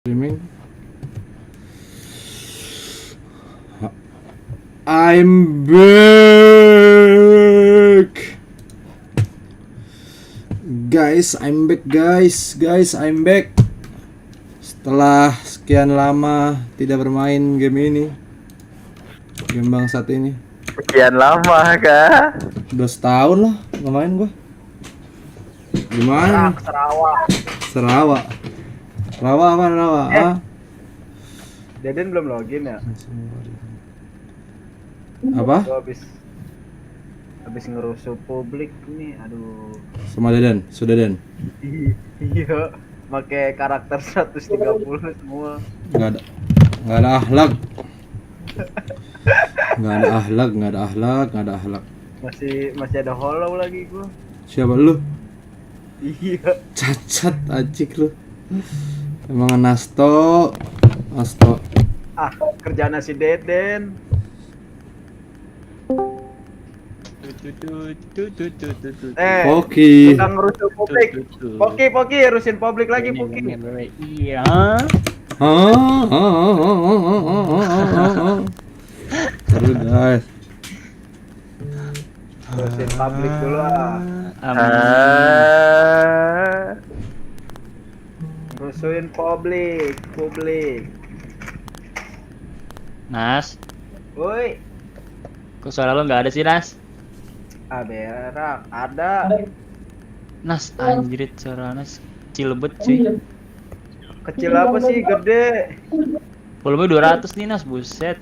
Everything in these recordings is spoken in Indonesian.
Streaming. I'm back. Guys, I'm back guys, I'm back. Setelah sekian lama tidak bermain game ini. Game bangsat ini. Sekian lama kah? Udah setahun lah nggak main gua. Gimana? Sarawak. Rawa apa Rawa? Deden belum login ya? Apa? Gua habis ngerusuh publik nih, aduh. Sama Deden, sudah Den. Iya, pakai karakter 130 semua. Nggak ada akhlak. Nggak ada akhlak. Masih ada hollow lagi gua. Siapa lu? Iya. Cacat acik lu. Emang Nasto. Ah, kerjaan si Deden. Poki. Kita ngerusuh publik. Poki, urusin publik lagi, Poki. Iya. Terus guys. Urusin publik dulu ah. Rusuhin publik. Nas, Woi, kok suara lo nggak ada sih Nas? berak, ada. Nas, anjrit suara Nas cilebet cuy. Kecil apa sih, gede? Volume 200 nih Nas, buset.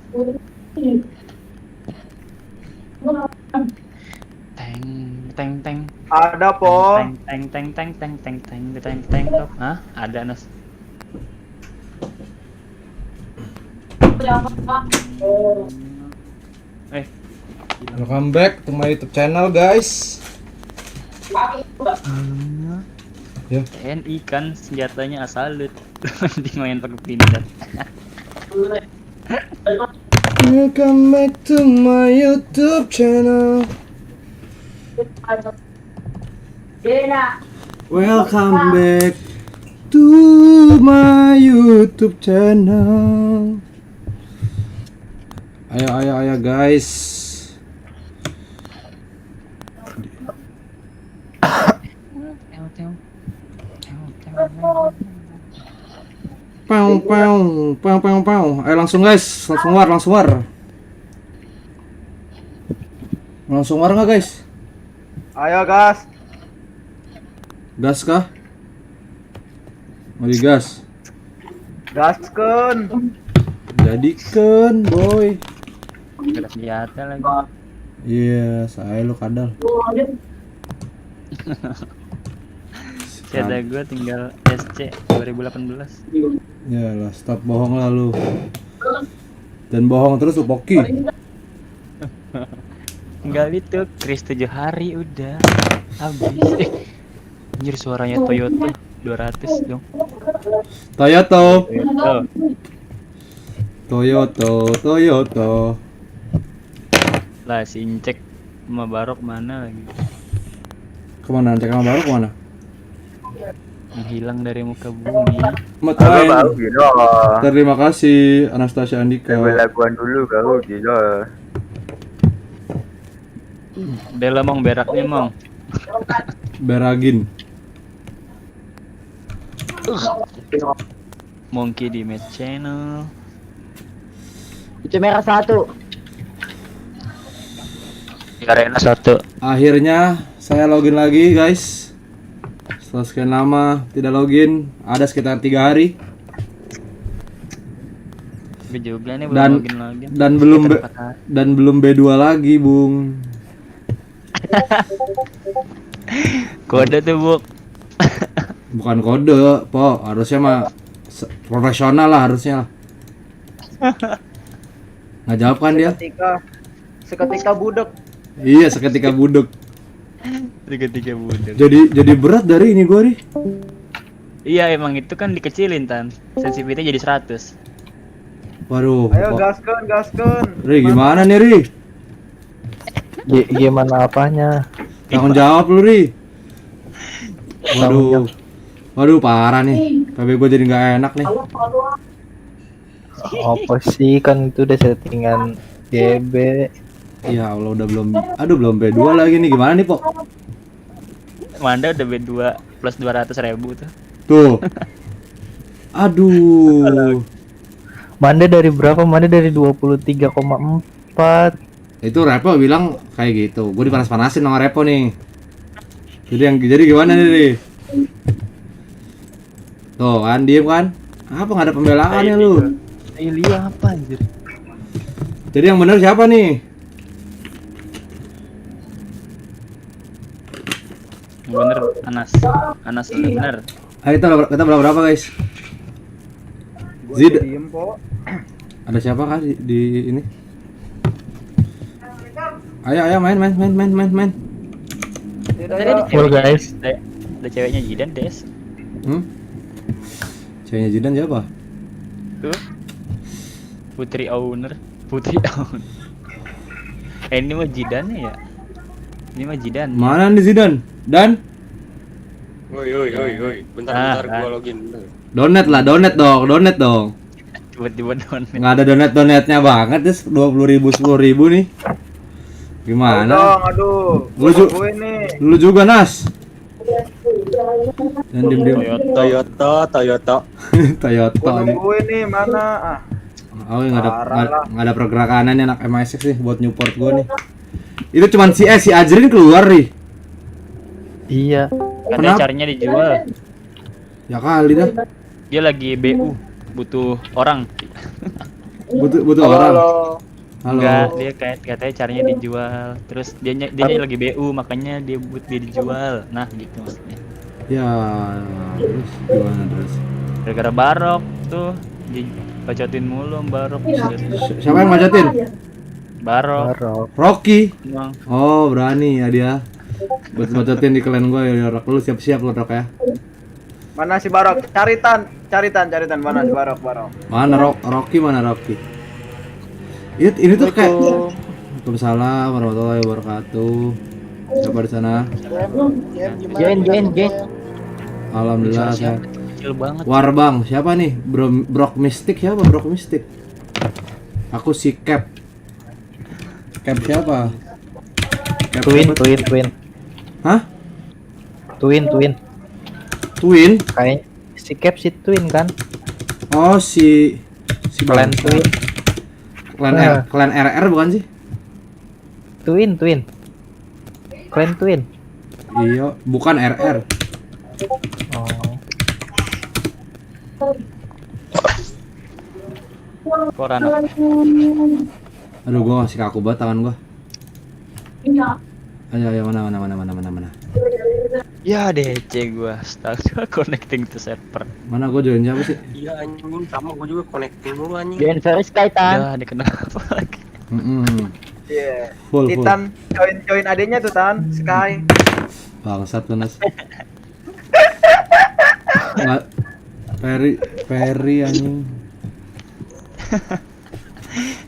Teng. Ada po. Teng. Hah? Ada Nas. Welcome back to my YouTube channel guys. Ya. TNI kan senjatanya asalut. Di main pakai pindad. Welcome back to my YouTube channel. Welcome back to my YouTube channel. Ayo guys. Pau. Ayo langsung guys, langsung war. Langsung war nggak guys? Ayo gas. Gas kah? Mau digas? Gaskeun. Jadikan boy. Gak ada senjata lagi. Iya, saya lu kadal. Senjata gue tinggal SC 2018. Ya lah, stop bohong lah lu. Dan bohong terus lu Poki. Tinggal itu Chris 7 hari udah habis. Anjir suaranya Toyota 200 dong. Toyota. Lah si Incek sama Barok mana lagi? Kemana? Cek sama baru kemana? Menghilang dari muka bumi. Matain. Iya. Gila. Terima kasih Anastasia Andika. Laguan dulu kau gila. Bela mong beraknya mong. Beragin. Monkey di Match Channel. Itu merah satu. Arena 1. Akhirnya saya login lagi guys. Setelah sekian lama tidak login, ada sekitar 3 hari. Gue juga nih belum Dan login. dan belum B2 lagi, Bung. Kode tuh, Buk. Bukan kode, Po. Harusnya mah profesional lah harusnya lah. Nggak jawab kan dia? Seketika budek. Iya, seketika budek. Tiga budak. Jadi berat dari ini gua nih. Iya emang itu kan dikecilin Tan. Sensitivitasnya jadi 100. Waduh. Ayo gaskeun. Ri, gimana nih, Ri? Gimana apanya? Tanggung jawab lu, Ri. Waduh, parah nih. PB gue jadi nggak enak nih. Apa sih kan itu udah settingan GB. Ya Allah udah belum. Aduh belum B2 lagi nih, gimana nih Pok? Manda udah B2 plus 200.000 tuh. Tuh. Aduh. Manda dari berapa? Manda dari 23,4. Itu Repo bilang kayak gitu. Gue dipanas-panasin sama Repo nih. Jadi gimana nih? Tuh kan diem kan? Apa nggak ada pembelaannya lu? Ilya apa anjir? Jadi yang bener siapa nih? Bener Anas bener. Ayo kita berapa guys? Gua Zid. diem kok. Ada siapa kah di ini? Ayo main. Tadi ada Full, ceweknya, guys. ada ceweknya Jidan Des. Ceweknya Jidan siapa? Tuh. Putri Owner. Ini mah Jidannya ya? Ini mah Jidan. Mana nih Zidan? Dan? Woi, bentar gua login. Donet dong. Tiba-tiba donet. Nggak ada donetnya banget, des 20.000 10.000 nih. Gimana? Aduh. Lu ju- Gue nih. Lu juga Nas. Dan diem. Toyota. Toyota Gua nih. nungguin nih mana? Ah. Oh, nggak ada Parah lah. nggak ada pergerakannya anak MI6 nih buat Newport gua nih. Itu cuman si Ajrin keluar nih. Iya. Katanya Kenapa? carinya dijual. Ya kali dah. Dia lagi BU, butuh orang. Butuh orang. Halo. Enggak, dia katanya caranya dijual. Terus dia lagi BU, makanya dia dijual. Nah, gitu maksudnya. Ya, terus gimana terus? Gara-gara Barok tuh dibacotin mulu Barok. Siapa yang ngajatin? Barok. Barok. Rocky. Emang Oh, berani ya dia. Bacotin di klan gua ya, Rok. Lu siap-siap lu, Rok ya. Mana si Barok? Caritan mana si Barok? Mana Rocky mana Rocky? Ini tuh kayak Waalaikumsalam warahmatullahi wabarakatuh. Siapa di sana? Join. Alhamdulillah suara sehat. kecil banget. Warbang, siapa nih? Brok Mystic siapa? Brok Mystic. Aku si Cap. Cap siapa? Cap Twin. Hah? Twin. Twin? Kayak si Cap si Twin kan? Oh, si Clan bangsa. Twin. Clan RR bukan sih? Twin. Clan Twin. Iya, bukan RR. Oh. Koran. Aduh, gua masih kaku banget tangan gua. Ayo, mana. Ya DC gua, astaga connecting to server. Mana gua join siapa sih? Iya anjing, sama gua juga connecting dulu anjing. Join Ferris Kaitan. Ya, ada kenapa lagi? Iya. Full. Titan join adenya tuh Tan, Sky. Bangsat lu Nas. Nggak. Perry anjing.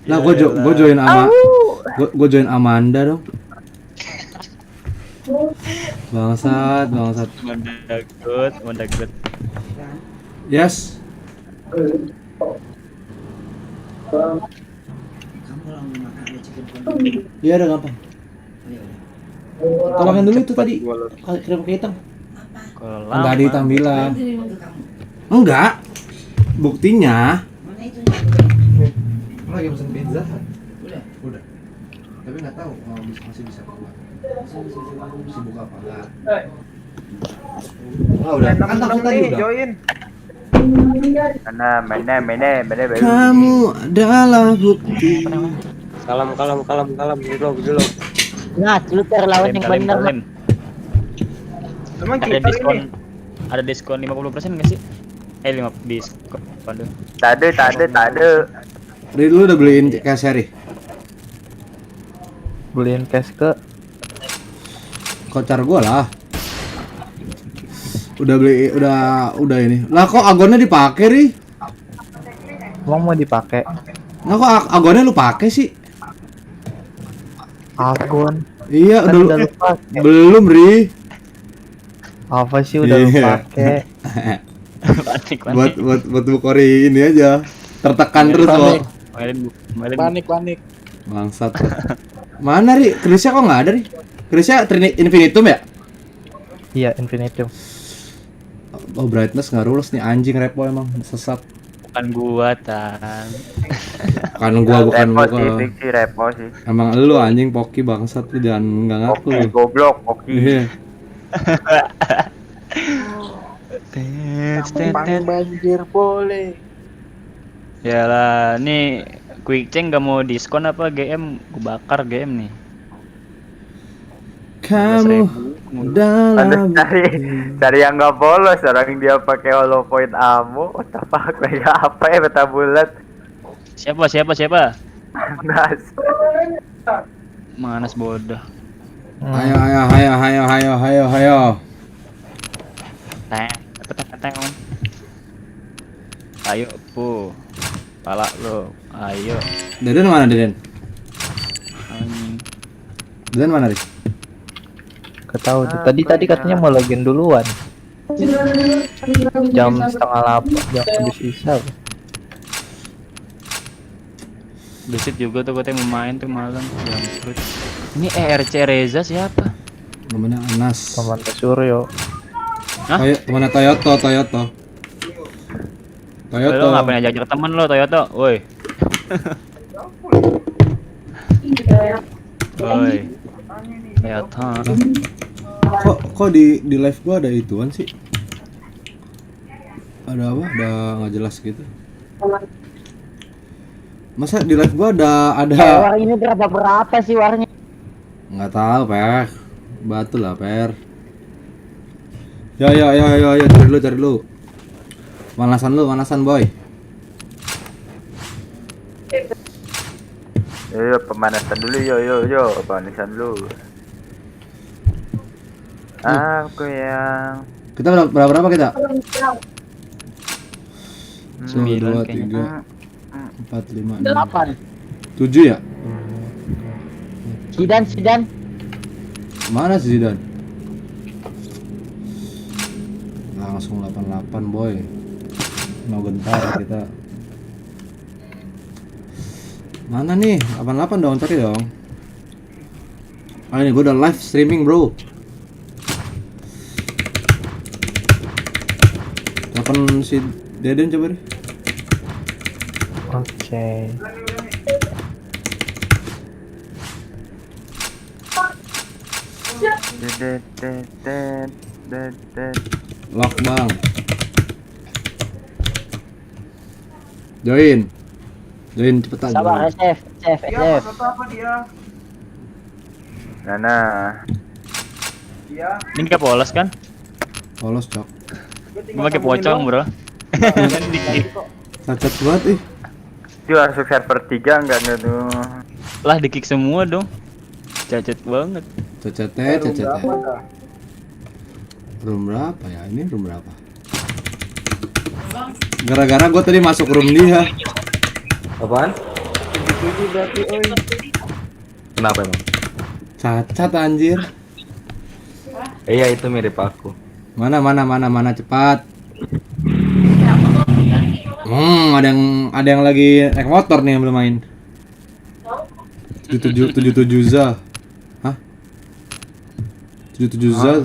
Lah gua join Amanda dong. Bangsat. Mendagut. Yes. Iya ada gampang. Tolongin dulu itu tadi. Kirim ke hitam. Kalau Enggak lama, di tampilan. Enggak. Buktinya. Lagi pesan pizza. Udah. Tapi nggak tahu masih bisa keluar. Masih buka apa enggak? Oh, udah. Kan langsung tadi udah. Join. Mana. Kamu adalah bukti. Kalem, dulu. Nah, lu lawan yang bener. Kalem. Emang Ada kita diskon. ini. Ada diskon 50% nggak sih? 5 diskon. Waduh. Tak ada. Lu udah beliin cash seri? Beliin cash ke Kocar gua lah. Udah ini. Lah kok agonnya dipakai, Ri? mau dipakai. Nah kok agonnya lu pakai sih? Agon. Iya, Kan udah udah lupa. belum, Ri. Apa sih udah Iya. lu pakai? Panik, buat Bu Kori ini aja. Tertekan terus loh. Panik. Bangsat. Mana Ri? Krisya kok nggak ada Ri? Krisya Infinitum ya? Iya, Infinitum. Oh, brightness nggak rules nih, anjing repo emang sesat. Bukan gua Tan. Bukan Repo sih, gua. fiksi repo sih. Emang lu anjing Poki bangsat, lu jangan nggak ngaku Oke, lu. goblok, oke. Iya. Banjir boleh. Yalah, nih Quick Change gak mau diskon apa GM? Gua bakar GM nih. Kamu 12.000. dalam Dari yang nggak bolos, orang dia pakai hollow point ammo. What the fuck, kayak apa ya beta bulat? Siapa? Nas. Manas bodoh. Hayo. Teng. Ayo, pu. Pala lo. Ayo. Deden mana Deden? Anjing. Deden mana Ri? Ketahu tuh. Tadi katanya mau login duluan. Jam 7:30 jam habis isya. Besit juga tuh katanya mau main tuh malam. Jangkrut. Ini ERC Reza siapa? Namanya Anas. Teman Suryo. Hah? Temannya Toyoto. Lo ngapain ajak temen lo Toyota? Woi. Woi. Toyota. Kok di live gua ada ituan sih? Ada apa? Ada nggak jelas gitu. Masa di live gua ada War ini berapa sih warnya? nggak tahu, Per. Batu lah, Per. Ya, cari lu. Manasan boy. Yo, pemanasan dulu, yo, pemanasan dulu. Aku yang Kita berapa kita? 2, 9 3, kayaknya. 4, 5, 6, 8. 7 ya? Sidan. Mana sih Zidan? Langsung 88 boy. Mau gentar kita. Mana nih? 88 dong, cari dong. Ini gue udah live streaming bro. Telepon si Deden coba deh. Oke. Lock bang. Join cepetan. Sabar, SF. Nah. Ini nggak polos kan? Polos cok. Gue pakai pocong bro. Cacat banget ih. Itu masuk server 3 enggak tuh? Lah di kick semua dong. Cacat banget. Cacat. Room berapa ya? Ini room berapa? Gara-gara gue tadi masuk room dia. Apaan? Kenapa emang? Cacat anjir. Iya itu mirip aku. Mana cepat. Ada yang lagi naik motor nih yang belum main. 77 za. Hah? 77 za.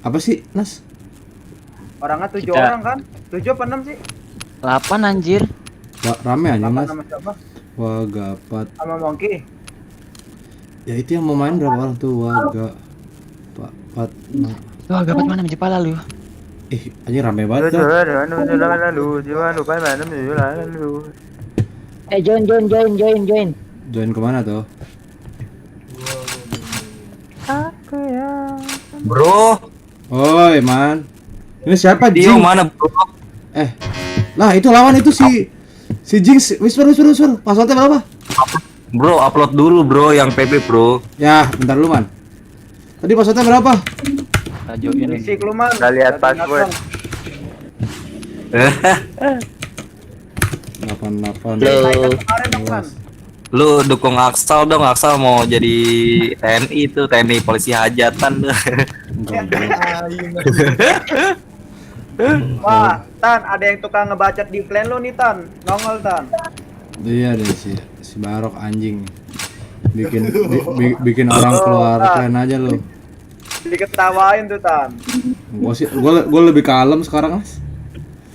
Apa sih, Nas? Orangnya 7 Kita- orang kan? 7 apa 6 sih? 8 anjir. Rame aja, 8 Mas. sama siapa? Wah, gapat. Sama Monkey. Ya itu yang mau main berapa orang tuh? Waga. Pak. Tuh agak mana menjepala lu. Anjir rame banget dah. Join. Join kemana tuh? Bro, Oi, man. Ini siapa, Dio Jing? mana bro? Lah, itu lawan itu si Jinx. Whisper. Passwordnya berapa? Bro, upload dulu bro yang PP bro. Ya, bentar lu, man. Tadi passwordnya berapa? Tajo ini. Fisik lu man. Udah lihat password. 88. Kemarin dong man. Lu dukung Aksal dong, Aksal mau jadi TNI tuh, TNI polisi hajatan tuh. Enggak. Wah, Tan, ada yang tukang ngebacot di plan lo nih, Tan. Nongol, Tan. Iya deh si Barok anjing. Bikin orang keluar klan aja lo. Diketawain tuh, Tan. Gue lebih kalem sekarang, Mas.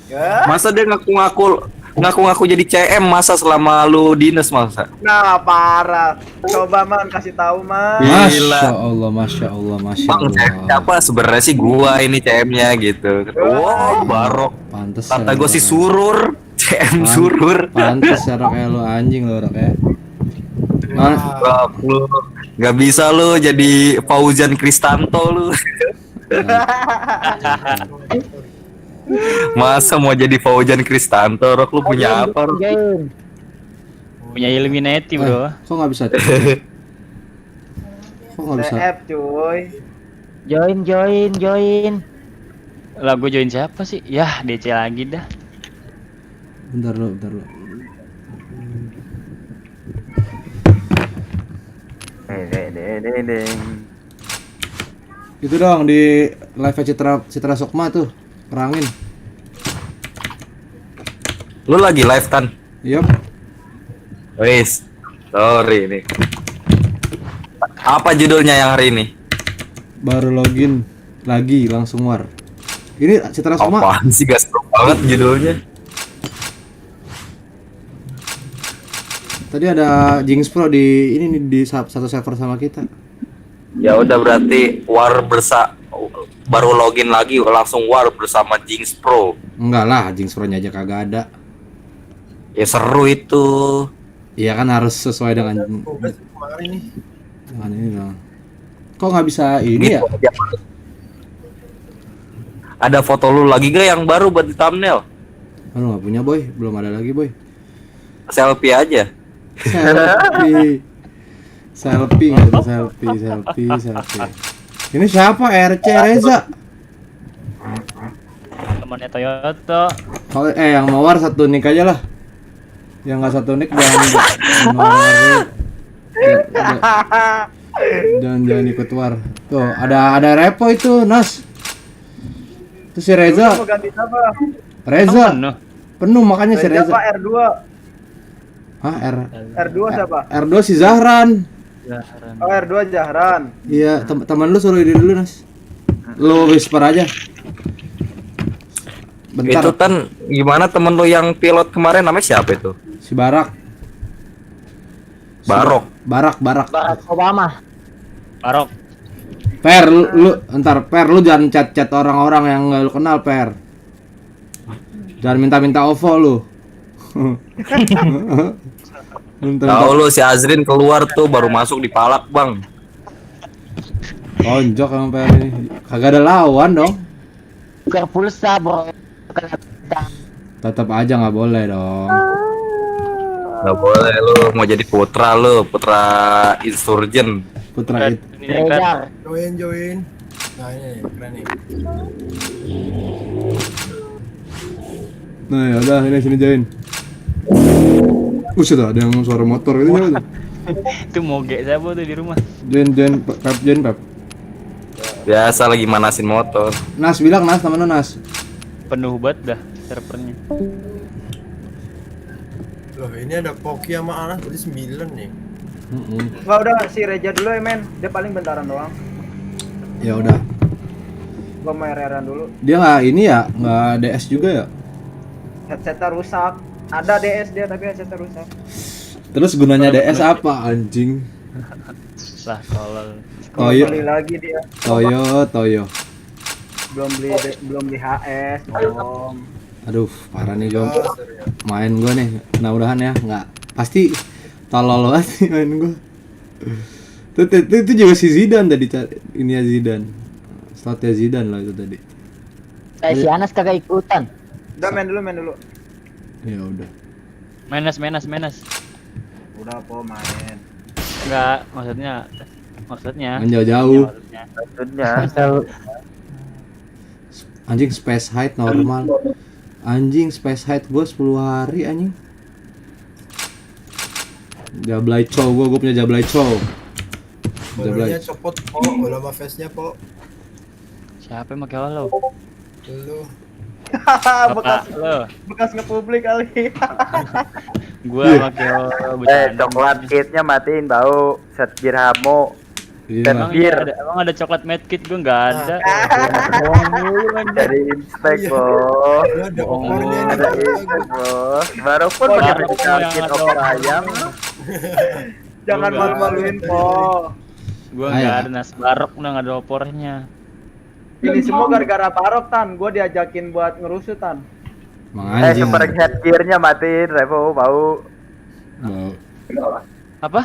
Ya. Masa dia ngaku-ngaku jadi CM masa selama lu dinas masa? Nah, parah. Coba, Man, kasih tahu, Man. Masya Allah, masya Allah, masya Bang, Allah. siapa sebenarnya sih gua ini CM-nya gitu. Wow, Barok. Pantes. Kata ya, gua si Rok, ya. Surur, CM Surur. Pantes ya Rok ya, lu anjing lu Rok ya. Rok, lu nggak bisa lu jadi Fauzan Kristanto lu. Masa mau jadi Fauzan Kristanto, Rok lu punya apa, Rok? Join. Punya Illuminati, Bro. Kok nggak bisa? Kok nggak bisa? CF, cuy. Join. Lah gue join siapa sih? Yah, DC lagi dah. Bentar lu. Itu dong di live Citra Sukma tuh perangin. Lu lagi live Tan? Yup. Wis, sorry nih. Apa judulnya yang hari ini? Baru login lagi langsung war. Ini Citra Sukma. Apaan sih, gak seru banget judulnya. Tadi ada Jinx Pro di ini nih di satu server sama kita. Ya udah berarti baru login lagi langsung war bersama Jinx Pro. Enggak lah, Jinx Pro-nya aja kagak ada. Ya seru itu. Iya kan harus sesuai dengan ini dong. Kok nggak bisa ini ya? Gitu aja. Ada foto lu lagi gak yang baru buat di thumbnail? Aduh nggak punya boy, belum ada lagi boy. Selfie aja. Selfie gitu, selfie. Ini siapa? RC Reza. Temannya Toyota. Kalau yang mawar satu nick aja lah. Yang nggak satu nick jangan ikut war. Tuh ada repo itu Nas. Itu si Reza. Lu mau ganti siapa? Reza. Penuh. Penuh makanya si Reza Reza. apa R2? Hah R2 siapa? R2 si Zahran. Oh, R2 Jahran. Iya, teman lu suruh ini dulu, Nas. Lu whisper aja. Bentar. Itu Tan, gimana temen lu yang pilot kemarin namanya siapa itu? Si Barak. Barok. Barak. Barack Obama. Barok. Per, lu jangan chat orang-orang yang nggak lu kenal, Per. Jangan minta OVO lu. Tahu lu si Azrin keluar tuh baru masuk di palak, Bang. Tonjok emang Per ini. Kagak ada lawan dong. Tukar pulsa, bro. Tetap aja nggak boleh dong. Gak boleh lu mau jadi putra insurgen. Putra itu. Reza. Join. Nah ini keren nih. Nah, ya udah ini sini join. Buset ada yang suara motor gitu siapa tuh? Itu moge siapa tuh di rumah? Join Pep. Biasa lagi manasin motor. Nas bilang Nas temen lu Nas. Penuh banget dah servernya. Loh ini ada Poki sama Anas tadi 9 nih. Wah, udah si Reja dulu ya, men. Dia paling bentaran doang. Ya udah. Gua mau RR-an dulu. Dia nggak ini ya, nggak DS juga ya. Headsetnya rusak. Ada DS dia tapi headsetnya rusak. Terus gunanya DS apa anjing? Lah tolol. Beli lagi dia. Toyo. Belum beli HS, Om. Aduh, parah nih gue. Main gue nih, mudah-mudahan ya nggak pasti tolol banget nih main gue. Itu juga si Zidane tadi, ini ya Zidane. Slotnya Zidane lah itu tadi. Si Anas kagak ikutan. Udah main dulu. Ya udah. Menas. Udah po main. Enggak, maksudnya. Kan jauh-jauh. Maksudnya. Asal Anjing space height normal. Anjing space height gue 10 hari anjing. Jablay Chow gue punya Jablay Chow. Bolonya copot po, bola sama face-nya po. Siapa yang pakai halo? Lu bekas lo, bekas ngepublik kali. gua Iya. sama Kyo bercanda. Coklat kitnya matiin bau. Set Jiramo. Iya. Emang Bir. iya ada, emang ada coklat medkit gua nggak ada. Ah. Bohong mulu anjir. Dari inspek Iya. bos. Lu ada Bohong. opornya nih. Ada inspek bos. Baru pun Baru pakai yang kit ada opor orang. ayam. Jangan Enggak. malu-maluin po. Gua Ayo. nggak ada nasi barok udah nggak ada opornya. Ini semua gara-gara Parok Tan. Gue diajakin buat ngerusuh Tan. Emang anjing. Super headgear-nya matiin, Revo bau. Bau. Apa?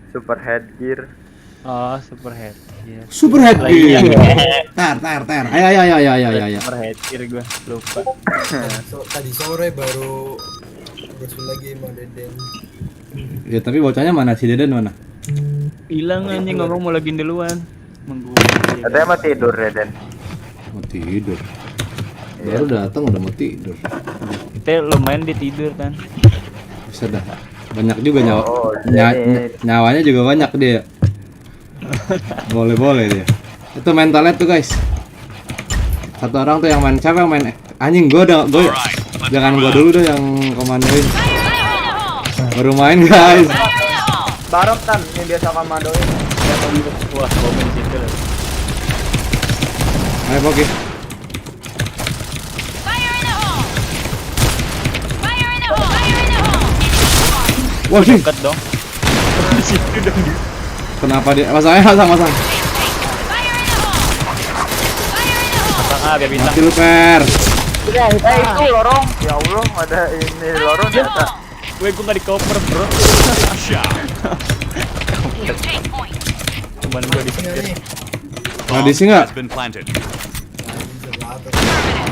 Super headgear. Oh, super head. Iya. Super head Iya. Tar. Ayo. Super head gua lupa. Tadi sore baru bersih lagi sama Deden. Ya tapi bocahnya mana, si Deden mana? Hilang anjing ngomong mau login duluan. Menggu. Katanya mau tidur ya, Den. Mau tidur. Baru datang udah mau tidur. Kita lumayan dia tidur kan. Bisa dah. Banyak juga Oh, nyawanya juga banyak dia. Boleh dia. Itu mentalnya tuh guys. Satu orang tuh yang main, siapa yang main? Anjing gue jangan gue dulu deh yang komandoin. Baru main guys. Parok Tan yang biasa komandoin. Wah, komen situ lah. Ayo Poki. Wah sih, Dekat dong. Di situ dong. kenapa dia? Masangnya masang. Pasang A biar bintang. Mati lu per. Itu lorong. Ya Allah, ada ini lorong ternyata. Gue nggak di cover bro. Cuman gue di Tinggal nih. Nah di sini nggak?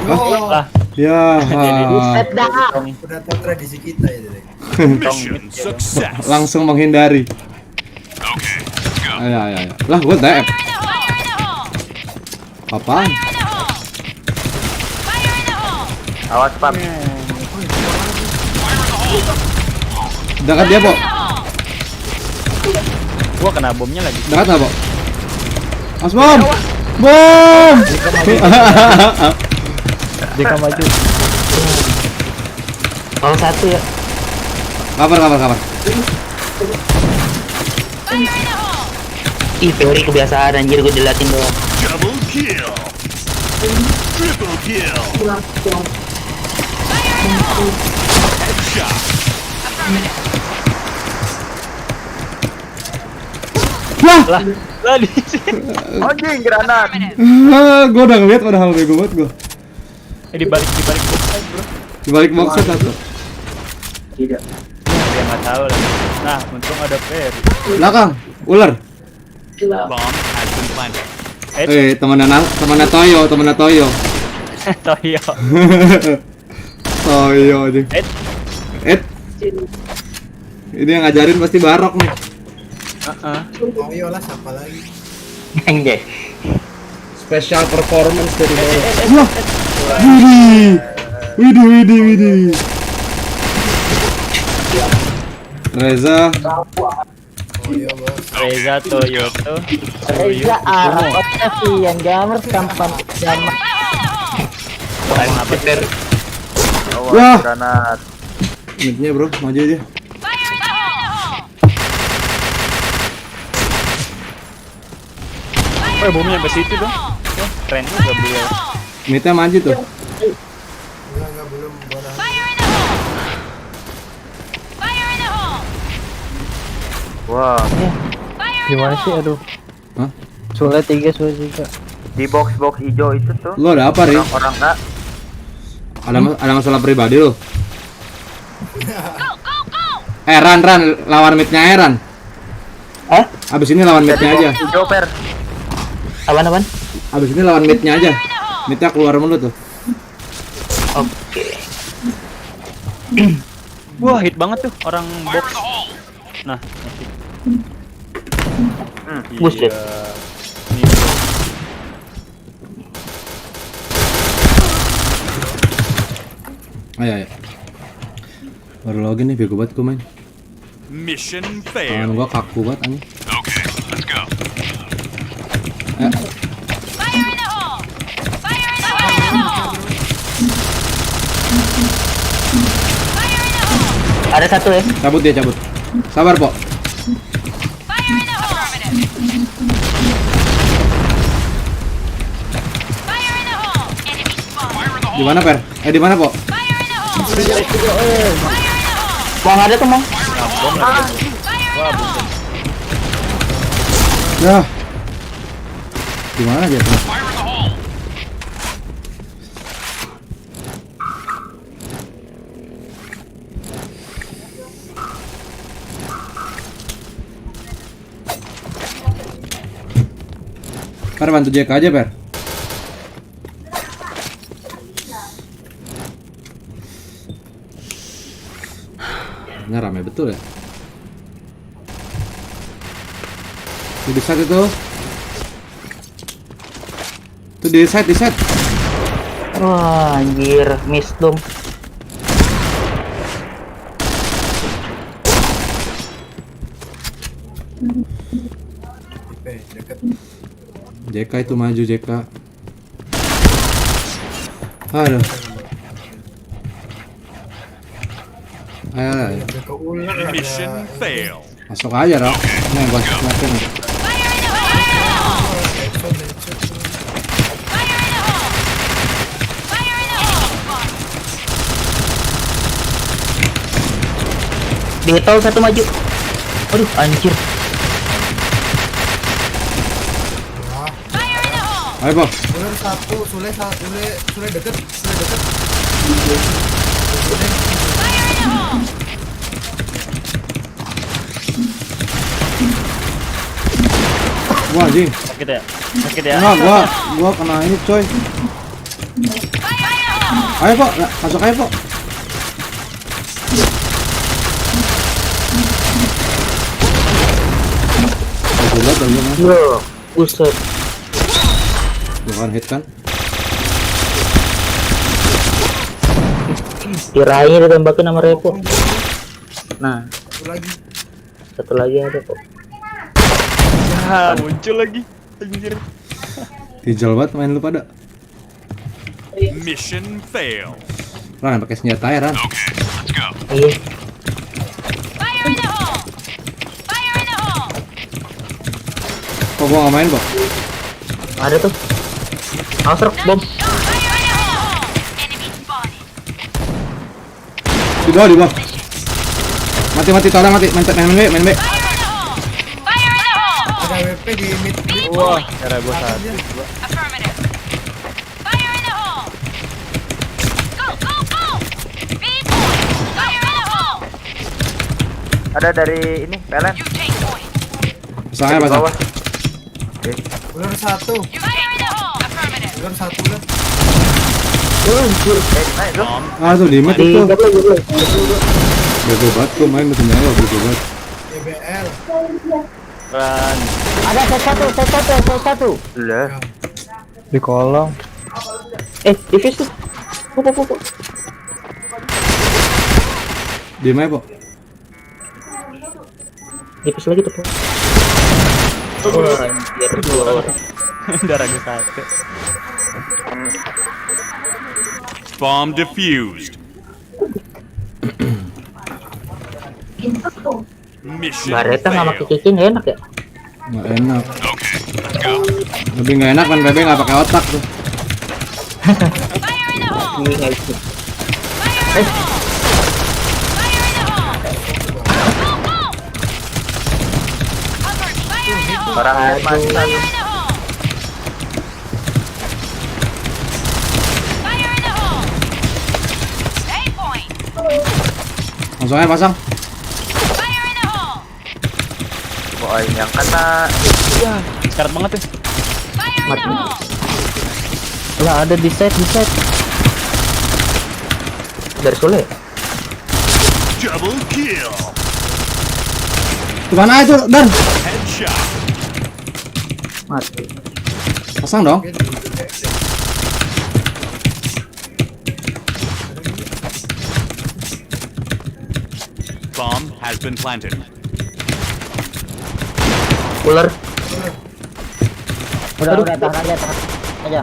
Oh, lah. Ya. Buset dah. udah tahu tradisi kita ya, Deden. Mission Langsung menghindari. Ayo. Lah gua TF. Apaan? Awas, Pam. Dekat dia, Po. Gua kena bomnya lagi. Dekat nggak, Po? Mas bom. Bom. Jika maju. Kalau satu ya. Kabar. Ih, teori kebiasaan anjir gue dilatin doang. Lah di sini. Anjing granat. Gua udah ngeliat padahal bego banget gua. Di balik box aja, bro. Di balik box satu. Dia nggak tahu lah. Nah, untung ada Ferry. Belakang, ular. Temannya Toyo. Toyo. Toyo aja. Eh. Ini yang ngajarin pasti Barok nih. Oh iyalah, siapa lagi? Anjay. Special performance dari bawah. Wah. Widih. Reza, Oh iya bos. Reza Toyoto. Reza Arab sih yang gamers tampan zaman. Apa Fer? Wah. Awas granat. midnya bro, maju aja. Oh, bomnya sampai situ dong. Wah, keren juga beliau. Midnya maju tuh. Enggak belum gua nahan. Wah, Gimana sih aduh. Hah? Sulit 3. di box hijau itu tuh. Lo ada apa, Ri? Orang nggak Ada masalah pribadi lo? Ran, lawan midnya Ran. Hah? Abis ini lawan jadi midnya box aja. hijau per. Apaan? Abis ini lawan midnya aja. Midnya keluar mulu tuh. Oke. Wah, hit banget tuh orang box. Nah, masih. Buset. Ini Ayo. Baru login nih, bego banget gue main. Mission Tangan failed. gua kaku banget anjing. Okay, let's go. Ada satu ya. Cabut dia, cabut. Sabar, Po. Di mana, Per? Di mana, Po? Bang ada tuh, Bang. Ya. Di mana dia, Po? Per, bantu JK aja, Per. Ini rame betul ya. Di side itu. Tuh di side, di side. Wah, anjir, miss dong. Deket. JK itu maju, JK. Aduh. Ayo, ayo. Ada ke ular, ada. Mission fail. Masuk aja, Rok. Nih, gua ngeliatin nih. Betul satu maju. Aduh, anjir. Ayo, Po. Ular satu, Sule deket. Wah, anjing. Sakit ya? Sakit ya? Enggak, gua kena ini, coy. Ayo, Po. Masuk ayo, Po. Bulat aja, Mas. Yo, buset. Bukan hit kan? Kirain ditembakin sama Repo. Nah, Satu lagi. satu lagi ada kok. Ya, muncul lagi. Anjir. Dijal banget main lu pada. Mission fail. Ran, pakai senjata ya, Ran. Okay, let's go. Iya. Kok gua nggak main, Po? Ada tuh. Asrek bom. Di bawah, di bawah. Mati, tolong mati. Main B. Ada WP di mid. Wah, cara gua satu. Ada dari ini, PLN. Pasang aja, Di pasang. bawah. Ular satu. Ular satu ular. Naik lu. Ah, tuh di mid Di itu. double. Bego banget gua main mesin nyawa, bego banget. EBL. Ran. Ada set satu. Lah. Di kolong. Tipis tuh. Puk. Di mana, Po? Tipis lagi tuh, Pak. Wah, anjir, dua orang. Darah gua satu. Bomb defused. Mission Bareta nggak pakai fail. cici nggak enak ya? Nggak enak. Okay, let's go. Lebih nggak enak main PB nggak pakai otak tuh. Ini nggak bisa. Orang masih satu. Langsung aja pasang. Boy, yang kena. Sekarat banget ya. Mati. Lah ada di side. Dari Sule. Double kill. Tuh mana itu, Dan? Headshot. Mati. Pasang dong. Bomb has been planted. Ular. Udah tahan aja.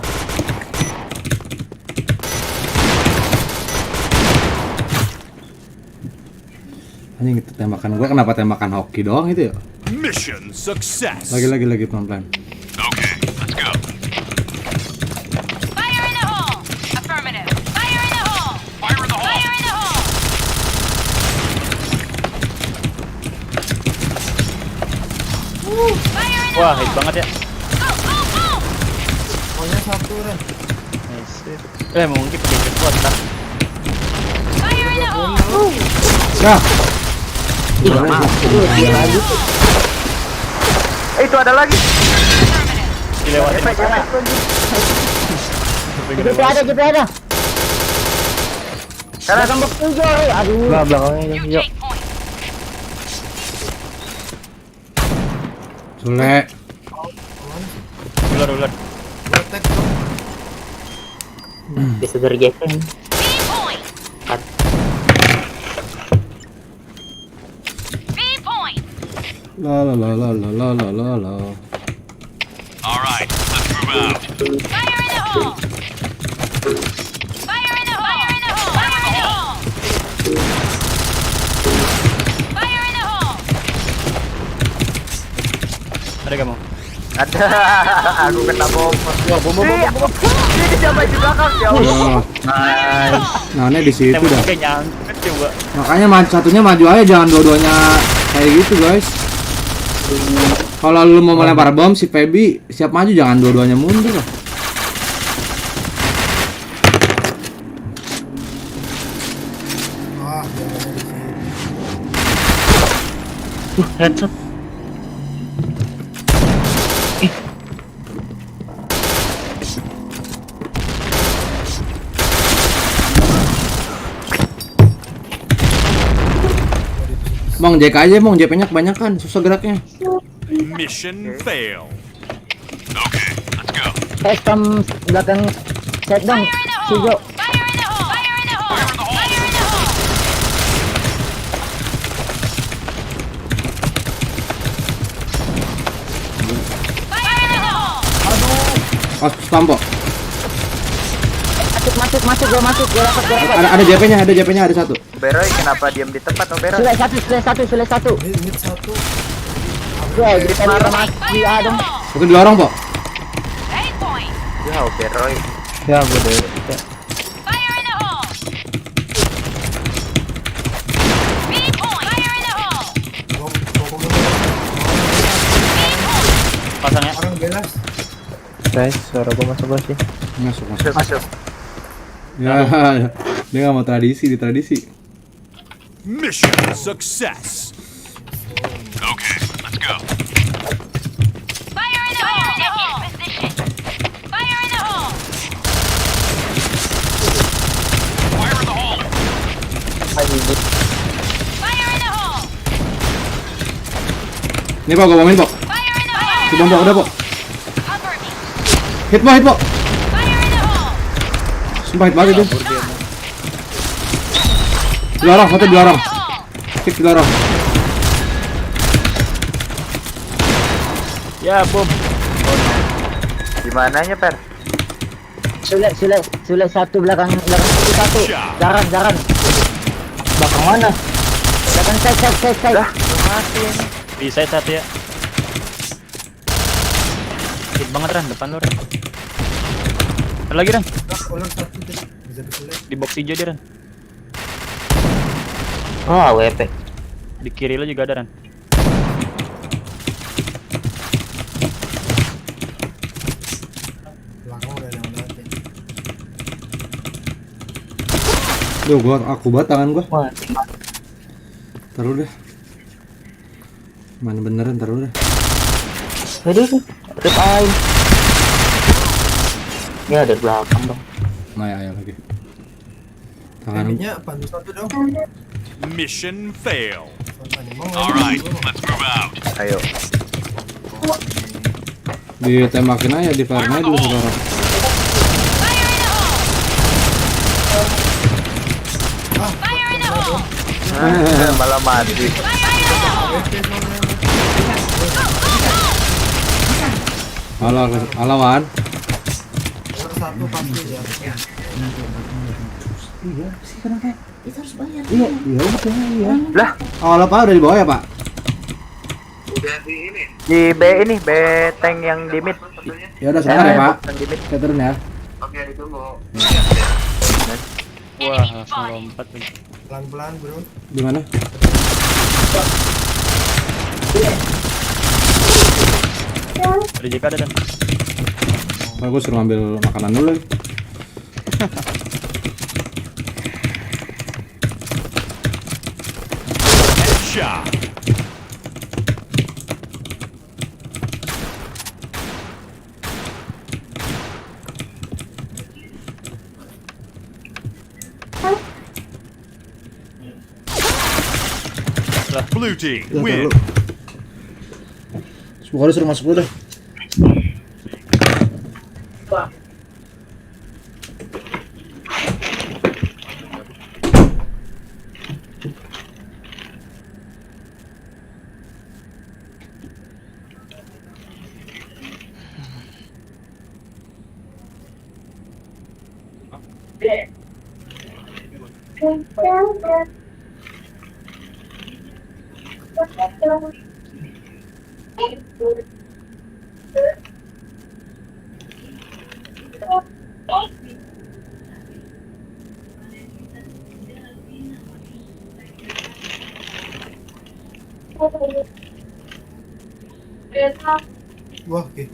Anjing itu tembakan gue kenapa tembakan hoki doang itu ya? Mission success. Lagi pelan-pelan. Okay, let's go. Fire in the hole! Affirmative. Fire in the hole! Fire in the hole. Fire in the hole! Fire in the Wah, hole! hit banget ya. Go, go, go! Pokoknya satu Ren. Nice. Mungkin pakai kuat lah. Fire in the hole! Ya. Itu ada lagi. Dilewatin. JP ada, JP ada. Karena Belakang box 7, aduh. Nah, belakangnya New yuk. Jake point. Sule. Ular. Attack dong. Bisa dari JP. B point. B point. La. All right, let's move out. Fire in the hole! Fire in the hole! Fire in the hole! Fire in the hole! Fire in the hole! Ada kamu. ada. Aku kena bom. Ini siapa di belakang ya Allah. Oh. Nah, ini di situ dah. Kayak nyangkut coba. Makanya satunya maju aja, jangan dua-duanya kayak gitu guys. Kalau lu mau melempar bom, si Feby siap maju, jangan dua-duanya mundur lah. Ah, jangan di sini. Headshot. Bang, JK aja bang, JP-nya kebanyakan, susah geraknya. Mission fail. Okay, let's go. Custom belakang set dong. Fire in the Si hole! Jo. Fire in the hole! Fire in the hole! Fire in the hole! Fire in the hole! Pas tampo. Masuk, gua masuk, gua dapat. Ada JP-nya, ada satu. Beroy kenapa diam di tempat oh Beroy? Sule satu. Mid satu. Wah, jadi tadi masuk di A dong. Satu di lorong, Po. A point! Ya Beroy. Ya, gue deh. Fire in the hole! B point! Fire in the hole! Pasangnya. Orang belas. Guys, suara gue masuk sih. Masuk. Masuk. Ya, dia nggak mau tradisi, di tradisi. Mission success. Okay, let's go. Fire in the hole! Position! Fire in the hole! Fire in the hole. Fire in the hole! Nih, Po, gua bombin, Po. Fire in the hole! Si bom, Po, udah, Po. Cover me! Hit, Po. Fire in the hole! Sumpah hit banget itu. Di lorong, satu di lorong. Hit di lorong. Ya, bom. Gimananya Per? Sule satu belakang satu. Jaran. Belakang mana? Belakang side. Di side satu ya. Hit banget Ran, depan lu Ran. Ada lagi Ran, Ular satu deh. Bisa diselek. di box hijau dia Ran. Oh, WP. Di kiri lu juga ada Ran. Belakang udah ada yang mati. Duh, aku banget tangan gua. Wah, Taruh deh. Mana beneran, taruh deh. aduh. Rip aing. Ya dari belakang dong. Nah, ya lagi. Tangan Ininya pandu satu dong. Mission fail. Soalnya mau All right, let's move out. Ayo. ditembakin aja, di fire aja dulu sekarang. Fire in the hole! Fire in the hole! Malah mati. Fire in the hole! Halo Wan. Ular satu pasti ya. Iya sih, kenapa? Itu harus bayar. Iya, iya betul iya. Lah, Awal apa udah di bawah ya, Pak? di B ini B tank yang di mid. Ya udah sekarang ya, Pak. Yang di mid. Saya turun ya. Wah, langsung lompat lagi. Pelan-pelan bro. Di mana? Ada JK ada dan. Nah, gue suruh ngambil makanan dulu. Headshot. Blue team win. Pokoknya suruh masuk dulu deh. Wah, oke.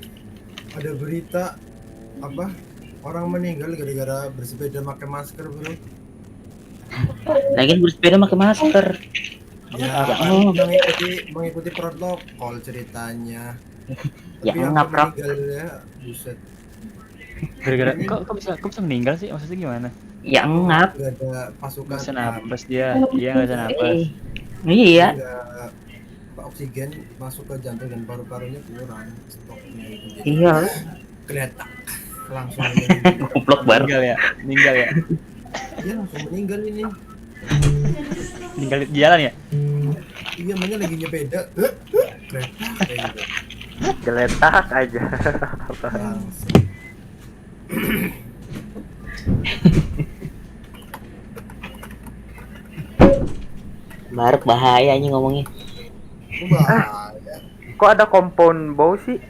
Ada berita apa? Orang meninggal gara-gara bersepeda pakai masker, bro. Lagian bersepeda pakai masker. Ya, oh. mengikuti protokol ceritanya. Ya, Tapi yang ngaprak. meninggalnya, buset. Gara-gara kok bisa meninggal sih? Maksudnya gimana? Ya ngap. Gak ada pasukan. Nggak bisa napas dia. Iya nggak bisa napas. Iya. Nggak- oksigen masuk ke jantung dan paru-parunya kurang stoknya itu. Jadi Iya. Geletak langsung Goblok baru. Meninggal ya. Meninggal ya. Iya langsung meninggal ini. Meninggal di jalan ya. Iya makanya lagi nyepeda. Geletak kayak gitu. Geletak aja. Langsung. Baru bahaya nih ngomongnya. Bahaya. Kok ada compound bow sih?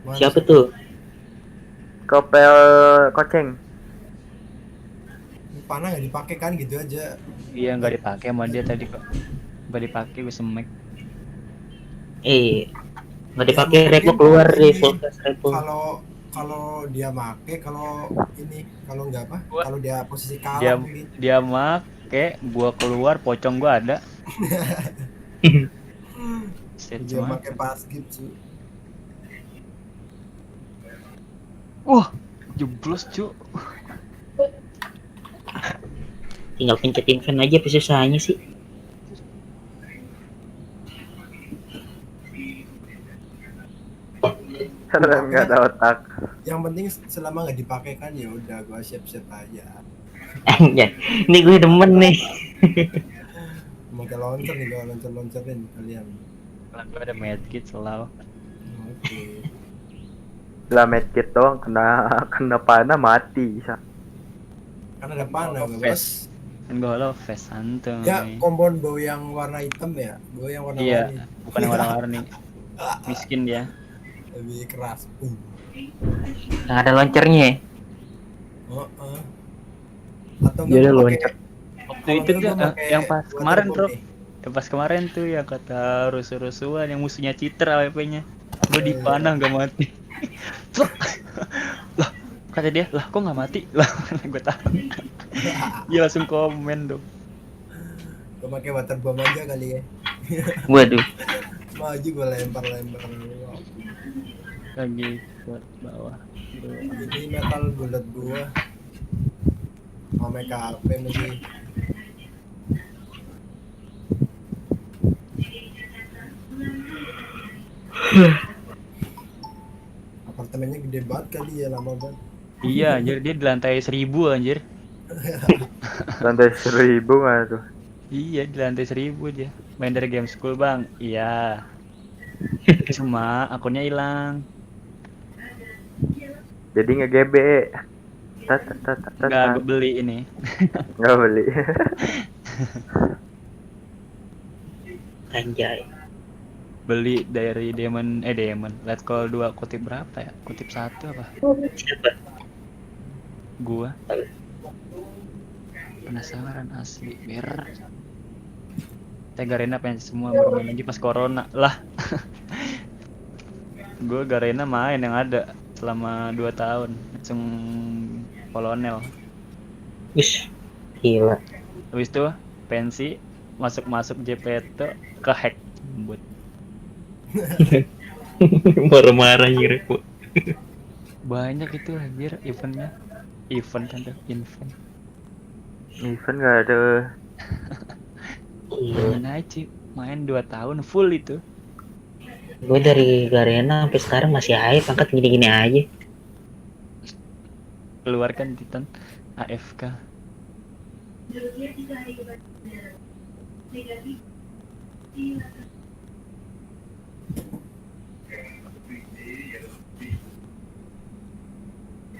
Mana Siapa sih? tuh? Kopel koceng. Panah nggak dipakai kan gitu aja. Iya nggak dipakai sama dia tadi kok. Nggak dipakai gue semek. Nggak dipakai repo keluar deh kulkas repo. Kalau dia make, kalau nggak apa? Gua- Kalau dia posisi Dia kalah gitu. dia make, gua keluar, pocong gua ada. Set Dia cuma. pakai pas gitu. Wah, jeblos cu. Tinggal pencetin fan aja apa susahnya sih. Nggak ada otak. Yang penting selama nggak dipakai kan ya udah gua siap-siap aja. Ya, ini gue demen nih. Pakai launcher nih, gua loncerin kalian. Kalau gua ada medkit selalu. Oke. Lah medkit doang kena panah mati. Kan ada panah, Oh, bos. Kan gua lo face santuy. Ya, compound bow yang warna hitam ya. Bow yang warna Iya, warni. bukan yang warna-warni. Miskin dia. Lebih keras. Yang ada launchernya. Heeh. Atau Jadi nggak pakai- loncat. Waktu kalau itu nggak tuh gua pakai yang pas water kemarin, bomb Bro. nih. Yang pas kemarin tuh yang kata rusuh-rusuhan yang musuhnya cheater AWP-nya. Gua dipanah nggak mati. Lah, lah, kata dia, lah kok nggak mati? Lah, gua tahu. Dia langsung komen dong. Gua pakai water bomb aja kali ya. Waduh. Maju gua lempar-lempar. Lagi buat bawah. Ini metal bulat gua. Mau make HP masih. Apartemennya gede banget kali ya, lama banget. Iya, anjir dia di lantai 1000 anjir. Lantai 1000 nggak tuh? Iya, di lantai 1000 dia. Main dari game school, Bang. Iya. Cuma akunnya hilang. Jadi nge-GB. Enggak, gue beli ini. Nggak beli. Anjay. Beli dari Demon Let's Call 2 kutip berapa ya? Kutip 1 apa? Siapa? Gua. Penasaran asli, ber. Garena pengen semua bermain lagi pas corona lah. Gue Garena main yang ada selama 2 tahun langsung kolonel. Wih, gila. Habis itu pensi masuk JPT ke hack buat Marah-marah nyirek. banyak itu anjir event kan tuh event. Event nggak ada. Iya. Main aja main 2 tahun full itu. Gue dari Garena sampai sekarang masih aja pangkat gini-gini aja. Keluarkan Titan AFK.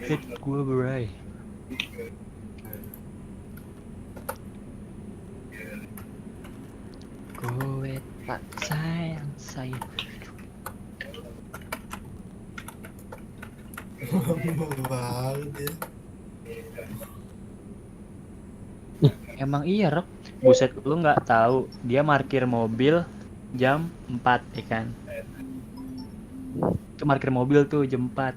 Hit gue berai. Kowe tak sayang saya. banget ya. Emang iya Rob, buset lu nggak tahu dia parkir mobil jam 4 ya kan? Itu parkir mobil tuh jam 4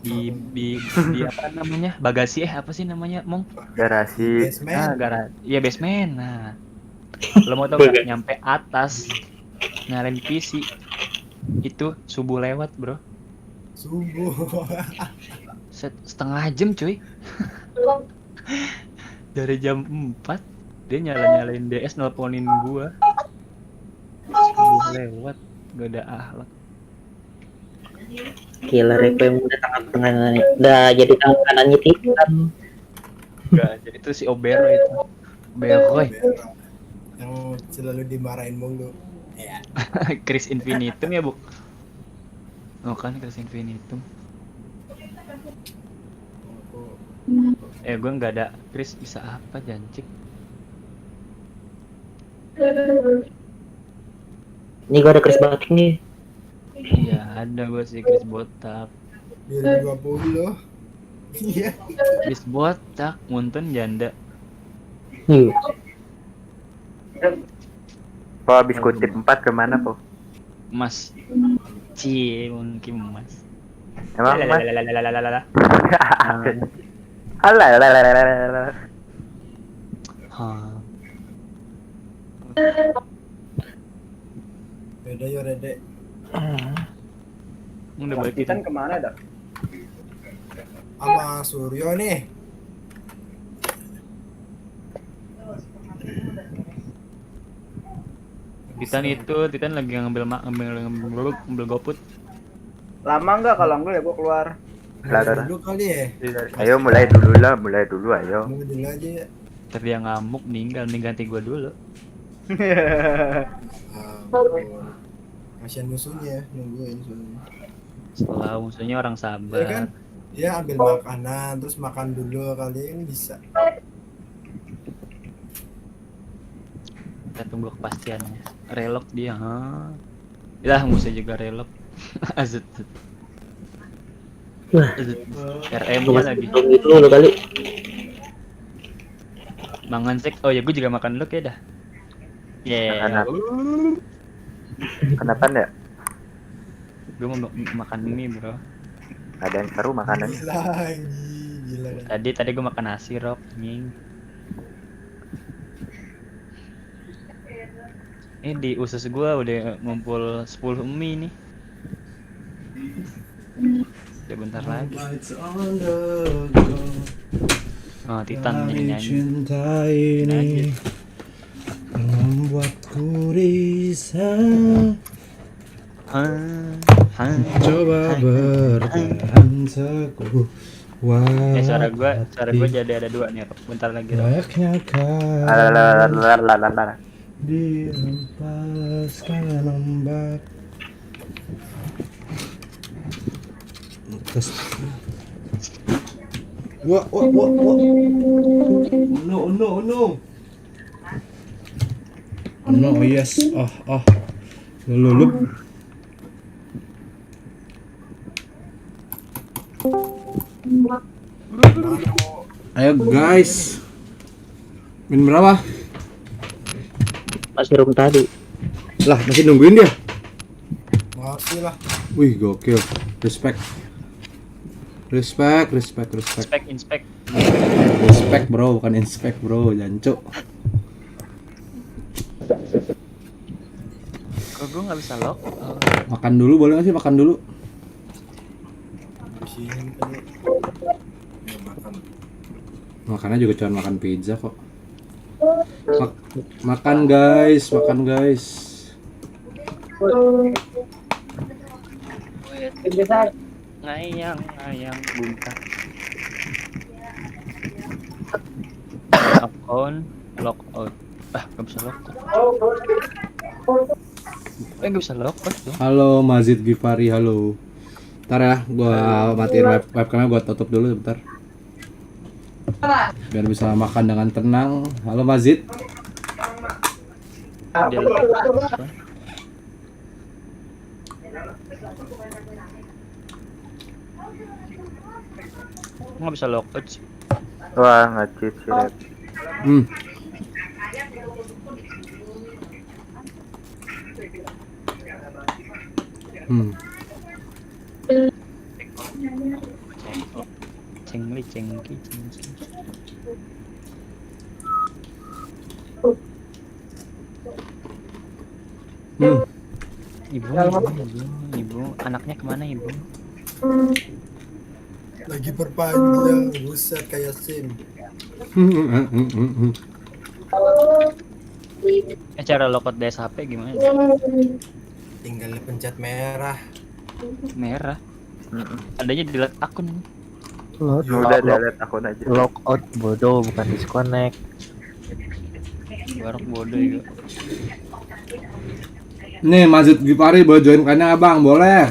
di apa namanya? Bagasi apa sih namanya, Mong? Garasi. Nah, iya basement. Nah. Lo mau tau nggak nyampe atas nyalain PC itu subuh lewat, Bro. Subuh. Setengah jam cuy. Dari jam 4 dia nyalain DS nelponin gua. Subuh lewat, gak ada akhlak. Gila Requiem udah tangan udah jadi tangan kanannya Titan. Enggak, jadi itu si Obero itu. Beroy. Yang selalu dimarahin mulu. Ya. Chris Infinitum ya, Bu? Oh kan Chris Infinitum. Gue nggak ada Chris, bisa apa jancik? Ini gue ada Chris Batik nih. Iya ada gue sih Chris Botak. 2020. Iya. Chris Botak, Muntun janda. Po habis kutip 4 kemana po? Mas. Cie mungkin Mas. Emang mas? Lalalalalalala. Alah. Hah. Beda ya Rede. Udah balik Titan Titan. kemana dah? Sama Suryo nih. Titan lagi ngambil GoFood. Lama nggak? Kalau enggak ya gua keluar. Dulu kali ya. Ayo mulai dulu ayo. Mau dulu aja ya. Ntar dia ngamuk meninggal nih, ganti gua dulu. Kasihan musuhnya nungguin soalnya. Setelah musuhnya orang sabar. Ya kan? Dia ambil makanan terus makan dulu kali ini bisa. Kita tunggu kepastiannya. Relok dia, Lah musuh juga relok. Azut. Wah. RM-nya lagi. Gitu lo kali. Mangan sek. Oh ya gue juga makan dulu ya dah. Makanan. Kenapa enggak? Gue mau makan ini, Bro. Ada yang seru makanan. Gila. Tadi gue makan nasi Rob, nying. Ini di usus gua udah ngumpul 10 mie nih. Udah bentar lagi. Oh, Titan nyanyi. Cinta ini membuatku risau. Coba bertahan teguh. Suara gua jadi ada 2 nih, Rob. Bentar lagi, Rob. Layaknya kau Alah. dihempaskan ombak. Terus Wah. Oh no. Oh no, oh yes. Lu. Ayo guys. Min berapa? Masih room tadi. Lah, masih nungguin dia. Masih lah. Wih, gokil. Respect. Inspect. Respect bro, bukan inspect bro, jancuk. Kok gue nggak bisa lock? Makan dulu boleh nggak sih? Makan dulu. Sini kali. Ya, makan. Makannya juga cuma makan pizza kok. Makan guys. Ngayang buntah. Lock out. Gak bisa lock. Gak bisa lock out tuh. Halo Mazid Gifari, halo. Ntar ya, gua matiin webcamnya, gua tutup dulu bentar. Biar bisa makan dengan tenang. Halo Mazid. Dia lock out. Nggak bisa lock out sih. Wah, nge-cheat sih. Red. Cengki. Ibu, anaknya kemana ibu? Lagi perpanjang, buset kayak SIM. Cara lock out DSHP gimana? Tinggal pencet merah. Merah. Adanya delete akun. Udah delete akun aja. Lockout bodoh, bukan disconnect. Barok bodoh ya. Nih Mazid Gifari boleh join kannya abang, boleh.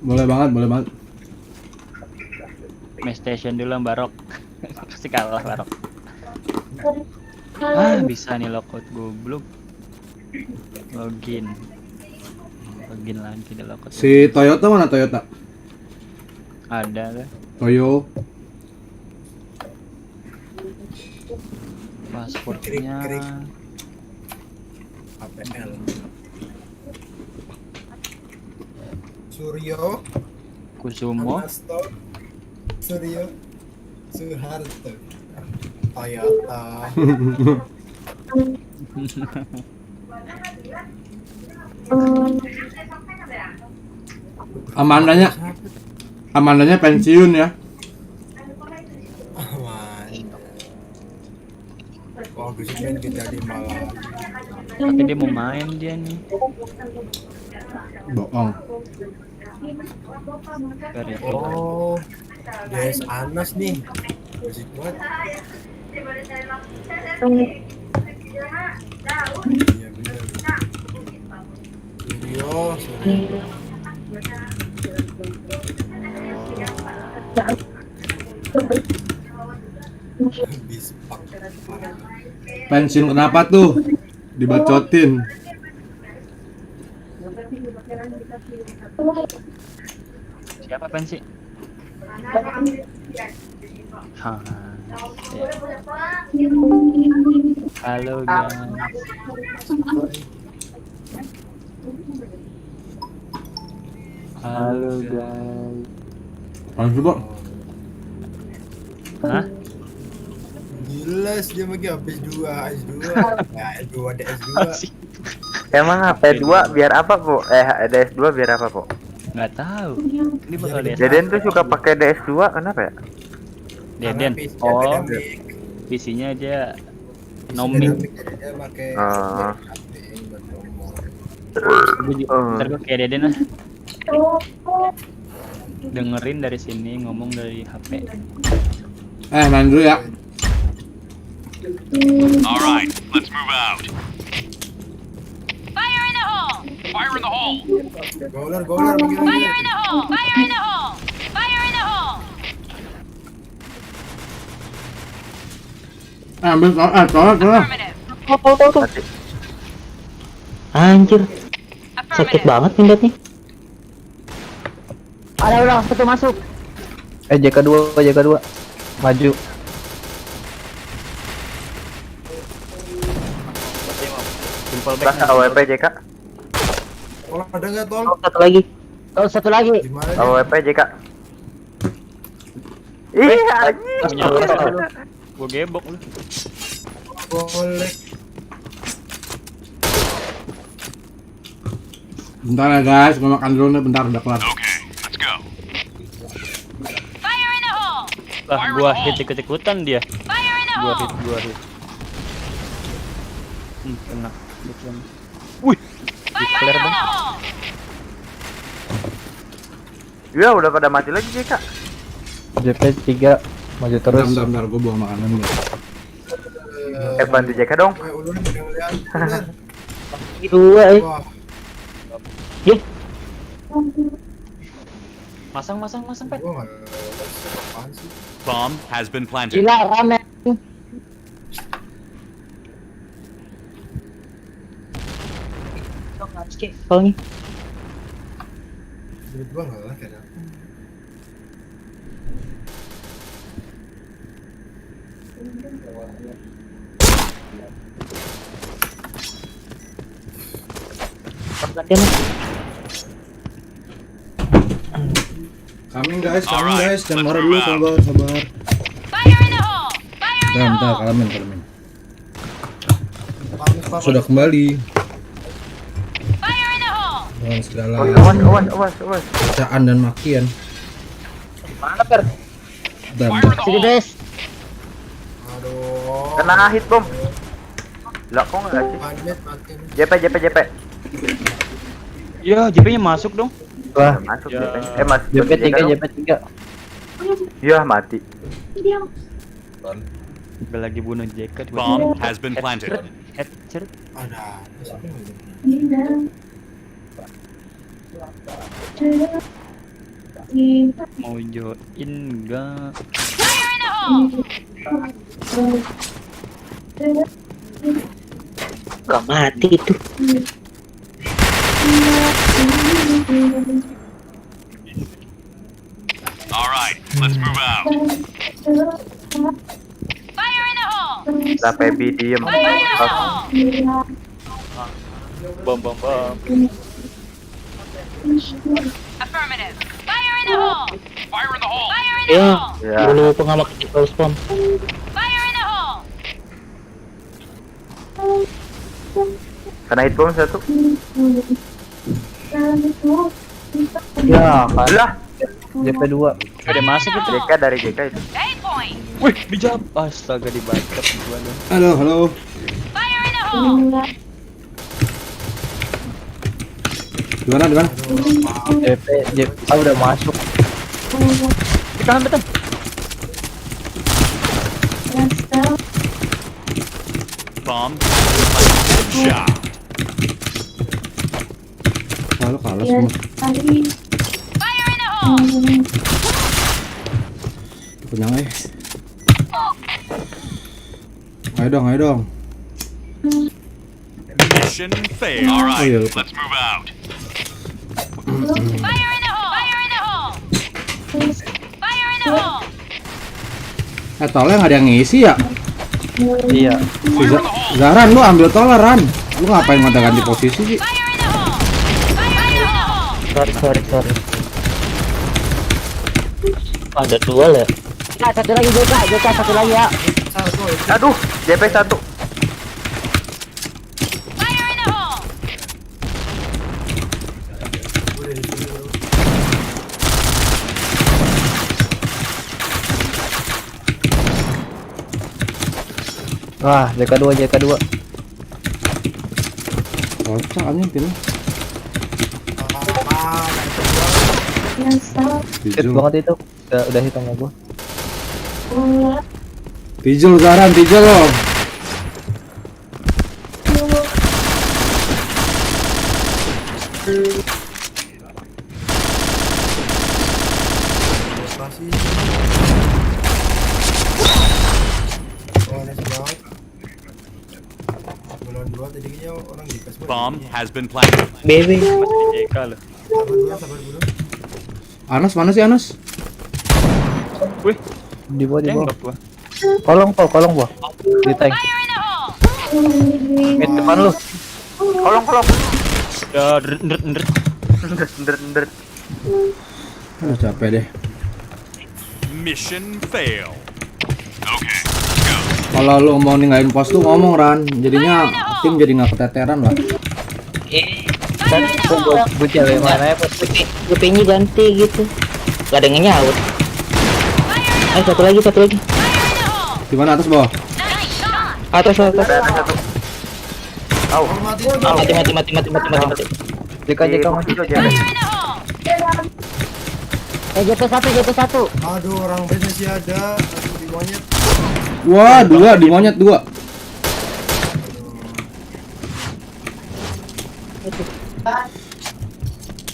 Boleh banget. Station dulu Barok. Pasti kalah Barok. Bisa nih lockout goblok. Login lagi di lockout. Si Toyota mana Toyota? Ada kan? Toyo. Pasportnya. APL. Suryo. Kusumo. Anasto. Suryo. Suharto. Toyota. Amandanya pensiun ya. Oh, bisa main kita di malam. Tapi dia mau main dia nih. Bohong. Oh, Des Anas nih. Musik buat. Iya benar. Suryo. Pensiun kenapa tuh? Dibacotin. Siapa pensi? Halo guys. Apaan sih, Bok? Hah? Jelas dia lagi habis S2. Ya, S2 ada S2. Emang HP2 biar apa, Po? DS2 biar apa, Po? Nggak tahu. Ini bakal DS. Deden tuh suka pakai DS2, kenapa ya? Deden. Oh, PC-nya aja noming. Dia pakai Ntar gue kayak Deden lah. Dengerin dari sini, ngomong dari HP. Main dulu ya. Alright, let's move out. Fire in the hole! Fire in the hole! Goler Fire in the hole! Fire in the hole! Fire in the hole! Ambil tolak. Affirmative. Tahu. Mati. Anjir, sakit Affirmative. banget pindatnya. Ada udah satu masuk. JK2 maju. Simple Pas back. AWP JK. Oh, ada nggak tol? Satu lagi. Oh, satu lagi. Gimana nih? AWP JK. Iya anjing. Punya apa lu? Gua gebok lu. Boleh. Bentar ya guys, gua makan dulu nih, bentar udah kelar. Okay, let's go. Fire in the hole. Lah gua hit ikut-ikutan dia. Fire in the Gua hole. hit. Kena. Betul. Wih, Fire clear in bang. the hole. Ya udah pada mati lagi JK. JP3 maju terus. Bentar, gua buang makanan dulu. Bantu JK dong. Ulun udah ngeliat. Ular. Dua Wah, Masang pet. gua nggak lihat apaan sih. Bomb has been planted. Gila rame. Soalnya Duit gua nggak lah kayaknya. gantian lah. Coming guys, jangan marah dulu, sabar. Fire in the hole. Fire in the Bentar, hole. kalamin. Panas. Sudah kembali Fire in the hole. dengan segala Awas. bacaan dan makian. Mana per? Bentar. Sini bes. Aduh. Kena hit bom. Lah kok enggak sih? Panet makin. JP. Ya, JP-nya masuk dong. Wah, Masuk Ya. JP. Mas. JP3 dong. JP3. Ya mati. Gua lagi bunuh JK. Bomb has been planted. Headshot. Ada. Siapa yang ngomong? Mau join enggak? Fire in the hole. Gak mati itu. All right, let's move out. Fire in the hole. Sampai B diem. Fire in the hole. Bom. Affirmative. Fire in the hole. Fire in the hole. Fire in the Ya, hole. Ya. dulu pengamak di spawn. Fire in the hole. Kena hit bom satu. Ya, kan. Lah, JP2. Udah masuk itu. JK dari JK itu. A point. Wih, dijawab. Astaga, dibackup gua dong. Halo. Fire in the hole. Gimana? JP udah masuk. Ditahan, betul. Bomb has been planted. Good job. Halo, kalah semua. Fire in the hole. Kenyang Ayo dong. Mission failed. All right, yeah. let's move out. Fire in the hole. Fire in the hole. Fire in the hole. Tolnya nggak ada yang ngisi ya? Iya. Si Zaran, lu ambil tolnya, Ran. Lu ngapain ganti posisi sih? Fire in the hole. Fire in the hole. Sorry. Ada dua lah. Ya, satu lagi JK satu lagi ya. Aduh, JP 1. Fire in the hole. Udah di sini bro. Wah, JK2. Kocak anjing timnya. Hit Tijul. banget itu. Udah hit sama gua. Tijul Zaran, Tijul loh. Spasi. Oh, nice banget. Jangan duluan tadinya orang di pes. Bomb has been planted. BB. Masih JK loh. Sabar dulu. Anas mana sih Anas? Wih, Di bawah, di bawah. tembak gua. Kolong po. Di tank. Fire in the hole! Mid depan lu. Kolong. Ya, ndret. Ndret. Capek deh. Mission fail. Kalau lu mau ninggalin pos tuh ngomong Ran, jadinya tim jadi nggak keteteran lah. Kan gue cewek mana ya, GP-nya ganti gitu. Gak ada yang nyaut. Ayo satu lagi. Fire in the hole! Di mana atas bawah? Nice shot! Atas. Ada satu. Au. Mati. JK mati. Fire in the hole! JP1. Aduh, orang base masih ada. Aduh, di monyet. Wah, di monyet dua.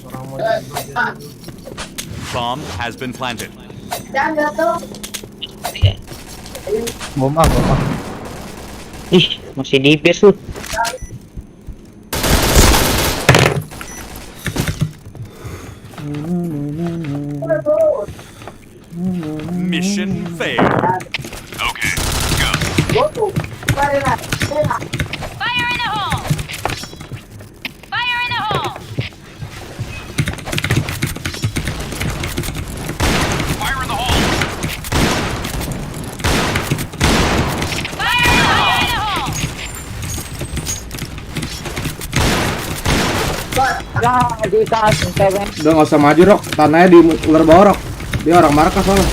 Orang monyet di bagian itu. Bomb has been planted. Bom. Ih, masih di base lu. Mission fail. Fire in the hole! Fire in the hole! Fire in the hole. Fire in the hole! Udah nggak usah maju Rok, tanahnya di ular bawah Rok. Dia orang markas soalnya.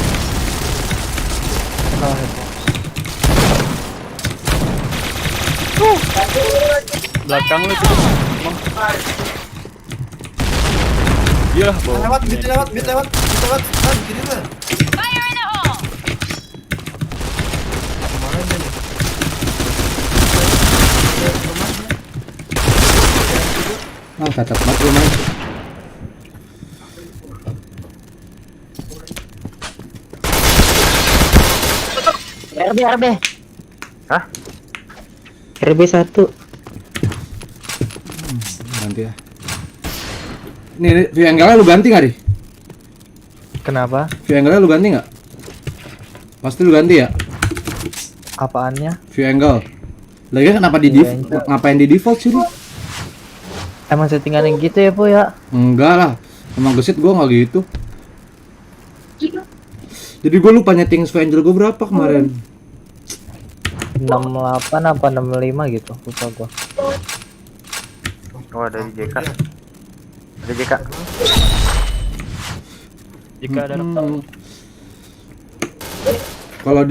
Belakang lu tuh. Emang. Iya, bawah. Lewat, mid lewat. Kan, gini mah. Fire in the hole! Kemana dia nih? Ah, cacat banget lu main. RB. Hah? RB1. Ganti ya. Nih, view angle-nya lu ganti nggak, Di? Kenapa? View angle-nya lu ganti nggak? Pasti lu ganti ya? Apaannya? View angle. Lagi kenapa ngapain di default sih lu? Emang settingan yang gitu ya, Po ya? Enggak lah. Emang gesit gua nggak gitu. Jadi gua lupa nyeting view angle gua berapa kemarin. 68 apa 65 gitu, lupa gua. Oh, ada di JK. Ada JK. Jika ada Kalau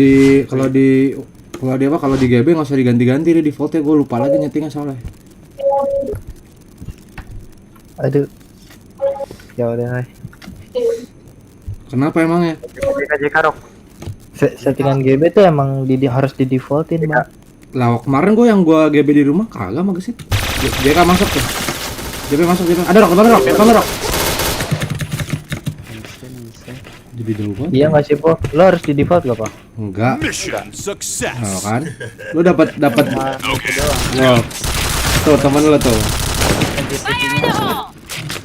di GB nggak usah diganti-ganti deh defaultnya, gue lupa lagi nyetingnya soalnya. Aduh. Ya udah. Kenapa emangnya? JK Rok. Settingan GB tuh emang harus di defaultin, Bang. Lah kemarin gue GB di rumah kagak mah gesit. JK masuk tuh. JP masuk. Ada Rok, depan Rok. Jadi jauh banget. Iya nggak sih, Po? Lo harus di default gak, Pak? Enggak. Mission Oh, success. kan? Lu dapat. Wow. Tuh teman lu tuh. Fire in the hole!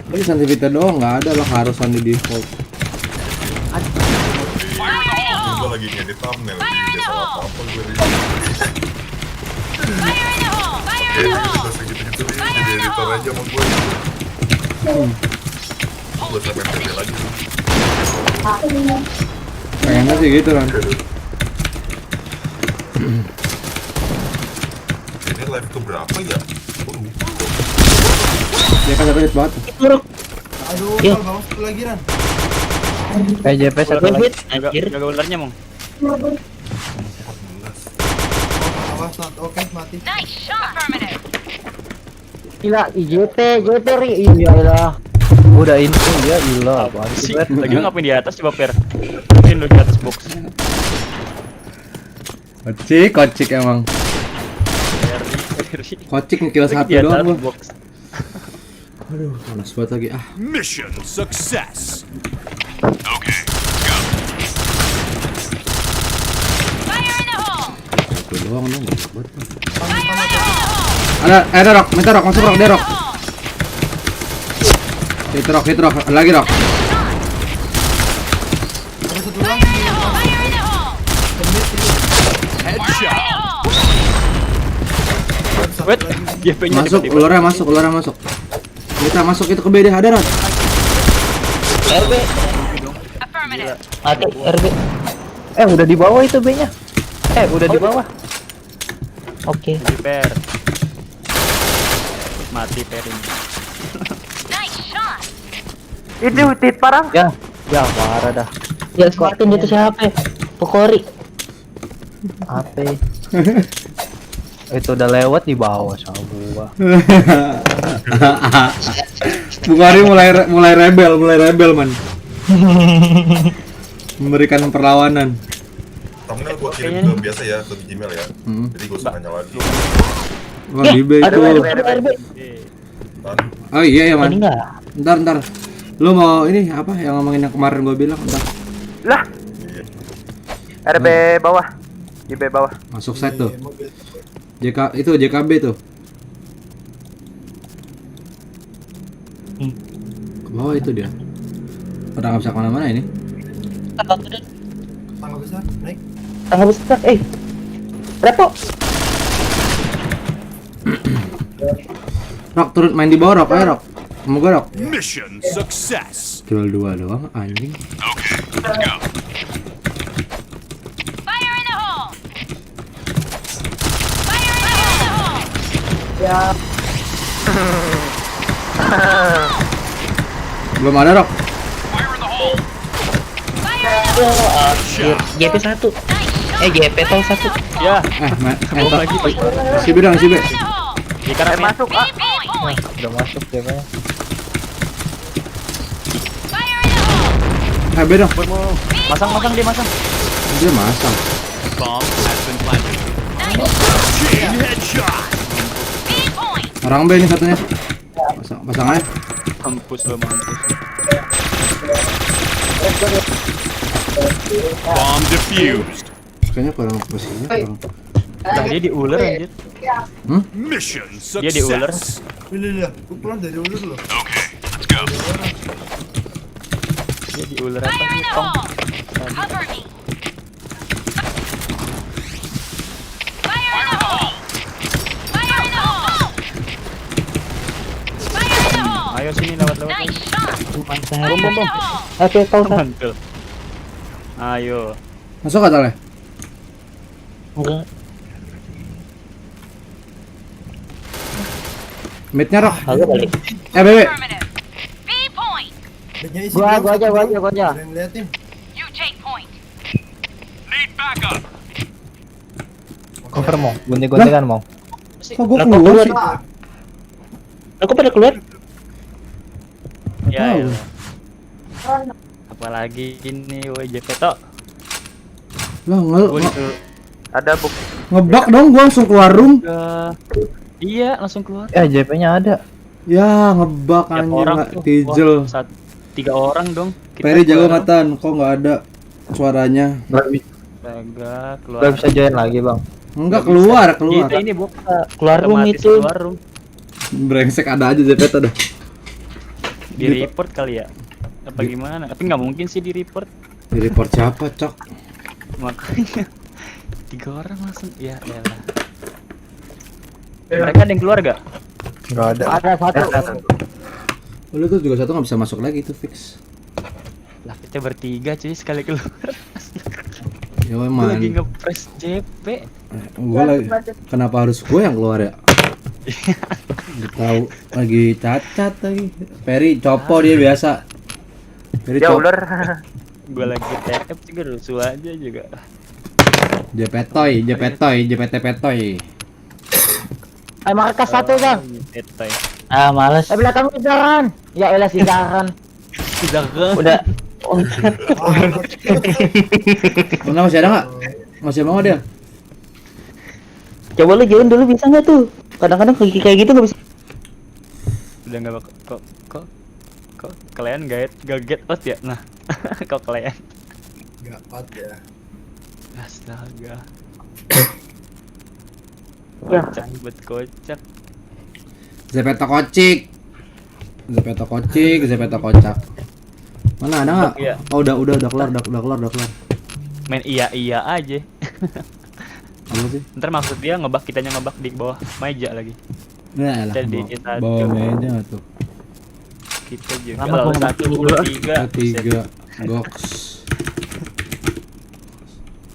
Ini sensitivity doang, nggak ada lah harusan di default. Fire in the hole! Lagi ngedit thumbnail. Fire in the hole! Apa gue Fire in the hole! Fire in the hole! segitu-gitu Fire in the hole! aja sama gue. Gue sampai PD lagi. Kayaknya sih gitu kan. Ini live ke berapa ya? Dia kan satu hit banget. Aduh, Iya. kalau bawa satu lagi Ran. PJP satu lagi. Jaga ularnya, Mong. Awas, oke, mati. Nice shot! Affirmative! Gila, JP ri. Iyalah. Udah info ya, gila. Apaan sih, Si, Bet? lagi lu ngapain di atas coba Per? Mungkin lu di atas box. Kocik emang. Kocik ngekill Lagi satu di atas doang gua. box. Aduh, panas banget lagi. Ah, Mission success. Fire in the hole! satu doang dong. Nggak buat. Fire in the hole! Ada Rok, minta Rok, masuk Rok, dia Rok. Hit Rok, lagi Rok. Ada satu lagi di atas. Fire in the hole! Headshot. Dan satu Wait, lagi. JP-nya Masuk, ularnya masuk. Kita masuk itu ke B deh, ada Rok. RB Affirmative. mati RB. Udah di bawah itu B-nya. Udah di bawah. Oke. di per. Mati per ini. Nice shot. Itu tit parang. Ya parah dah. Ya squatin itu siapa? Pokori. Apa? Itu udah lewat di bawah sama gua. Bukari mulai rebel man. Memberikan perlawanan. Thumbnail gua kirim ke biasa ya, ke Gmail ya. Jadi gua suka nyala lagi. Wah, di B itu. RB. Oh iya ya man. Ini enggak. Ntar. Lu mau ini apa yang ngomongin yang kemarin gua bilang? Ntar. Lah. RB bawah. Di B bawah. Masuk set tuh. Di mobil. JKB tuh. Ke bawah itu dia. Udah nggak bisa kemana-mana ini. Tangga besar, naik. Tangga besar. Repo. Rok turun main di bawah Rok, ayo Rok. Semoga Rok. Mission success. Kill 2 doang anjing. Fire in the hole! Fire in the hole! Belum ada Rok. JP 1. JP tol 1. Ya, Si B dong, si B. In the hole! di kanan Masuk ah. B point! Udah masuk ya, Pak. Fire in the hole! B dong. masang dia masang. Dia masang. Bomb has been planted. Nice Chain headshot. B point! Orang B ini satunya. Pasang aja. Mampus. Bomb defused. Kayaknya kurang posisinya kurang. Nah, dia di ular anjir. Mission Dia di ular. success. Ini dia, gua pulang dari ular loh. Okay, let's go. Dia di ular apa? Fire in the Tong. hole! Cover me! Fire in the hole! Fire in the hole! Fire in the hole! Ayo sini lewat. Nice shot! Mantap. Fire in the hole! Oke, tol 1. Mantul. Ayo. Masuk gak Tale? Enggak. Midnya Rok. Agak balik. BB. Affirmative! B point! Bednya isi Gua berapa? aja. Ada yang ngeliatin. You take point! Need backup. Cover mau. Gonti-gontikan mau. Kok gua Lah, kok keluar keluar? sih? Aku pada keluar. Ya, Tahu. ya. Apalagi ini WJP tok. Lah Ada buk. ngebak dong gua langsung keluar room. Iya, langsung keluar. JP-nya ada. Ya ngebak Tiap anjing orang nggak tuh. tijel. Wah, 3 orang dong. Peri jago keluar. matan, kok nggak ada suaranya? Astaga, keluar. Gak bisa join lagi, Bang. Enggak keluar. Kita ini buka Keluar room otomatis itu. keluar room. Brengsek ada aja JPT dah. Di report kali ya. Apa gimana? Tapi nggak mungkin sih di report. Di report siapa, Cok? Makanya 3 orang langsung ya elah. Mereka ada yang keluar gak? Gak ada. Ada satu. Lu tuh juga satu nggak bisa masuk lagi itu fix. Lah kita bertiga cuy sekali keluar. Ya Gua emang. lagi nge-press JP. Gua lagi. Kenapa harus gue yang keluar ya? Nggak tahu lagi cacat lagi. Peri copo dia biasa. Peri Ya copo. ular. Gua lagi TF juga rusuh aja juga. JPT petoy. Markas 1, Bang. Etoy. Ah, males. Belakang sigaran. Ya elah sigaran. Jangan. Udah. Mana masih ada nggak? Masih mau dia? Coba lu join dulu bisa nggak tuh? Kadang-kadang kayak gitu nggak bisa. Udah nggak kok kalian gak get out ya? Nah, kok kalian? Gak pat ya. Astaga. Ya. Kocak buat kocak. Zepeto kocik. Zepeto kocik, Zepeto kocak. Mana ada nggak? Iya. Oh udah kelar. Main iya aja. Apa sih? Ntar maksud dia kitanya ngebak di bawah meja lagi. Nah lah, Jadi bawa meja nggak tuh? Kita juga Lama lalu gua 1, 2, 3. Tiga, goks.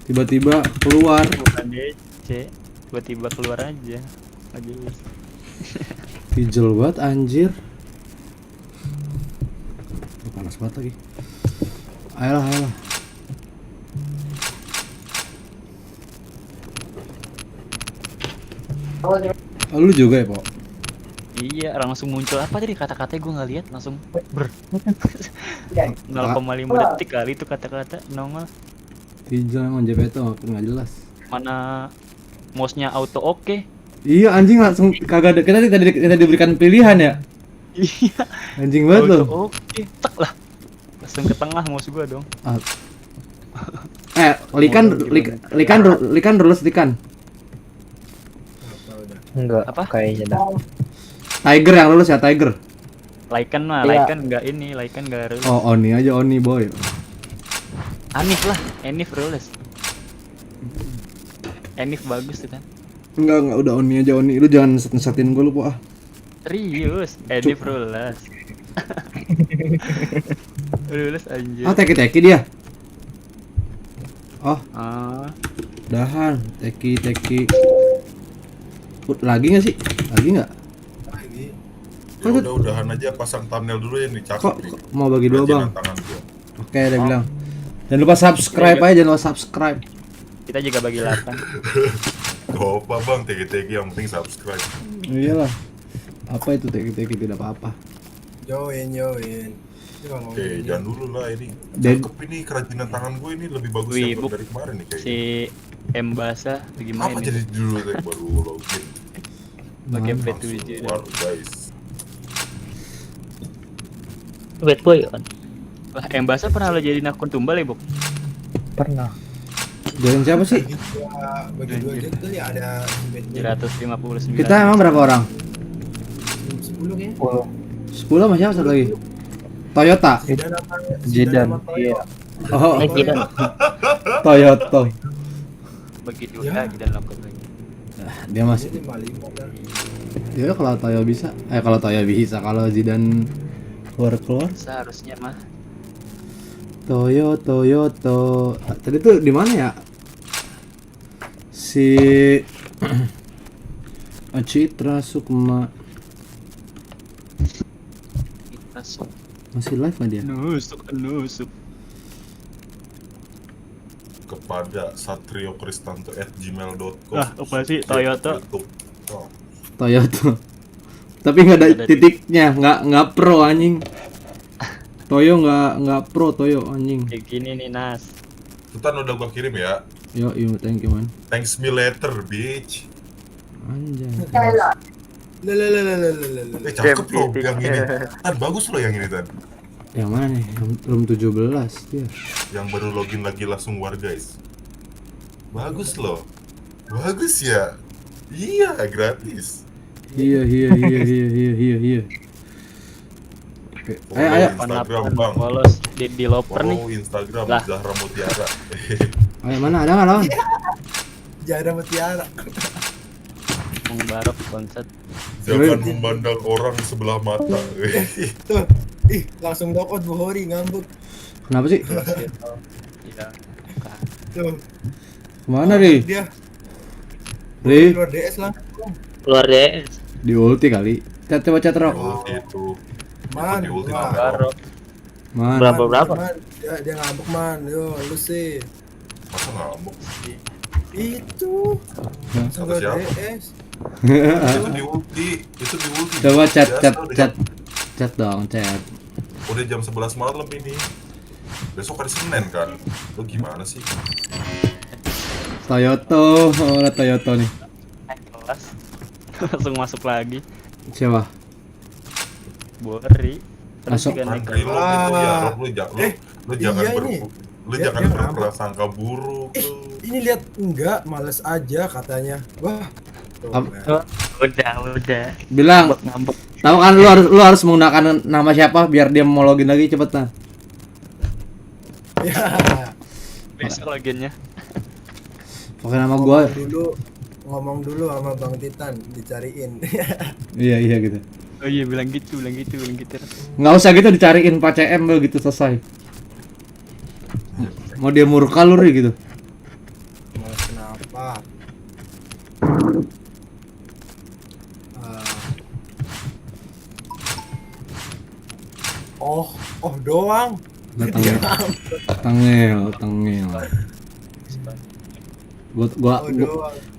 Tiba-tiba keluar. Bukan DC. Tiba-tiba keluar aja. Lagi. Pijel banget anjir. Oh, panas banget lagi. Ayolah. Oh, lu juga ya, Pok? Iya, langsung muncul apa tadi kata-katanya gue nggak lihat langsung 0,5 detik kali itu kata-kata nongol. Pijel emang Zepeto nggak jelas. Mana mouse-nya auto oke. Iya anjing langsung kagak ada. Kita diberikan pilihan ya. Iya. Anjing banget Auto loh. oke, tek lah. Langsung ke tengah mouse gua dong. Likan rules likan. Enggak, Apa? kayaknya dah. Tiger yang lulus ya, Tiger. Laikan mah, Iya. Laikan enggak ini, Laikan enggak harus. Oh, Oni aja, Oni boy. Anif lah, Enif rules. Enif bagus tuh kan. Enggak, udah Oni aja, Oni. Lu jangan set-setin gue lu, Po. Serius, Enif rules. Rules anjir. Ah, teki dia. Oh, Ah, dahan, teki. Lagi nggak sih? Lagi nggak? Lagi. Ya udah-udahan aja pasang thumbnail dulu ya nih cakep Kok nih. mau bagi dua, Bang? Kerajinan tangan gua. Oke, udah bilang. Jangan lupa subscribe aja, jangan lupa subscribe. kita juga bagi 8. Gak apa bang, tegi-tegi yang penting subscribe. Iyalah. Apa itu teki tidak apa-apa. Join. Ini kalau Oke, ngomongin jangan dulu lah ini. Dan- Cakep ini kerajinan tangan gue ini lebih bagus Wih, yang Buk. dari kemarin nih kayaknya. Si M Basa gimana Apa ini? jadi dulu teh baru login. Pakai Nah, P7. War guys. Bad boy on. Lah, M Basa pernah lo jadiin akun tumbal ya, Buk? Pernah. Join siapa sih? bagi dua aja tuh ya ada 359. Kita emang berapa orang? 10 kayaknya. 10 sama siapa satu lagi? Toyota. Jidan. Iya. Oh, Jidan. Toyota. Bagi dua Ya. lagi dan lakukan lagi. Dia masih. 55 kan. Ya kalau Toyo bisa. Kalau Toyo bisa, kalau Zidane keluar. Seharusnya mah Toyo. Tadi tuh di mana ya? Si Citra Sukma kita masih live nggak dia? nusuk. Kepada satriokristanto@gmail.com. Ah, apa sih Toyota? YouTube. Oh, Toyota. Tapi nggak ada Ada titiknya, nggak pro anjing. Toyo nggak pro Toyo anjing. Kayak gini nih Nas. Sultan udah gua kirim ya. Yo, thank you man. Thanks me later, bitch. Anjay. Cakep loh yang ini. Tan bagus loh yang ini Tan. Yang mana nih? Yang room 17 dia. Yang baru login lagi langsung war guys. Bagus loh. Bagus ya. Iya, gratis. Iya. Oke. Ayo. Instagram bang. Polos di loper nih. Follow Instagram Lah. Zahra Mutiara. Ayo mana ada nggak lawan? Jada Mutiara. Bung Barok konsep. Jangan memandang orang sebelah mata. Tuh. Langsung dokot Bu Hori ngambek. Kenapa sih? Iya. Tuh. Kemana Ri? Dia Ri? keluar DS lah. Keluar deh. Di ulti kali. Coba chat rock. Oh, itu. Man, Di ulti man. Barok. Mana? Berapa? Man, dia ngambek man. Yo, lu sih. Masa ngamuk? Itu. Sama Keluar siapa? DS. Itu di ulti. Itu di ulti. Coba chat Biasa udah dong, chat. Udah jam 11 malam ini. Besok hari Senin kan. Lu gimana sih? Toyota, ada Toyota nih. Naik kelas. Langsung masuk lagi. Siapa? Bori. Terus Masuk. juga naik Kan reload itu ya, Rob. Lu jangan iya ini. lu Dia- jangan dia berprasangka buruk. Ini lihat enggak, males aja katanya. Wah. Tuh, Ap- man. Udah. Bilang, Ngambek. tahu kan lu harus menggunakan nama siapa biar dia mau login lagi cepet nah. Ya. Besok loginnya. Pakai nama gua. Ngomong dulu sama Bang Titan dicariin. Iya gitu. Oh iya bilang gitu. Nggak usah gitu dicariin 4 CM gitu selesai. Mau dia murka lu Ri, gitu. Mau kenapa? Oh doang. Tengil. Oh doang.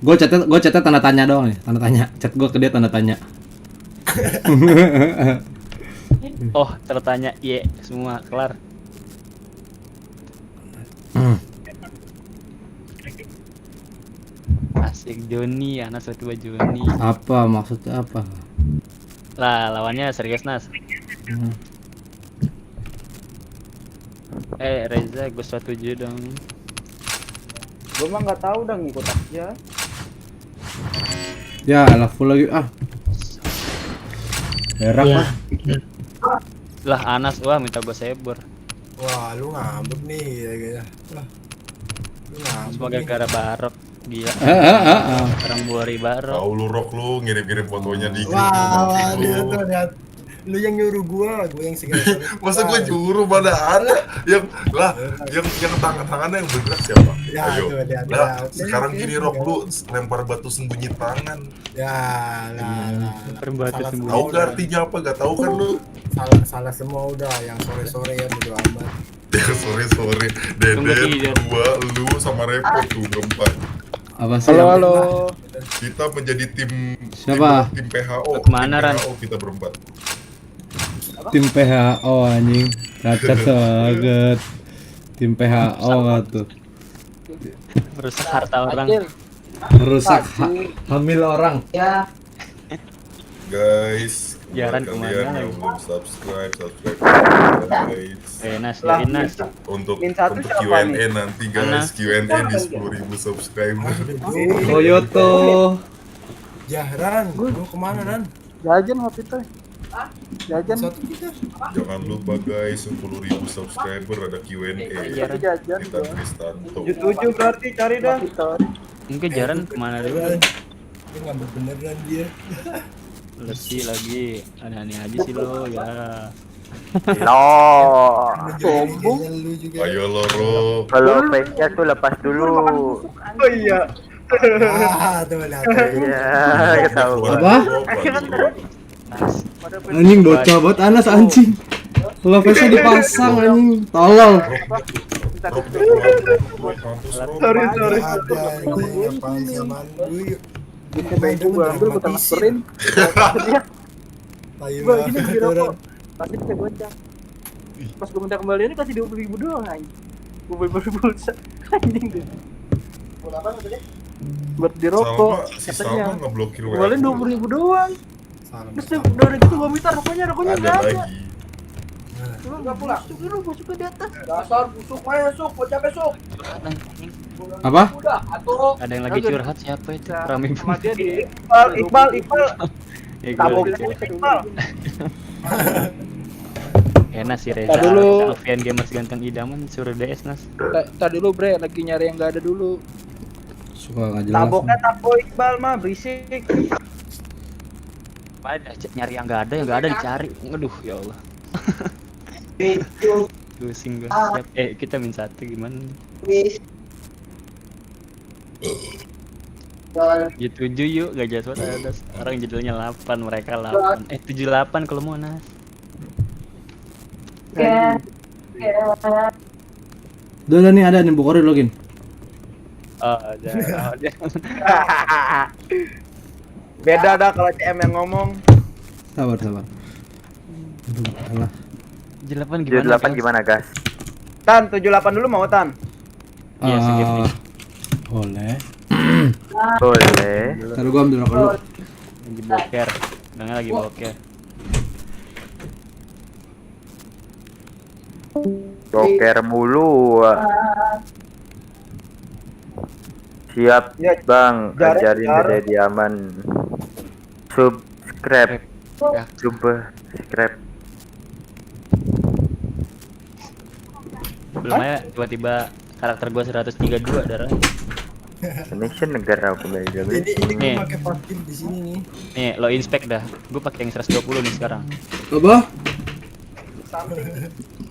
Gua chatnya tanda tanya doang nih, tanda tanya. Chat gua ke dia tanda tanya. Oh tertanya iya semua kelar. Asik Joni, anak satu Joni. Apa maksudnya apa? Lah lawannya serius Nas. Reza gue 1-7 dong. Gue mah nggak tahu, udah ngikut aja. Ya, lah full lagi berak Iya. Lah Anas wah minta gue sebor. Wah, lu ngambek nih kayaknya. Wah. Lu ngambek. Semoga gara-gara Barok gila. Orang Buari Barok. Tahu lu Rok lu ngirim-ngirim fotonya di grup. Wah, lihat. Lu yang nyuruh gua yang segala. Masa gua nyuruh pada ada yang tangan-tangannya yang bergerak siapa? Ya, Ayo. tuh, lihat. Lah, Oke, sekarang oke, gini oke. Rok lu lempar batu sembunyi tangan. Ya, lah. Perbatu Salah sembunyi. Tahu semua gak artinya apa? Gak tahu kan lu? Salah semua udah yang sore-sore ya bodo amat. Ya sore-sore Tunggu, Dede, Tijan. gua, lu sama Repot tuh berempat. Apa sih? Halo. Kita menjadi tim Siapa? Tim PHO. Kemana, Tim Ran? PHO kita berempat. Tim PHO anjing. Cacat banget. Tim PHO nggak tuh. Merusak harta orang. Merusak hamil orang. Guys, Jaran buat kemana kalian lagi? yang belum subscribe guys. Nas, Untuk Min satu siapa Q&A nanti guys, Mana? Q&A di 10.000 subscriber. Toyoto. Jahran, lu kemana Ran? Jajan waktu itu. Jajan. Satu kita. Jangan lupa guys, 10.000 subscriber ada Q&A. Jajan. Kita Kristanto. 77 berarti cari dah. Mungkin Jaran kemana dulu? Lu ngambek beneran dia. Lesi lagi. Aneh-aneh aja sih lo ya. Lo. Sombong. Lu juga. Ayo loro. Kalau face-nya tuh lepas dulu. Oh iya. Tuh lihat. Iya, ketahuan. Apa? Anjing bocah banget Anas anjing. Kalau face dipasang anjing. Tolol. Sorry. Ada yang apaan sama lu. Gue ambil gue transferin. Gue gini beli rokok. Pasti bisa gocap. Pas gue minta kembaliannya kasih 20.000 doang anjing. Gue beli pulsa. Anjing deh. Buat di rokok Si katanya. Salma ngeblokir WA. Kembaliin 20.000 doang. Salam. Terus udah gitu gue minta rokoknya Ada nggak ada. lagi. Lu nggak pulang. Lu busuk di atas. Dasar busuk masuk, bocah besok. Apa? Udah, atuh. Ada yang lagi curhat siapa itu? Rame Sama dia di Iqbal. Ya, Tabok gue Iqbal. enak sih Reza. Tar dulu. Alfian Gamers ganteng idaman suruh DS Nas. Tadi dulu bre, lagi nyari yang nggak ada dulu. Suka nggak jelas. Taboknya tabok Iqbal mah berisik. Apa ada nyari yang nggak ada dicari. Aduh ya Allah. Pusing gue. Siap. Kita min satu gimana? Gitu yuk, gak jelas banget ada orang judulnya 8, mereka 8. 78 kalau mau Nas. Udah nih ada nih Bukori login. Oh, jangan. Beda dah kalau CM yang ngomong. Sabar. Aduh, salah. 78 gimana? 78 gimana, gas? Tan, 78 dulu mau Tan. Iya, skip nih. Boleh. Boleh. Ntar gua ambil rokok dulu. Lagi boker. Bilangnya lagi boker. Boker mulu. Siap, Ya, Bang. Jared, Ajarin Jared. jadi aman. Subscribe. Ya. Subscribe. Belum aja tiba-tiba karakter gua 132 darahnya. Indonesia negara aku beda. Ini gue Nih. pakai pasir di sini nih. Nih, lo inspect dah. Gua pakai yang 120 nih sekarang. Apa?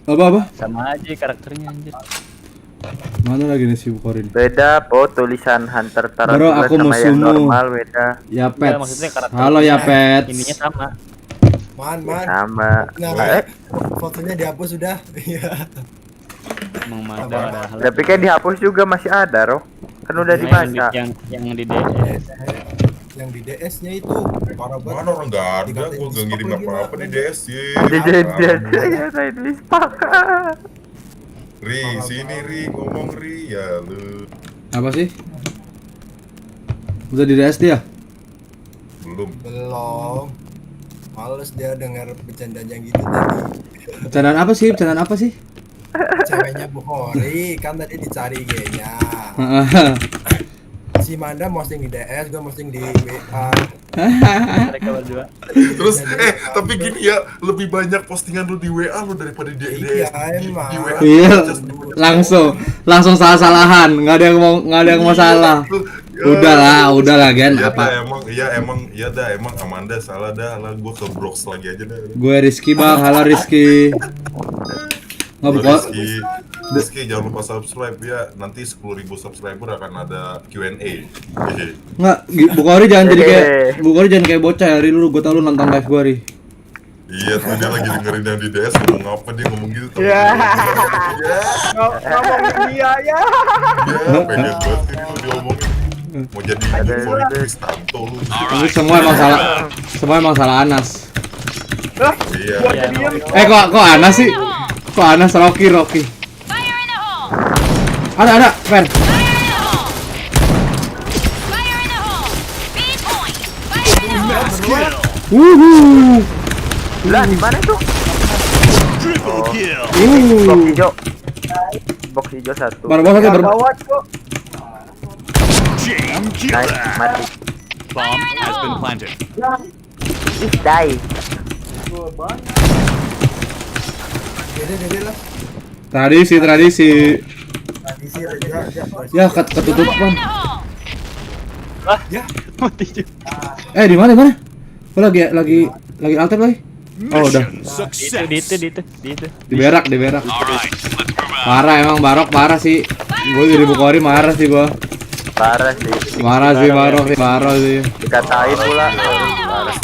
Apa? Sama aja karakternya anjir. Mana lagi nih si Bukorin? Beda po tulisan Hunter Tarantula Bro, aku sama yang musuhmu. normal beda. Ya Enggak, pets. maksudnya karakter Halo ya pets. ininya sama. Man. Sama. Nah, fotonya dihapus sudah. Iya. Emang mata ada hal. Tapi kan dihapus juga masih ada, Roh. Kan udah dibaca. Yang di DS. Yang di DS-nya itu parah banget. Mana orang nggak ada, gue gak ngirim apa-apa di DS ya. Ya saya tulis pakai. Ri, sini Ri, ngomong Ri, ya lu. Apa sih? Udah di DS dia? Belum. Belum. Males dia dengar bercandanya gitu tadi. Bercandaan apa sih? Bercandaan apa sih? Ceweknya Bukhari kan tadi dicari G-nya. Si Manda posting di DS, gue posting di WA. Mereka berdua. Terus, tapi gini ya, lebih banyak postingan lu di WA lu daripada di Iya, DS. emang. Di WA Iya, just- langsung salah-salahan, nggak ada yang mau salah. Udahlah Gen, Iya apa? dah, emang Amanda salah dah, lah gue ke Brox lagi aja dah. Gue Rizky bang, halo Rizky. Nggak buka. Rizky jangan lupa subscribe ya, nanti 10.000 subscriber akan ada Q&A. Nggak, Bukhari jangan jadi kayak Bukhari jangan kayak bocah ya, Ri, lu gue tau lu nonton live gue Ri. Iya tuh dia lagi dengerin yang di DS ngomong apa, dia ngomong gitu tuh. Ngomongin dia ya. Ya, pede banget ini lu diomongin. Mau jadi Foley Kristanto lu. Ini semua emang salah Anas. Iya. Iya, Kok Anas sih? Kok Anas Rocky? Fire in the hole! Ada, Fer. Fire in the hole! Fire in the hole! B point! Fire in the hole! Wuhu. Lah, di mana tuh? Triple kill. Box hijau. Box hijau satu. Baru satu Bawa kok. Chain Nice, killer. mati. Bomb has been planted. Ih, die. Dede lah. Tradisi. Tradisi aja. Ya ketutupan. Mati juga. Di mana? Oh, lagi alter lagi. Oh udah. Mission success. Di itu. Di berak. Alright, let's move out. Parah emang Barok parah sih. Gue jadi Bukhari marah sih gua. Parah sih. Marah sih parah sih. Dikatain pula. Parah.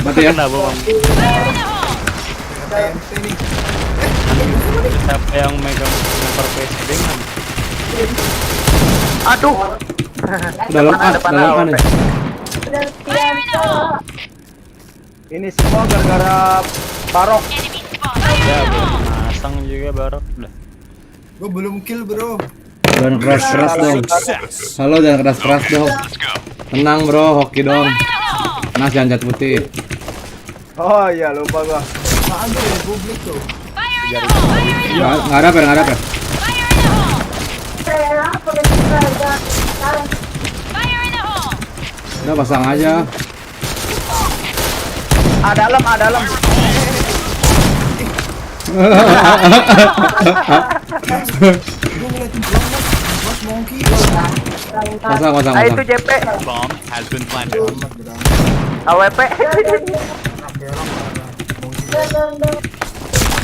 Mati ya. Kena bawang. Siapa yang megang sniper PSB kan? Aduh. Dalam kan nih. Ini semua gara-gara Barok. Ya, masang juga Barok. Udah. Gue belum kill bro. Jangan keras dong. Success. Halo jangan keras dong. Let's go. Tenang bro, hoki dong. Nas jangan cat putih. Oh iya, lupa gua. Apaan tuh Republik tuh? Nggak ada Per. Udah pasang aja. Dalam. Gue ngeliatin Bos Monkey. Pasang. Ah, itu JP. Bomb has been planted. AWP.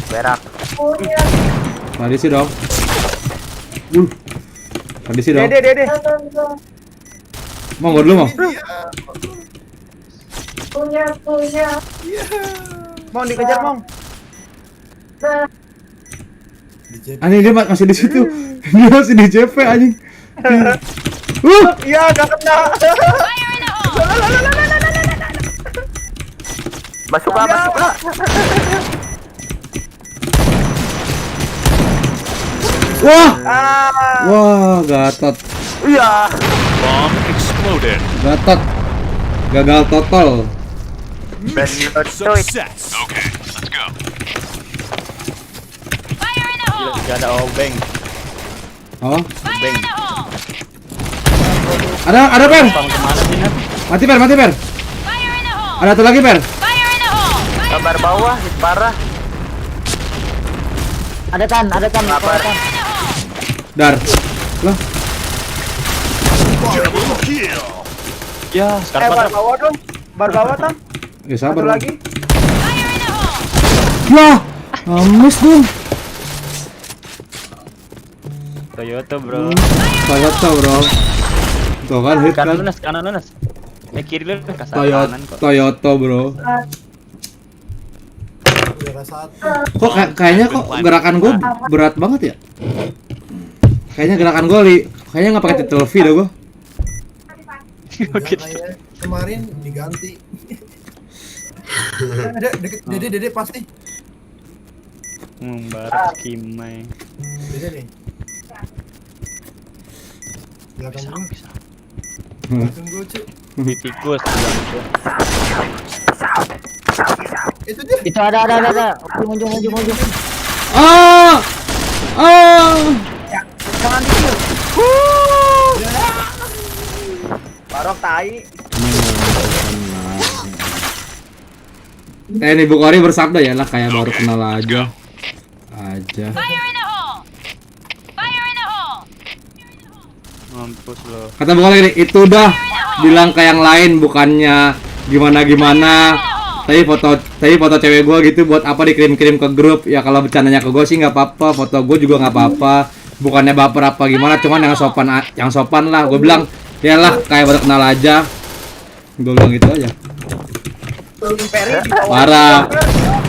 Berak. Tradisi dong. Tradisi dong. Dede. Mau dulu mau. Mau dikejar, Mong. Anjing dia masih di situ. Dia masih di JP anjing. Iya, gak kena. Masuk lah. Wah, Gatot. Iya. Bomb exploded. Gatot. Gagal total. Mission success. Okay, let's go. Gila, gak ada obeng. Oh, Obeng. Ada Per. Pam kemana sih Nat? Mati Per. Fire in the hole! Ada satu lagi Per. Fire in the hole! Kabar bawah, hit parah. Ada tan. Kabar. Dar. Loh, Double kill. Ya, sekarang bar pada bawah dong. Bar bawah Tam. ya sabar. Satu Bang. lagi. Fire in the hole! Lah, miss dong. Toyota, Bro. Toyota, Bro. Tuh kan hit Kanan kan. lunas, kanan lunas. Kiri lu kasar Toyota, kanan kok. Toyota, Bro. Udara satu. Kok kayaknya kok gerakan gue berat banget ya? Kayaknya gerakan gue kayaknya nggak pakai title V dah gue. Udah kayak kemarin diganti. Dede pasti. Barat Kimai. Dede nih. Belakang gua. Hmm. Belakang gua, Cuk. Di tikus bilang itu. Itu dia. Itu ada. Ujung. Ah, Jangan dikit. Barok tai. Ini Bu Kori bersabda ya lah kayak baru kenal aja. Fire in the hole! Fire in the hole! Mampus lo. Kata Bu Kori itu udah bilang ke yang lain bukannya gimana. Tapi foto cewek gua gitu buat apa dikirim-kirim ke grup. Ya kalau bercandanya ke gua sih nggak apa-apa, foto gua juga nggak apa-apa. Bukannya baper apa gimana, cuman yang sopan lah. Gua bilang, ya lah kayak baru kenal aja. Gua bilang gitu aja. Peri di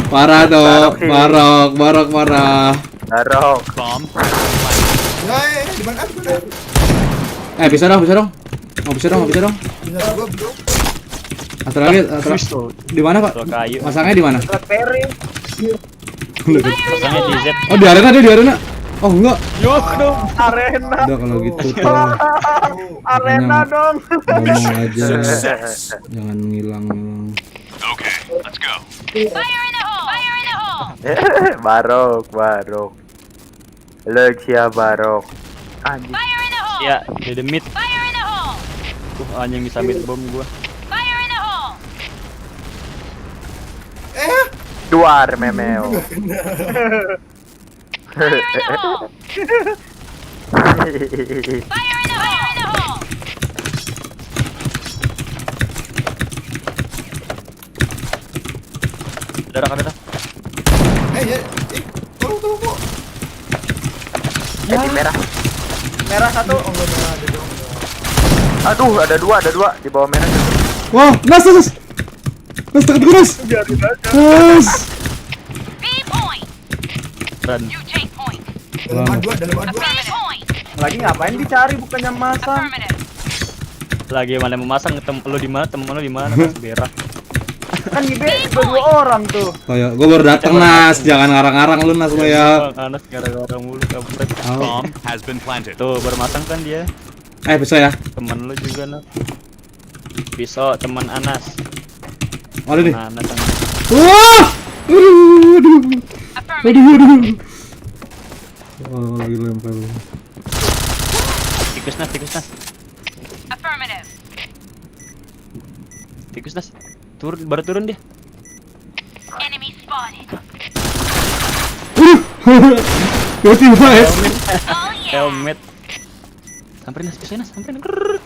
Parah dong, barok. Barok. Bomb. Di mana aku? Bisa dong. Bisa dong. Bisa gua, Bro. Satu lagi, di mana Pak? Kalau kayu. Masangnya di mana? Peri. Pasangnya di Z. Oh di arena. Oh enggak. Yuk dong. Arena. Udah kalau gitu tuh. Arena dong. Ngomong aja, Success. jangan ngilang. Okay, let's go. Fire in the hole! Fire in the hole! Barok. Legia Barok. Anjing. Fire in the hole! Ya, di mid. Fire in the hole! Anjing bisa mid bom gua. Fire in the hole! Duar memeo. Fire in the hole! Fire in the hole! Darah. Tolong kok. Di merah. Merah satu. Oh, enggak ada dong. Aduh, ada dua di bawah merah. Wah, nas. Nas dekat gue nas. Nas. B point! Run. You take point! Dalam A2. B point! Lagi ngapain dicari bukannya masang? Affirmative! Lagi mana memasang temen lu di mana? Temen lu di mana? Mas berak. Kan di B juga 2 orang tuh. Toyo, gue baru dateng nas. Jangan ngarang-ngarang lu nas lo ya. Anas gara-gara mulu kampret. Bomb has been planted. Tuh bermasang kan dia. Bisa ya. Temen lu juga Nat. Pisau teman Anas. Ada nih. Anas. Wah. Aduh. Oh, lagi lempar. Tikus Nas. Affirmative! Tikus Nas. Baru turun dia. Enemy spotted! Tiba-tiba ya. Oh yeah! Helmet. Samperin Nas, pisaunya Nas, samperin. Grrrr.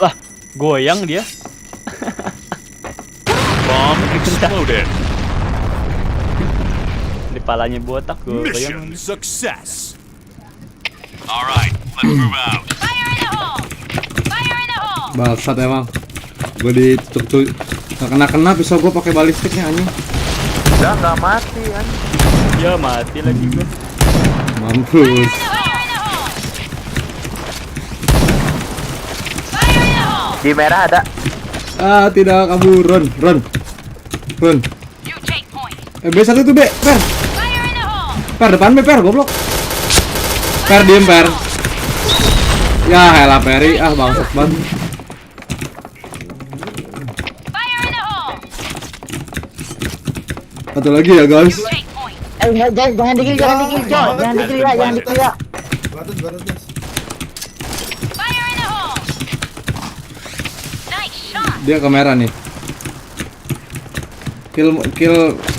Lah, goyang dia. Bomb exploded. Di palanya botak goyang. Mission success. All right, let's move out. Fire in the hole! Fire in the hole! Bangsat emang. Gue dicuk-cuk. Gak kena pisau gue pakai balistiknya anjing. Udah nggak mati anjing. Ya mati lagi gua. Mampus. Fire in the hole! Fire in the hole! Di merah ada. Tidak kabur. Run. You take point! B1 tuh B. Per. Fire in the hole! Per depan B per goblok. Per diem per. Ya elah Peri bangsat banget. Fire in the hole! Satu lagi ya guys. You take point! Jangan digil, Cok. Jangan digil ya. Baratas. Fire in the hole! Nice shot! Dia ke merah nih. Kill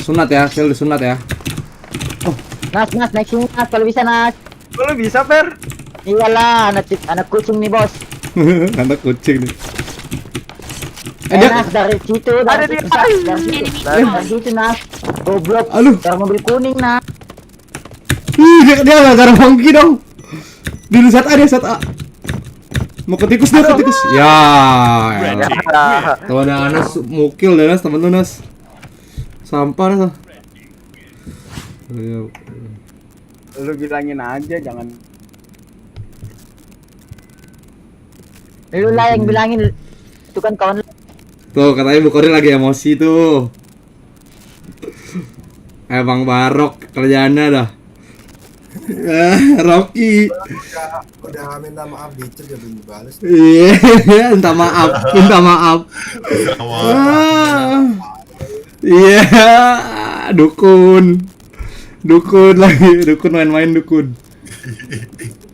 sunat ya, kill sunat ya. Nas, naik sunat kalau bisa, Nas. Lu bisa, Per? Iyalah, anak kucing nih, Bos. Anak kucing nih. Nas, dari situ, dari situ, Nas. Goblok. Aduh. Dari mobil kuning, Nas. Dia nggak gara monkey dong. Di saat A. Mau ke tikus dia, ke tikus. Ya. Red elah. team win. Tuh ada Anas mukil deh Nas, temen lu Nas. Sampah Nas. Lu bilangin aja, jangan. Lu lah yang bilangin. Itu kan kawan lu. Tuh katanya Bukhari lagi emosi tuh. Emang Barok kerjaannya dah. Rocky. Udah minta maaf dicet ya belum dibales. Iya, minta maaf. Iya, dukun main-main dukun.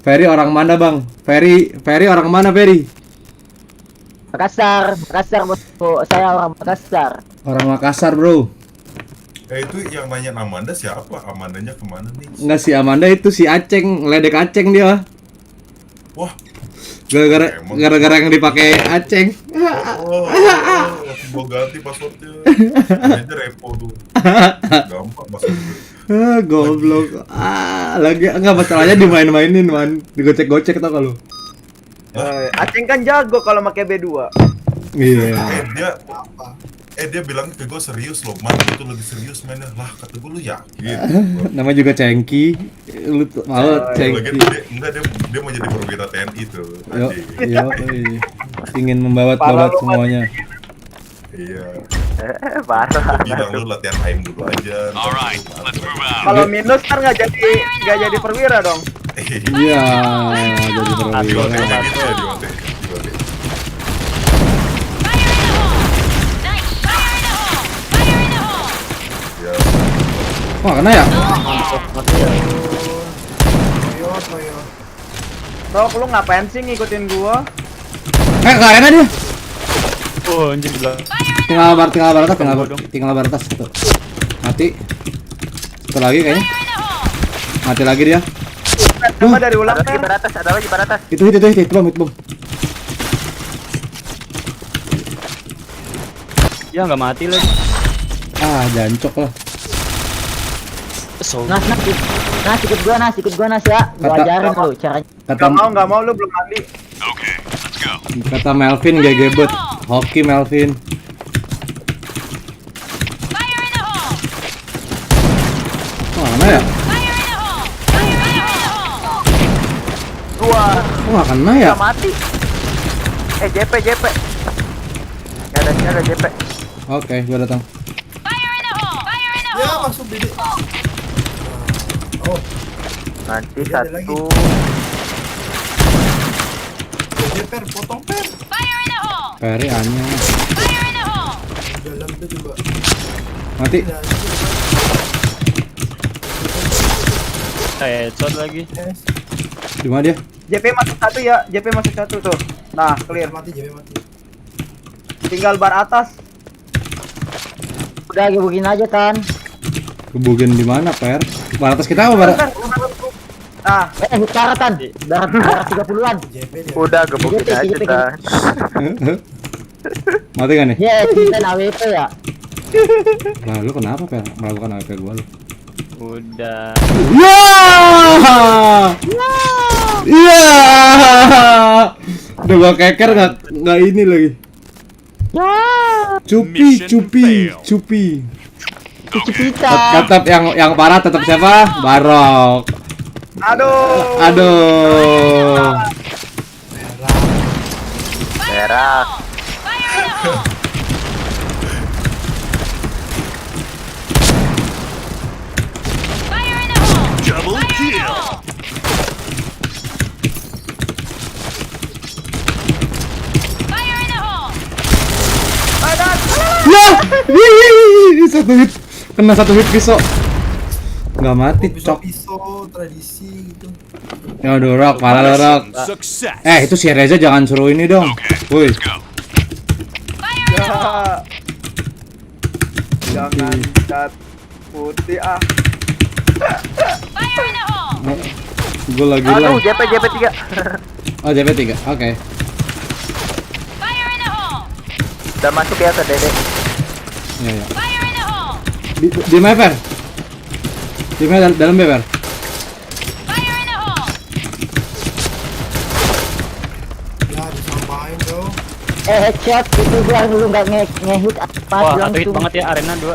Ferry orang mana bang? Ferry orang mana Ferry? Makassar, Bos. Saya orang Makassar. Orang Makassar bro. Itu yang nanya Amanda siapa? Amandanya kemana nih? Enggak si Amanda itu si Aceng, ledek Aceng dia. Wah, Gara-gara yang dipakai Aceng. Gua ganti passwordnya. Aja repo tuh. Gampang passwordnya. Goblok. Lagi enggak masalahnya dimain-mainin man, digocek-gocek tau kalau. Aceng kan jago kalau pakai B2. Iya. Dia bilang ke gue serius loh, man itu lebih serius mainnya. Lah kata gue lu yakin? Nama juga Cengki. Lu mau Cengki. Dia mau jadi perwira TNI tuh. Yo, ingin membawa semuanya. Iya. Parah. Gue bilang lu latihan aim dulu aja. Alright, let's move out. Kalau minus kan nggak jadi perwira dong. Iya, jadi perwira. Di OT gitu ya, di OT. Wah, kena ya? Toyo. Bro, lu ngapain sih ngikutin gua? Nggak kena dia. Oh, anjir gila. Tinggal baratas tuh. Mati. Satu lagi kayaknya. Mati lagi dia. Coba dari ulang, Ada lagi baratas, ada lagi baratas. Itu bom. Ya nggak mati lagi. Jancok lah. Nas, ikut gua Nas ya. Gua ajarin lu caranya. Nggak mau lu belum mandi. Okay, let's go. Kata Melvin GG bot. Hoki Melvin. Fire in the hole! Mana ya? Fire in the hole! Fire in the hole! Nggak kena ya? Mati. JP. Ada JP. Oke, gua datang. Fire in the hole! Fire in the Ya hole! masuk Dede. Nanti Ada lagi. satu. Per, potong per. Fire in the hole! Ferry Anya. Fire in the hole! Dalam itu coba. Mati. Nah, Headshot lagi. Di mana dia? JP masuk satu ya, JP masuk satu tuh. Nah, clear. mati, JP mati. Tinggal bar atas. Udah gebukin aja kan. Kebugen di mana, Per? Baratas kita apa barat? Nah, Daratan. Darat 30-an. JP dia. Udah gebukin JP, aja kan. Mati kan nih? Ya, kita AWP ya. Lah, lu kenapa, Per? Melakukan AWP gua lu. Udah. Iya. Udah gua keker nggak ini lagi. Cupi. Cipita. Tetap yang parah tetap siapa? Barok. Aduh. Merah. Fire in the hole! Fire in the hole! Double Fire in the kill. hole! Fire in the hole! Ya, satu hit, kena satu hit pisau. Nggak mati, cok. Pisau tradisi gitu. Ya udah, Rok, parah lo, Rok. Success. Itu si Reza jangan suruh ini dong. Woi. Jangan cat putih ah. Fire in the hole! Gue lagi Aduh, live. JP 3. Oh, JP3. Oke. Fire in the hole! Udah masuk ya ke Dede. Iya, iya. Fire in the hole! Di mana, Per? Di mana dalam Per? Fire in the hole! Ya disampain dong. Headshot itu biar lu nggak ngehit apa Wah, langsung. satu hit banget ya arena 2.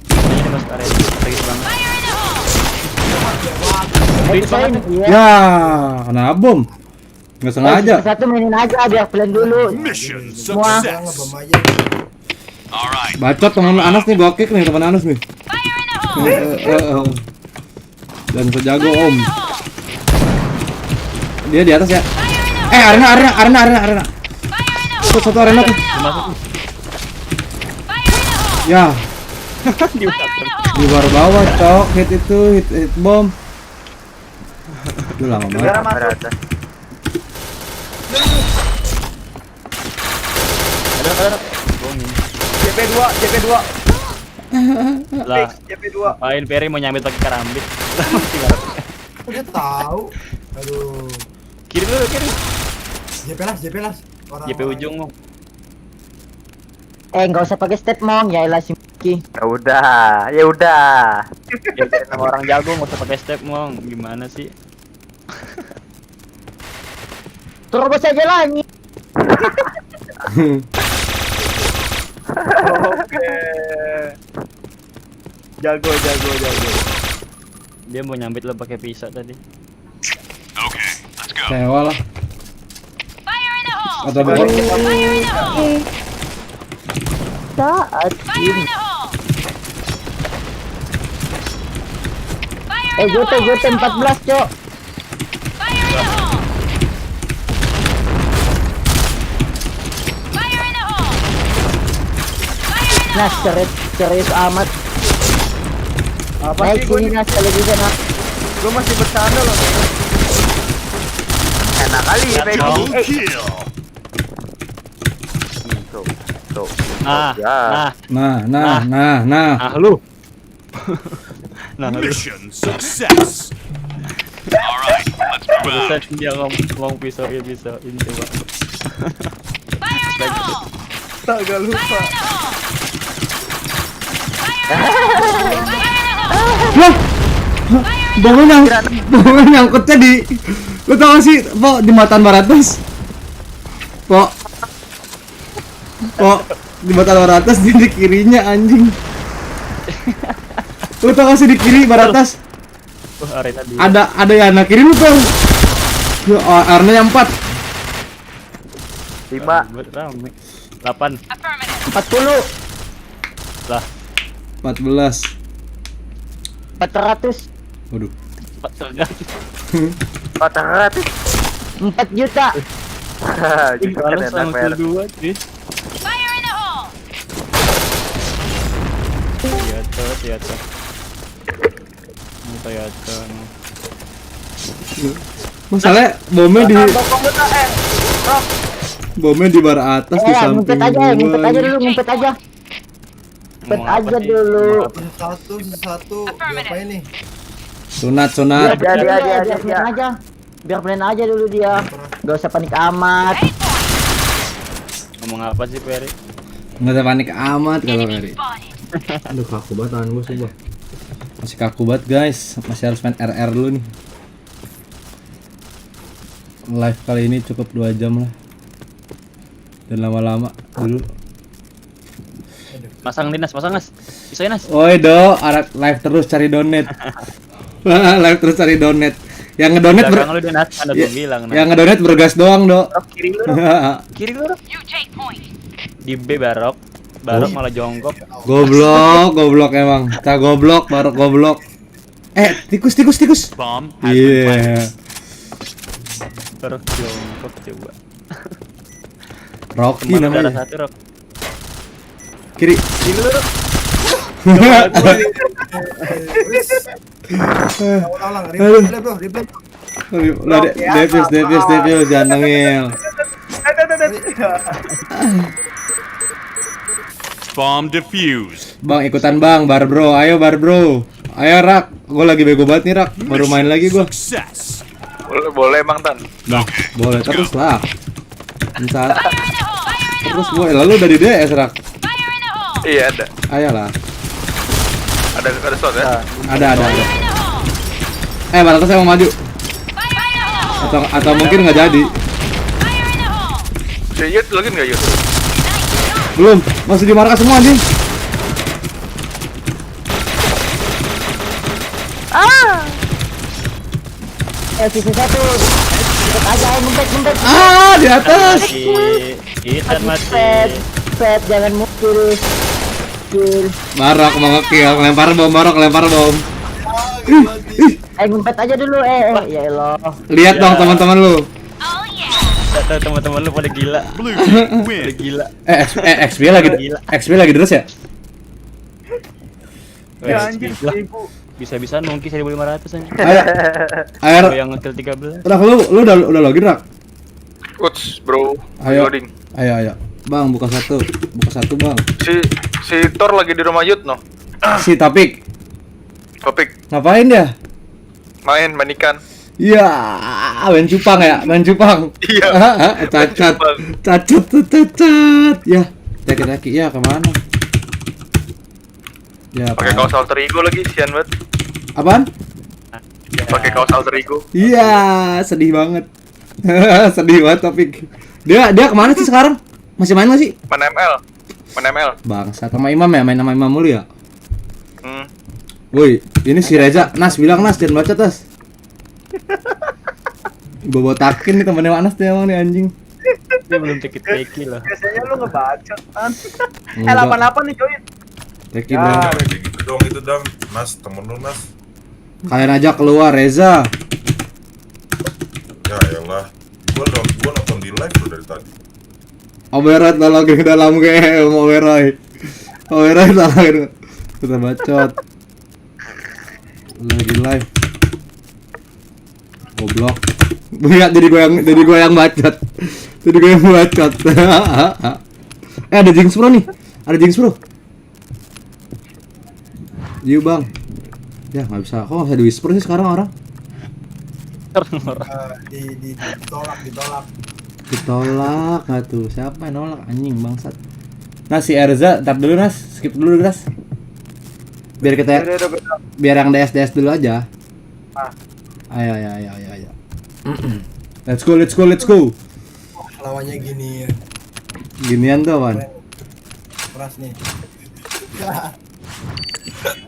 Ini masuk arena. Satu hit banget. Fire in the hole! Hit banget. Iya. Ya, kena bom. Nggak sengaja. Satu mainin aja biar plan dulu. Mission Semua. Jangan success. ngebom aja. Alright. Bacot teman Anas nih, gua kick nih teman Anas nih. Fire in the hole! Dan sejago Fire Om. in the hole! Dia di atas ya. Fire in the hole! Arena. Fire in the hole! Satu arena tuh. Fire in the hole! Ya, Fire in the hole! di baru bawah, cok. Hit itu, hit bom. Itu lama banget. Negara masuk. Ada. Bohongin. JP 2. Lah, JP 2. ngapain Peri mau nyambit pakai karambit? Tinggal Udah tahu. Aduh. kiri dulu, kiri. JP las. JP ujung mau. Nggak usah pakai stat mong, ya elah si Miki. Ya udah. Ya sama orang jago nggak usah pakai step mong. Gimana sih? Terobos aja lah ini. Oke. Jago. Dia mau nyambit lo pakai pisau tadi. Okay, let's go. Sewa lah. Fire in the hole! Atau bawah. Fire in the hole! Saat Fire ini. in the hole! Fire in the Jote hole! 14 cok. Fire in the hole! Fire in the hole! Fire in the Nas hole! serius amat. Apa Naik sih gue sini Nas kalau bisa Nas. masih bercanda loh. Enak kali Peggy. Double kill. Tuh. Nah, Ya. nah, lu. Nah, lu. Mission success. Alright, let's move out. Terusan dia ngomong pisauin coba. Fire in the hole! Agak lupa. Fire in the hole! Fire in the hole! Loh, bomnya nyangkutnya di. Lu tau gak sih, Po, di Matan Baratas? Po, di Matan Baratas dia di kirinya anjing. Lu tau gak sih di kiri Baratas? Wah, arena dia. Ada yang anak kiri lu tuh. Arnanya 4. 5. Rame. 8 Affirmative. 40. lah. 14. 400. Waduh. 400. 4 juta. Justru Kalau enak sama PR. kill 2 sih. Fire in the hole! Toyota. Toyota. Masalahnya bomnya di bar atas di samping Ngumpet aja gua. dulu, ngumpet aja. Ngumpet aja dulu. Satu. Diapain nih? Sunat. Biar plan aja. Biar plan aja dulu dia. Gak usah panik amat. Ngomong apa sih Peri? Nggak usah panik amat kalau Enemy Mary. spotted. Aduh, kaku banget tangan gue sumpah. Masih kaku banget guys. Masih harus main RR dulu nih. Live kali ini cukup 2 jam lah. Dan lama-lama dulu. Pasang Nas. Pisahin Nas. Oi do, live terus cari donate. Live terus cari donate. Yang ngedonate Belakang lu dia Nas, ada gua bilang Nas. yang ngedonate bergas doang, Do. Kiri lu. Kiri lu. You take point. Di B Barok malah jongkok. Goblok emang. Kita goblok, Barok goblok. Tikus. Bomb has been Iya. planted. Barok jongkok coba. Rocky Kemana darah namanya. satu Rok? Kiri. Kiri lu. Ulang, replay bro, replay. Udah Devius jangan nengil. Bomb defused. Bang ikutan bang, bar bro, ayo Rak, gue lagi bego banget nih Rak, baru main lagi gue. Success. Boleh Bang Tan. Bang, boleh terus lah. Entar. Terus gue, lalu udah di DS Rak. Iya ada. Ayolah. Ada slot ya? Ada. Batas saya mau maju. Atau mungkin nggak jadi. Si Yud login nggak Yud? Belum, masih di markas semua anjing. Sisa satu. Cepet aja, ngumpet. Di atas. Kita mati. Pet, jangan mukul. Barok mau nge-kill, lempar bom. Ngumpet aja dulu, ya elah. Lihat dong teman-teman lu. Tahu teman-teman lu pada gila. Blue team Pada win. gila. XP lagi terus ya? Ya anjir, Lah, 1000. bisa-bisa nungki 1.500 aja. Ayo, Gua yang ngekill 13. Rak, lu udah login Rak? Uts bro. Ayo. Loading. Ayo. Bang, buka satu bang. Si Thor lagi di rumah Yud no. Si Topik, ngapain dia? Main ikan. Iya, main cupang ya, Iya. Cacat. Ya, teki ya kemana? Ya, Pakai kaos alter ego lagi, sian banget. apaan? Pakai kaos alter ego. Iya, sedih banget. Sedih banget Topik. Dia kemana sih sekarang? Masih main nggak sih? Main ML. Bangsa sama Imam ya, main sama Imam mulu ya. Hmm. Woi, ini si Reza, Nas bilang Nas jangan baca tas. Gue botakin nih temennya Anas tuh emang nih anjing. Dia belum teki loh. Biasanya lu ngebacot kan. Enggak. 88 nih join. Teki Ya, bang. kayak gitu dong itu dam. Nas, temen lu Nas. Kalian aja keluar Reza. Ya elah. Gua nonton di live tuh dari tadi. Override lah lagi ke dalam game, override lah lagi. Kita bacot. Lagi live. Goblok. Lihat jadi gue yang bacot. Ada Jinx Pro nih. Yuk bang. Ya nggak bisa. Kok nggak bisa di whisper sih sekarang orang? Ditolak nggak tuh? Siapa yang nolak? Anjing bangsat. Nah si Erza, ntar dulu Nas, skip dulu Nas. Biar yang DS dulu aja. Ayo. Let's go. Lawannya gini ya. Ginian tuh Wan. Keras nih.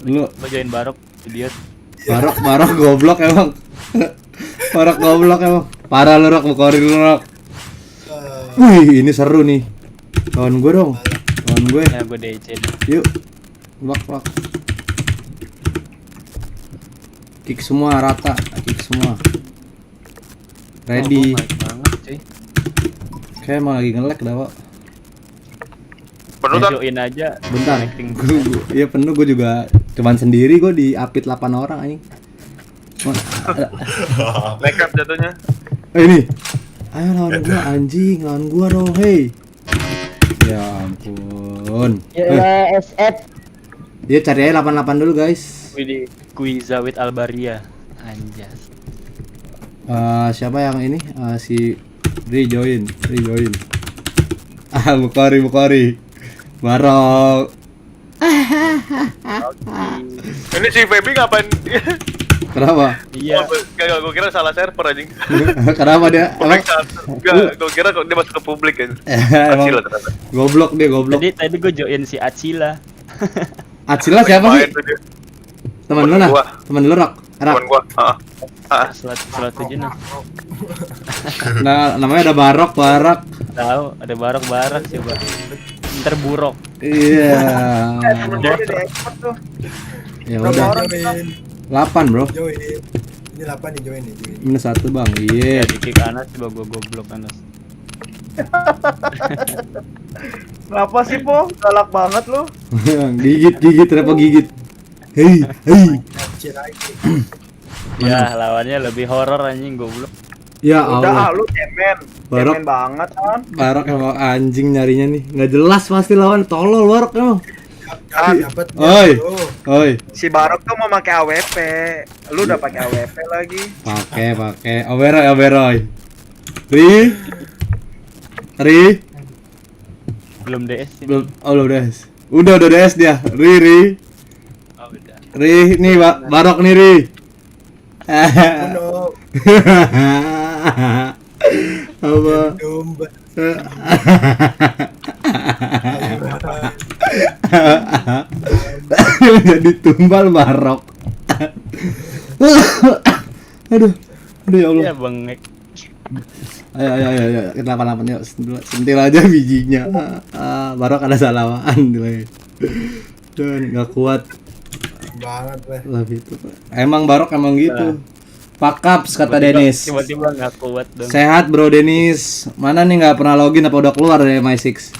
Lo join Barok, idiot. Barok goblok emang. Parah lu Rok, Bukori lu Rok. Wih, ini seru nih. Kawan gue dong. Ya gue DC. Yuk. Wak. Kick semua rata, Ready. Banget cuy. Kayak emang lagi nge-lag dah, Pak. Penuh kan? Join aja. Bentar. Connecting. Iya penuh, gue juga cuman sendiri gue di apit 8 orang anjing. Nekat jatuhnya. Ini. Ayo lawan gua dong, hey. Ya ampun. Ya SF. Dia cari aja 88 dulu, guys. Widih, Quiza with Albaria. Anjas. Siapa yang ini? Si rejoin. Bukori. Barok. Ini si Feby ngapain? Kenapa? Iya. Gak, gue kira salah server anjing. Kenapa dia? Gak, gue kira dia masuk ke publik kan. Emang goblok dia. Tadi gue join si Acila. Acila siapa sih? Teman lu nah? Teman lu Rak? Teman gua. Selat 7 nah. Nah, namanya ada Barok. Tahu, ada Barok coba. Ntar Burok. Iya. Ya udah. 8 bro. Join. Ini 8 nih join nih. -1 bang. Iya. Di kick Anas coba gue goblok Anas. Kenapa sih, Po? Galak banget lu. Gigit, kenapa gigit? Hei. Anjir lagi. Ya, lawannya lebih horor anjing goblok. Ya Allah. Lu cemen. Barok. Cemen banget kan. Barok emang anjing nyarinya nih. Nggak jelas pasti lawan tolol Barok emang. Dapat. Oi. Si Barok tuh mau pakai AWP. Lu udah pakai AWP lagi. Pakai. Overoy. Ri. Belum DS ini. Belum DS. Udah DS dia. Ri. Oh, udah. Ri, nih Barok nih Ri. No. Apa? Domba. Jadi tumbal Barok. Aduh ya Allah. Ya bengek. Ayo, kenapa yuk, sentil aja bijinya. Barok ada salaman dan nggak kuat Banget lah itu. Emang Barok emang gitu. Pakaps kata Dennis. Tiba-tiba nggak kuat dong. Sehat bro Dennis. Mana nih nggak pernah login apa udah keluar dari MI6?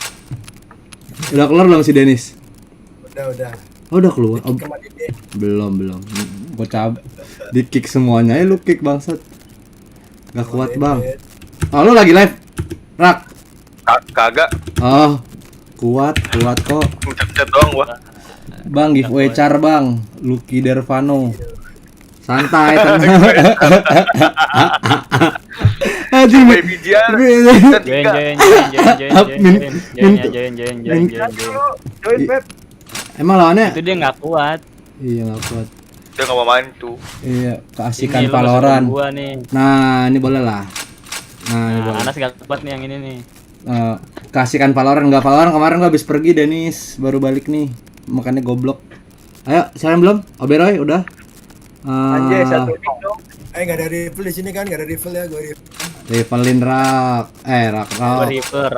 Udah keluar belum si Dennis? Udah. Oh, udah keluar. Oh, belum. Gua di kick semuanya. Lu kick bangsat. Gak kuat bang. Oh lu lagi live? Rak? Kagak. Oh kuat kok. Mencet doang gua. Bang giveaway car bang. Lucky Dervano. Santai tenang. Anjing bijian. Join Pep. Emang lawannya? Itu dia nggak kuat. Iya nggak kuat. Dia nggak mau main tuh. Iya keasikan Ini lu Valorant. masuk ke gua nih. Nah ini boleh lah. Ini boleh. Anas gak kuat nih yang ini nih. Kasihkan Valorant nggak Valorant kemarin gua habis pergi Dennis baru balik nih makanya goblok. Ayo siapa yang belum? Oberoy udah. Anjay satu pick dong. Nggak ada rifle di sini kan, nggak ada rifle ya, gue rifle. Rivalin Rak. Rak. River.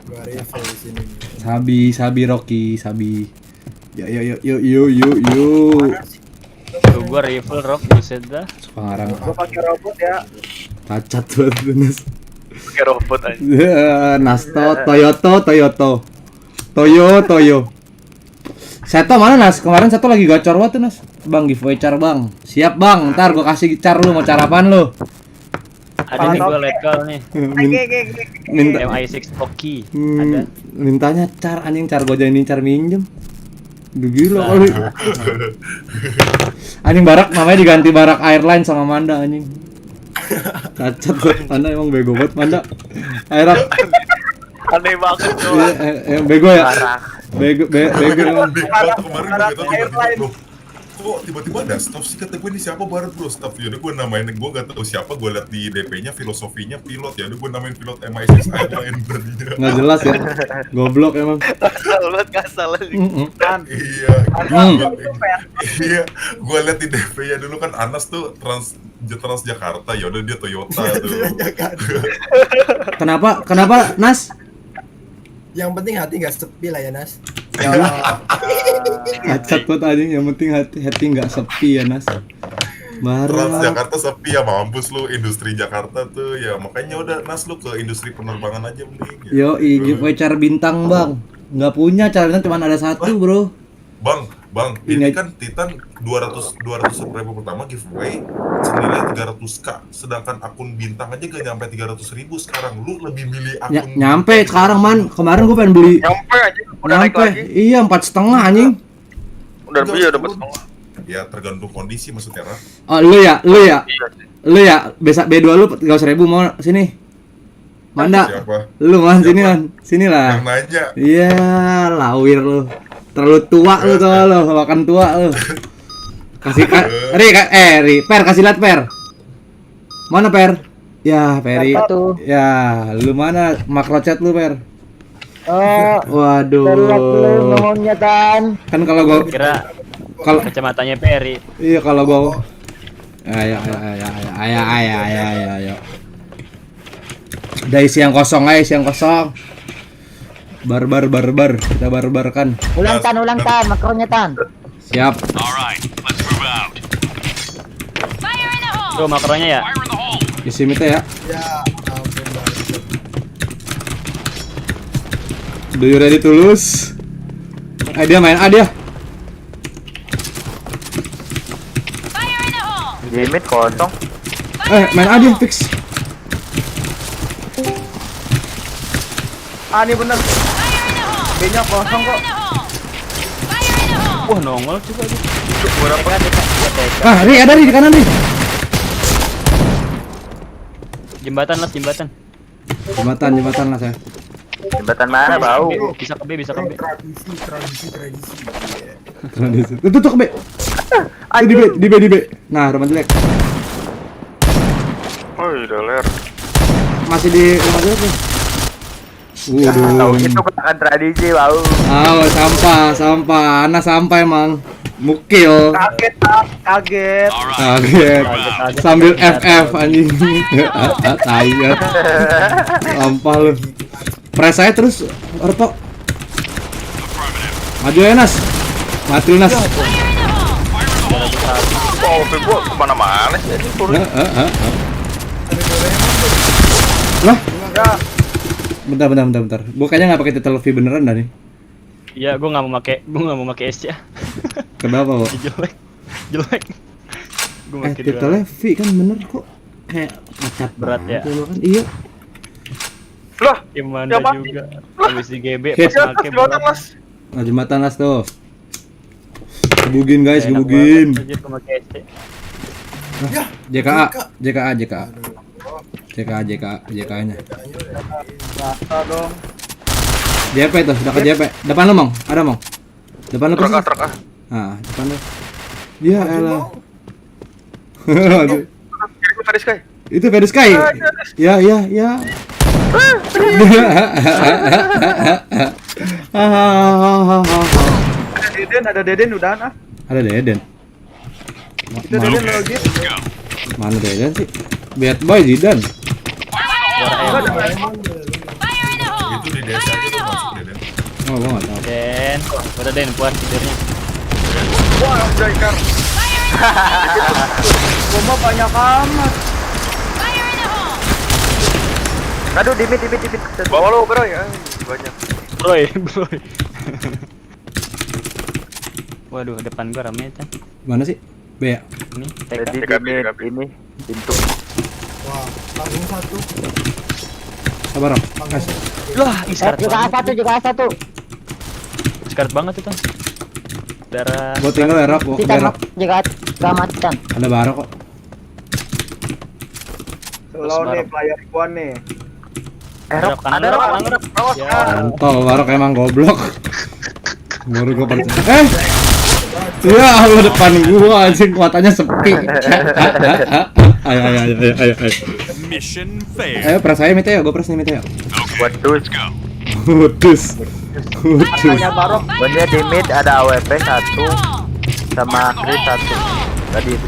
Gue rifle di sini. Sabi Rocky, Sabi. Yuk. Tuh gua rifle rock buset dah. Suka ngarang. Gua pakai robot ya. Cacat buat Nas. Pakai robot aja. Nasto, Toyo. Seto mana Nas? Kemarin Seto lagi gacor banget tuh Nas. Bang giveaway car bang. Siap bang, ntar gua kasih car lu mau car apaan lu? Ada nih gua legal nih. Minta MI6 Poki. Ada. Mintanya car anjing, car gua jadiin car minjem. Udah gila kali. Anjing Barak namanya diganti Barak Airline sama Manda anjing. Cacat banget Manda, emang bego banget Manda. Airline. Aneh banget tuh. Bego ya. Bego. Kemarin gue tiba-tiba kok tiba-tiba ada staff sih, kata gue ini siapa baru bro staff ya udah gue namain, gue gak tahu siapa, gue liat di DP-nya filosofinya pilot ya udah gue namain pilot MI6 Airline berarti nggak jelas ya, goblok emang. Kasal iya gue liat di DP-nya dulu kan Anas tuh Trans Jakarta ya udah dia Toyota tuh. Kenapa Nas? Yang penting hati nggak sepi lah ya Nas. Ya Allah. Cacat buat anjing, yang penting hati nggak sepi ya Nas. Trans Jakarta sepi ya, mampus lu industri Jakarta tuh ya, makanya udah Nas lu ke industri penerbangan aja mending. Yo, giveaway car bintang bang. Nggak punya car bintang, cuma ada satu bro. Bang, ini kan Titan 200 ribu pertama giveaway senilai 300k, sedangkan akun bintang aja gak nyampe 300.000 sekarang. Lu lebih milih akun nyampe sekarang man, kemarin gue pengen beli. Nyampe aja, udah naik lagi. Iya 4,5 anjing. Udah beli udah 4,5. Ya tergantung kondisi maksudnya Raf. Oh lu ya, besok B2 lu 300.000 mau sini. Manda. Siapa? Lu man sini man, sinilah. Yang nanya. Iya, lawir lu. Terlalu tua lu tuh lo, makan tua lu. Kasih Ri, Per kasih lihat Per. Mana Per? Ya, Peri. Ya, lu mana makro chat lu Per? Waduh. ngomongnya Tan. Kan kalau gua kalau kacamatanya Peri. Iya kalau gua. Ayo. Udah isi yang kosong. Barbar, kita barbarkan. Ulang Tan, makronya Tan. Siap. Alright, let's move out. Tuh makronya ya. Fire in the hole. Isi mita ya. Ya, ampun banget. Do you ready to lose? Dia main A dia. Fire in the hole! Di mid kosong. Main A dia fix. Ah, ini bener. Fire in the hole! B-nya kosong Fire kok. in the hole! Fire in the hole! Wah, nongol juga dia. Ri ada Ri di kanan Ri. Jembatan las, jembatan. Jembatan lah saya. Jembatan mana bau? Bisa ke B, bisa ke B. Tradisi. Tradisi. Tutup ke B. Di B. Nah, rumah jelek. Oh, udah ler. Masih di rumah jelek nih. Tahu itu katakan tradisi bau. Sampah. Anak sampah emang. Mukil. Kaget. Kaget. Kaget. Sambil FF anjing. Tai ya. Sampah lu. Press saya terus Orpo. Maju ya Nas. Mati lu Nas. Oh, gua kemana-mana sih ini turun. Lah. Bentar. Bukannya nggak pakai Title V beneran dah nih? Iya, gua nggak mau pakai SC ya. Kenapa, Bo? Jelek. Gua pakai Title V kan bener kok. Kayak cacat berat ya. Dulu kan. Iya. Lah, Gimana siapa? juga. Habis di GB Hit. pas pakai Jembatan Mas. Nah, jembatan Nas tuh. Gebugin guys, gebugin. Gua pakai SC. JKA-nya. Rasa dong. JP tuh, dekat JP. Depan lu, Mong. Ada, Mong. Depan lu persis. Truk ah. Nah, depan lu. Ya elah. Kiri tadi Sky. Itu Fede Sky. Ya. Ada Deden udahan ah. Ada Deden. Itu Deden lagi. Mana Deden sih? Bad Boy Zidane. Fire in the hole! Itu di desa aja tuh masuk deh. Oh, gua enggak tahu. Den, udah Den puas tidurnya. Wah, Jaikar. Fire in the hole! Gua mah banyak amat. Fire in the hole! Aduh, di mid. Bawa lo, bro ya. Banyak. Broy. Waduh, depan gua rame kan. Mana sih? B ya? Ini Jadi TK. di mid ini pintu. Wah, panggung 1. Sabar, Om. Kas. Lah, iskarat Juga banget. A1. Iskarat banget itu. Darah. Gua tinggal ya, Rap. Gua ke Kita Rap. juga matikan. Ada Baro kok. Slow nih player gua nih. Rap kanan Rap. Ya. Kontol, Baro emang goblok. Baru gua percaya. Ya Allah, depan gua anjing kuatannya sepi. Ayo. Mission failed. Ayo press saya Mete ya, gua press nih Mete ya. Waduh, Putus. Tanya Barok. bener di mid ada AWP 1 sama Chris 1. Tadi itu.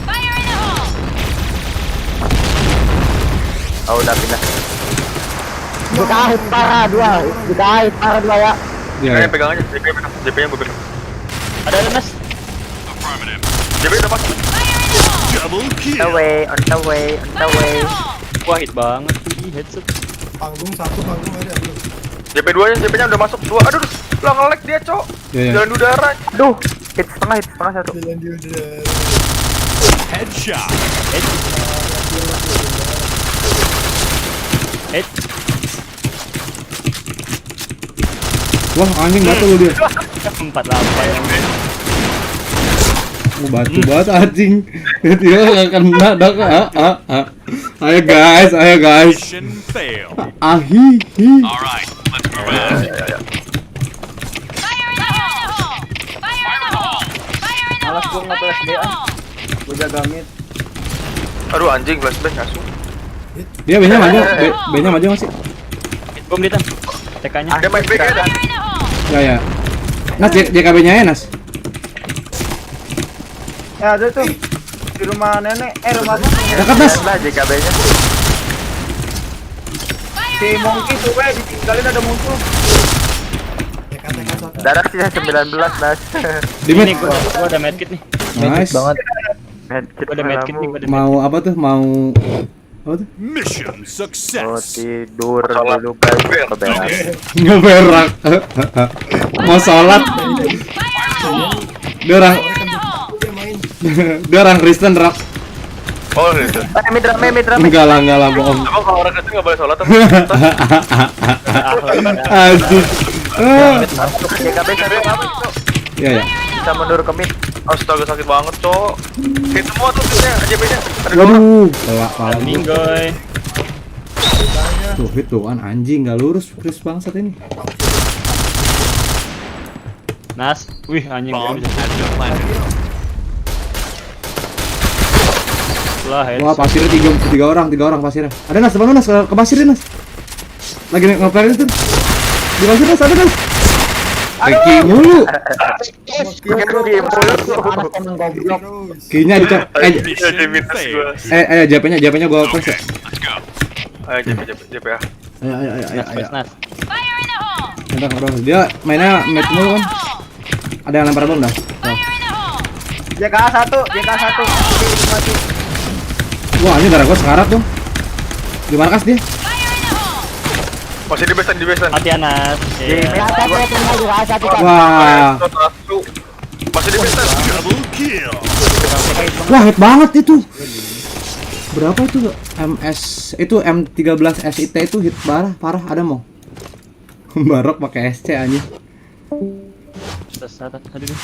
Fire in the hole! Oh, udah pindah. Juga parah dua ya. Iya. Kayak pegang aja, JP-nya gue pegang. Ada Nas. Affirmative. JP udah masuk. Double On kill. the way. Fire in the hole! Wah, hit banget tuh di headset. Panggung 1 panggung ada. JP2-nya, JP-nya udah masuk 2. Aduh, lah nge-lag dia, Cok. Iya. Jalan udara. Aduh, hit setengah 1. Jalan di udara. Headshot. Hit. Wah, anjing batu lu dia. 48. Batu banget anjing. Dia enggak kena dak. Ayo guys. Mission failed. Ahi. All right, let's move out. Fire in the hole! Fire in the hole! Fire in the Malas gua hole! Fire nge-flash in B the ah. hole! Gua jaga mid. Aduh, anjing, flashbang ngasuh. Dia B-nya maju. B-nya maju masih. Hit bom dia, Tan. TK-nya. Ada main PK dah. Fire in the hole! Ya. Nas JKB-nya ya, Nas. Ya ada tuh di rumah nenek. Rumah Dekat, Nas. Lah JKB-nya. si Monkey tuh ditinggalin ada musuh. TK 1. Darah sisa 19, Nas. Di mid. Ini gua ada medkit nih. Nice. banget. Medkit Gua ada medkit nih, gua ada Mau apa tuh? Mau Apa tuh? Mission Oh success. tidur dulu baru keberes. Ngeberak. Mau sholat. Dia orang Dia main. dia orang Kristen rak. Oh gitu. Rame. Enggak lah bohong. Emang kalau orang Kristen nggak boleh sholat tuh? Anjing. JKB Iya ya. bisa mundur ke mid. Astaga sakit banget cok. Hit semua tuh hitnya aja beda. Waduh, pelak pala gua. Minggoy. Tuh hit tuh kan anjing enggak lurus Chris bangsat ini. Nas, wih anjing nggak Bomb bisa. has been planted. Lah, Wah, pasirnya tiga orang pasirnya. Ada Nas, depan lu, Nas, ke pasir Nas. Lagi ngepelin itu. Di pasir Nas, ada Nas. Ricky mulu. Kayaknya dicok. JP-nya gua press ya. Let's go. Ayo JP ya. Ayo. Nas. Fire in the hole! Bro. Dia mainnya mid mulu kan. Ada yang lempar bom dah. Tuh. JK1 mati. Wah, ini darah gua sekarat dong. Di markas dia. Masih di baseline. Hati Nas. Iya. Wah. Masih di baseline. Double kill. Wah, hit banget itu. Berapa itu? MS itu M13 SIT itu hit parah ada mau. Barok pakai SC anjing. Sesat. Aduh.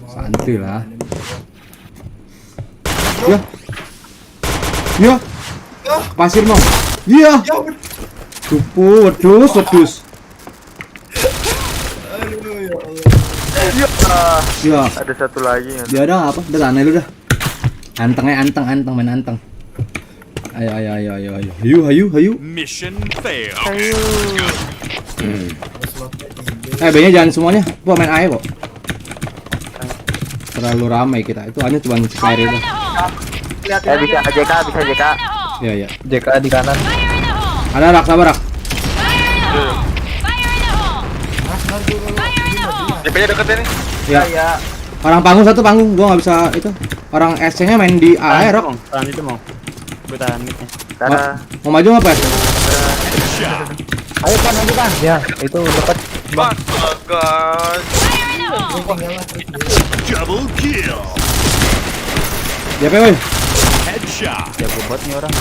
Santuy lah. Ya. Pasir mau. Iya. Cupu, wedus. Aduh ya Allah. Ya. Ada satu lagi. Dia ada apa? Udah aneh lu dah. Anteng main anteng. Ayo. Hayu. Mission failed. B-nya jangan semuanya. Gua main A kok. Terlalu ramai kita. Itu hanya cuma sekali itu. Bisa JK. Iya. JK di kanan. Ada rak, sabar rak. JP-nya deket ya nih. Ya. Orang panggung satu panggung. Gua nggak bisa itu. Orang SC-nya main di A ya, Rok. Tahan itu mau. Gue tahan midnya. Mau maju nggak, Pak? Ayo kan nanti kan. Ya, itu dekat. Astaga. Double kill. JP, woi. Headshot. Jago banget nih orang.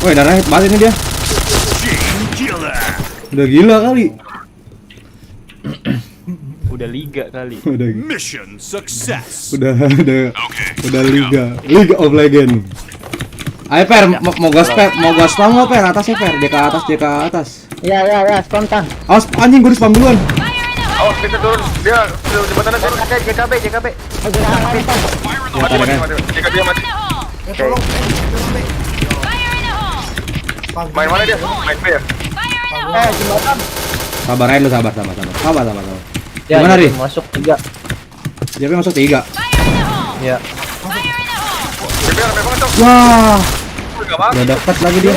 Woi, darah hit banget ini dia. Chain killer. Udah gila kali. Udah liga kali. Udah Mission success. udah League of Legend. Ayo Per, mau gua spam nggak Per? Atasnya Per, JK atas. Ya, spontan. Awas anjing, gua di spam duluan. Oh kita turun. Dia jembatan aja. JKB. Ya, tarik kan. JK dia mati. Tolong. Main mana dia? Main B ya? Jembatan. Sabar aja lu, sabar. Ya, Gimana, Ri? masuk 3. JP masuk 3. Ya. JP rame banget cok. Wah, Gak mati. udah deket lagi dia.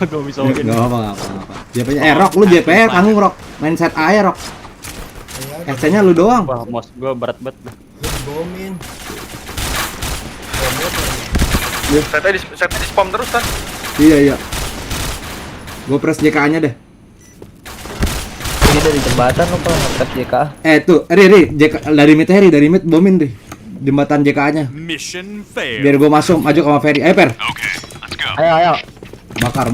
Gue bisa Gak apa. JP-nya Rok, lu JP panggung Rok. Main set A ya Rok. SC-nya lu doang. Wah, mos gue berat banget. Bomin. Saya di spam terus kan. Iya. Gua press JK-nya deh. Ini dari jembatan lo kalau ngetek JK. Tuh, Ri, JK dari mid bomin Ri. Jembatan JK-nya. Mission failed. Biar gua maju sama Ferry. Ayo Per. Okay, let's go. Ayo. Bakar.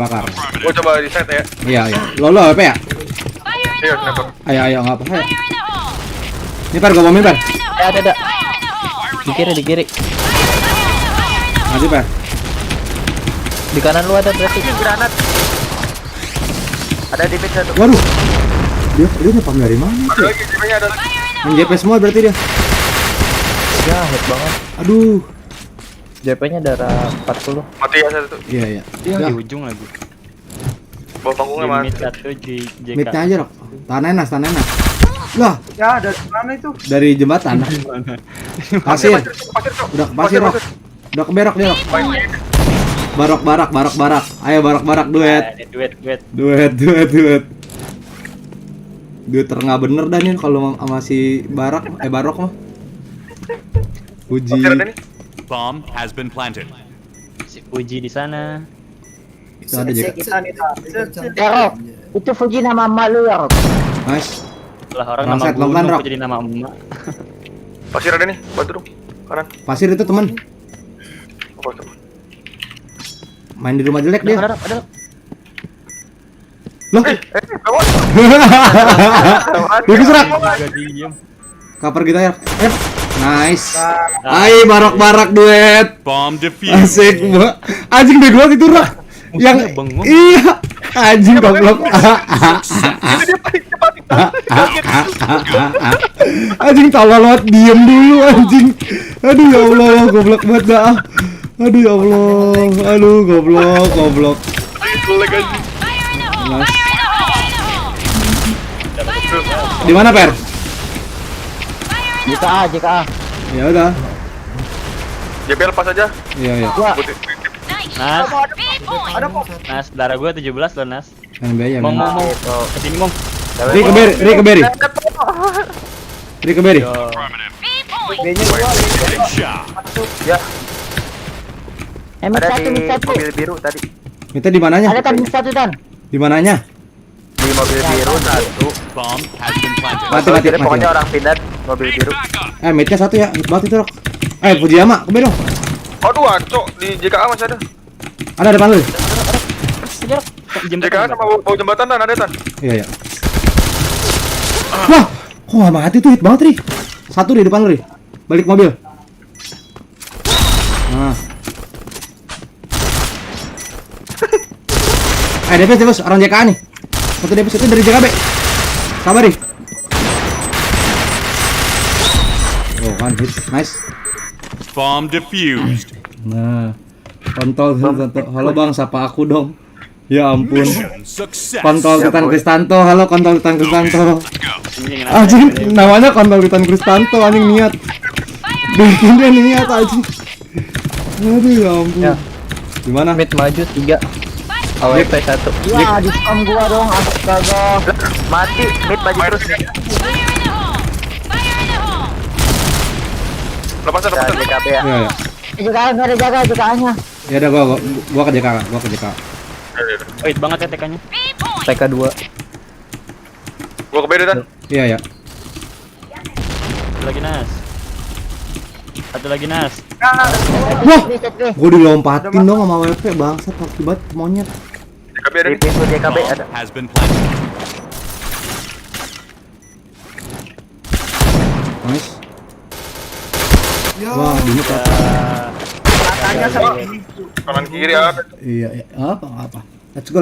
Gua coba di set ya. Iya. Lo apa ya? Iya, kenapa? Ayo enggak apa. Ayo. Ini Per, gua bomin Per. Ada. Di kiri. Maju Per. Di kanan lu ada berarti. Granat. Ada di mid satu. Waduh. Dia nyepam dari mana Ada tuh? lagi, JP-nya ada lagi. Main JP semua berarti dia. Ya, hit banget. Aduh. JP-nya darah 40. Mati ya satu. Iya. Dia Udah. di ujung lagi. Bawa panggungnya Di mati. mid 1 JK. Midnya aja Rok. Tanenas. Lah, Ya dari mana itu? dari jembatan. Pasir. Pasir cok. Udah ke pasir Rok. Udah ke berok dia Rok. Barak. Ayo barak duet. Duet. Duet terengah bener dah nih kalau sama si Barok mah. Puji. Bomb has been planted. Si Puji di sana. Itu ada juga. Kita nih tak. Ya Rok, itu Fuji nama emak lu ya Rok. Nice. Lah orang nama Bangsat, gunung lomban, Rok. kok jadi nama emak. Pasir ada nih, bantu dong. Kanan. Pasir itu teman. Oh, tuh. Main di rumah jelek dia. Ada. Loh. Kawan. Bagus Rak. Agak diem. Cover kita ya. Nice. Hai barak-barak duet. Bomb defused. Asik gua. Anjing bego banget itu Rak. Yang bengong. iya. Anjing goblok. Anjing tolol banget, diem dulu anjing. Aduh ya Allah, goblok banget dah. Aduh ya Allah. Aduh goblok. Nice. Di mana Per? JKA. Ya udah. JP lepas aja. Iya. Nas, Ada kok. Nas, darah gue 17 loh Nas. Kan biaya. Mong. Kesini Mong. Ri ke beri. Yo. B-nya gua. Ya, Mit ada satu. di mobil biru tadi. Minta di mananya? Ada kan mit satu Dan. Di mananya? Di mobil biru satu. Bomb has been planted. Mati. Jadi pokoknya orang pindah mobil biru. Mitnya satu ya, hit banget itu Rok. Fujiyama, ke beri dong. Aduh, cok, di JKA masih ada. Ada depan lu. JKA sama bau jembatan dan ada tan. Iya. Wah, kok gak mati tuh, hit banget Ri. Satu di depan lu Ri. Balik mobil. Nah. DPS orang JKA nih. Satu DPS itu dari JKB. Sabar Ri. Oh kan hit, nice. Bomb defused. Nah, kontol. Halo bang, sapa aku dong. Ya ampun. Success. Kontol Titan Kristanto, halo kontol Titan Kristanto. Anjing, Anjing, namanya kontol Titan Kristanto, anjing niat. Bikin dia niat anjing. Aduh ya ampun. Ya. Gimana? Mid maju 3. AWP 1. Ya, di spam gua dong, astaga. Mati, mid maju terus. Lepas JKB ya. Iya. JKA nggak ada JKA-nya. Ya udah gua ke JKA, Wait banget ya TK-nya. TK 2. Gua ke BD tan. Iya. Satu lagi Nas. Wah, gua dilompatin dong sama WP bangsat, akibat monyet. JKB ada. Di pintu JKB ada. Bomb has been planted. Nice. Ya. Wah, ini apa? Katanya sama Kanan kiri ada. Iya. Apa? Let's go.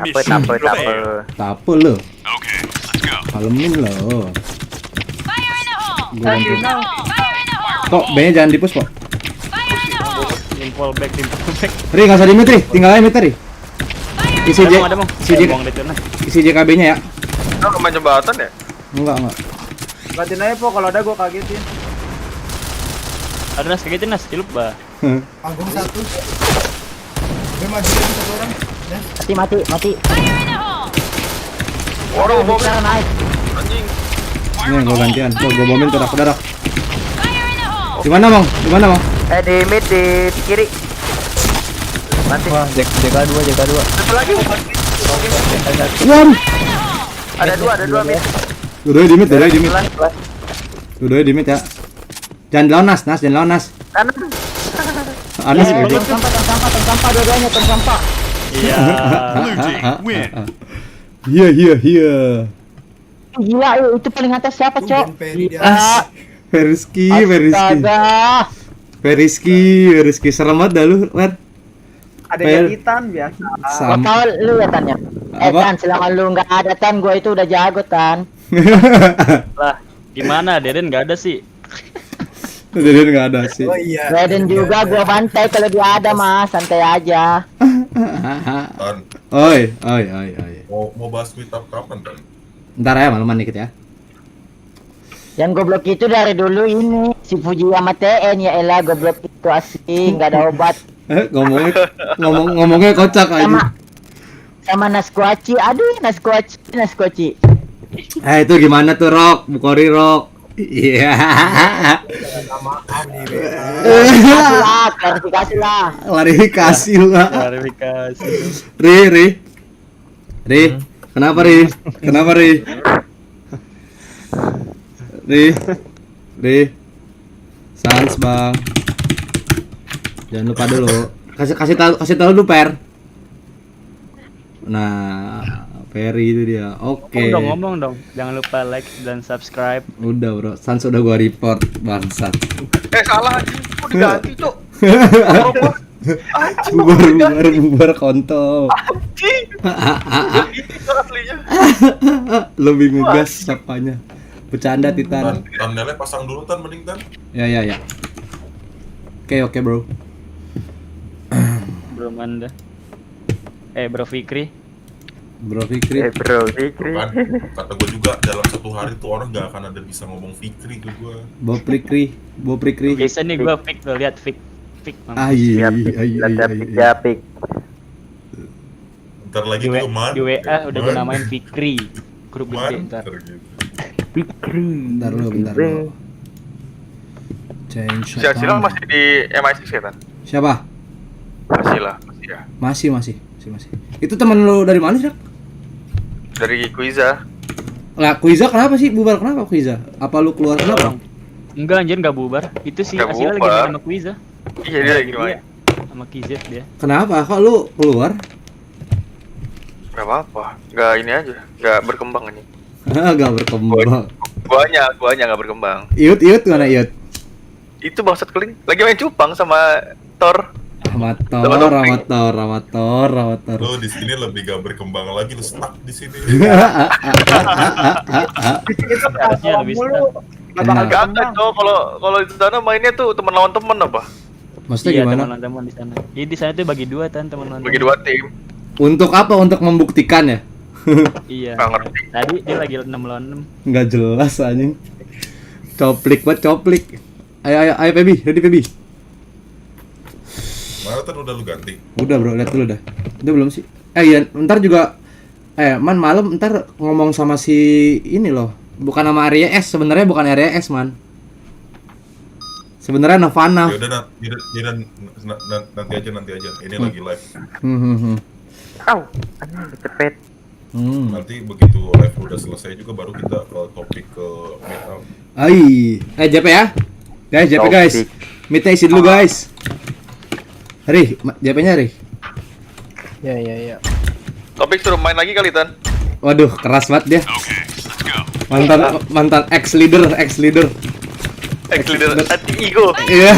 Mission failed. Tape lo. Okay, let's go. Kalemin lo. Fire in the hole! Gua bantu. Fire in the hole! Kok B-nya jangan di-push kok. Fire in the hole! Timpol back. Ri, enggak usah di-mute Ri, tinggal aja mute Ri. Isi Ada Mong. Buang deh tuh Nas. isi JKB-nya ya. Nah, main jembatan ya? Enggak. Gantiin aja po, kalau ada gua kagetin. Ada Nas, kagetin Nas, cilup bah. Panggung 1. Dia maju lagi satu orang. Ya. Mati. Fire in the hole! Waduh, bom Sekarang naik. anjing. Nih, gua gantian. Tuh, gua bomin tuh darah. Fire in the hole! Di mana, Bang? Di mid di kiri. Mati. Wah, JK 2. Satu lagi. Waduh. Ada dua mid. Dua-duanya di mid ya. Jangan lawan Nas. Kanan. Anas Tong gitu. sampah dua-duanya tong sampah. Iya. Blue team win. Iya. Gila, itu paling atas siapa, Cok? Peri di atas. Veriski. Astaga. Veriski serem banget dah lu, Wer. Ada Per. jahitan biasa. Gua Sama. tahu lu ya Tan ya. Apa? Tan, selama lu nggak ada Tan, gua itu udah jago Tan. Lah, gimana? Deden nggak ada sih. Jadi enggak ada sih. Oh iya. Raiden juga gua bantai kalau dia ada Mas, santai aja. Tan, Oi. mau bahas meet up kapan kan? Ntar ya malaman dikit ya. Yang goblok itu dari dulu ini si Fuji sama TN ya elah goblok itu asli nggak ada obat. Ngomongnya kocak aja. Sama Nasquaci, aduh Nasquaci. Itu gimana tuh Rok? Bukori Rok. Iya. Maaf nih, Be. Lah, klarifikasi lah. Klarifikasi lah. Klarifikasi. Ri. Kenapa Ri? Kenapa Ri? Ri. Sans bang. Jangan lupa dulu. Kasih tahu dulu Per. Nah, Ferry itu dia. Oke. Ngomong dong. Jangan lupa like dan subscribe. Udah bro, Sans udah gua report bangsat. Salah anjing. Kok diganti, Cuk? bubar kontol. Lebih ngegas sapanya. Bercanda Titan. Thumbnailnya pasang dulu Tan, mending Tan. Ya. Oke bro. Bro Manda. Bro Fikri. Bro Fikri. Bro Fikri. Kan, kata gue juga dalam satu hari tuh orang gak akan ada bisa ngomong Fikri ke gue. Bob Fikri. Biasa nih gua Fik tuh, lihat Fik. Iya. Pik. Ntar lagi Di tuh man. WA udah gua namain Fikri. Grup gede Man. ntar. Gitu. Bentar lu. Change. Sila masih di MI6 ya, Tan? Siapa? Masih ya. Masih. Itu teman lu dari mana sih? Dari Quiza. Lah, Quiza kenapa sih? Bubar kenapa Quiza? Apa lu keluar kenapa? Enggak anjir enggak bubar. Itu sih Nggak Asila lagi bubar. main sama Quiza. Iya, dia lagi main. Sama KZ dia. Kenapa? Kok lu keluar? Gak apa-apa. Gak ini aja. Gak berkembang ini. Gak berkembang. Guanya gak berkembang. Iut mana Iut? Itu bangsat keling. Lagi main cupang sama Thor. Amator. Lo di sini lebih gak berkembang lagi, lo stuck di sini. Harusnya lebih Tenang. Gak ada, Cok. Kalau di sana mainnya tuh teman lawan teman apa? Maksudnya Iya, gimana? teman-teman di sana. Jadi di sana tuh bagi dua teman-teman. Bagi dua tim. Untuk apa? Untuk membuktikan ya? Iya. Gak ngerti. Tadi dia lagi 6 lawan 6. Nggak jelas anjing. Coplik. Ayo Pebi, ready Pebi. Mana Tan udah lu ganti? Udah bro, lihat dulu dah. Udah belum sih? Iya, ntar juga man malam ntar ngomong sama si ini loh. Bukan nama area S, sebenarnya bukan area S, man. Sebenarnya Nirvana. Ya udah nanti aja. Ini lagi live. Au, anjing cepet. Nanti begitu live udah selesai juga baru kita ke topik ke meet up. JP ya. Guys, JP guys. Meet-nya isi dulu guys. JP-nya Ri. Ya. Topik suruh main lagi kali, Tan. Waduh, keras banget dia. Okay, let's go. Mantan ex leader. Ex-leader anti ego. Iya.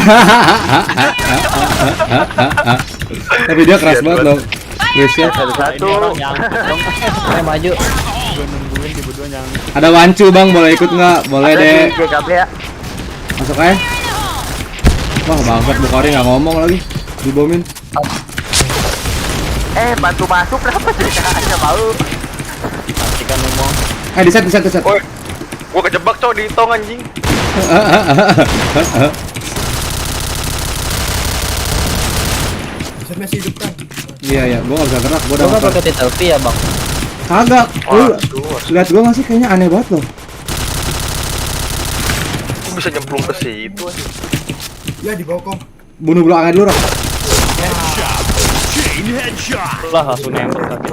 Tapi dia keras banget loh. Chris ya. Satu. Maju. Gua nungguin di berdua yang Ada Wancu bang, boleh ikut nggak? Boleh deh. GKB ya. Masuk aja. Wah bangsat Bukhari nggak ngomong lagi. Dibomin. Bantu masuk kenapa ceritanya mau? pastikan ngomong. Di set. Woi, gua kejebak, Cok, di tong anjing. Masih hidup kan? Iya, gua nggak bisa gerak. Gua udah Lu nggak pakai TTLP ya bang? kagak. Lu lihat gua nggak sih? Kayaknya aneh banget loh. Gua bisa nyemplung ke situ anjing. Ya di bawah kok. Bunuh belakangnya dulu, Rak. Chain headshot. Lah langsung nembak kaki.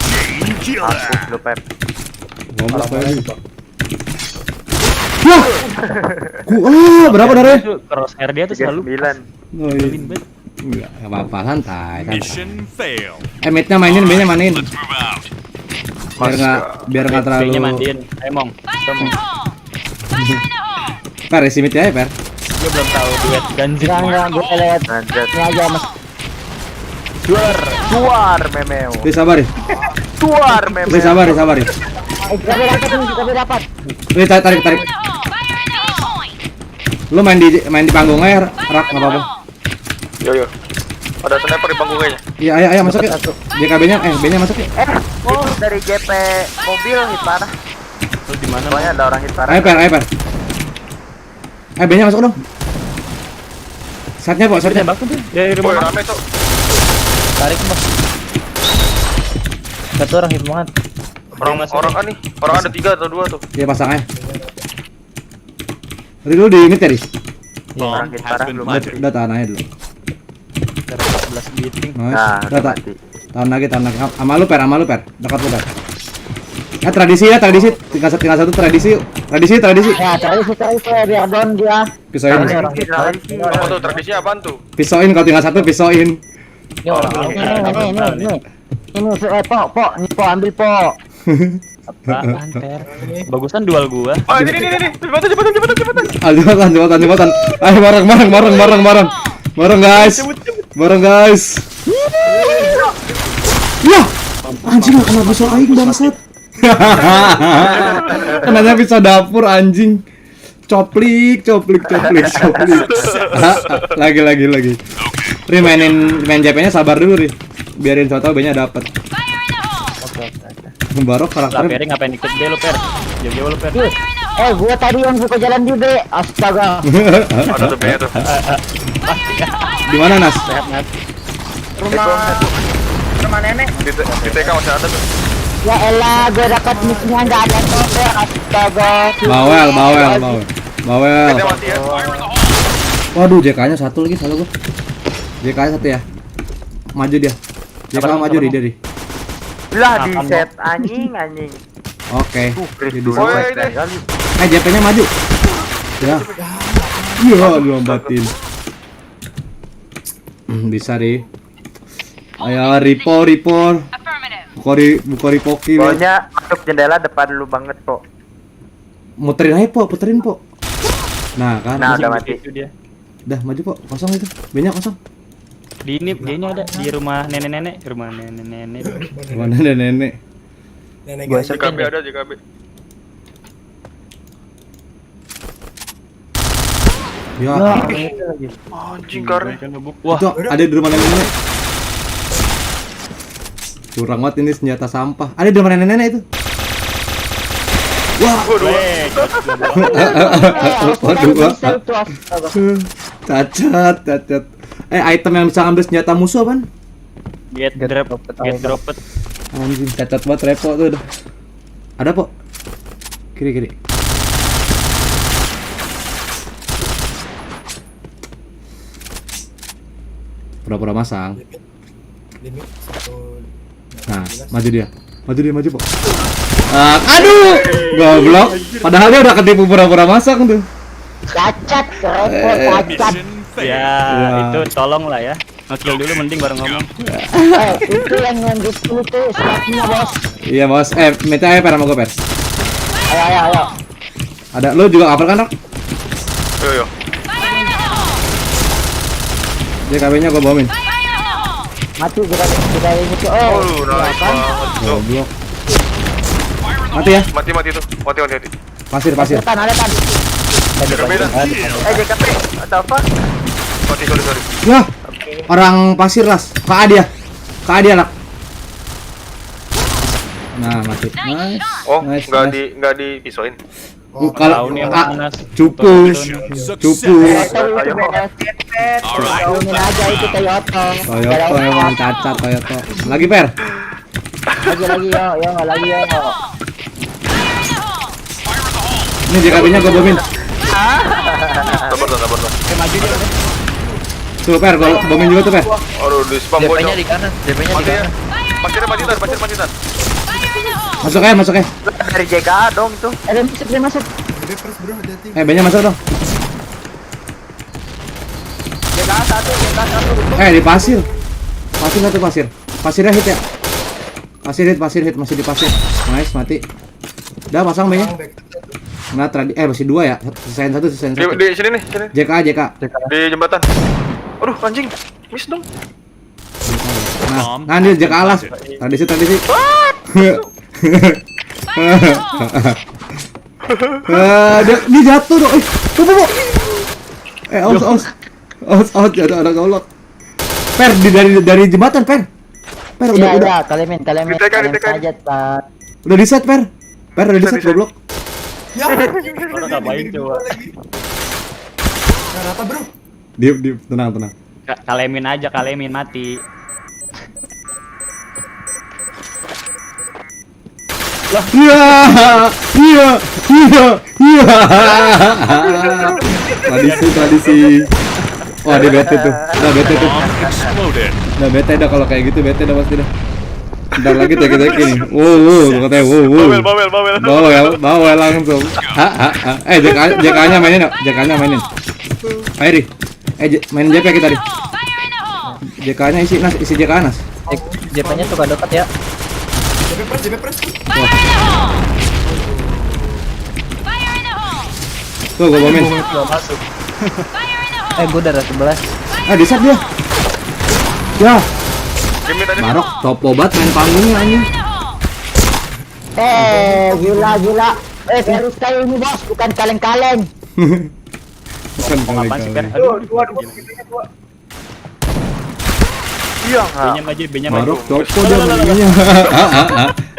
Chain killer. Lu Pep. Ngomong aja. Wah! Berapa darahnya? Itu crosshair dia tuh selalu 39. Oh, iya. nyebelin banget. Enggak apa-apa, santai. Mission failed. Mate-nya mainin. Let's move out. Biar nggak terlalu. B-nya mandiin. Emong. Fire in the hole! Fire in the hole! Per, isi mate aja, Per. Gue belum tahu duet Ganjit. Enggak, gue lihat Lanjut. ini aja mas. Suar memeo. Ri, sabar, Ri. Suar memeo. Ri, sabar, Ri. Kita dapat. Ri, tarik. In the hole! Fire in the point! Lu main di panggung aja, Rak, nggak apa-apa. Yo. Ada sniper di panggungnya. Iya, ayo masuk ya. JKB-nya, B-nya masuk ya. Oh, dari JP mobil hit parah. Lu di mana? Soalnya ada orang hit parah. Ayo, Per. B-nya masuk dong. Satnya, Pak, satnya. Tembak tuh dari Woi, rumah. rame, Cok. Tarik bang. Satu orang hit banget. Orang kan nih. Orang ada 3 atau 2 tuh. Iya, pasang aja. Tadi lu di ini tadi. Orang hit parah belum mati. Udah tahan aja dulu. Cara 14 beating. Nice. Nah, Udah udah mati. tahan lagi. Sama lu per. Dekat lu per. Tradisi. Tinggal satu tradisi. Tradisi. Ya, terus biar down dia. Pisoin. Apa tuh tradisinya apaan tuh? Pisoin kalau tinggal satu pisoin. Yo, ini. Ini po, nih po ambil po. Apaan, Per? Bagusan dual gua. Oh, ini. Cepetan. Jembatan. Ayo bareng guys. Ya, anjing kena pisau aing bangsat. Kenanya pisau dapur anjing. Coplik. Lagi. Ri main JP-nya sabar dulu Ri. Biarin tahu B-nya dapat. Barok Lah, karakternya. Per ngapain ikut B lu, Per? Jauh-jauh lu, Per. Gua tadi yang buka jalan di B. Astaga. Ada tuh B-nya tuh. Di mana Nas? Sehat, Nat. Rumah nenek. Di TK masih ada tuh. Ya elah, gua dapat mic-nya enggak ada tuh. Astaga. Bawel. Kita mati ya. Waduh, JK-nya satu lagi salah gua. JK-nya satu ya. Maju dia. JK maju dia. Lah di set anjing. Oke. Di Oh, set. ini. JP-nya maju. Ya. Iya, lombatin. Bisa Ri. Ayo Ripor. Buka ripoki. Pokoknya masuk jendela depan lu banget kok. Muterin aja puterin po. Nah kan. Nah, udah mati. Itu dia. Udah maju po, kosong itu. Banyak kosong. Di ini ada di rumah nenek-nenek. Mana ada nenek? Nenek Gua gajah. JKB ada JKB. Ya, Anjing karena. Wah, itu ada di rumah nenek. Curang banget ini senjata sampah. Ada di rumah nenek itu. Wah, waduh. Cacat. Item yang bisa ngambil senjata musuh apaan? get dropped. Anjing, cacat banget repo tuh. Ada po. Kiri. Pura-pura masang. Limit 1. Nah, maju dia, po. Aduh, goblok. Padahal dia udah ketipu pura-pura masang tuh. Cacat, cacat. Ya, itu tolong lah ya. Nge-kill dulu mending baru ngomong. Itu yang di sini tuh snapnya bos. Iya bos, minta aja per sama gue per. Ayo. Ada, lu juga hafal kan Rak? Yo. JKB-nya gue bomin. Mati kita ini tuh. Nice banget. Goblok. Mati ya? Mati tuh. Mati. Pasir. Ada tan. JKP atau apa? Mati, sorry. Wah, orang pasir Las. KA dia Rak. Nah, mati. Nice. Oh, Nice. enggak dipisoin. Kalau Tahu nih yang mana? cupu. Ini aja itu Toyota. Toyota emang cacat Toyota. Lagi per. Lagi yo. Ini JKB-nya gue bomin. Sabar. Maju dia. Tuh per, gue bomin juga tuh per. Aduh, di spam DP-nya di kanan. DP-nya di Mati ya. kanan. Pasir mati. Masuk ya. Dari JKA dong tuh. Dia masuk. Gede pers bro, hati-hati. B-nya masuk dong. JKA satu. Di pasir. Pasirnya hit ya. Pasir hit masih di pasir. Nice, mati. Udah pasang B-nya. Nah, masih 2 ya. Sisain satu. Di sini nih. JK. Di jembatan. Aduh, anjing. Miss dong. Nah ini JK alas. Tradisi. Dia jatuh dong. Aus jatuh ada golok. Per dari jembatan per. Udah. Kalian Ditekan. aja, Pak. Udah di set per udah di set goblok. Ya. Orang ngapain coba? Nah, rata bro. Diam, tenang. Kalemin mati. Iya. Iya. Iya. Iya. Tradisi. Wah, dia bete tuh. Udah bete tuh. Bomb exploded. Udah bete dah kalau kayak gitu, bete dah pasti dah. Bentar lagi teki nih. Wow, katanya wow. Bawel langsung. JK-nya mainin. Airi. Main JP kita nih. JK-nya isi JK Anas. JP-nya suka dekat ya. JP press. Tuh, gua bomin. Gue darah 11. Disat dia. Ya. Marok top obat main panggungnya anjing. Gila. Virus kayak ini bos, bukan kaleng-kaleng. Bukan Apaan sih, Per? kali. Dua. Iya nggak? B-nya maju, B-nya maju. Marok topo dia panggungnya.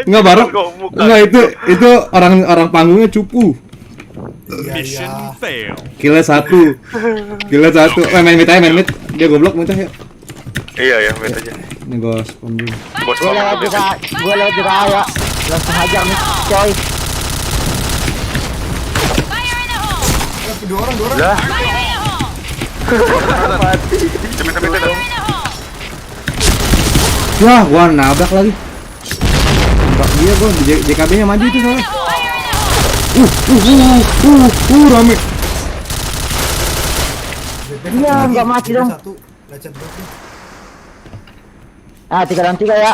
Enggak Marok. Enggak itu orang panggungnya cupu. Mission fail. Killer satu. Main mid. Dia goblok muntah ya. Iya, main aja. Ini gua spawn dulu. Gue lewat juga awak. Langsung hajar nih, coy. Dua orang. Lah. Wah, gua nabrak lagi. Nabrak dia gua di JKB-nya maju itu soalnya. Rame. Iya, nggak mati dong. Satu, lecet berarti. 3 lawan 3 ya.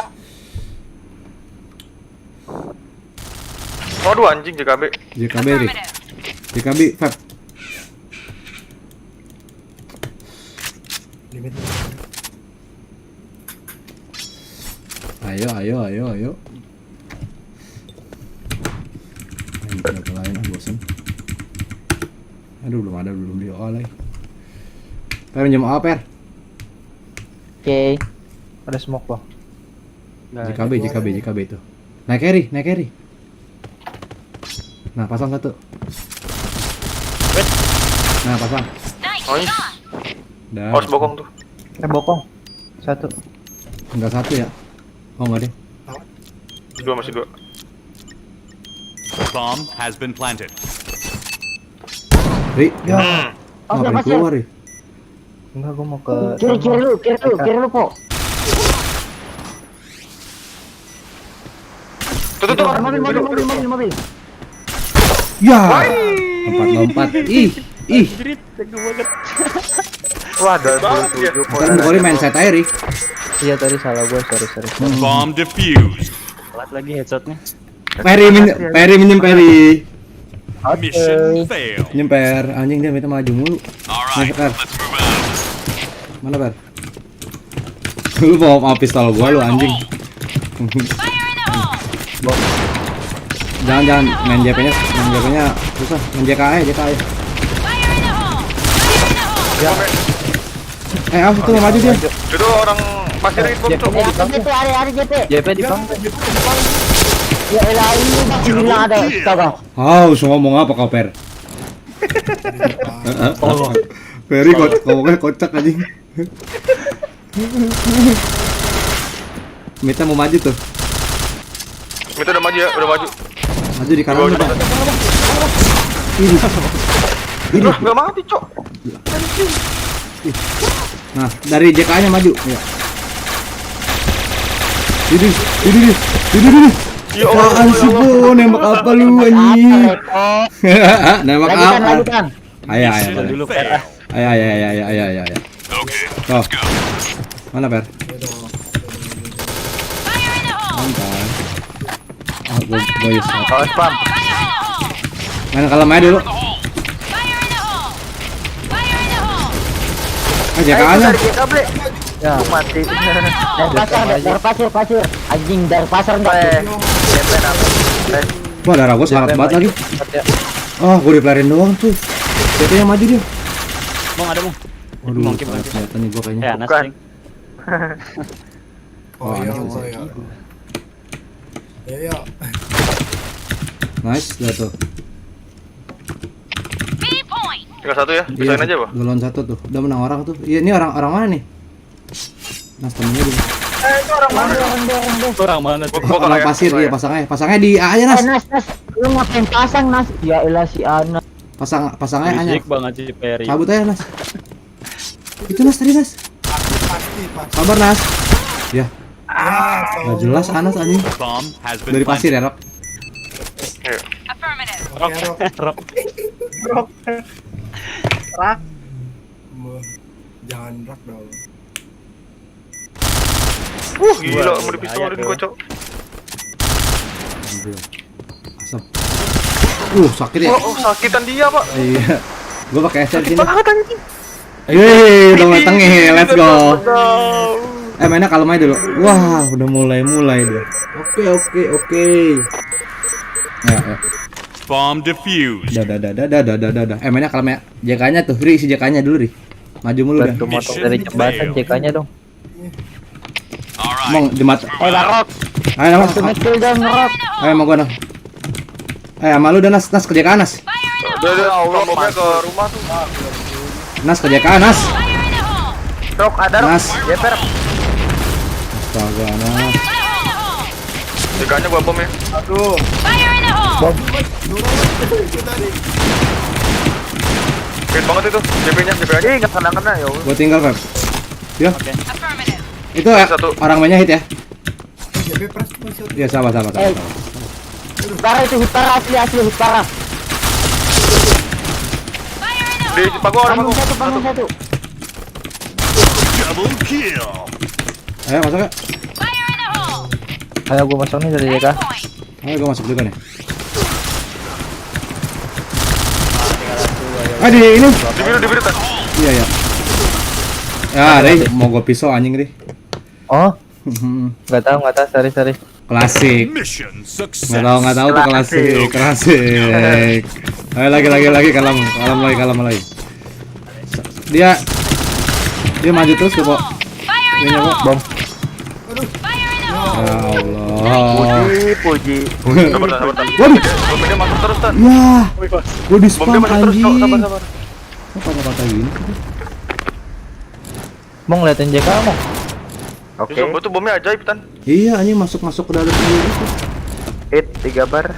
Waduh anjing JKB. JKB Fab. Limit. Ayo. Main ke lain bosan. Aduh, belum di OA lagi. Per minjem OA, Per. Oke. Ada smoke bang. JKB itu. Naik carry. Nah, pasang satu. Nah, pasang. Nice. Dah. Harus bokong tuh. Bokong. 1. Enggak satu ya? Oh, enggak deh. Masih dua. Bomb has been planted. Ri. Oh, Ngapain masih. keluar, Ri? Enggak, gue mau ke Kiri lu, Po. Tuh. Mobil. Ya. Lompat. Ih. Jerit, jago banget. Wah, ada 27 poin. Kan boleh main set air, Ri. Iya tadi salah gue, sorry. Bomb defused. Telat lagi headshotnya. Peri minjem Peri. Mission fail. Nyemper, anjing dia minta maju mulu. Alright, Per. let's move out. Mana, Per? Lu bawa pistol gua lu anjing. Jangan main JP-nya susah. Main JK aja. Awas tuh maju dia. Itu orang pasir itu bom. Hari JP. JP di bang. Ya elah, ini masih bilang ada. Astaga. Ngomong apa kau, Per? Peri ngomongnya kocak anjing. Mita mau maju tuh. Mita udah maju ya, Maju di kanan lu, Pak. Ini. Nggak mati, Cok. Nah, dari JK-nya maju. Ya. Ini. Ya Apaan sih, Bu? Nembak apa lu anjing? Nembak apa? Ayo. Dulu, Per. Ayo. Okay, Tuh. let's go. Mana, Per? Mantap. Gue Spam. main kalem aja dulu. JK-nya. Ya. Mati. Dari pasir. Anjing dari pasar enggak. Wah, darah gue selamat banget lagi. Oh, gue dipelarin doang tuh. JP-nya maju dia. Bang, ada, Bang. Waduh, Mungkin. kelihatan nih gue kayaknya. Anas Bukan. nih. Ya. Nice, dah tuh. Tinggal satu ya, Iya, pisahin aja, Bang. 2 lawan 1 tuh. Udah menang orang tuh. Iya, ini orang mana nih? Nas temennya dulu. Itu orang mana? Orang mana tuh? Orang pasir iya pasangnya di A aja Nas. Nas, lu ngapain pasang Nas? Ya elah si Ana. Pasangnya A nya. Berisik banget si Perry. Cabut aja Nas. Itu Nas tadi Nas. Pasti. Sabar Nas. Ya, Ya, nggak jelas Anas anjing. Bomb has been Dari pasir ya, Rok. Affirmative. Rak. Jangan rak dong. Gila, mau dipistorin gua, Cok. Ambil. Asap. Sakit ya? Sakitan dia, Pak. Iya. Gua pakai SR sini. Udah mulai tengil, let's go. Mainnya kalem aja dulu. Wah, udah mulai dia. Oke. Ya. Bomb defused. Dah. Mainnya kalem ya. JK-nya tuh, Ri, si JK-nya dulu, Ri. Maju mulu dah. Bantu motong dari jembatan JK-nya dong. Alright. Mong jembat. Barok. Ayo Nas. Betul dong, Rok. Ayo mau gua Nas. Sama lu dah Nas ke JK Nas. Udah, Allah bomnya ke rumah tuh. Nas ke JK Nas. Fire in the hole! Rok ada Rok. Nas. Jeper. Astaga Nas. Fire in the hole! Jekanya gua bom ya. Aduh. Fire in the hole! Hit banget itu. JP-nya aja. Ih, enggak kena ya. Gua tinggal Feb. Ya. Affirmative. Itu orang mainnya hit ya. JP press. Iya sabar. Parah itu hit parah asli hit parah. Fire in the Di hole! panggung Panggung satu. Double kill. Ayo masuk ya. Fire in the hole! Ayo gua masuk nih dari JK. Point. Ayo gua masuk juga nih. Di ini. Di biru kan. Iya. Ya, Rey, mau gua pisau anjing, Rey. Oh, nggak tahu, sorry. Klasik. Mission success. Nggak tahu tuh klasik. Ayo lagi kalem lagi. Dia maju terus tuh kok. Fire in Ini the kok hole! bom. Fire in the hole! Ya Allah. Puji. Sabar. Waduh. Bomnya masuk terus, Tan. Wah. Gua di spam Bomnya masuk terus, Cok. anjing. Sabar. Apa kata gini? Mau ngeliatin JK mau? Oke. Itu bomnya ajaib, Tan. Iya, anjing masuk ke dalam dulu gitu. Hit 3 bar.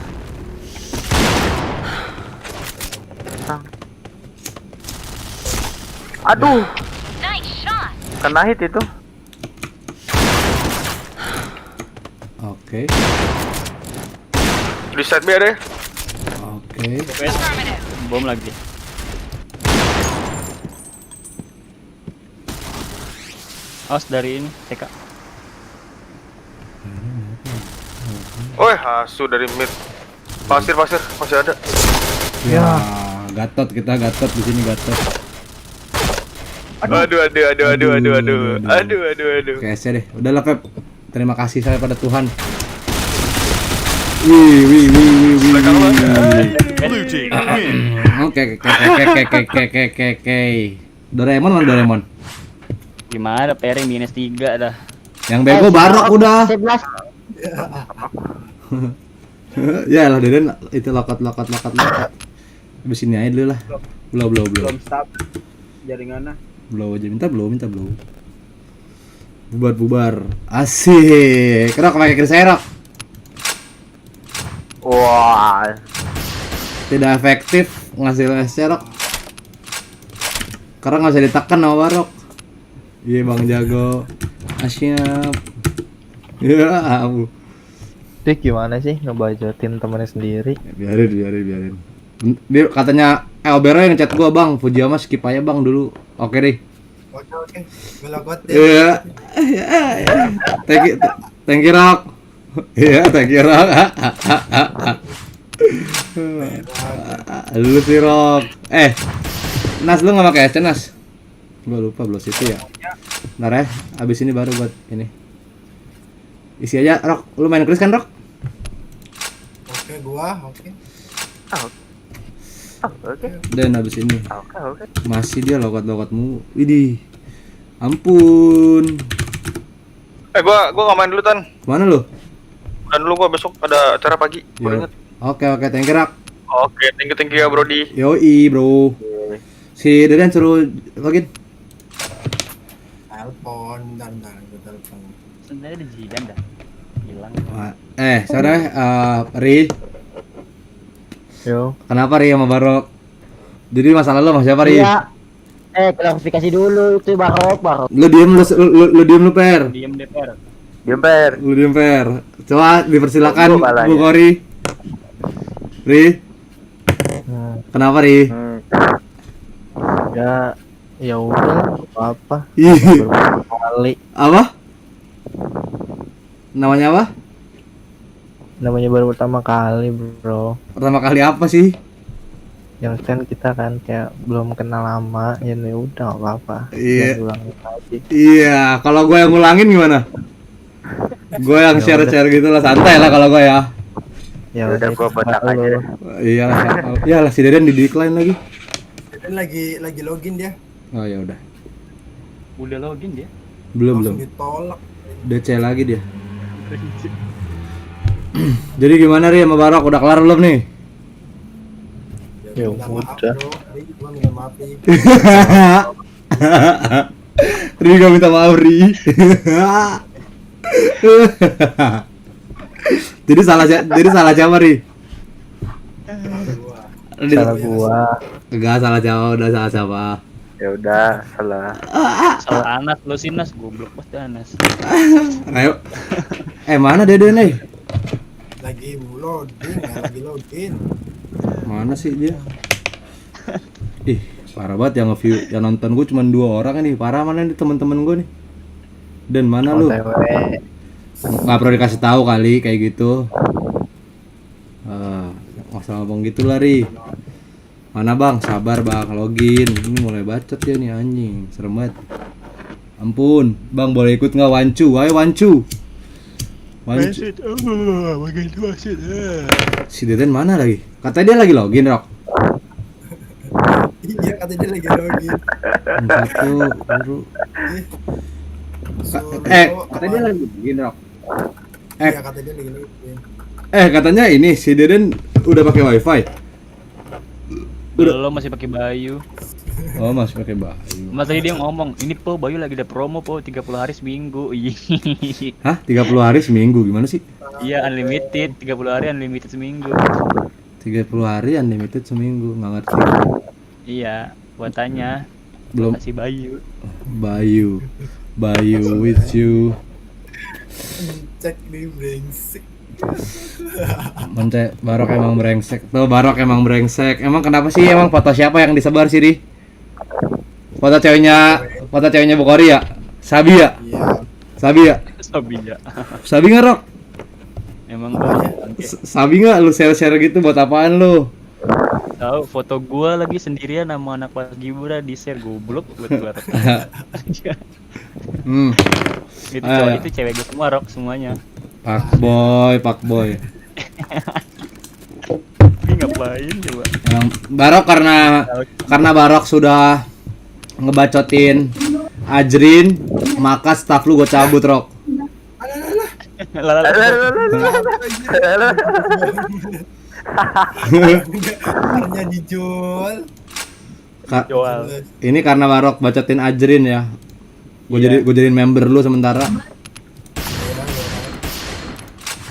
Aduh, Nice shot! kena hit itu. Oke. Di set B deh. Oke. Affirmative. Bom lagi. Awas dari ini, TK. Woi, hasu dari mid. Pasir masih ada. Ya, Gatot kita di sini Gatot. Aduh. Oke, deh. Udahlah, Pep. Terima kasih saya pada Tuhan. Wih. Blue team win. Oke. Doraemon mana Doraemon? Gimana Perry -3 dah. Yang bego Barok udah. 11. Ya lah Deden itu lokat. Habis ini aja dulu lah. Blow. Belum stop. Jaringannya. Blow aja minta blow. Bubar. Asik. Rok pakai kiri saya, Rok. Wah. Tidak efektif ngasih lesnya, Rok. Karena nggak bisa ditekan sama Barok. Iya Bang Jago. Asyap. Ya, abu. Dia gimana sih ngebajotin temennya sendiri? Biarin. Dia katanya Obero yang ngechat gua, Bang. Fujiyama skip aja, Bang, dulu. Oke deh. Oke. Belagot deh. Iya. Thank you, Rok. Iya, thank you, Rok. Lu sih, Rok. Nas, lu nggak pakai SC, Nas? Gua lupa belum situ ya. Ntar ya, abis ini baru buat ini. Isi aja, Rok. Lu main Chris kan, Rok? Oke, gua. Oke. Oke. Dan abis ini Oke. masih dia lokat-lokatmu. Widih. Ampun. Gua nggak main dulu, Tan. Kemana lu? Dan dulu gua besok ada acara pagi. Baru Yo. inget. Oke, thank you, Rak. Oke, thank you ya, Brody. Yoi, bro. Si Deden suruh login. Telepon dan gua telepon. Sebenarnya ada Zidane dah. Hilang. Sorry, Ri. Yo. Kenapa Ri sama Barok? Jadi masalah lo sama siapa Ri? Iya. Klarifikasi dulu itu Barok. Lu diem lu Per. Diem deh, Per. Jemper. Lu diem Per. Coba dipersilakan Tunggu palanya. Bu Kori. Ri. Kenapa Ri? Ya udah apa Ih, kali apa? Namanya apa? namanya baru pertama kali bro, Pertama kali apa sih? yang kan kita kan kayak belum kenal lama ya udah nggak apa-apa. Iya. Jangan ulangin lagi. Iya, kalau gue yang ngulangin gimana? Gue yang Ya share-share gitu lah, santai lah kalau gue ya. Ya Udah gua botak aja deh. Iya lah, si Deden di decline lagi. Dan lagi login dia. Oh ya udah. Udah login dia. Belum. Langsung ditolak. DC lagi dia. Jadi gimana Ri sama Barok, udah kelar belum nih? Ya Minta maaf, udah. bro. Ri, gua minta maaf nih. Ri gak minta maaf Ri. Jadi salah siapa Ri? Salah gua. Enggak salah siapa, udah salah siapa? Ya udah, salah. Salah Anas, lo sih Nas, goblok pasti Anas. Ayo. Mana Deden nih? Lagi lagi login. Mana sih dia? Ih, parah banget yang nge-view, yang nonton gue cuma 2 orang nih. Parah mana nih teman-teman gue nih? Dan mana lu? OTW. Nggak perlu dikasih tahu kali kayak gitu. Masalah ngomong gitu lah Ri. Mana bang? Sabar bang, login. Ini mulai bacot ya nih anjing, serem banget. Ampun, bang boleh ikut nggak Wancu? Ayo Wancu. Si Deden mana lagi? Katanya dia lagi login Rok. Iya, katanya dia lagi login. Satu baru. Katanya dia lagi login Rok. Iya, katanya dia lagi login. Katanya ini si Deden udah pakai wifi. Lo masih pakai Bayu. Oh masih pakai Bayu. Mas tadi dia ngomong, ini po Bayu lagi ada promo po 30 hari seminggu. Hah? 30 hari seminggu gimana sih? Iya unlimited, 30 hari unlimited seminggu. 30 hari unlimited seminggu, nggak ngerti. Iya, buat tanya. Belum. Kasih Bayu. Bayu with you. Cek di brengsek. Monce, Barok emang brengsek. Tuh Barok emang brengsek. Emang kenapa sih? Emang foto siapa yang disebar sih Di? Foto ceweknya Bu Kori ya? Sabi ya? Iya. Sabi ya. Sabi nggak Rok? Emang Sabi nggak lu share gitu buat apaan lu? tahu foto gua lagi sendirian sama anak pas Gibra di share goblok buat gua. Itu cowok itu cewek gua semua Rok semuanya. Pak boy. Ini ngapain coba? Emang Barok karena Barok sudah ngebacotin Ajrin, maka staff lu gue cabut Rok. Karena dijual. Ini karena Barok bacotin Ajrin ya. Gue jadiin member lu sementara.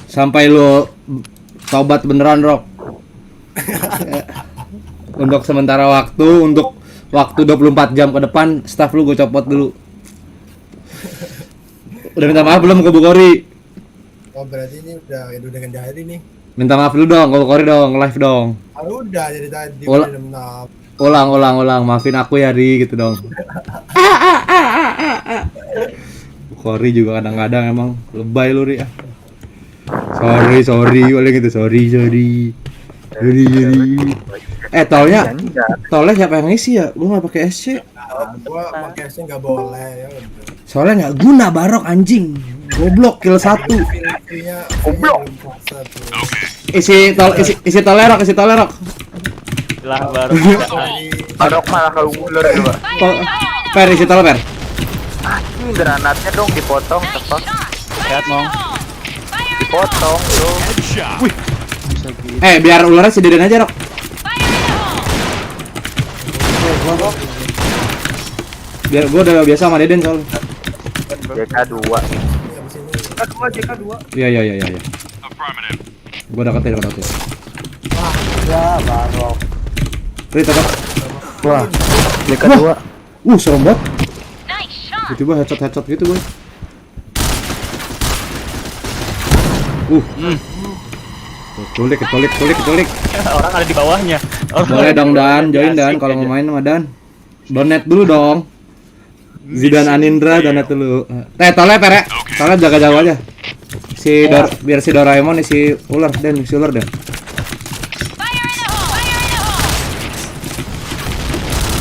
Sampai lu tobat beneran Rok. Untuk sementara waktu, untuk waktu 24 jam ke depan, staff lu gue copot dulu. Udah minta maaf belum ke Bu Kori? Oh berarti ini udah ganti hari nih. Minta maaf dulu dong ke Bu Kori dong, live dong. Udah dari tadi Ulang, maafin aku ya Ri gitu dong. Bu Kori juga kadang-kadang emang lebay lu Ri ya. Sorry, boleh gitu, sorry. Tolnya siapa yang ngisi ya? Gua nggak pakai SC. Gua pakai SC nggak boleh ya. Soalnya nggak guna Barok anjing. Goblok kill 1. Goblok. Isi tolnya Rok. Lah baru. Barok malah kalau ulur coba. Per isi tol Per. Ini granatnya dong dipotong tepat. Lihat Mong. Dipotong tuh. Wih. Biar ularnya si Deden aja Rok. Biar gua udah biasa sama Deden soalnya. DK2. JK2. Iya. Affirmative. Gua deketin. Ya, baru. Ri, tetap. Wah, JK2. Serem banget. Nice shot. Tiba-tiba headshot gitu, boy. Keculik. Orang ada di bawahnya. Boleh dong Dan, join Dan kalau mau main sama Dan. Donate dulu dong. Zidan Anindra donate dulu. Toleh pere. Toleh jaga jauh aja. Biar si Doraemon nih si ular Den, si ular deh. Fire in the hole. Fire in the hole.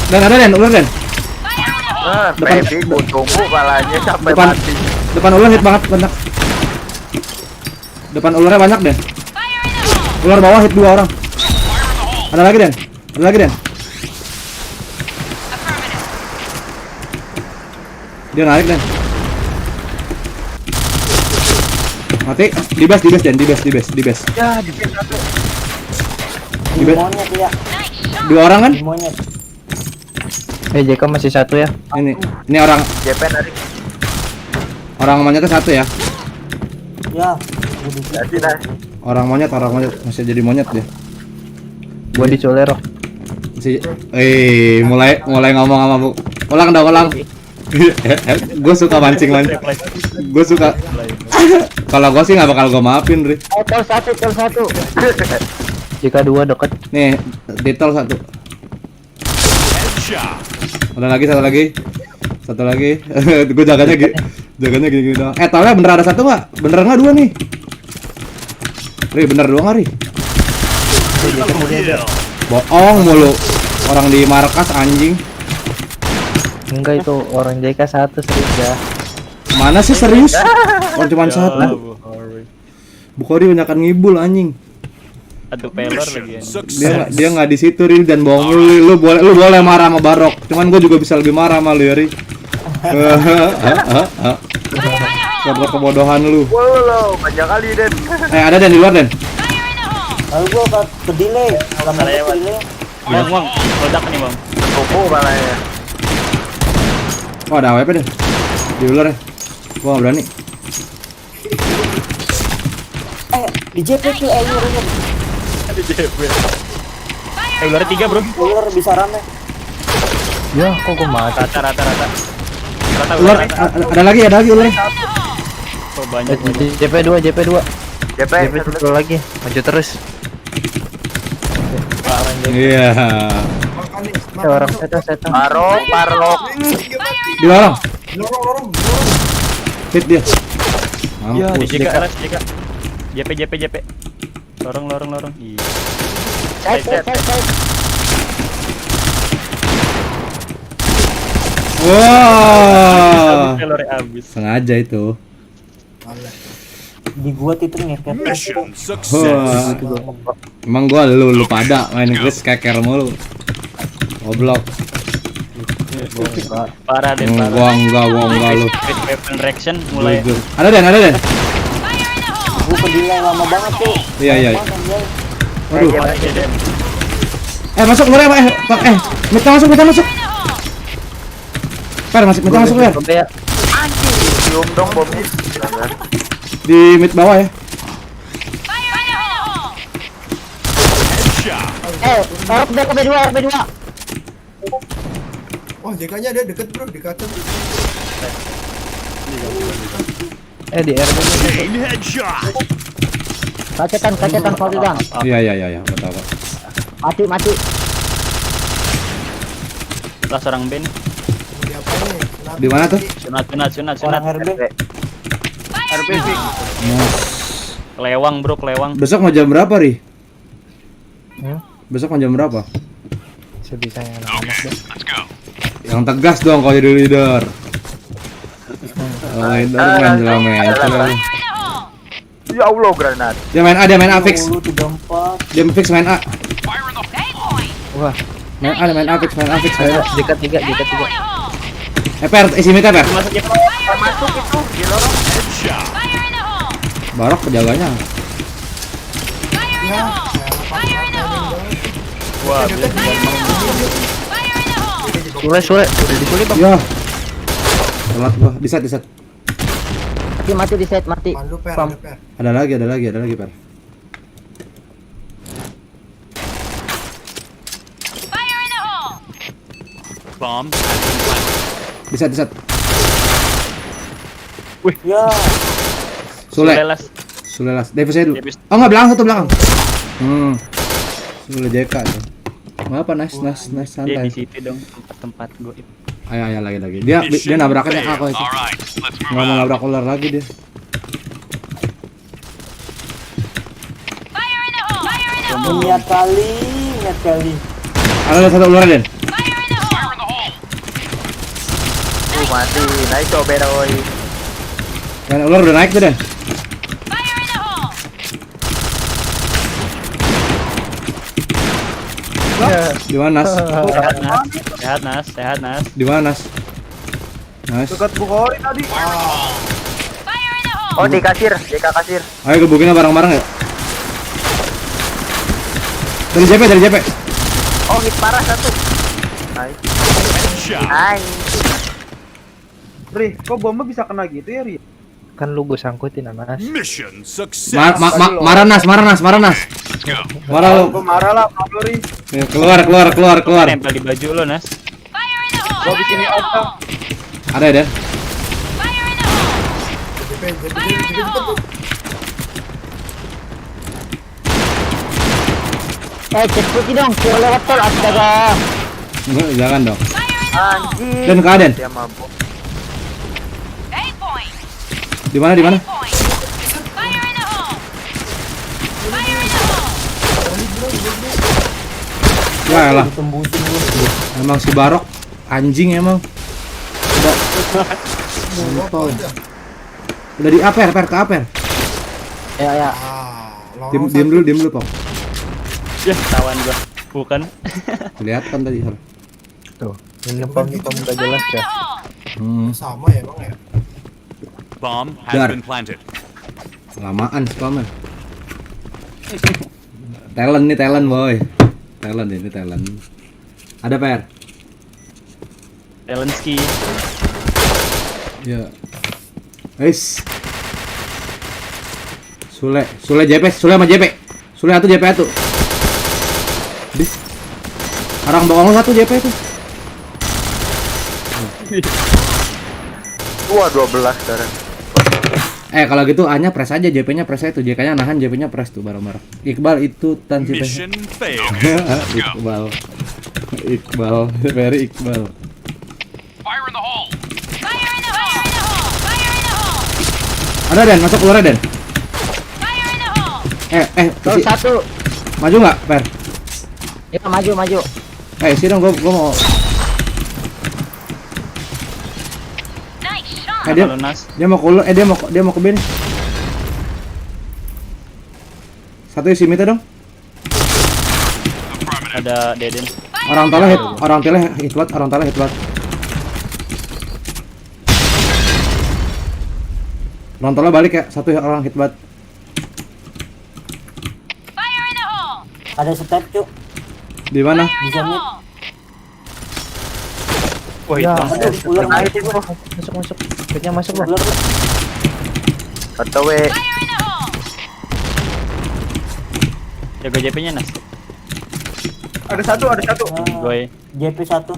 Dan ada Den, ular Den. Baby, gua tunggu palanya sampai Depan. mati. Depan ular hit banget banyak. Depan ularnya banyak Den. Fire in the hole. Ular bawah hit 2 orang. Ada lagi Den. Affirmative. Dia naik Den. Mati. Di base Den, di base. Ya, di satu. Di base. Monyet ya. Nice shot. 2 orang kan? Di monyet. JK masih 1 ya. Ini orang JP dari monyetnya 1 ya. Ya. jadi dah. Orang monyet masih jadi monyet dia. Gua dicolero. Mulai ngomong sama Bu. Ulang. Gue suka mancing. Gue suka. Kalau gue sih nggak bakal gue maafin, Ri. Tol satu. JK2 deket. Nih, detail 1. Headshot. Ada lagi, satu lagi. Gue jaganya gini doang. Tolnya bener ada 1 nggak? Bener nggak 2 nih? Ri, bener 2 nggak, Ri? Kill. Bohong mulu. Orang di markas anjing. Enggak, itu orang JK1 serius ya. Mana sih serius? Orang cuma 1. Bukhari banyakan ngibul anjing. Aduh pelor lagi ya. Dia nggak di situ Ri dan bohong lu boleh marah sama Barok. Cuman gue juga bisa lebih marah sama lu ya Ri. Karena kebodohan lu. Wow, banyak kali Den. Ada Den di luar Den. Lalu gua ke delay. Orang lewat. delay. Bang, meledak nih bang. Tunggu palanya. Oh ada AWP Den. Di luar ya. Gua nggak berani. Di JP tuh ular. Ada JP. Ular 3 bro. Ular bisa rame. Ya, kok gua mati. Rata. Ular ada lagi ular. Oh, banyak. JP2. JP satu lagi. Maju terus. Iya. Orang setan. Parok. Di lorong. Lorong. Hit dia. Ya, di Mampus. JP. Lorong. Iya. Side. Wah. Pelornya habis. Sengaja itu. Di gua itu ngeket. Mission success. Wah. Emang gua lu pada main Inggris keker mulu. Goblok. Parah deh. Gua enggak lu. Weapon reaction mulai. Jujur. Ada Den. Fire in the hole. Gua ke delay lama banget tuh. Iya. Mana, Jay? Waduh. JP. Masuk luar ya, Mita masuk. In the hole. Mita masuk ya. Sampai ya. Cium dong bomnya. Di mid bawah ya. Fire in the hole. Headshot. RB2. Wah, JK-nya dia deket bro, di kaca bro. Di RB. Chain headshot. Kacetan Faldi Bang. Iya, betul. Mati. Lah seorang Ben. Diapain nih? Di mana tuh? Sunat. Orang RB. RP fix. Kelewang bro. Besok mau jam berapa, Ri? Hmm? Besok mau jam berapa? Sebisanya anak-anak deh. Let's go. Yang tegas dong kalau jadi leader. Leader main jelas main. Fire in the hole. Ya Allah, granat. Dia main A fix. 34. Dia fix main A. Fire in the hole. Game point. Wah, Main A fix. JK3. Fire in the hole. Per, isi mid per. Masuk JP. Masuk itu di lorong. Headshot. Fire in the hole. Barok penjaganya. Fire in the hole. Fire in the hole. Wah, Fire in the hole. Sule. Udah disulit, Bang. Ya. Telat gua. Di set. Mati di set, mati. Pandu per, Pam. ada per. Ada lagi per. Fire in the hole! Bomb has been planted. Di set. Ya. Sule. Lelas. Davis aja dulu. Davis. Oh enggak, belakang satu belakang. Sule JK tuh. Enggak apa, nice Dia di santai. situ dong tempat gue. Ayo lagi. Dia nabrakannya aku itu. All right, let's move Enggak mau out. nabrak ular lagi dia. Fire in the hole! Fire in the hole! Niat kali. Ada satu ular Den. Fire in the hole! Mati. Naik coba doi. Dan ular udah naik tuh Den. Fire in the hole! Di mana Nas? Sehat Nas. Di mana Nas? Nice. Dekat Bukhari tadi. Fire in the hole! Oh di kasir, JK kasir. Ayo gebukin bareng-bareng ya. Dari JP. Oh hit parah satu. Nice. Headshot. Nice. Ri, kok bomba bisa kena gitu ya, Ri? Kan lu gue sangkutin Mas. Mission success. Marah Nas. Let's go. Marah lu. Gue marah lah, Pak Ri. Ya, keluar. Nempel di baju lo Nas. Fire in the hole! Gua di sini Fire in the apa? hole! Ada ya Den? Fire in the hole! JP. Fire in the hole! Cek putih dong, suruh lewat tol, astaga. Enggak, jangan dong. Fire in the hole! Anjing. Den ke Aden. Dia mabuk. 8 point! Di mana? 8 point! Fire in the hole! Fire in the hole! Ya elah. Emang si Barok anjing emang. Udah. Udah di aper ke aper. Ya. Diam dulu, Pok. Ya, tawan gua. Bukan. Kelihatan tadi. Tuh, ini pam udah jelas Fire in ya. the hole! Sama ya bang ya. Bomb has Dar. been planted. Lamaan spamnya. Talent boy. Talent. Ada PR. Zelensky. Ya. Guys. Sule JP, Sule sama JP. Sule satu JP satu. Bis. Orang bohong satu JP itu. Wah 12 sekarang. Kalau gitu A-nya press aja, JP-nya press aja tuh, JK-nya nahan, JP-nya press tuh bareng-bareng. Iqbal itu tan si Mission failed. Iqbal, very Iqbal. Fire in the hole. Fire in the hole! Fire in the hole! Ada Den, masuk keluar Den. Fire in the hole! Tol satu. Maju nggak, Per? Ya maju. Isi dong, gua mau. Nice shot! Dia Halo Nas. dia mau keluar, dia mau ke bin. Satu isi mita dong. Ada Deden. Orang tala hit what. Orang tala balik ya, satu orang hit bat. Fire in the hole! Ada step cuk. Di mana? Fire in the hole! Wah, Ya, itu. Ular naik itu. masuk. Kayaknya masuk lah. OTW. Fire in the hole! Jaga JP-nya Nas. Ada satu. Gue. JP 1.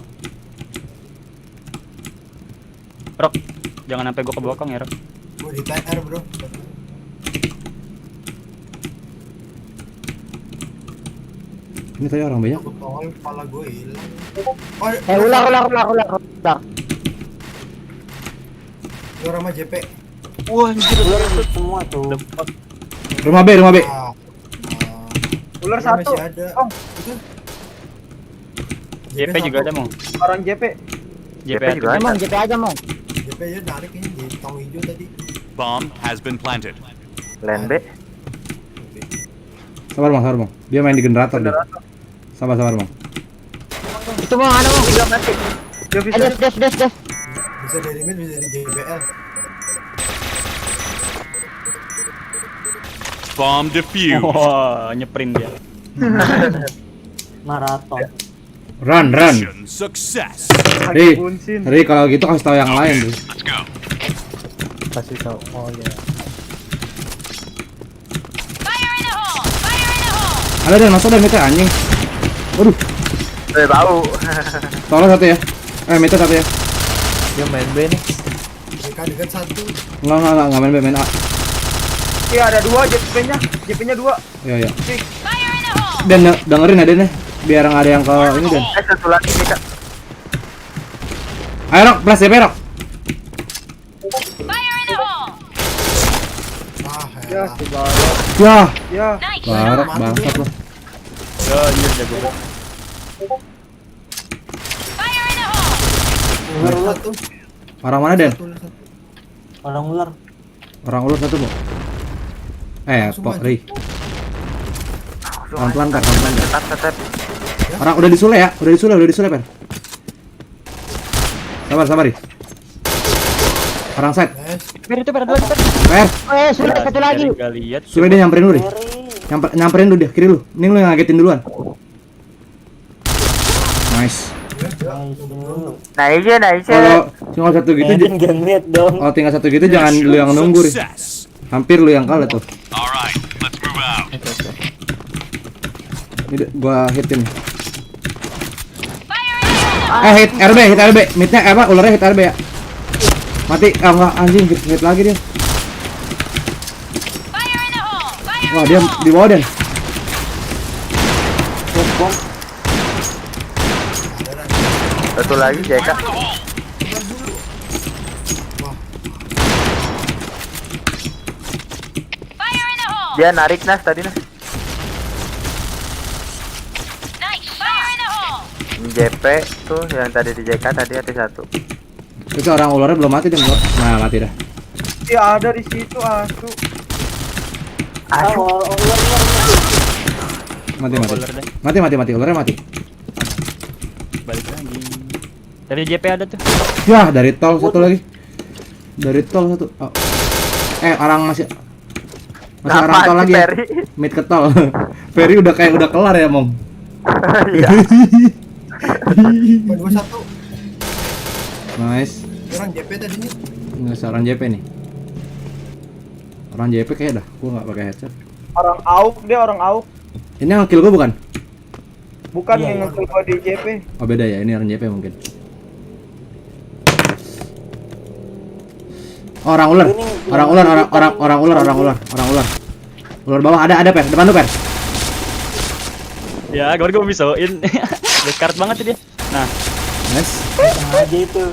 Rok. Jangan sampai gua ke belakang ya, Rok. Gue di TR bro. Ini tadi orang banyak. Aku tolong kepala gue hilang. Ular. Ular sama JP. Wah, anjir. Ular itu semua tuh. Rumah B. Ah, Ular ini satu. masih ada. Oh. Itu. JP juga ada, Mong. Orang JP. JP juga ada. ada. JP aja mau. JP aja narik ini di tong hijau tadi. Bomb has been planted. Land B. Sabar Bang. Dia main di generator dia. Sabar Bang. Itu mau ada mau. Dia bisa. Des. Bisa dari mid, bisa dari JBL. Bomb defused. Wah, nyeprint dia. Maraton. Run. Mission success. Ri, kalau gitu kasih tahu yang lain tuh. Let's go. kasih tahu. Oh ya. Fire in the hole! Fire in the hole! Ada dan masuk dan Meta anjing. Waduh, Tahu. tolong satu ya. Meta satu ya. Dia main B nih. Mereka dekat satu. Enggak main B, main A. Iya ada 2 JP-nya. JP-nya 2. Ya. Fire in the hole! Dan dengerin ada nih, biar nggak ada yang ke ini dan. Satu lagi nih kak. Ayo Rok, plus DP Rok. Fire in the hole! Ah, Ya, elah. si balok. Ya, Ya. Nice Barok shot! bangsat lo. Ya, iya jago. Fire in the hole! Ular satu. Orang mana Den? Ular satu. Orang ular. Orang ulur satu, Bu. Langsung Kok maju. Ri. Pelan-pelan Per, pelan-pelan Per. Tetap. Orang udah disule ya, udah disule Per. Sabar Ri. Orang side. Nice. Per itu per lagi per. Per, Sudah satu lagi. Gak lihat. sule dia nyamperin lu Ri. Nyamperin lu dia, kiri lu. Ini lu yang ngagetin duluan. Nice. Nice. Kalau tinggal satu gitu, Gangnet dong. kalau tinggal satu gitu jangan lu yang nunggu Ri. Success. Hampir lu yang kalah tuh. Alright, let's move out. Ini gua hitin. Fire in the hole! Hit RB. Midnya apa? Ularnya hit RB ya. Mati. Enggak anjing, hit lagi dia. Fire in the hole! Fire Wah, in dia the hole! di bawah Den. Satu lagi JK. Fire in the hole! Dia narik Nas tadi Nas. Nice fire in the hole! JP tuh yang tadi di JK tadi ada satu. Itu orang ularnya belum mati Den. Nah, mati dah. Ya ada di situ asu. Mati. Ularnya mati. Balik lagi. Dari JP ada tuh. Ya, dari tol satu lagi. Dari tol satu. Oh. Orang masih orang tol lagi ya. Ferry? Mid ke tol. Ferry udah kelar ya, Mong. Iya. Dua satu. Nice. Orang JP tadi nih. Nggak seorang JP nih. Orang JP kayak dah. Gua nggak pakai headset. Orang AUK dia orang AUK. Ini yang kill gua bukan? Bukan yang ngekill gua di JP. Oh beda ya. Ini orang JP mungkin. Orang ular. Ular bawah ada Per. Depan lu Per. Ya, gue bisain. Descard banget tuh dia. Nah, Nice. Aja itu.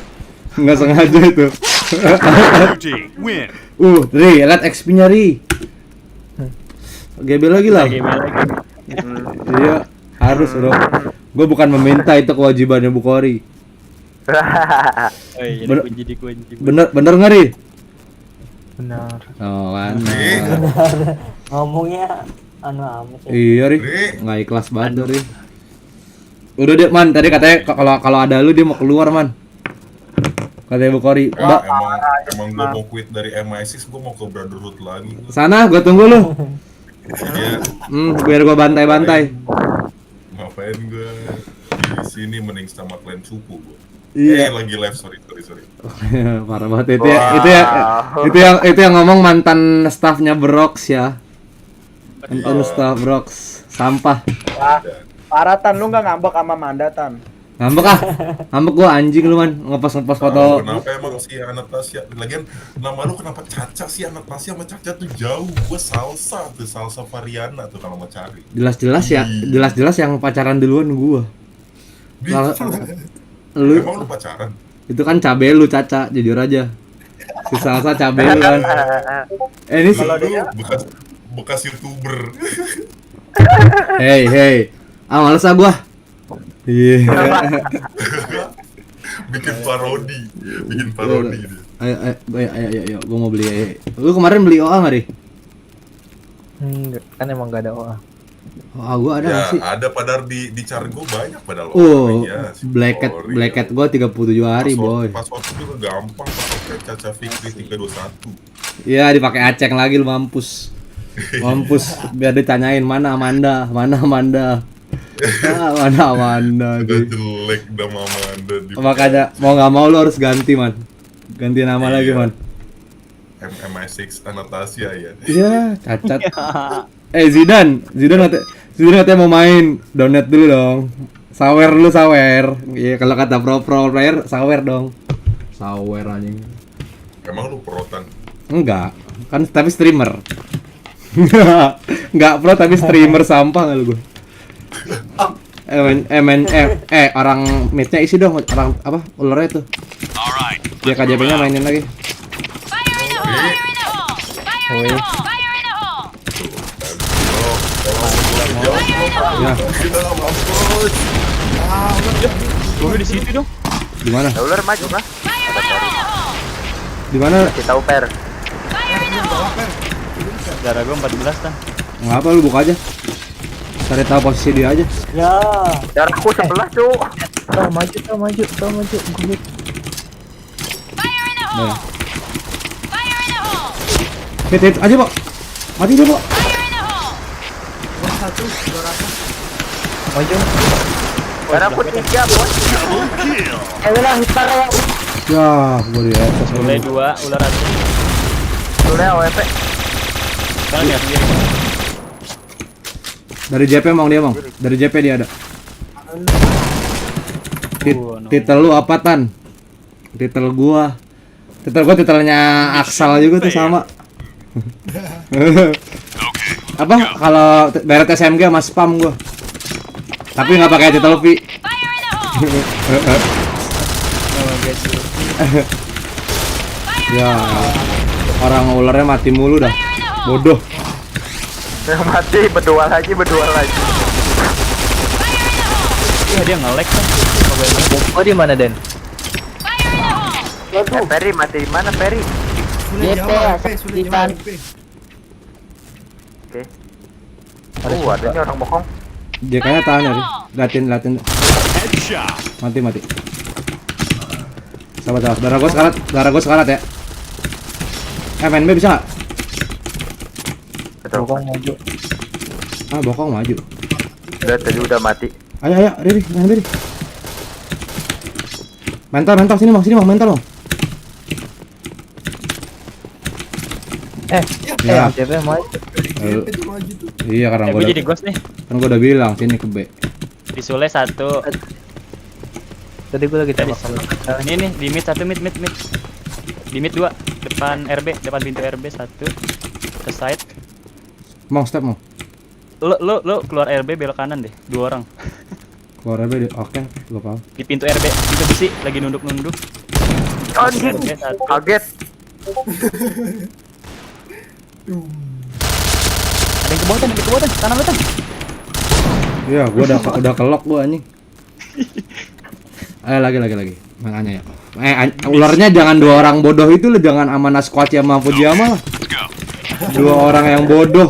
Nggak sengaja itu. Blue team win. Ri, lihat XP-nya Ri. GB lagi lah. game lagi. Iya, harus dong. Gue bukan meminta, itu kewajibannya Bukhari. Oh iya, Bener- dikunci. Bener nggak Ri? Benar. Oh kan. Ngomongnya anu amat ya. Iya Ri, Ri. nggak ikhlas banget Ri. Udah deh Man, tadi katanya kalau ada lu dia mau keluar Man. Katanya Bukhari. Enggak, emang gue mau quit dari MI6, gue mau ke Brotherhood lagi. Sana, gue tunggu lu. Iya, Biar gue bantai-bantai. ngapain gue di sini mending sama klan suku gue. Iya. Lagi live, sorry. Parah banget itu yang ngomong mantan staffnya Brox ya. Mantan staff Brox. Sampah. Paratan lu nggak ngambek sama mandatan. Ngambek gua anjing lu Man, ngepost foto. Kenapa emang si Anastasia? Lagian nama lu kenapa Caca sih? Anastasia sama Caca tuh jauh. Gue Salsa Variana tuh kalau mau cari. Jelas-jelas yang pacaran duluan gua. Kalau lu Emang lu pacaran? itu kan cabe lu Caca, jujur aja. Si Salsa cabe lu kan. Ini sih. Lu bekas YouTuber. Hey. Males gua. Iya. Bikin parodi dia. Ayo, gua mau beli. Lu kemarin beli OA nggak Ri? Enggak, kan emang gak ada OA. OA gua ada Ya, nggak sih? ada padahal di Cargo banyak padahal. Si Black Cat gua 37 hari, boy. Password juga gampang, pakai Caca Fikri 321. Iya, dipakai aceng lagi lu mampus. Biar ditanyain mana Amanda. Mana Amanda Udah gitu. jelek nama Amanda di Makanya mau nggak mau lu harus ganti Man. Ganti nama lagi Man. MI6 Anastasia ya. Iya, cacat. Zidane katanya mau main. Download dulu dong. Sawer dulu, sawer. Iya, kalau kata pro player, sawer dong. Sawer anjing. Emang lu perotan? Enggak, kan tapi streamer. Enggak pro tapi streamer sampah nggak lu gue. Orang midnya isi dong, orang apa ularnya tuh. Alright, Dia KJP-nya mainin lagi. Fire in the hole! Fire in the hole! Fire in the hole! Fire in the hole! Ya, Gue di situ dong. di mana? Ya ular maju kah? Fire in the hole! Di mana? Kita uper. Fire in the hole! Darah gue 14 tan. Ngapa lu buka aja? Cari tahu posisi dia aja. Ya. Darahku 11 cuk. Tau maju. Gue Fire in the hole! Fire in the hole! Hit aja, Pak. Mati dia, Pak. Fire in the hole! maju. Darahku 3 bos. Ulah hitar ya. Ya, gua di atas. Mulai 2 ular aja. Dulu ya OWP. Kan lihat dia. Dari JP emang dia, Bang. Dari JP dia ada. Titel lu apa, Tan? Titel gua titelnya Aksal juga tuh sama. Apa kalau beret SMG sama spam gua. Tapi nggak pakai titel V. Fire in the hole! Ya, orang ularnya mati mulu dah. Bodoh. Yang mati berdua lagi. Iya dia nge-lag kan. Oh di mana Den? Fire in the hole! Ferry mati di mana Ferry? Sudah JP jauh ya, JP, sudah di jauh tan- JP. Oke. Adanya orang bohong. Dia kayaknya tahan ya. Latin. headshot. Mati. Sabar. Darah gua sekarat ya. MNB bisa nggak? Betul. Bokong maju. Bokong maju. Tadi udah mati. Ayo, Riri, main Riri. Mental, sini Bang, mental Bang. Ya. JP maju. Lalu- JP tuh maju tuh. Iya, karena Gue jadi ghost nih. kan gua udah bilang sini ke B. Di Sule 1. Tadi gue lagi tembak sama. Ini nih di mid 1 mid. Di mid 2 depan RB, depan pintu RB 1 ke side. Mau step mau. Lo keluar RB belok kanan deh, 2 orang. Keluar B. Oke, gua paham. Di pintu RB, pintu besi lagi nunduk. Anjing. RB 1. Kaget. Ada yang ke bawah tan, kanan lo tan. Iya, gua udah kelok gua anjing. Ayo lagi. Makanya ya. Ularnya jangan 2 orang bodoh itu lo, jangan Amana Squatch sama Fujiyama lah. 2 orang yang bodoh.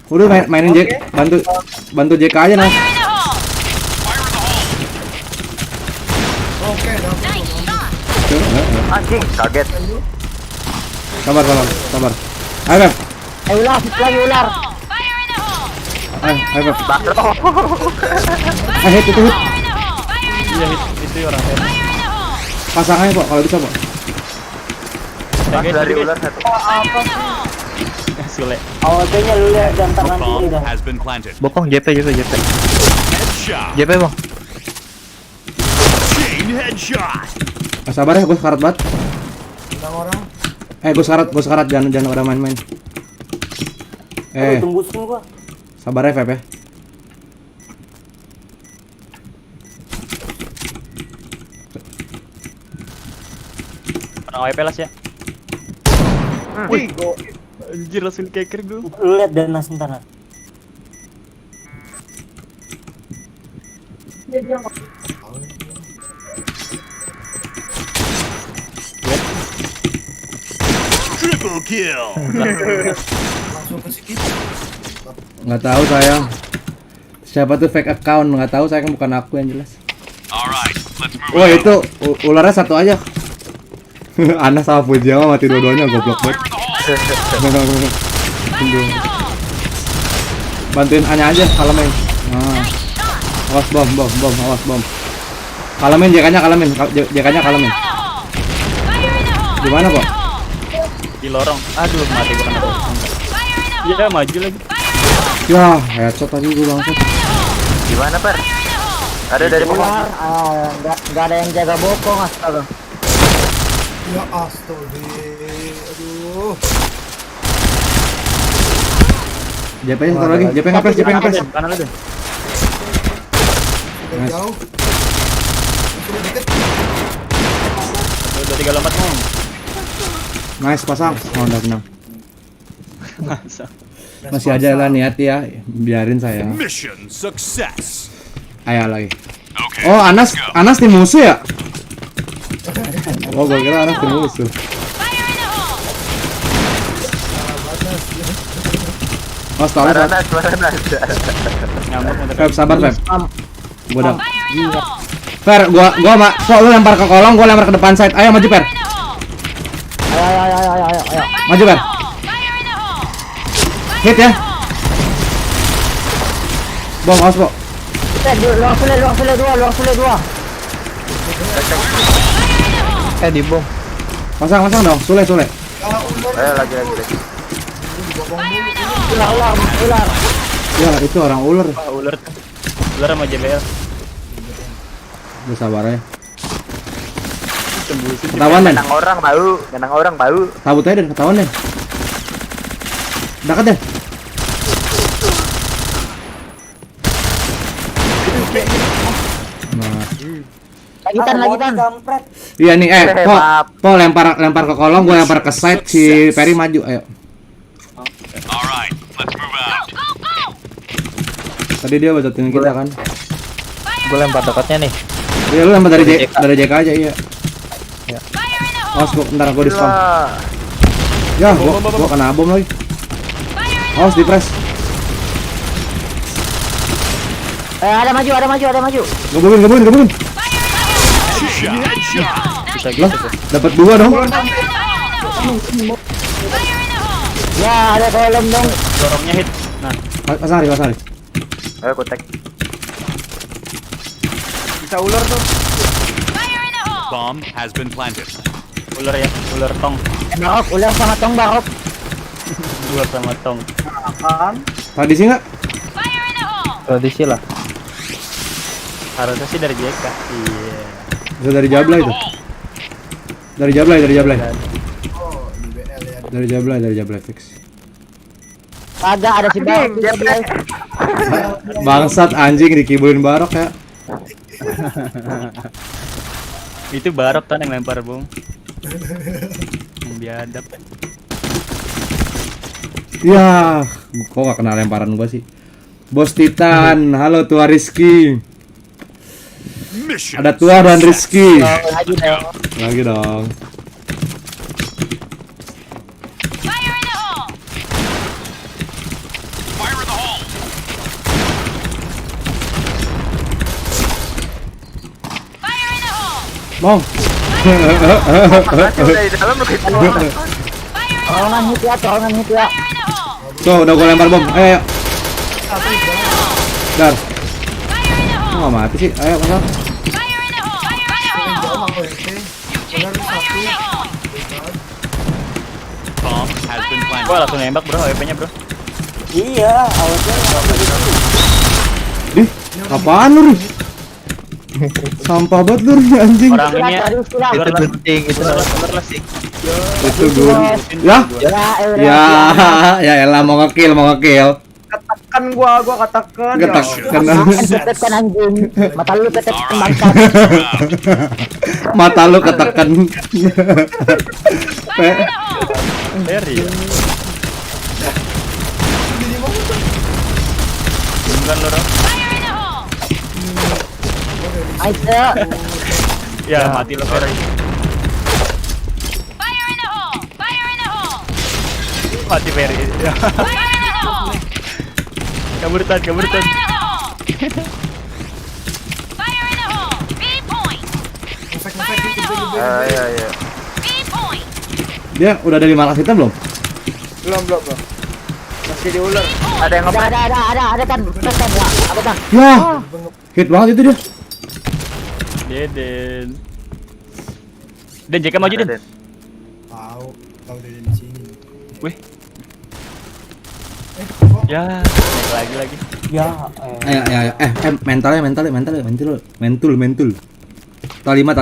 Udah mainin Jack, bantu JK aja nah. Fire in the hole! Oke, dapat. Nice shot! Anjing, kaget. Sabar. Ayo, Beb. Ular, lagi ular. Fire in the hole! Ayo, Beb. Bakro. Hit. Fire in the hole! Fire in the Iya hole! itu orang saya. Fire in the hole! Pasang aja, Pak, kalau bisa, Pak. Pas dari ular 1. Sule. Awalnya lu lihat dan tangan kiri Bomb dah. has been planted. Bokong JP. Headshot. JP Bang. Chain headshot. Sabar ya, gua sekarat banget. Tentang orang. Gua sekarat jangan pada main-main. Tunggu semua. Sabar ya, Feb ya. Orang AWP las ya. Wih, anjir langsung keker gue. Lu lihat dan langsung tanah. Triple kill. Langsung ke sini. Nggak tahu sayang. Siapa tuh fake account? Nggak tahu sayang, bukan aku yang jelas. Alright, let's move Wah out. itu ularnya satu aja. Ana sama Fujiyama mati dua-duanya, goblok banget. Bantuin Anya aja, kalamin. Nah. Awas bom, awas bom. Kalamin JK-nya, kalamin. JK-nya kalamin. Fire in the hole! Gimana kok? Di lorong. Aduh, mati gua kena. Iya, maju lagi. Ya, headshot tadi gua bangsat. Gimana, Per? Ada dari bawah. Keluar, nggak ada yang jaga bokong, astaga. Ya astaga. Aduh. JP satu lagi, JP ngapres, JP ngapres. Kanan lu, Den. Sudah Nice. jauh. Sudah deket. Udah 3 lompat mau. Nice pasang. Oh, udah menang. Masa. Masih ada lah niat ya, biarin saya. Mission success. Ayo lagi. Okay. Oh, Anas tim musuh ya? Oh, gua kira Anas tim musuh. Oh, stop. Maranas, Maranas. Nyamuk mau Feb, sabar, Feb. Gua udah. Gila. Per, gua kok lu lempar ke kolong, gua lempar ke depan side. Ayo maju, Per. Ayo. Maju, Per. Hit ya. Bom, awas, Bo. Luang sule dua. Di bom. Pasang dong, sule. Ayo lagi. Ular. Ya, itu orang ular. ular. Ular sama JBL. Lu sabar ya. Tembus. Ketahuan, Den. Menang orang bau. Tabut aja, Den. Ketahuan, Den. Dekat, Den. Nah. Lagitan. Iya nih, Maaf. Po lempar ke kolong, gua lempar ke side, si Perry maju, ayo. Alright, let's move out. Tadi dia batatin kita kan. Gue lempar dekatnya nih. Iya, lu lempar dari JK aja, iya. Awas, ntar gua diskon. Ya, gua kena bom lagi. Awas, di press. Ada maju. Gebukin. Bisa Lah, gitu. dapat 2 dong. Ya, ada kolom dong. Lorongnya hit. Nah, Pasang hari. Ayo kotek. Bisa ular tuh. Bomb has been planted. ular ya, ular tong. Barok, ular sama tong barok. Ular sama tong. Tadi sih enggak? Tradisi lah. Harusnya sih dari JK. Iya. Bisa dari Jablay itu. Dari Jablay. Oh, di BL ya. Dari Jablay fix. Kagak ada si barok juga guys. Bangsat anjing dikibulin Barok ya. Itu Barok kan yang lempar bom. Yang biadab. Ya, kok gak kena lemparan gua sih. Bos Titan, halo Tua Rizky. Mission Ada Tua dan Rizky. Lagi dong. Lagi dong. Fire in the hole. Bong. Udah di dalam lebih keluar. Torongan hit ya. Tuh, udah gua lempar bom. Ayo. Dar. Kok gak mati sih? Ayo, pasang. Jauh aku RT. Benar 1. Bomb has been planted. Gua langsung nembak bro, WP-nya bro. Iya, awalnya Ih, apaan lu, Riz? Sampah banget lu, Riz, anjing. Orang ini ya. Itu penting itu. Itu gue. Ya? Ya elah mau ngekill. katakan gua katakan. Katakan. Tetekan anjing. Mata lu tetekan bangsat. Mata lu ketekan. Berry. Bukan lo, Ro. Ayo. Ya, mati lo Berry. Mati Berry. Kaburtan. Ayo. Dia udah ada 5 kita belum? Belum. Masih di ular. Ada yang ngepet. Ada kan. Tetekan ya. Apa kan? Ya. Hit banget itu dia. Deden. Den JK maju Den. Tahu. tahu dari di sini. Wih. Kok Ya, naik lagi. Ayo. Mentul. Tol 5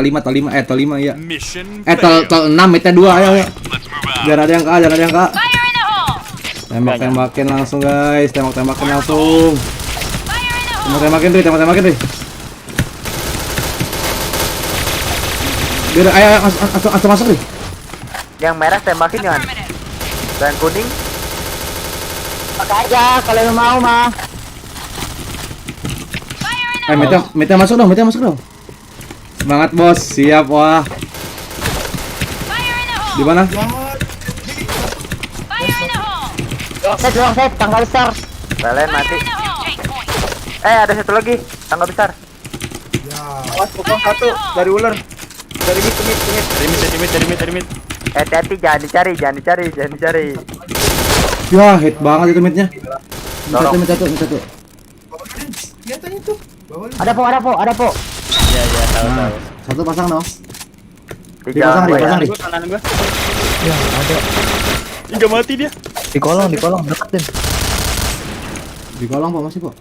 ya. Mission Tol 6 meta 2 ayo. Let's move out. Jangan ada yang kalah. Fire in the hole! Tembak-tembakin langsung guys, tembak-tembakin langsung. Fire in the hole! Tembak-tembakin deh. Biar ayo masuk nih. Yang merah tembakin jangan. Affirmative. Dan kuning Pakai aja kalau lu mau mah. Fire in the Meta masuk dong. Semangat bos, siap wah. Fire in the hole! Di mana? Fire in the hole! Set, tangga besar. kalian Fire mati. in the hole! Take point. Ada satu lagi tangga besar. ya Awas pokok satu dari ular. Dari mid. Dari mid. Hati-hati jangan dicari. Ya, hit banget itu midnya. Dorong. Mid satu. kelihatan itu bawah lu. Ada po. Ya, tahu. Satu pasang dong. Di Dipasang, jalan dipasang. ya. Gua kanan gua. Ya ada. Enggak mati dia. Di kolong deketin. Di kolong Pak masih, Pak.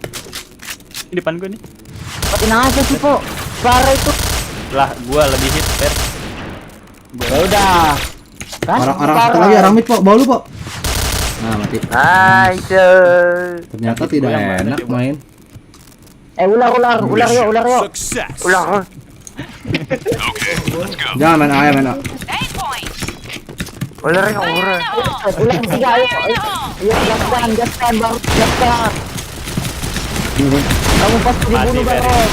Di depan gua nih. Matiin aja sih po. Parah itu. Lah, gua lebih hit, Per. Ya udah. Kan? Orang satu lagi arah mid, Pak. Bawa lu, Pak. Nah, mati. Nice. Ternyata tidak Yang mana, enak coba? main. Ular yuk. Success. Ulang. Okay, let's go. Jangan main A. 8 point. Ularnya ular. Ular 3 ayo. Ayo gaskan baru gaskan. Kamu pasti dibunuh Mati, Per. bang.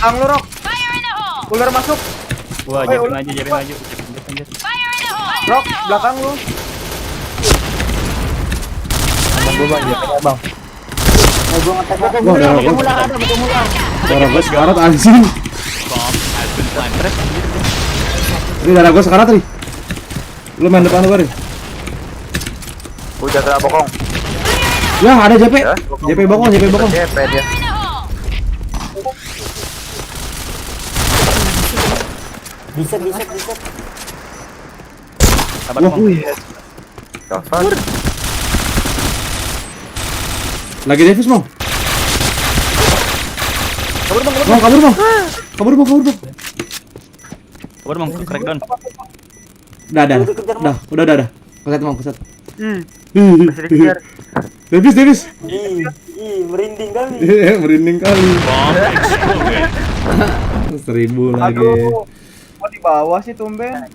Ang lurok. Fire in the hole! Ular masuk. Wah, Oi, jadi ular. maju. Lanjut. Fire in the hole! Rok belakang lu. Abang gua bang, dia bang. Gua ngetek Wah, ular darah ada gua. ular. Darah gua sekarat anjing. Bomb has been planted. Ini darah gua sekarat nih. Lu main depan gua nih. Udah gerak bokong. Ya, ada JP. Ya. JP bokong. JP dia. Fire in the hole! Bisa. Sabar, Wah, Bang. Cover. lagi Davis, Bang. Kabur, Bang. Kabur, Bang. Sabar, Bang. Crackdown. Udah. Keset, Bang, keset. Masih dikejar. Davis. Merinding kali. Merinding kali. Bomb exploded. 1000 lagi. Aduh. Kok di bawah sih tumben?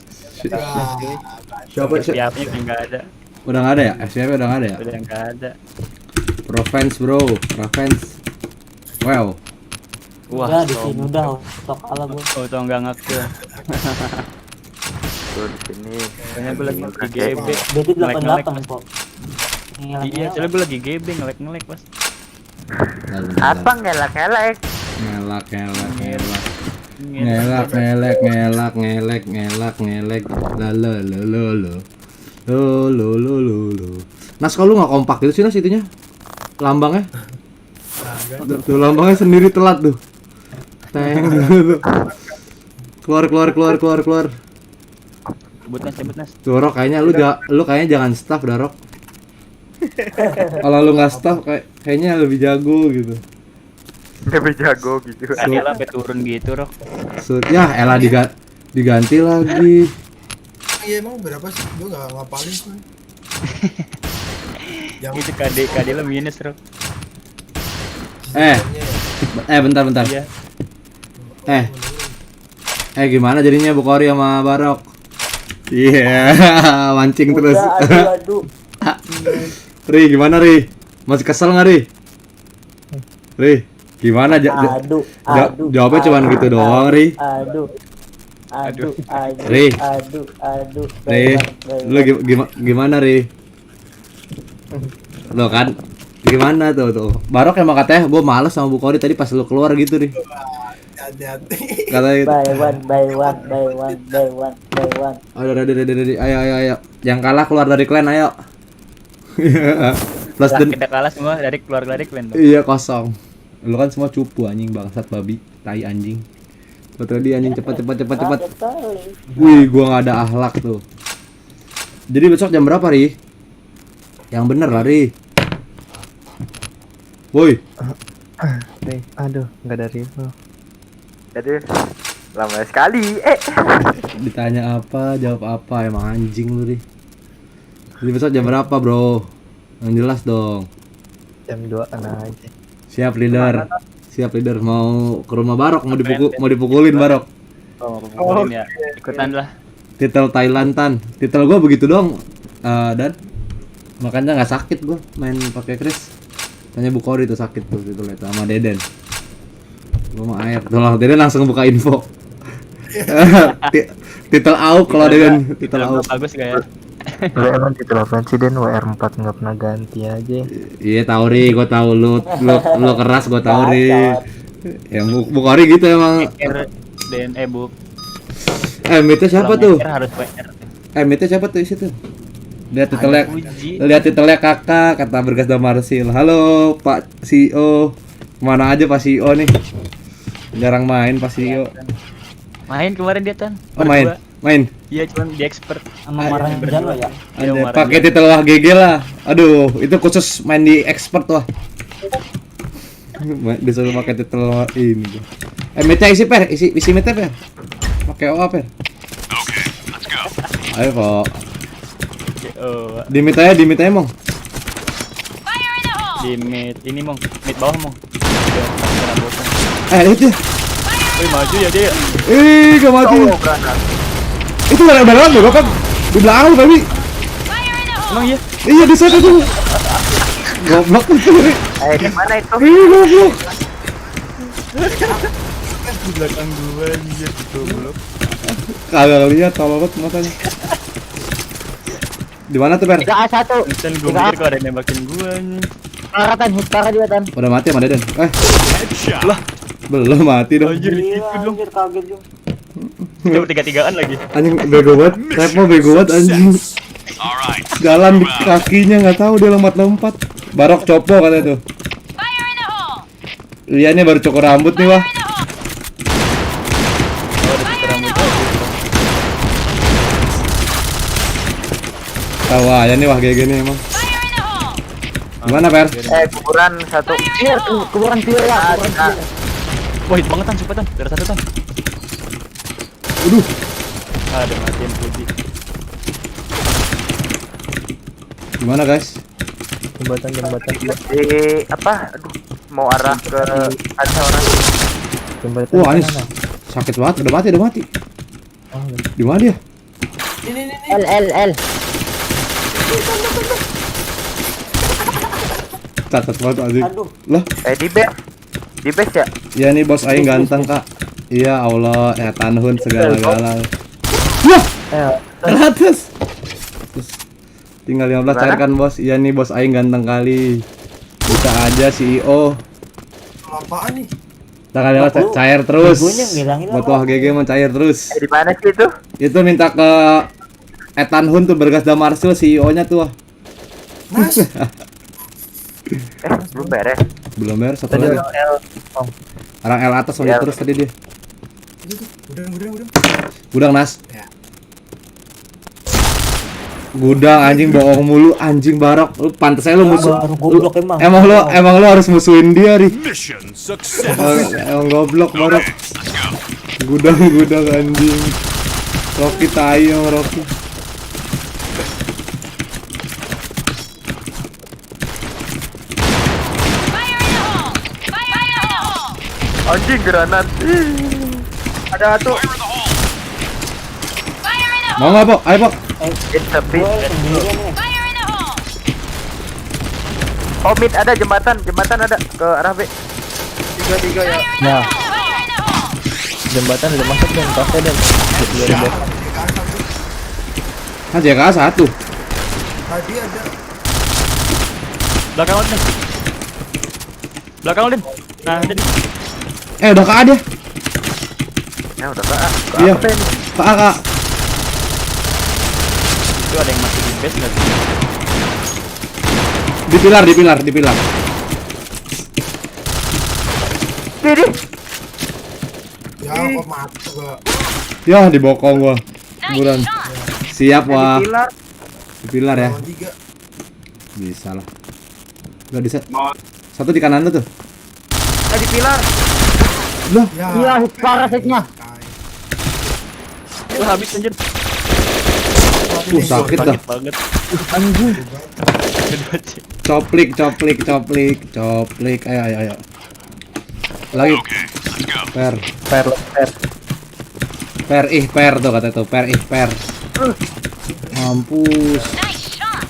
Siapa? Siapnya enggak ada. Udah nggak ada ya? FCP udah nggak ada ya? Udah enggak ada. Provence, bro. Wow. Wah, di sini udah stok ala gua. Auto enggak ngekill. Tuh di sini. Kayaknya gua lagi di GB. Berarti Ngelek-ngelek. 88 kok. Iya, soalnya gua lagi GB ngelek Mas. Apa ngelak-ngelak? Ngelak. Lo. Nas, kalau lu nggak kompak gitu sih Nas itunya? Lambangnya? Tuh lambangnya sendiri telat tuh. Teng gitu. Keluar. Cabut Nas. Tuh Rok, kayaknya lu kayaknya jangan staff dah Rok. Kalau lu nggak staff kayaknya lebih jago gitu. Lebih jago gitu. Tadi lah sampai turun gitu, Rok. Ya elah diganti lagi. Iya emang berapa sih? Gue gak ngapalin kan. Itu KD lo minus, Rok. Bentar. Iya. Gimana jadinya Bukori sama Barok? Iya, mancing terus. Aduh. Ri, gimana Ri? Masih kesel nggak Ri? Gimana? Jawabnya cuma gitu doang Ri. Aduh. Ri, lu gimana Ri? Lo kan? Gimana tuh? Barok emang katanya gue males sama Bukori tadi pas lu keluar gitu Ri. Hati-hati. Katanya gitu. Buy one. Ready. Ayo. Yang kalah keluar dari clan, ayo. Plus Lah, dan kita kalah semua dari keluar clan. iya kosong. Lu kan semua cupu anjing, bangsat babi, tai anjing. Betul dia anjing, cepat. Wih, gua nggak ada akhlak tuh. Jadi besok jam berapa, Ri? Yang bener lah, Ri. Woi, Nih, aduh, nggak dari itu. Jadi lama sekali. ditanya apa, jawab apa, emang anjing lu, Ri. Jadi besok jam berapa, Bro? Yang jelas dong. Jam 2 kan aja. Siap, leader. Siap, leader. Mau ke rumah Barok, mau dipukulin Barok. Oh, pukulin ya. Ikutan lah. Titel Thailand Tan. Titel gua begitu dong. Dan makanya nggak sakit gua main pakai Chris. Tanya Bu Kori tuh sakit tuh gitu lihat sama Deden. Gua mau air. Tolong Deden langsung buka info. Titel AUK kalau Deden, titel AUK. Bagus gak ya? Lu emang titel apa sih Den? WR4 nggak pernah ganti aja. Iya tahu Ri, gua tahu lu keras gua tahu Ri. Yang Bu Kori gitu emang. DNA Bu. MT siapa tuh? Harus WR. MT siapa tuh isi tuh? Lihat titelnya kakak, kata Bergas Damarsil. Halo Pak CEO. Kemana aja Pak CEO nih? Jarang main Pak CEO. Main kemarin dia Tan. Oh main. Iya cuman di expert Sama marahnya Jalo ya. Pakai titel wah GG lah. Aduh, itu khusus main di expert wah. Disuruh pakai titel wah ini. Meta isi per, isi meta per. Pakai OA per. Okay, let's go. Ayo Pak. Oh, Di meta Mong. di mid ini Mong, mid bawah Mong. Itu. Wih maju ya dia. Gak mati. Itu barang loh kan di belakang lu Babi. Emang iya? Iya di sana tuh. Goblok itu. Di mana itu? Goblok. Di belakang gua anjir goblok. Kagak lihat tolol banget matanya. Di mana tuh, Per? 3A1. Misal gua mikir kok ada yang nembakin gua anjir. Parah Tan, hit parah dia Tan. Udah mati sama Deden. Headshot. Lah, Belum mati dong. anjir itu dong. Kaget juga. Dia bertiga-tigaan lagi. Anjing bego banget. Repo bego banget anjing. Alright. Jalan di kakinya nggak tahu dia lompat-lompat. Barok copo katanya tuh. Fire in the hole! Iya nih baru cukur rambut nih wah. Oh, ada cukur rambut aja. Tahu aja nih wah kayak gini emang. Fire in the hole! Gimana Per? Kuburan satu. Clear, kuburan clear ya. Kuburan clear. Wah, hit banget Tan, cepet Tan. Dari satu Tan. Aduh. Ada matiin Fuji. Gimana guys? Jembatan. Di apa? Aduh, mau arah ke ada orang. Jembatan. Wah Anis. Sakit banget, udah mati. Di mana dia? L. Cacat banget anjing. Lah, Di base ya? ya nih bos aing ganteng kak. Iya Allah, ya tanhun segala-gala. Wah, atas. Terus, tinggal 15 cairkan bos. Iya nih bos aing ganteng kali. Bisa aja CEO. Apaan nih? Tanggal 15 cair terus. Buat wah GG mencair terus. Di mana sih itu? Itu minta ke Ethan Hun tuh Bergas Damarsil CEO-nya tuh. Mas, Belum beres. Belum beres satu lagi. Orang L atas lanjut terus tadi dia. Gudang. Gudang Nas. Ya. Gudang anjing bohong mulu anjing Barok. Lu pantes aja lu musuh. Goblok emang. Emang lu harus musuhin dia, Ri. Mission success. Emang goblok Barok. Let's go. Gudang anjing. Rocky tai yang Rocky. Fire in the hole! Fire in the hole! Anjing granat. Ada satu. Fire in the hole! Mau nggak, Pok? Ayo, Pok. It's a bit. Fire in the hole! Oh mid ada jembatan ada ke arah B. 3 ya. Nah, Fire in the hole! jembatan udah masuk dan tasnya dan. Kan JK 1. tadi ada Belakang Odin. Belakang Odin. Nah, Odin. Udah ke A dia. Ya udah Kak. Iya. Ke A, Kak. Itu ada yang masih di base enggak sih? Di pilar. Kiri. ya kok mati gua. Ya, dibokong gua. Nice Buruan. shot! Siap, wah. Pilar. Di pilar ya. Lawan 3. Bisa lah. Gak bisa. Satu di kanan lu tuh. Di pilar. Loh, Ya. Iya, parah hitnya. Lah habis anjir. sakit dah. Banget. Anjing. Coplik. Ayo. Lagi. Okay, let's go. Per. Per. Per tuh kata tuh. Per. Mampus. Nice shot.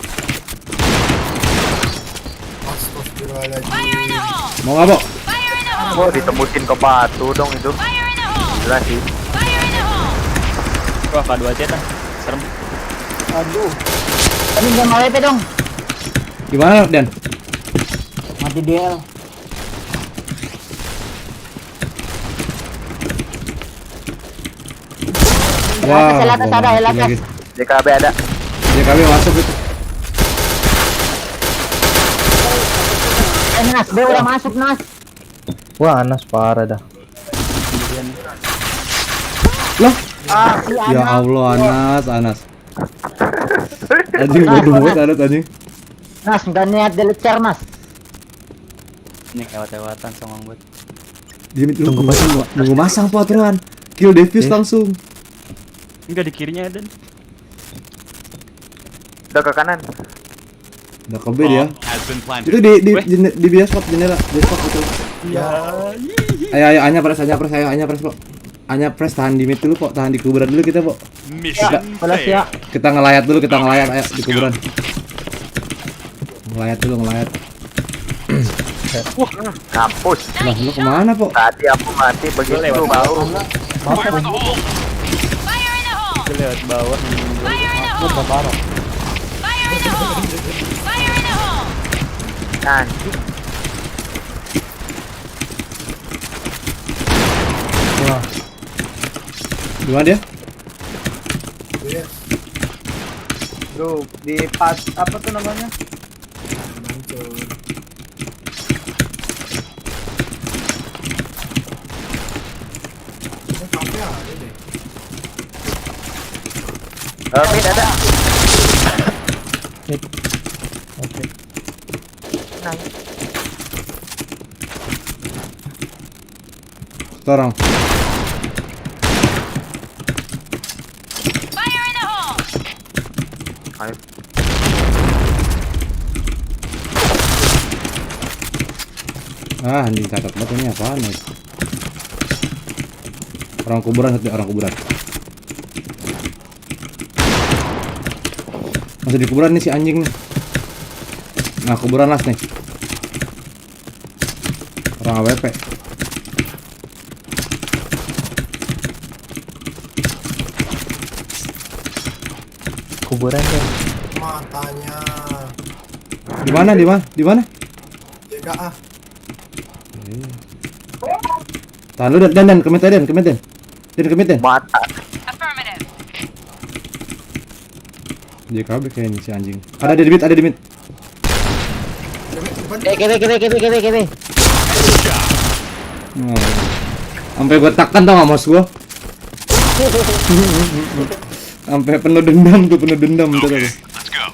Astagfirullahaladzim. Fire in the hole. Mau nggak, Bo? Fire in the hole. Gua ditembusin ke batu dong itu. Fire in the hole. Jelas sih. Fire in the hole. Wah, K2 aja dah. Serem. Aduh. Tadi jangan mau WP dong. Gimana, Dan? Mati DL. Wah, Atas gua ada, mati atas. lagi. JKB ada. Ya kami masuk itu. Nas, B udah masuk Nas. Wah, Anas parah dah. Loh, Si ya Anas. Allah, Anas. Anjing bodoh banget Anas anjing. Nas, nggak niat delecer Nas. Ini lewat-lewatan songong buat. Dia nunggu masang po aturan. Kill defuse langsung. Enggak di kirinya Dan. Udah ke kanan. Udah ke B dia. Bomb has been planted. Itu di bioskop jendela itu. Ya. Ayo Anya press po. Anya press tahan di mid dulu po, tahan di kuburan dulu kita po. Mission Balas ya. failed. Kita ngelayat dulu, ayo di kuburan. Ngelayat. Kampus. Lah, lu kemana po? Tadi aku mati begitu bau. Fire in the hole. Fire in the hole. Itu lewat bawah. Fire in the hole. Fire in the hole. Fire in the hole. Anjing. Gimana dia? Yes. Duh, di pas apa tuh namanya? Hancur. Ini kafe ada deh. Mid ada. Oke. Sekarang. Fire in the hole. Ayo. Anjing catat banget ini apaan nih? Orang kuburan. Masih di kuburan nih si anjing nih. Nah, kuburan las nih. Orang AWP. Kuburan deh. Matanya. Di mana? JKA. Tahan lu dan kemit Den. Mata. Affirmative. JKB kayak ini si anjing. Ada di mid. KW. Oh. Sampai gua tekan tau gak mouse gua. Sampai penuh dendam tuh tadi. Let's go.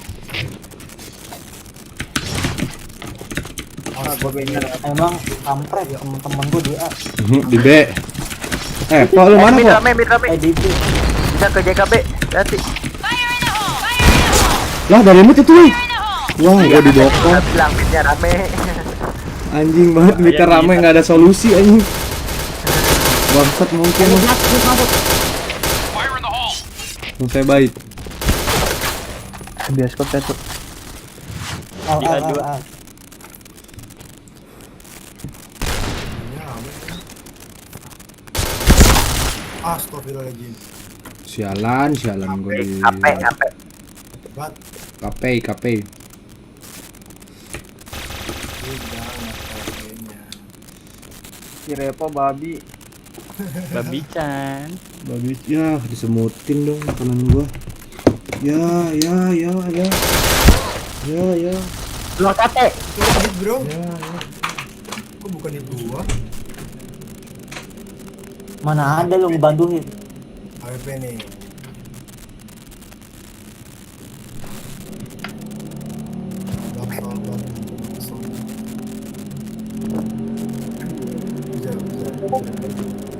Emang kampret ya temen gue dia. Di B. Pak lu mana Mid kok? rame. Di B. Bisa ke JKB. Hati. Fire in the hole. Fire in the hole. Lah dari mid itu weh. Fire in the hole. Wah, gua didokong. Udah bilang midnya rame. Anjing banget midnya rame nggak ada solusi anjing. Bangsat mungkin. Fire in the hole. Selesai baik. Bioskop satu. Di A2. Astagfirullahaladzim. Sialan gua di Capek. Bat. KP. Si Repo babi. Babi-chan. Babi ya disemutin dong kanan gua. Ya. Luar kate. Coba hit bro. Kok bukan itu gua? Mana ada lu ngebantuin. AWP nih.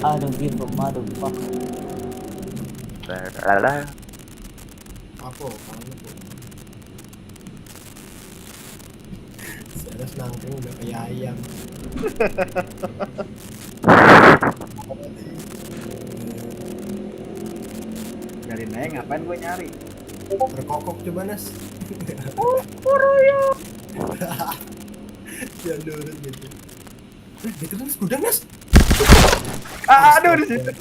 I don't give a motherfucker. Lala. Apa? Saya nangkring udah kayak ayam. Nyari naik ngapain gue nyari? Berkokok coba Nas. Jangan nurut gitu. Gitu Nas, udah Nas. Aduh di situ.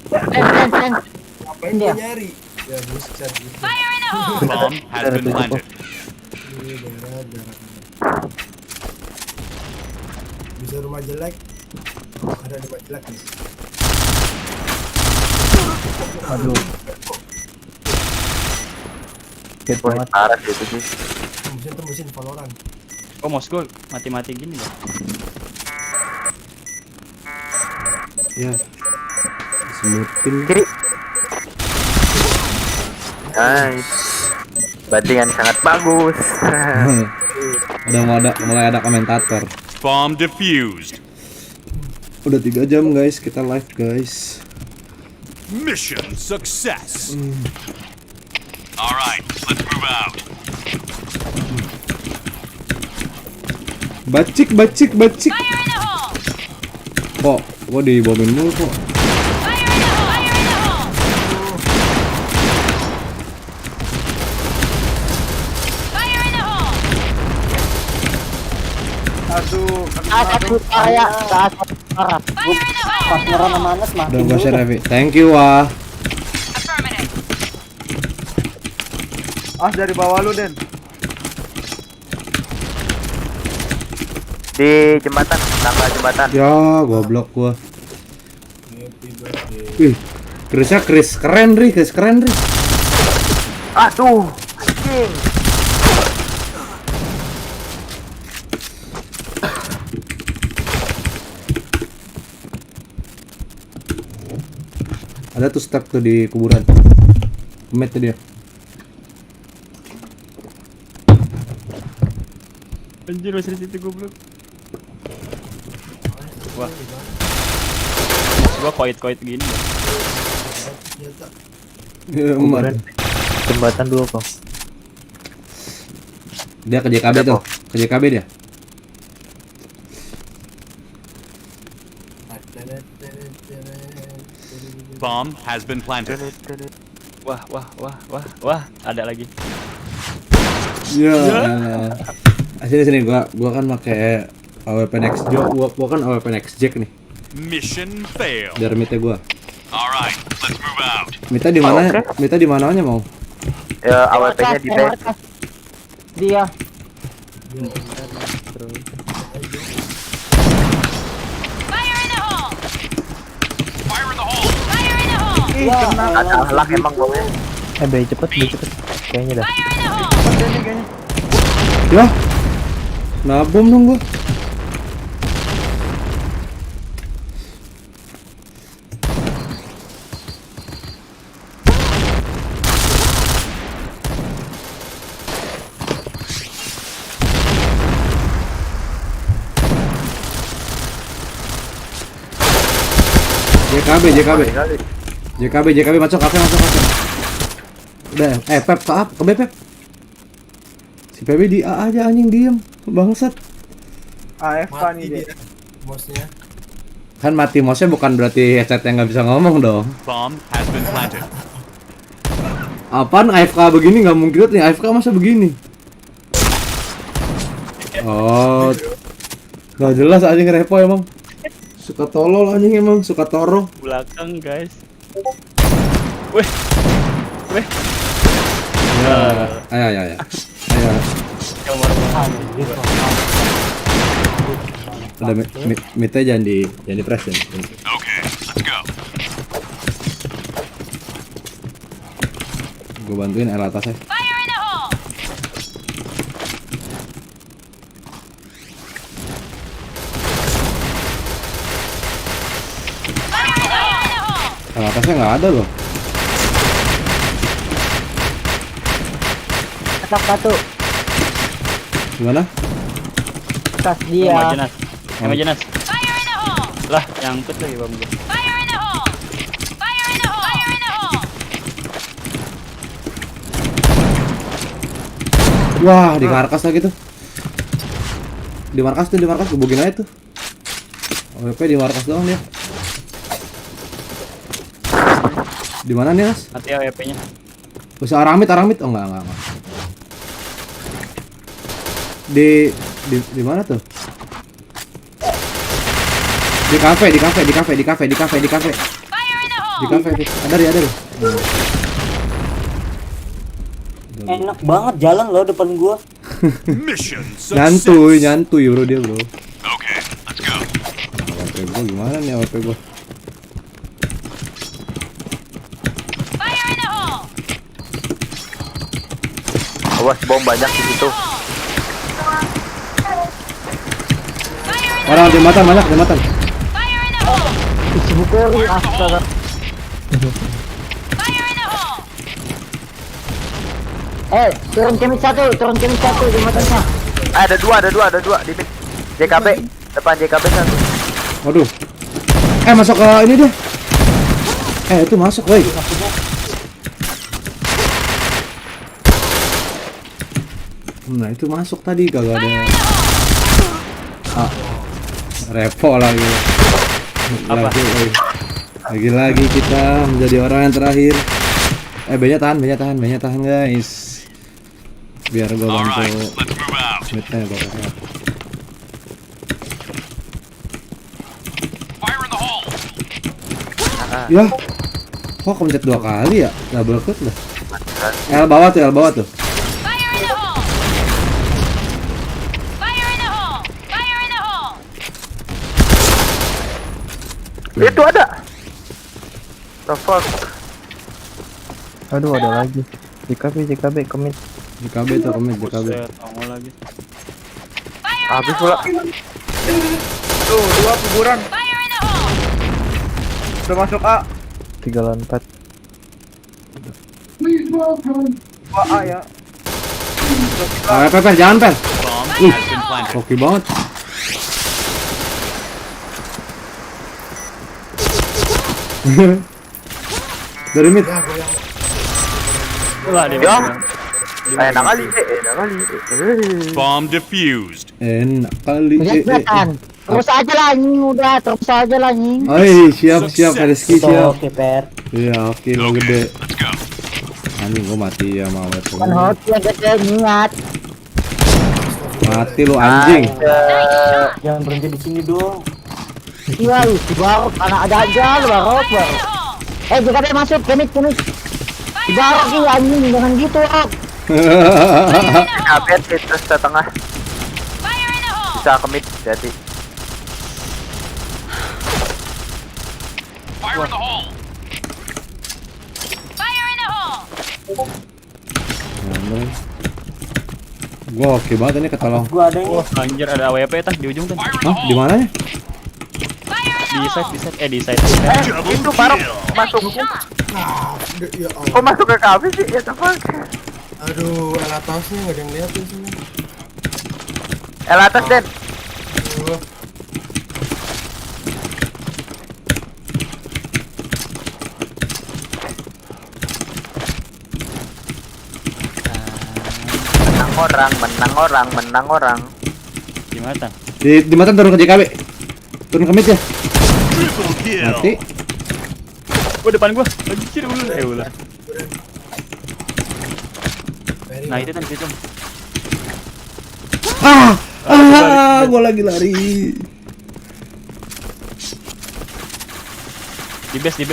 Ngapain gue nyari? Ya buset gitu. Fire in the hole! Bomb has been planted. Ini daerah. Bisa rumah jelek. Ada rumah jelek nih. Aduh. Hit Wah, banget. parah gitu sih. Tembusin Valorant. Oh mouse gue mati-mati gini ya. Ya. Semutin. Kiri. Nice. Bandingan sangat bagus. Mulai ada komentator. Bomb defused. Udah 3 jam guys, kita live guys. Mission success. All right, let's move out. Bacik. Fire in the hole! Kok gua dibombin mulu kok. Fire in the hole! Fire in the hole! Fire in the hole! Aduh. Satu area, satu arah. Fire in the hole! Pas nyerang sama Anas Udah makin gua share dulu. Evi. Thank you wah. Affirmative. Dari bawah lu Den. Di jembatan, tangga jembatan. Ya, goblok gua. Ih, Chris keren Ri. Aduh, anjing. Ada tuh step tuh di kuburan. Met tuh dia. Anjir masih di situ goblok. Wah. Gua koit gini. Kuburan. Jembatan 2 kok. Dia ke JKB tuh. Ke JKB dia. Bomb has been planted. Wah, ada lagi. Ya. Sini gua kan pakai AWP Next Jack. Gua kan AWP Next Jack nih. Mission failed. Dari mite gua. All right, let's move out. Mita di mana? Mita di mananya mau? Ya, AWP-nya di base. Dia. Fire in the hole! Fire in the hole. Fire in the hole! Ada ahlak emang bomnya. B cepet. Kayaknya dah. Fire in the hole! Ya. Nah, bom dong gua. JKB masuk kafe. Udah, Pep ke B Pep. Si PB di A aja anjing diem, bangsat. AFK nih dia. Mouse-nya. Kan mati mouse-nya bukan berarti headset-nya nggak bisa ngomong dong. Bomb has been planted. Apaan AFK begini nggak mungkin nih, AFK masa begini? Oh, nggak jelas anjing repo emang. Suka tolol anjing emang, suka toro. Belakang guys. Weh. Ya, ayo. Udah mite jangan di press ya. Okay, let's go. Gue bantuin air atasnya. Fire in the hole! Fire in the hole! Air atasnya nggak ada loh. Atak satu. Gimana? Tas dia. Emang jenas. Fire in the hole! Lah, nyangkut lagi bom gua. Fire in the hole! Fire in the hole! Fire in the hole! Wah, di markas lagi tuh. Di markas gebugin aja tuh. OP di markas doang dia. Di mana nih, Mas? Mati AWP-nya. Bisa aramid. Oh enggak. Di mana tuh? Di kafe. Fire in the hole! Di kafe. Ada deh. Enak banget jalan lo depan gua. Mission success. Nyantuy bro dia bro. Okay, let's go. AWP gua gimana nih AWP gua? Fire in the hole! Awas bom banyak di situ. Orang jembatan banyak. Fire in the hole! Isi bukori astaga. Fire in the hole! Turun kemit satu jembatannya. Ada dua di mid. JKB depan JKB satu. Waduh. Masuk ke ini dia. Itu masuk, woi. Nah, itu masuk tadi kagak ada. Repo lagi. Lagi kita menjadi orang yang terakhir. Banyak tahan guys. Biar gua bantu. Alright, let's move out. Midnya gua pakai. Fire in the hole. Ya. Kok kemencet 2 kali ya? Double click dah. L bawah tuh. Fire in the hole! Fire in the hole! Fire in the hole! Itu ada. The fuck. Aduh, ada lagi. JKB komit. JKB tuh komit JKB. Buset, nongol lagi. Habis pula. Tuh, 2 kuburan. Fire in the hole! Udah masuk A. 3 lawan 4. 2A ya. Per, jangan per. Bomb has been planted. Oke banget. Dari mid. Wah, dia Ya. masuk. Enak kali. Bomb defused. Enak kali. Kelihatan. Terus aja lah anjing udah, terus aja lah anjing. Siap Rizky siap. Oke, Per. Iya, oke lo Okay, gede. let's go. Anjing gua mati ya mau weapon. Kan hot ya gede niat. Mati lu anjing. Jangan berhenti di sini dong. Iya, si Barok anak ada aja lu Barok. JKB masuk, kemit. Si Barok nih anjing jangan gitu, Rob. JKB terus ke tengah. Fire in the hole! Bisa ke mid jadi. Fire in the hole. Fire in the hole! Gua oke banget ini ketolong. Gua ada ini. Wah, anjir ada AWP tah di ujung tuh. Fire in the Hah? hole. Di mananya? Fire in the Di hole! side. Di side. Itu Barok masuk. Ya Kok masuk ke kami sih? Ya teman. Aduh, atasnya nggak ada yang liatin sini. L atas Den. Aduh. Menang orang. Di mana? Di mata turun ke JKB. Turun ke mid ya. Triple kill. Mati. Depan gua. Anjir ular. Nah, itu kan situ. Gua lagi lari. Di base.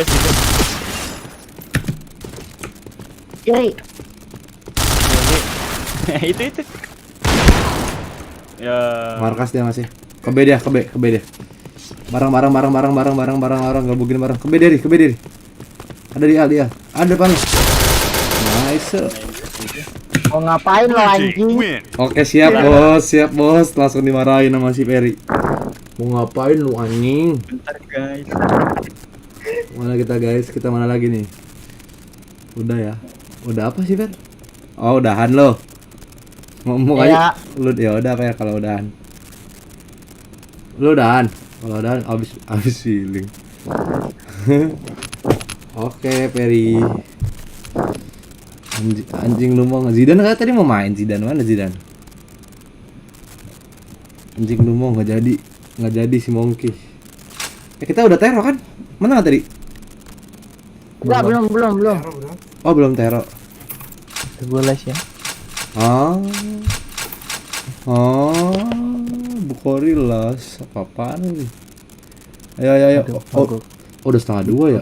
Kiri. Itu. Ya. Markas dia masih. Ke B dia. Barang gabungin barang. Ke B diri. Ada di A. Ada depan. Nice. Mau ngapain lo Blue team anjing? win. Oke, siap bos. Langsung dimarahin sama si Ferry. Mau ngapain lu anjing? Bentar, guys. Mana kita guys? Kita mana lagi nih? Udah ya. Udah apa sih, Fer? Oh, udahan lo. Ngomong aja. Lu ya udah, Fer, kalau udahan. Lu udahan. Kalau ada habis feeling. Oke, Peri. Anjing lu mau Zidane kan tadi mau main Zidane, mana Zidane? Anjing lu mau nggak jadi si Monkey. Kita udah tero kan? Mana tadi? Enggak, belum. Oh, belum tero. Gue les ya. Bukorilas apa-apaan nih? Ayo. Udah setengah 2 ya?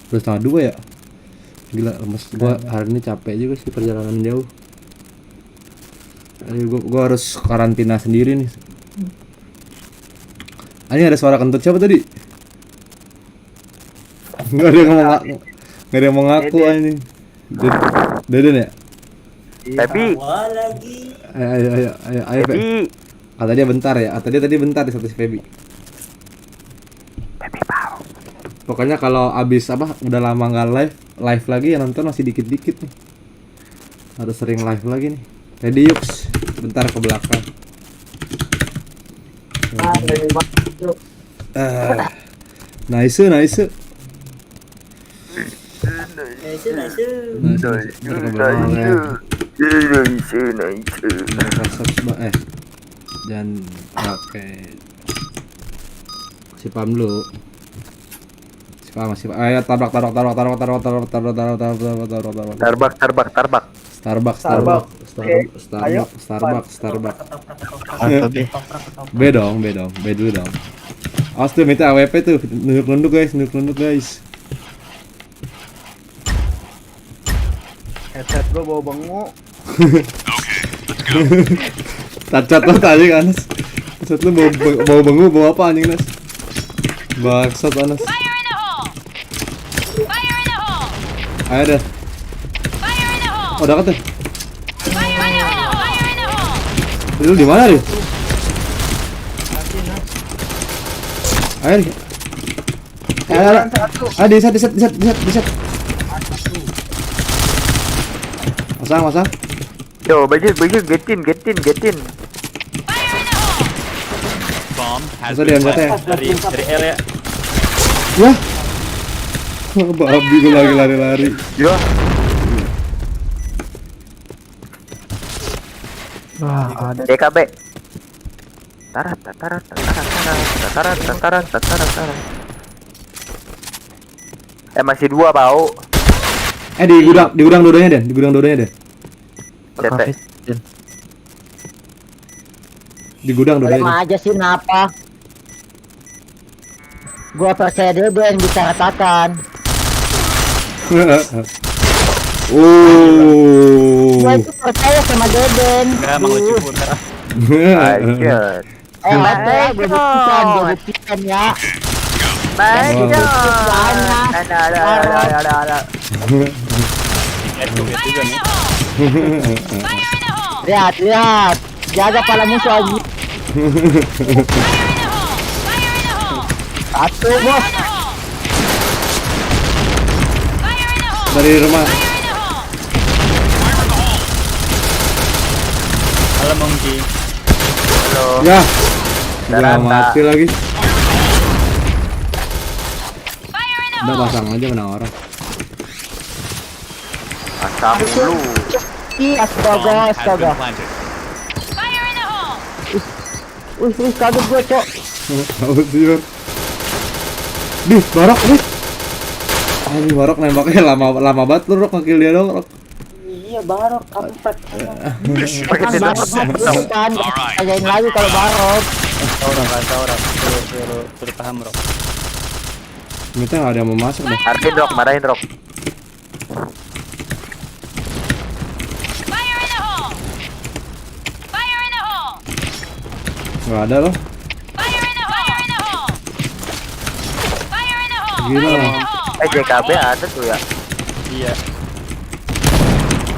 Udah setengah 2 ya? Gila, lemes gua hari ini capek juga sih perjalanan jauh. Ayo gua harus karantina sendiri nih. Ini ada suara kentut siapa tadi? Enggak ada yang mau ngaku ini. Deden ya? Tapi Ayo, Pe. Kata dia bentar ya. Kata dia tadi bentar di satu si Feby. Pokoknya kalau abis udah lama nggak live lagi ya nonton masih dikit-dikit nih. Harus sering live lagi nih. Jadi yuk, bentar ke belakang. Nice. Dan oke. Si pam dulu. Masih ayo tabrak. Starbuck. B dulu dong. Awas tuh minta AWP tuh, nunduk guys. Headset gua bawa bengu. Tacat lo tadi kan. Tacat lu bawa bengu bawa apa anjing Nas? Bangsat Anas. Ayo deh. Oh, udah tuh. Lu di mana deh? Ayo. Di set. Pasang. yo baju getin. Bomb has Masa dia been angkatnya? planted. Dari L ya. Wah. Babi gue lagi lari-lari. Yo Wah, ada DKB tarat. Masih 2 bau. Di gudang dua-duanya deh. CT. Di gudang dua-duanya. Lama aja sih kenapa? Gua percaya dia yang bisa katakan. Gua itu percaya sama Deden. Enggak emang lucu putar. Anjir. Gue buktikan ya. Ada. Juga nih. Lihat. Jaga pala musuh aja. Satu bos. Dari rumah. Halo Monkey. Halo. Ya. Udah mati lagi. Udah pasang aja kena orang. Pasang dulu. Bomb has Astaga. been planted. Wih, kaget gue, Cok. Tahu sih. Nih, Barok nih. Ini Barok nembaknya lama banget lu Rok nge-kill dia dong, Rok. Iya, Barok kampret. Pakai Bukan, ajain lagi kalau Barok. Kata orang. Suruh paham, Bro. Kita enggak ada yang mau masuk deh. marahin Rok. Enggak ada loh. Gila. JKB ada tuh ya. Iya.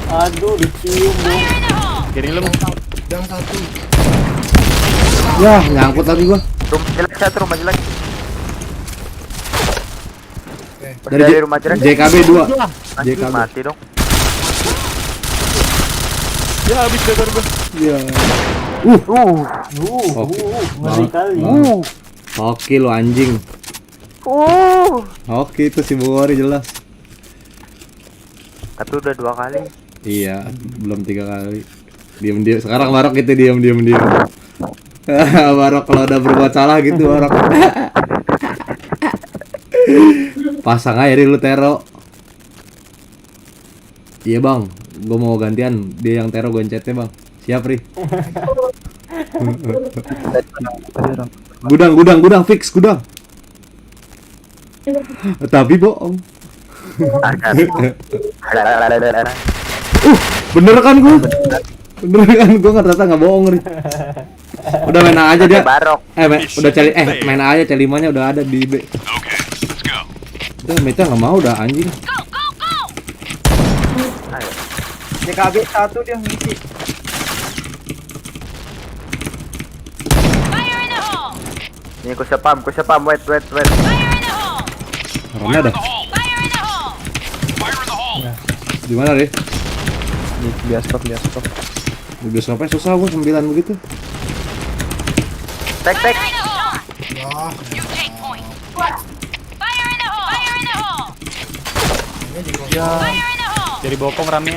Aduh, dicium dong. Kiri lu. Yang satu. Ya, nyangkut lagi gua. Rumah jelek. Dari rumah jelek. JKB 2. JKB. Mati dong. Ya habis bakar gua. Iya. Ngeri Banget. kali. Oke lu anjing. Oke itu si Bogori jelas. Tapi udah 2 kali. Iya, belum 3 kali. Diam. Sekarang Barok gitu diam. Barok kalau udah berbuat salah gitu Barok. Pasang aja Ri, lu Tero. Iya bang, gue mau gantian. Dia yang Tero, gue chatnya bang. Siap Ri. Gudang fix gudang. Tapi bohong. Bener kan gue? Nggak ternyata nggak bohong Ri. Udah main aja dia. Barok. Udah cari main aja C5-nya udah ada di B. Okay, let's go. Udah Meta nggak mau udah anjing. DKB 1 dia ngisi. Fire in the hole! Ini ku sepam, wait. Fire in the hole! Orangnya ada. Fire in the hole! Fire in the hole. Di mana Ri? Di bioskop. Di bioskopnya susah gua 9 begitu. Tek. Fire in the hole! Wah, You take point. Fire in the hole! Fire in the hole! ini di Fire in the hole! Dari bokong rame.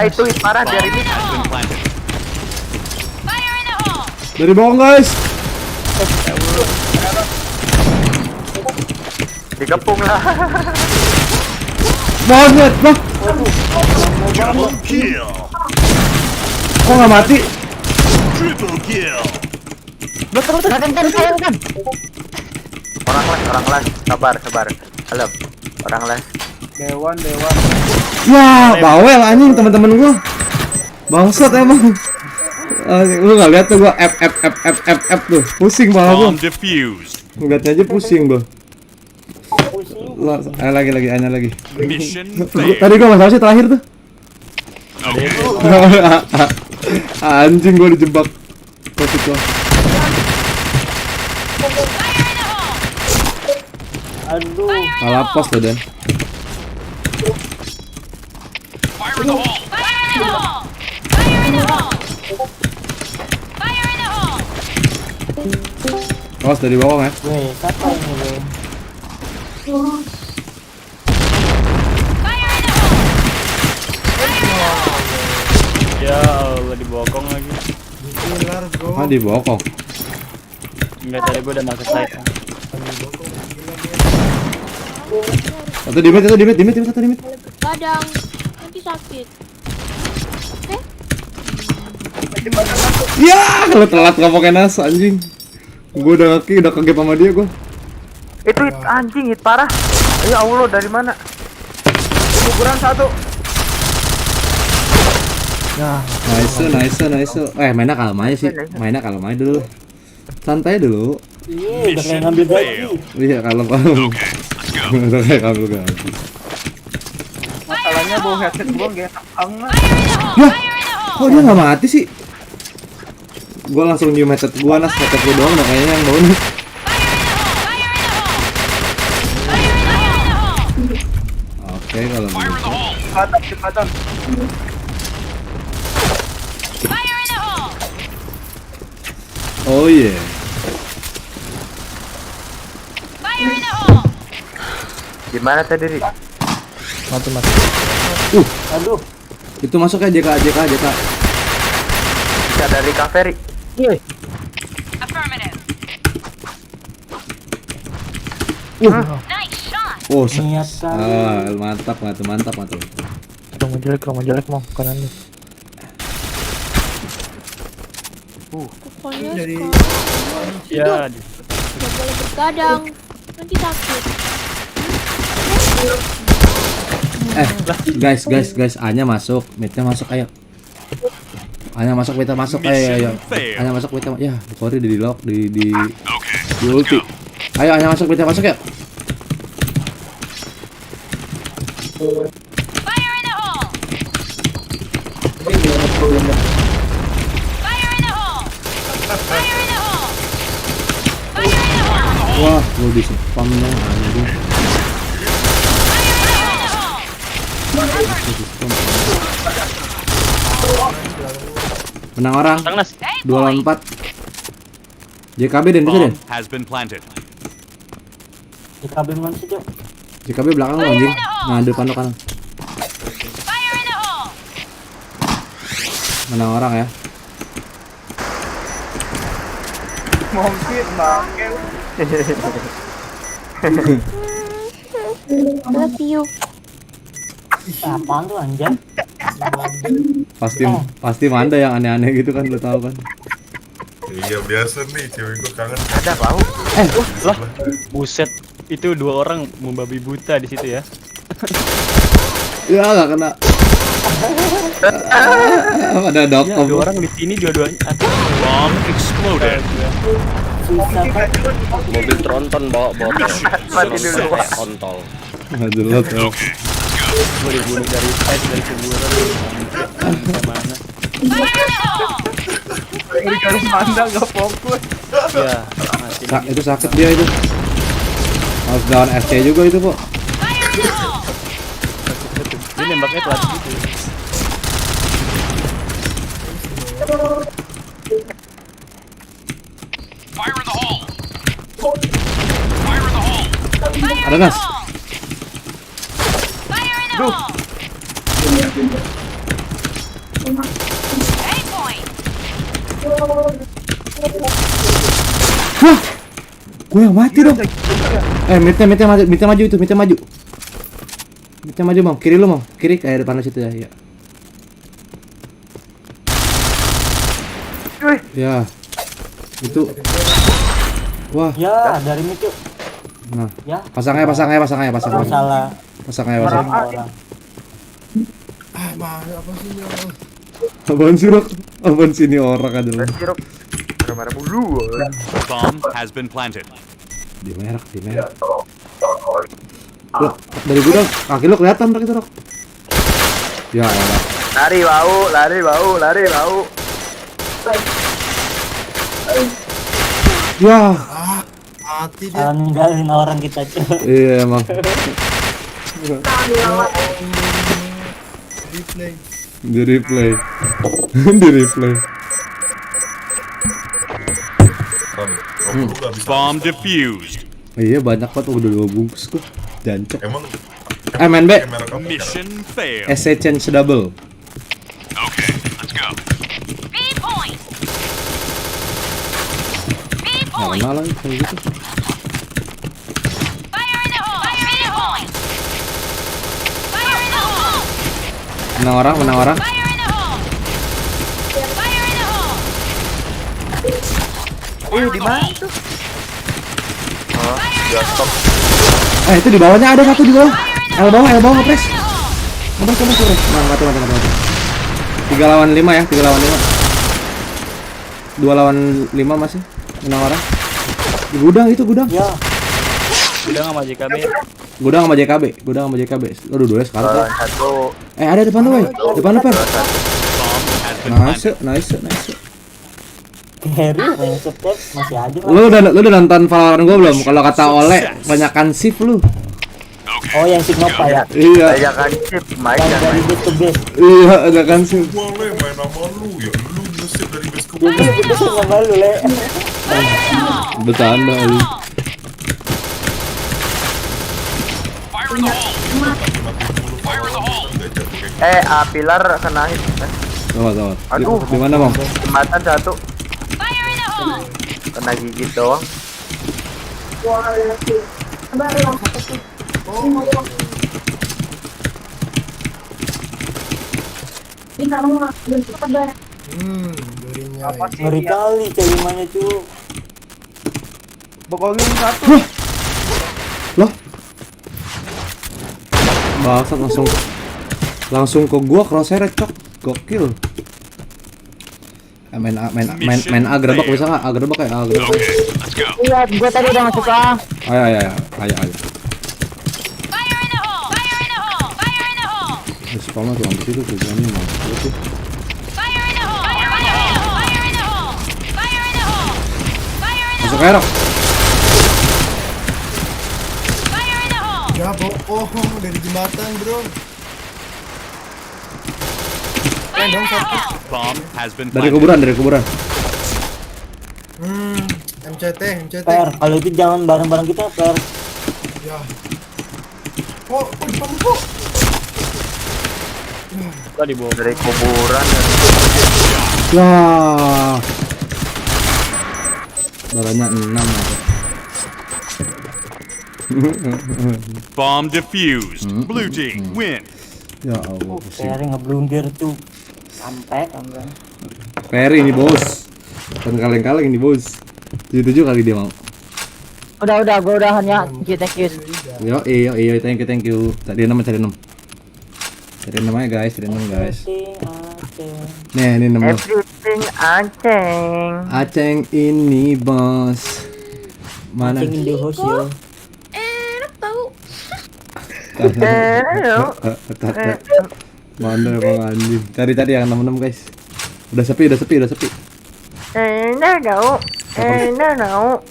Itu parah dari ini. Fire in the hole! Dari bawah guys. Dikepung lah. Banget, bah. Double kill. Kok nggak mati? Triple kill. Kan. Orang les. Sabar. Halo. Orang les. Dewan. Ya, bawel anjing teman-teman gua. Bangsat emang. Lu nggak lihat tuh gua F tuh. Pusing malah gua. Bomb defused. Ngeliatnya aja pusing gua. Lagi. Mission failed. Tadi gua masalah sih terakhir tuh. Okay. Anjing gua dijebak. Posisi. Kalah pos tuh Dan. Fire in the hole. Fire in the hole! Fire in the hole! Fire in the hole! Awas dari bawah ya. Fire in the hole! Ya Allah di bokong lagi. pilar bro. Ah di bokong. Enggak, tadi gua udah masuk site. Satu di mid. Kadang nanti sakit. Ya, kalau telat nggak pakai nas anjing. Gua udah kegep sama dia gua. Itu anjing hit parah. Ya Allah dari mana? Kuburan 1. Nice. Mainnya kalem aja sih. Mainnya kalem aja dulu. Santai dulu. Mission failed. Iya, kalem. Okay, let's go. Kalem gak. Masalahnya bawa headset gua enggak hangat. Ya, kok dia nggak mati sih? Gua langsung new headset gua nas, headset gua doang, kayaknya yang bonus. Oke, kalau Fire in the begitu. hole. Jembatan. Fire in the hole! Oh iya. Fire in the hole! Gimana tadi, Ri? Mati. Aduh. Itu masuk ya JK. Bisa dari kaferi. Affirmative. Nice shot! Oh, mantap. Mau jelek mau kanan nih. Pokoknya Dari Ya, nggak boleh bergadang. Nanti sakit. Guys, A-nya masuk, mid-nya masuk, ayo. A-nya masuk, mid-nya masuk, ayo. A-nya masuk, mid-nya ya, Bogori di lock, di Okay, ulti. Ayo, A-nya masuk, mid-nya masuk ya. Fire in the hole! Fire in the hole! Fire in the hole! Fire in the hole! Wah, lu di spam dong, anjing. Menang orang. Tang Nas. 2 lawan 4. JKB Den bisa Den. Bomb has been planted. JKB mana sih, Cok? JKB belakang lu anjing. Nah, depan lu kanan. Fire in the hole! Menang orang ya. Mungkin bangke. Love you. Apaan tuh anjir? Pasti Manda yang aneh-aneh gitu kan, lu tahu kan. Iya biasa nih, cewek gue kangen. Ada bau. Lah, buset. Itu 2 orang membabi buta di situ ya. Ya enggak kena. Ada Ya, dokter. 2 orang di sini dua-duanya. Bomb exploded. Susah kan? Mobil tronton bawa botol. Mati dulu. Kayak kontol. Enggak jelas ya. Gue dibunuh dari side dari kuburan. Mana? Fire in the hole! Dari garis mandang gak fokus. Ya, mati. Itu sakit dia itu. Harus lawan SC juga itu, Pak. Fire in the hole! Dia nembaknya telat gitu. Fire in the hole. Fire in the hole. Ada Nas. Fire in the hole! Aim point! Hah? Gue yang mati dong. Mitnya maju itu, mitnya maju. Mitnya maju, Mam. Kiri lu, Mam. Kiri kayak depan lu situ ya. Ya. Ya. Itu. Wah. Ya, dari itu. Nah. Ya. Pasangnya. Masalah. Pasangnya. Orang. Ah, mana apa sih ya? Apaan sih, Rok? Apaan sih ini orang adalah? Sirup. Marah mulu. Bomb has been planted. Di merah. Loh, dari gudang kaki lu kelihatan Rok itu, Rok. Ya elah. Lari bau. Ya. Mati dia. Ninggalin orang kita, Cok. Iya emang. Replay. Di replay. Lu gak bisa. Bomb defused. Iya banyak banget udah 2 bungkus kok. Jancok. Emang Main B. kamera kamu Mission failed. SC change double. Okay, let's go. Speed point! Speed Nggak point! kenal lagi kayak gitu. Fire in the hole! Speed point! Fire in the hole! Menang orang. Fire in the hole! Fire in the hole! Di mana tuh? ya stop. Itu di bawahnya ada satu di bawah. L bawah ngepres. Ngepres. Nah, mati. 3 lawan 5 ya, 3 lawan 5. 2 lawan 5 masih. Menang orang. Di gudang itu gudang. Ya. Udah sama JKB. Gudang sama JKB. Aduh, dua sekarang. Lawan satu. Ada depan lu, Wey. Depan lu, Per. Bomb has been planted. Nice. Harry main step masih aja. Lu udah nonton Valorant gua belum? Kalau kata Ole, banyakan shift lu. Oh, yang Signova ya. Iya. Banyakan chip, main Yang jangan dari main. base to base. Iya, banyakan shift. Boleh main sama lu ya. Lu nge-save dari base ke Dia base. itu sama malu, Le. Bercanda lu. Fire in the hole. Fire in the hole. Pilar kena hit. Tawar. Aduh. Di mana, Bang? Jembatan satu. Fire in the hole! Kena gigit doang. Durinya. Ngeri kali celimanya, cu. Bokolin satu. Loh. Bangsat langsung ke gua crosshair cok. Gokil. Main A gerbek bisa enggak? A gerbek kayak A gerbek. Okay, let's go. Iya, gua tadi udah masuk A. Ayo. Fire in the hole! Fire in the hole! Fire in the hole! Si Palma tuh ambil itu tujuannya mau. Itu. Fire in the hole! Fire in the hole! Fire in the hole! Fire in the hole! Fire in the Masuk hole! air. Fire in the hole! Ya bohong dari jembatan, Bro. Fire in the hole! Bomb has been Dari planted. kuburan. MCT. Per, kalau itu jangan bareng-bareng kita, Per. Ya. Kok depan kok? Gua dibawa. Dari kuburan. Wah. Darahnya 6 aja. Bomb defused. Blue team win. Ya Allah, pusing. Per ngeblunder tuh. Sampai. Perry ini bos. Kan kaleng-kaleng ini bos. 7 kali dia mau. Udah, gua udahan ya. Thank you. Yo, thank you. Cari 6. Cari 6 aja guys, Nih, ini 6. Everything Aceng. Ini bos. Mana? Aceng in the house yo. Enak tahu. Mana bang anjing? Cari yang 6 guys. Udah sepi. Enak tau.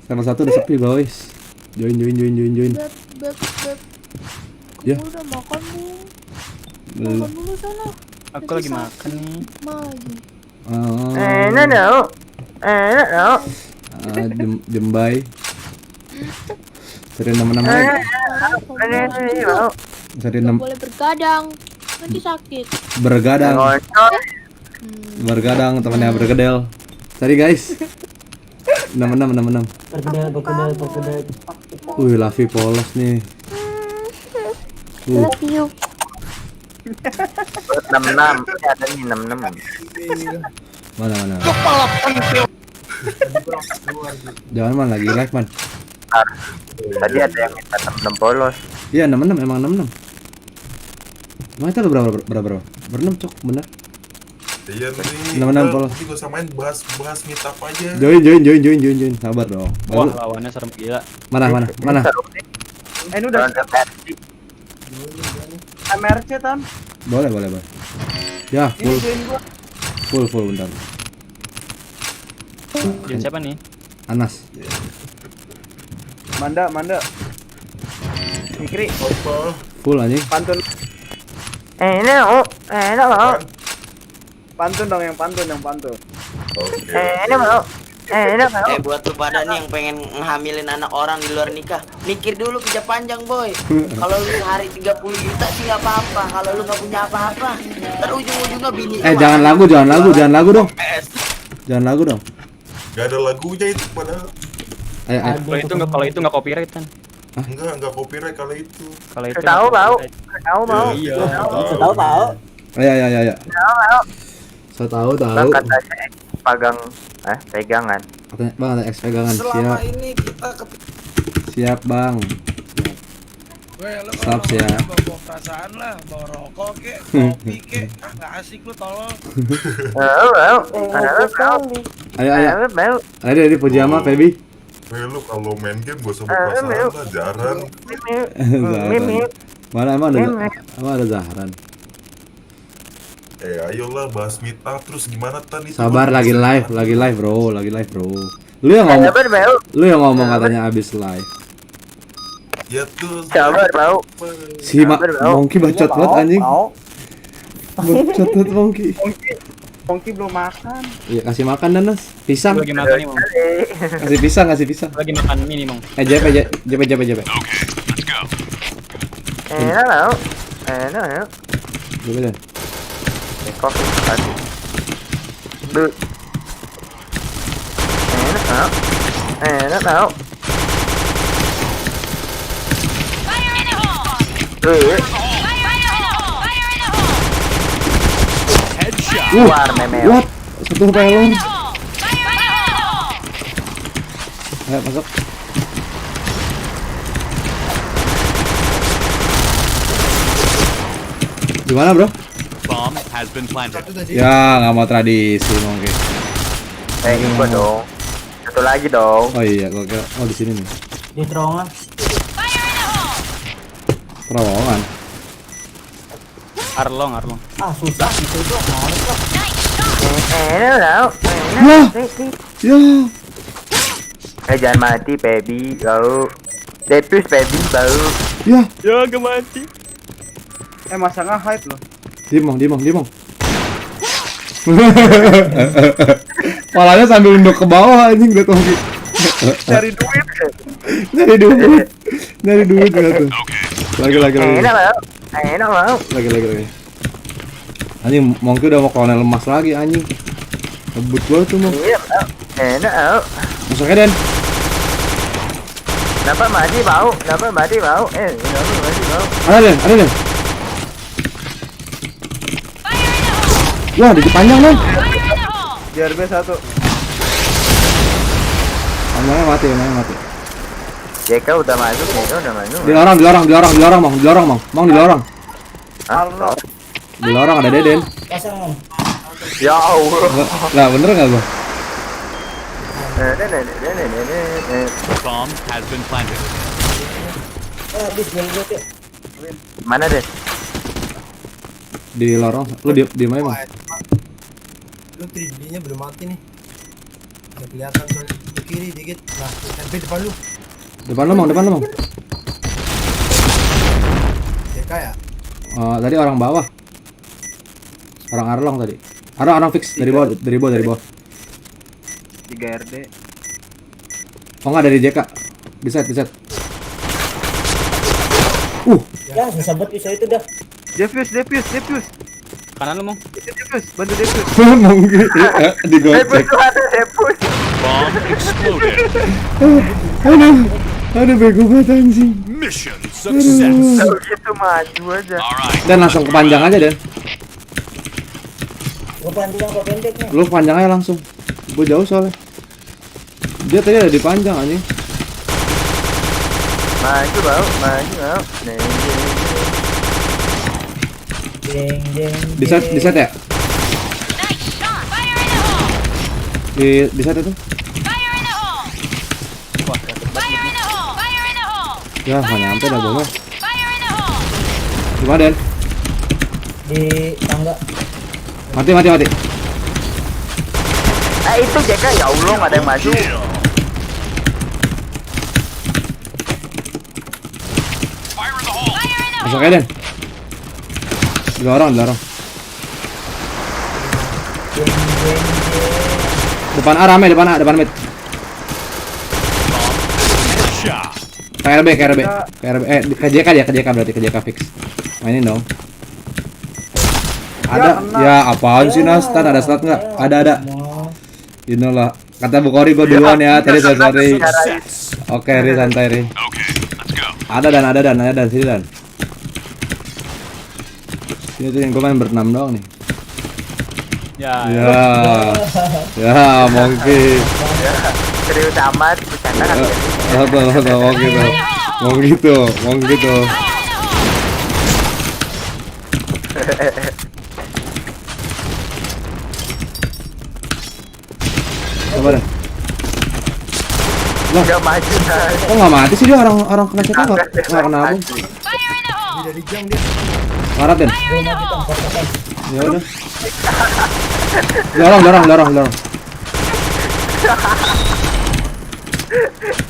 Sama 1 udah sepi guys. Join. Beb. Ya. Kamu udah makan belum? Belum. Makan dulu sana. Aku lagi makan nih. Lagi. Enak tau. Jembai. Cari 6 aja. Cari 6. Boleh bergadang. Nanti sakit. Bergadang temannya bergedel. Cari guys. 6. Perkedel. Wih, Lavi polos nih. Love you. 66. Ada nih 66. Mana? Jangan man, lagi live man. Tadi ada yang minta 66 polos. Iya 66, emang 66. Emang itu berapa? Berenam cok, bener. Iya nih. 66 polos. Nanti gue samain bahas meet up aja. Join. Sabar dong. Wah, lawannya serem gila. Mana? Ini udah MRC Tan. Boleh. Ya, Ini join gua. full bentar. Join siapa nih? Anas. Manda. Fikri. Full anjing. Pantun. Enak mau. Pantun dong yang pantun. Oke. Enak mau. Buat lu pada nih yang pengen ngehamilin anak orang di luar nikah, mikir dulu kerja panjang boy. Kalau lu hari 30 juta sih nggak apa-apa. Kalau lu nggak punya apa-apa, ntar ujung-ujungnya bini. Jangan lagu dong. Jangan lagu dong. Gak ada lagunya itu padahal. Kalau itu nggak copyright kan? Enggak copyright kalau itu. Kalau itu. Tahu mau. Iya. Tahu. Ayo. Saya tahu. Bang katanya pegangan. Katanya bang ada X pegangan. Selama ini kita Siap bang. Siap. Bawa perasaan lah, bawa rokok kek, kopi kek. Nggak asik lu tolong. Ayo. Ada di pujama Feby. Lu kalau main game gak usah berperasaan lah, jarang. Mana emang ada Zahran. Ayolah bahas meet up terus gimana tadi? Sabar lagi live bro. Lu yang ngomong katanya abis live. Ya tuh. Sabar bau. Si Monkey bacot banget anjing. Bacot banget Monkey belum makan. Iya kasih makan dan Nas. Pisang. Lagi makan nih, Mong. Kasih pisang. Lagi makan mie nih, Mong. JP. Okay, let's go. Enak mau. JP. Kopi tadi. Enak mau. Fire in the hole. Tuh. Headshot. Keluar memel. What? Satu pelong. Fire in the hole. Ayo masuk. Gimana bro? Bomb has been planted. Ya nggak mau tradisi mungkin. Gua dong. Satu lagi dong. Oh iya, gua kira di sini nih. Di terowongan. Fire in the hole. Terowongan. Arlong. Susah itu harus kok. Enak. Wah. Ya. Jangan mati baby bau. Depus baby bau. Ya. Ya, gak mati. Masa nge-hype loh. Dimong. Palanya sambil nunduk ke bawah anjing lihat Monkey. Cari duit. Nyari duit nggak tuh? Lagi. Enak mau. Lagi. Anjing, Mongki udah mau kolonel emas lagi anjing. Ngebut gua tuh mau. Iya, enak mau. Masuknya Den. Dapat mati mau. Dapat mati mau. Ada Den. Wah, di panjang Den. JRB 1. Panjangnya mati. JK udah masuk. Dilarang, Mang, dilarang. Allah. Dilarang ada Deden. Ya Allah. Lah, bener enggak gua? Bomb has been planted. Mana deh? Di lorong. Lu di mana, Bang? Lu 3D-nya belum mati nih. Udah kelihatan soalnya ke kiri dikit. Nah, SMP depan lu. Depan lu, Mang. JK ya? Tadi orang bawah. Orang Arlong tadi. Orang fix dari bawah. 3 RD. Oh enggak dari JK. Di set. Ya, susah banget bisa itu dah. Defuse. Kanan lu, Mong. Bantu defuse. Mongki digocek. Defuse. Bomb exploded. Aduh bego banget anjing. Mission success. Kalau gitu maju aja. Alright. Dan langsung ke panjang aja Den. Gua panjang kok pendeknya. Lu ke panjang aja langsung. Gua jauh soalnya. Dia tadi ada di panjang anjing. Maju mau. Di set ya? Di set itu? Ya, nggak nyampe dah bomnya. Gimana Den? Di tangga. Mati. Itu JK ya Allah nggak ada yang maju. Masuk aja Den. Dilarang. Depan A rame, depan mid. KRB. KJK berarti KJK fix. Mainin dong. Ada, ya apaan sih Nas? Ada stat nggak? Ada. Inilah kata Bu Kori gue duluan ya. Tadi sorry. Oke, Ri santai Ri. Ada dan sini dan. Sini tuh yang gue main berenam doang nih. Ya, Mongki. Serius amat, bercanda kan? Mau gitu. Coba deh. Nggak maju. Kok nggak mati sih dia orang kena cetak nggak kena abung. Dari jam dia. Larat Den. Ya udah. Dorong.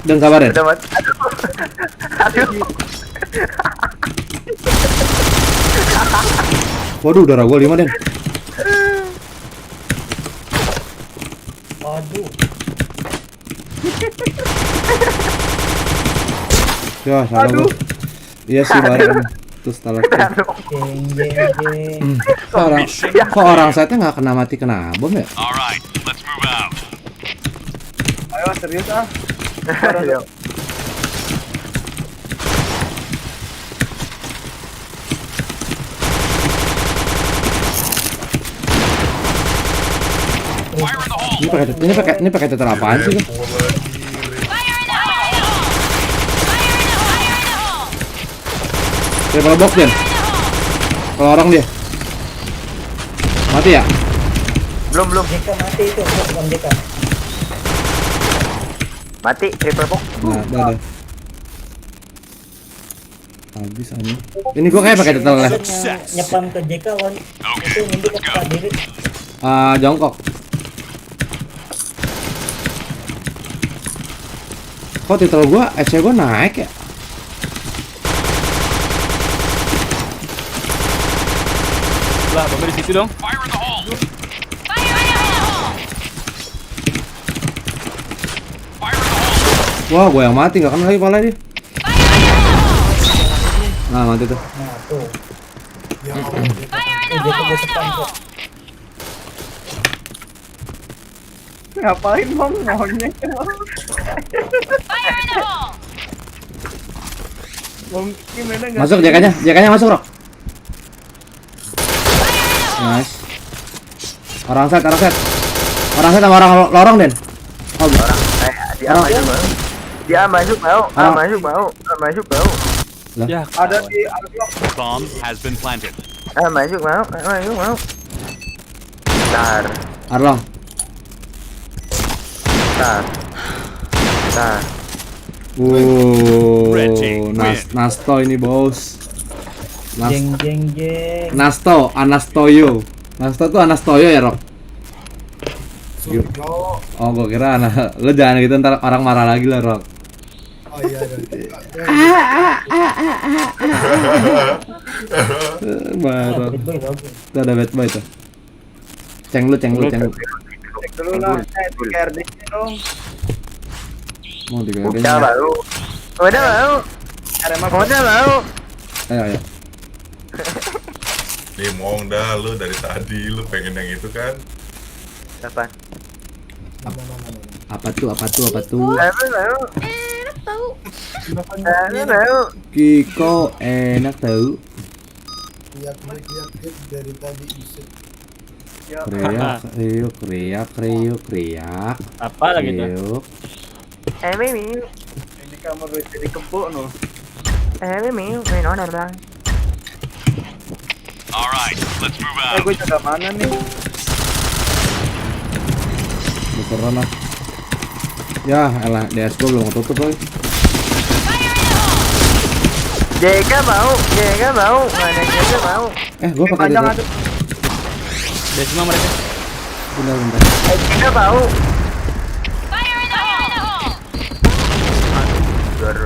Dan sabar Den. Aduh. Waduh, darah gua 5 Den. Aduh. Ya, salah gua. Iya sih bareng. Terus talar. Kok orang setnya nggak kena mati kena bom ya? Alright, let's move out. Ayo serius ah. Ayo. Ini pakai tetel apaan sih? Triple box Den. Kalau orang dia mati ya? Belum. JK mati itu, bukan JK. Mati triple box. Nah, udah. Habis aja. Ini gua kayak pakai tetel ya. Nyepam ke JK wan. Itu mundur ke diri. Jongkok. Kok titel gua, FC gua naik ya? Lah, bomnya di situ dong. Wah, gua yang mati, nggak kena lagi pala dia. Nah, mati tuh. Nah, tuh. Ya Allah. Ngapain bang maunya? Mungkin mana nggak? Masuk jakanya masuk, Rok. Nice. Orang set sama orang lorong, Den. Oh, Orang dia masuk mau. Masuk mau. Ya, Ada di Bomb has been planted. Masuk mau. Tar. Arlong. Red team win. Nasto ini, Bos. Jeng. Nasto, Anastoyo. Nasto tuh Anastoyo ya, Rok? Yo. Oh, gua kira lu jangan gitu ntar orang marah lagi lah, Rok. Oh iya. Marah. Tuh ada bad boy tuh. Ceng lu. dulu lah. KRD dong. Mau Udah digaganya. mau. Udah mau. Ayo. Nih Mong dah lu dari tadi lu pengen yang itu kan. Apa? Apa tuh? Mau. Kiko enak tahu. Lihat dari tadi iset. Kriak. apa lagi tuh? Kriuk. Mimi. Ini kamar gue jadi kebo no. Mimi, main on bang. Alright, let's move out. Gue jaga mana nih? Bukan lah. Ya, elah DS gua belum tutup lagi. Jega mau. Mana Jega mau? Gua pakai Panjang itu. ada. Udah semua mereka. Bentar. Jega mau.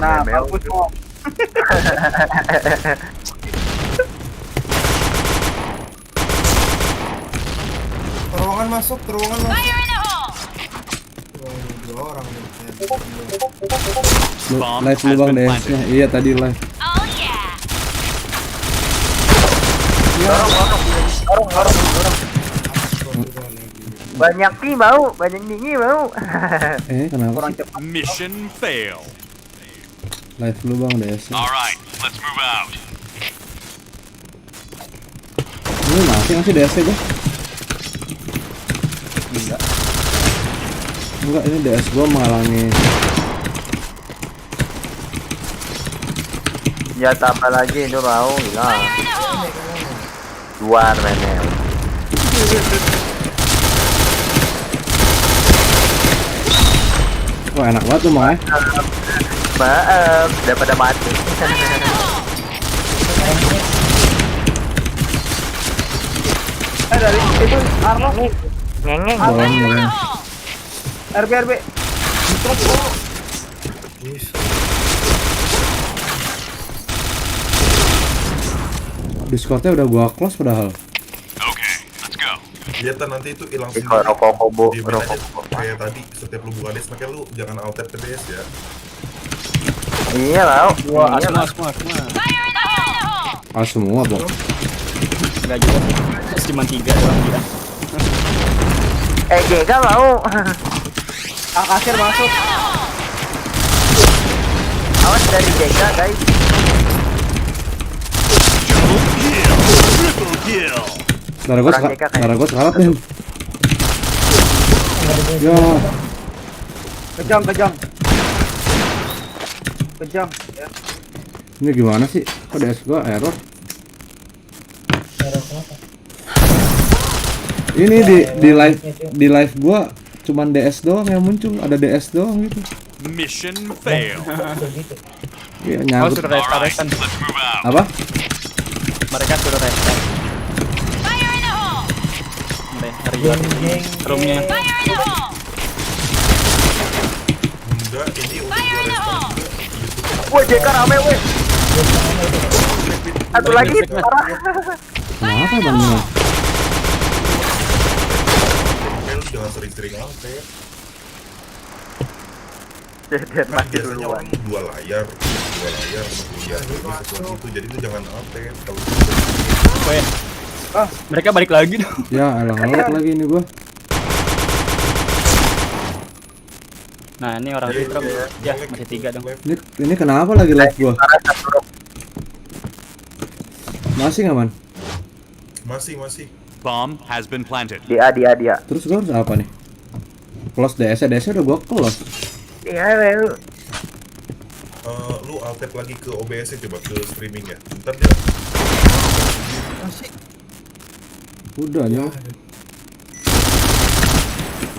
Nah, bagus mau. Terowongan masuk. Oh, dua orang nih. Live lu Bang DS-nya. Iya, tadi live. Banyak nih mau, banyak dingin mau. Kenapa? Kurang sih? cepat. Mission fail. Live lu Bang DS-nya. Alright, let's move out. Ini masih DS-nya gua. Enggak, ini DS gua menghalangi. Ya tambah lagi itu mau hilang. Luar menel. Wah, enak banget tuh, Mang. Maaf, daripada mati. Dari itu Arlo. Ngengeng. Boleh. RB. Discordnya udah gua close padahal. Okay, let's go. Iya nanti itu hilang Iko rokok kobo, Diemin aja rokok. kayak tadi setiap lu buka DS makanya lu jangan alter ke DS ya. Iya mau. Wah, Iya, semua. Semua, Bang. Enggak juga sih. Terus cuma 3 doang dia. Jega mau. Kasir masuk. Awas dari Jega guys. Triple kill. Darah gua sekarat nih. Ya, Kejang. Ya. ini gimana sih? Kok DS gua error? Ini di live gua cuman DS doang yang muncul, ada DS doang gitu. Mission fail. Iya, Oh, nyangkut. suruh Alright, restart. let's move out. Apa? Mereka suruh restart. Roomnya. Enggak, ini udah gua restart juga. Woi Jega rame woi. Satu lagi parah. Kenapa Bang? Makanya lu jangan sering-sering alter. Ceder Kan mati biasanya duluan. orang dua layar satu lihat setelah itu jadi lu jangan update kalau Oh ya. Mereka balik lagi dong. Ya elah ngelek lagi ini gua. Nah, ini orang Fitra. Ya, masih 3 dong. Ini kenapa lagi live gua? Masih nggak man? masih Bomb has been planted. Dia. Terus gua harus apa nih? Close DS udah gua close. Iya, lu alt tab lagi ke OBS coba ke streaming ya. Bentar dia. Udah nya.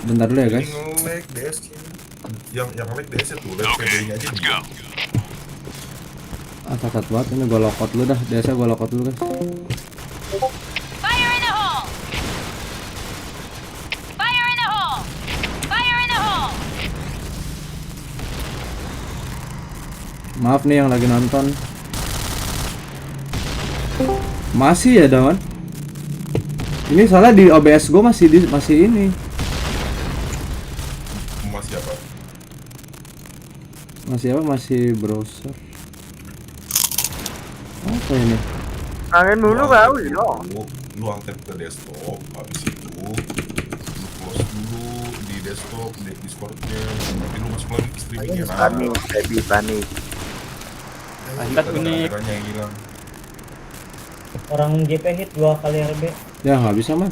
Bentar dulu ya guys. Ini nge-lag DS-nya. Yang lag DS-nya tuh, lag CD-nya aja dia. Cacat banget ini gua lockout dulu dah. DS gua lockout dulu guys. Fire in the hole! Fire in the hole! Fire in the hole! Maaf nih yang lagi nonton. Masih ya Dawan? Ini soalnya di OBS gue masih ini. Masih apa? Masih browser. Apa ini? Angin mulu kau dong. Lu alt tab ke desktop, habis itu lu close dulu di desktop, di Discord-nya. Nanti lu masuk lagi ke streaming-nya. Panik. Angkat unik. Kameranya yang hilang. Orang JP hit 2 kali RB. Ya nggak bisa man.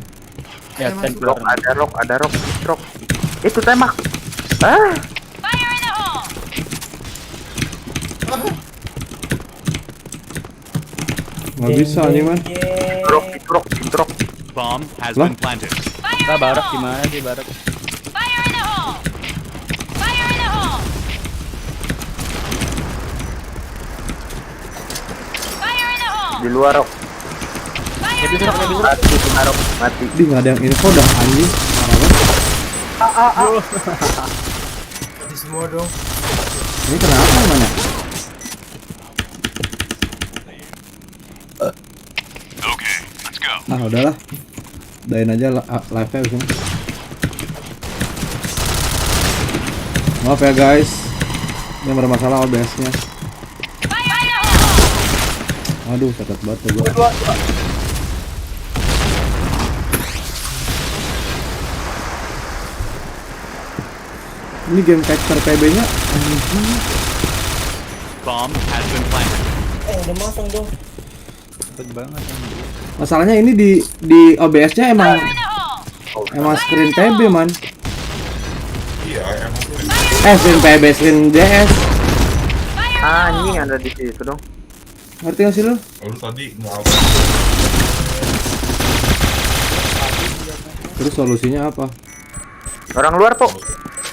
Ya, Rock, ada rock, stroke. Itu tembak. Ah, Fire in the hole! Nggak bisa nih man. drop. Bomb has Lah? been planted. Lah, Barak gimana sih, Barak? Fire in the hole! Fire in the hole! Fire in the hole! Di luar rock. Fire in the hole! Mati. Di nggak ada yang info dah anjing. Parah banget. Mati semua dong. Ini kenapa mana? Okay, let's go. Ah udahlah. Dain aja live-nya usung. Maaf ya guys. Ini bermasalah OBS-nya. Fire in the hole! Aduh, cacat banget ya gua. Ini game capture PB-nya anjing. Bomb has been planted. Udah masang dong. Cepet banget anjir. Masalahnya ini di OBS-nya emang screen PB man. Iya, emang Screen PB, screen DS. Anjing ada di situ dong. Ngerti gak sih lu? lu tadi mau Terus solusinya apa? Orang luar tuh.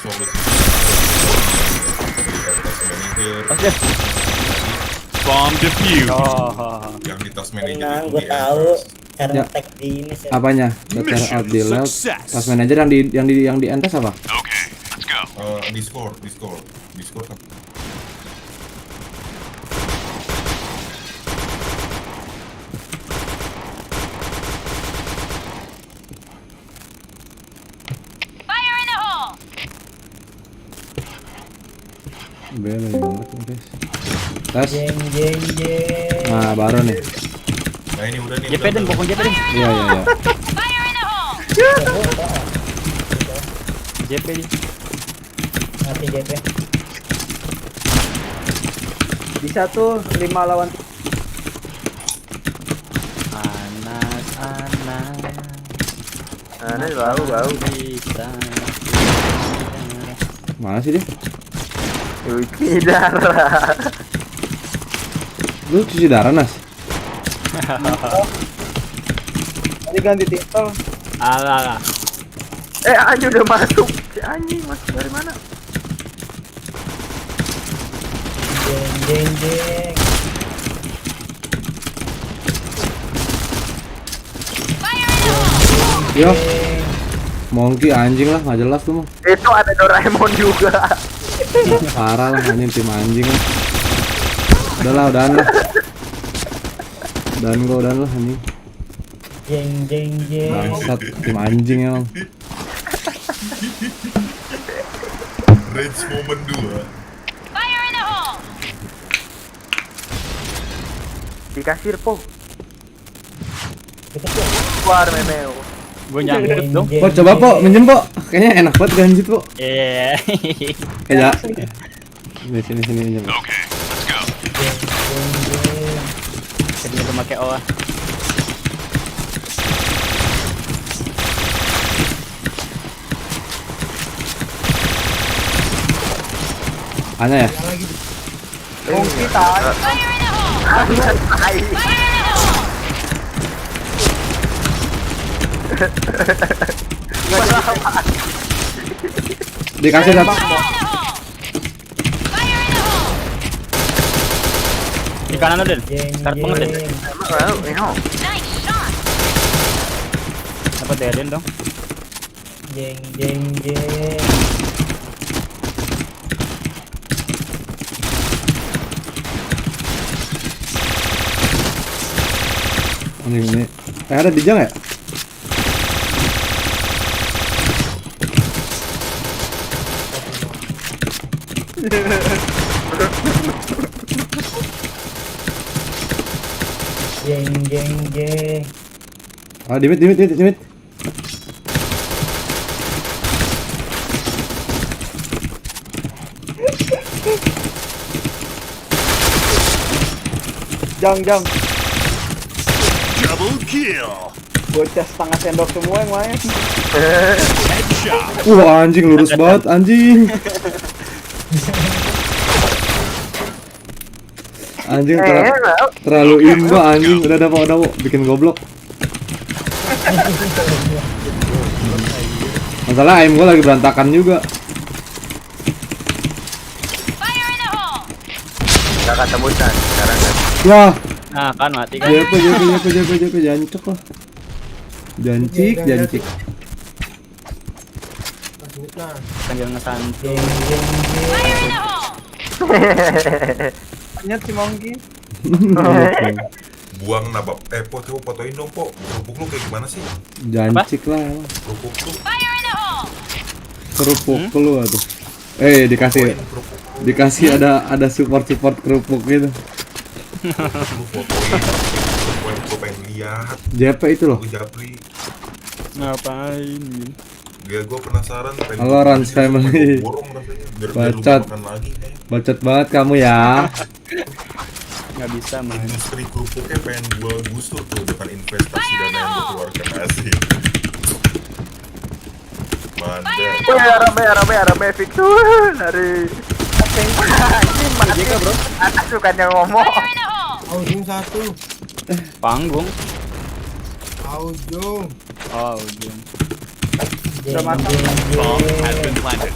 solusi Oke. Bomb defused. Oh. yang di tas manajer Tenang, itu gue di tahu cara Ya. tag di ini sih. Apanya? Better out di left. Task manager yang di entes apa? Okay, let's go. Discord kan. Fire in the hole! Bel banget nih guys. Tes. Jeng. Nah baru nih. Nah ini udah nih. JP dan pokoknya JP dan. Iya. Fire in the hole! JP di. Mati JP. Bisa tuh 5 lawan Aneh bau. Bisa. Mana sih dia? Cuci darah. Lu cuci darah Nas? tadi ganti titel. Alah. Anjing udah masuk. Si anjing masuk dari mana? Jeng. Yo. Monkey anjing lah, nggak jelas lu mah. Itu ada Doraemon juga. Parah lah anjing tim anjing lah. Udahan lah. Udahan lah anjing. Jeng. Bangsat tim anjing emang. Rage moment 2. Fire in the hole! Di kasir po. Keluar memeo. Gue nyangkut dong. Po, coba po, minjem po. Kayaknya enak banget ganjit po. Iya. Kayak sini minjem. Okay, let's go. Kedua tuh pakai O. Hanya ya? Kita. Fire in the hole! Fire in the hole! Dikasih satu. Fire in the hole! Fire in the hole! Di kanan lo, Den. Start banget, Den. Nice shot! Dapat ya, Den dong. Jeng jeng jeng. Ini. Ada di jang ya? Jeng jeng jeng. Ah, dimit. Jang. Double kill. Bocah setengah sendok semua yang main. Headshot. Wah, anjing lurus banget anjing. Anjing terlalu imba anjing. Udah mau bikin goblok. Masalah aim gua lagi berantakan juga. Fire in the hole! Enggak ketemu kan sekarang kan. Wah, Nah, kan mati kan. JP jancok lah. Jancik. Sambil ngesantai. Fire in the hole! Nyet si Mongki. Buang nabab. Po, coba fotoin dong, Po. Kerupuk lu kayak gimana sih? Jancik lah. Kerupuk lu. Fire in the hole! Kerupuk lu tuh. Dikasih ada support kerupuk gitu. Lu fotoin. Gue pengen lihat. JP itu loh. Gue Japri. Ngapain? Ya gue penasaran. pengen Halo, Rans Family. borong rasanya, biar Bacot. lu makan lagi kayaknya. Bacot banget kamu ya. Nggak bisa, man. Industri kerupuknya pengen gue gusur tuh dengan investasi dana yang gue keluarkan asik. Mantap. Rame Victor dari anjing mati bro. Anak sukanya ngomong. Fire in the hole! Aujung 1. Panggung. Aujung. Oh, ujung. Udah matang. Bomb has been planted.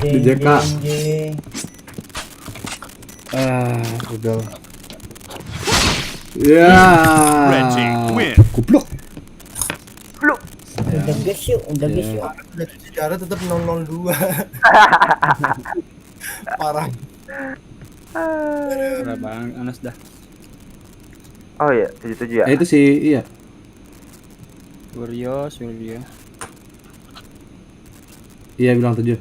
Di JK. Udah. Ya. Red team win. Goblok. Udah guys yuk. Secara tetap 002. Parah. Udah bang, Anas dah. Oh iya, 77 ya. Itu sih iya. Suryo. Iya bilang 7.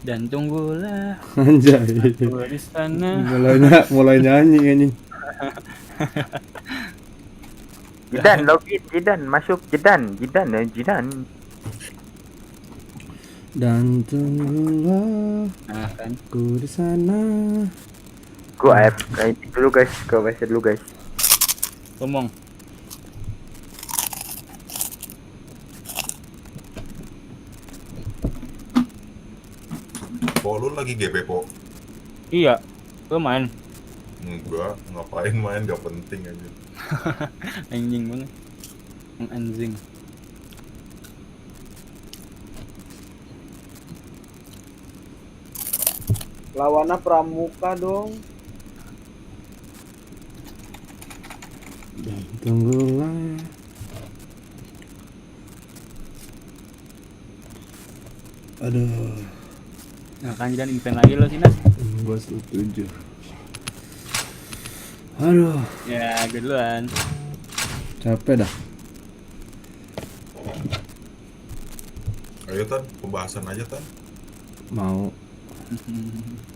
Dan tunggulah Anjay. gua di sana. Mulai nyanyi anjing. Jidan login, Jidan masuk, Jidan. Dan tunggulah Nah, kan. ku di sana. Gua AFK dulu guys, Ngomong. Po, lu lagi GP, Po? Iya, gua main. Enggak, ngapain main, gak penting aja. Anjing banget. Anjing. Lawannya pramuka dong. Dan tunggulah. Aduh. Nah kan jadi invent lagi lo sih Nas. Gua setuju. Aduh, Ya gue duluan. capek dah. Ayo Tan, pembahasan aja Tan. Mau.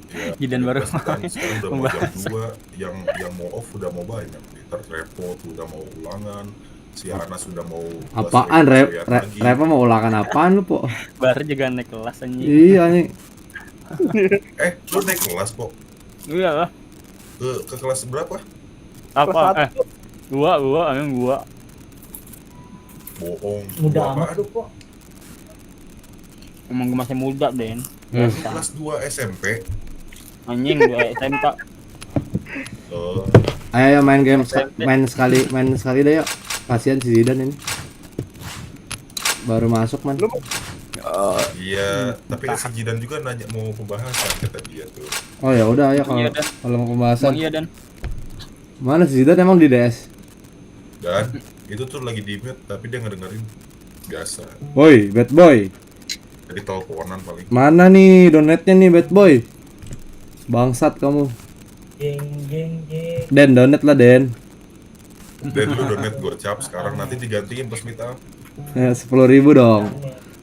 Ya, Jidan baru bebas, Tan. main. Sekarang udah mau jam Pembahasan. 2, yang mau off udah mau banyak. Ntar repot udah mau ulangan, si Anas sudah mau Apaan Reva mau ulangan apaan lu, Po? Baru juga naik kelas anjing. Iya nih. Lu naik kelas kok? Iya lah. Ke kelas berapa? Apa? Gua emang gua. Bohong. Muda Gua amat apaan? lu kok. Emang gua masih muda, Den. Lu kelas 2 SMP. Anjing gua SMK. Ayo main game main sekali deh yuk. Kasihan si Zidane ini. Baru masuk man. Iya, tapi si Jidan juga nanya mau pembahasan kata dia tuh. Oh ya udah ayo Iya, Dan. kalau mau pembahasan. Iya Dan. Mana si Zidane emang di DS? Dan itu tuh lagi di mute tapi dia ngedengerin biasa. Woi, bad boy. Jadi teleponan paling. Mana nih donatnya nih bad boy? Bangsat kamu. Jeng. Den donat lah Den. Dan lu donate gocap sekarang nanti digantiin pas meet up. Ya, 10.000 dong.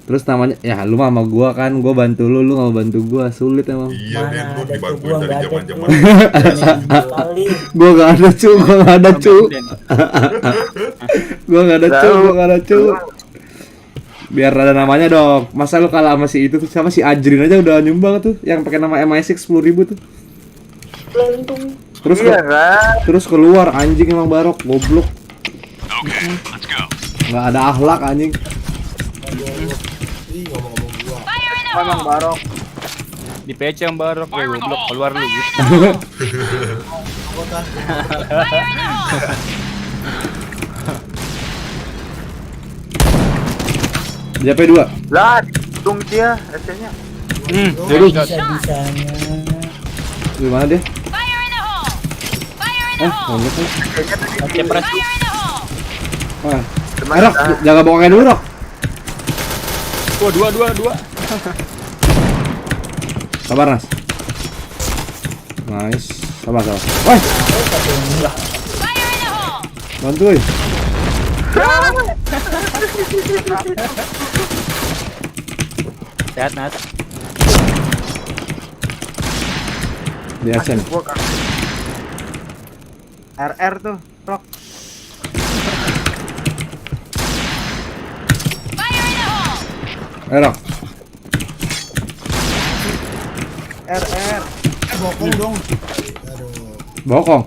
Terus namanya ya lu mah sama gua kan, gua bantu lu nggak mau bantu gua, sulit emang. Iya Den, lu ada dibantuin gua dari nggak ada zaman-zaman. Kali. Gua nggak ada cu. Gua nggak ada cu. Biar ada namanya dong. Masa lu kalah sama si itu tuh, sama si Ajrin aja udah nyumbang tuh, yang pakai nama MI6 10.000 tuh. Terus Iya kan? terus keluar anjing emang Barok, goblok. Okay, let's go. Nggak ada akhlak anjing. Ih, ngomong-ngomong gua. Emang Barok. Di PC yang baru gue goblok keluar lu gitu. Kota. JP2. Lah, tung dia SC-nya. Waduh, Bisa-bisanya. di mana dia? Fire in the hole! Fire in the hole! Ngomong kan. Oke, pres. Fire in the hole! Wah. Rok, jaga bokongnya dulu, Rok. Wah, dua. Sabar, Nas. Nice. Sabar. Woi, Fire in the hole! bantuin. Sehat, Nas. Di action. RR tuh, Rok. Fire in the hole! Rok. RR. Bokong dong. Aduh. Bokong.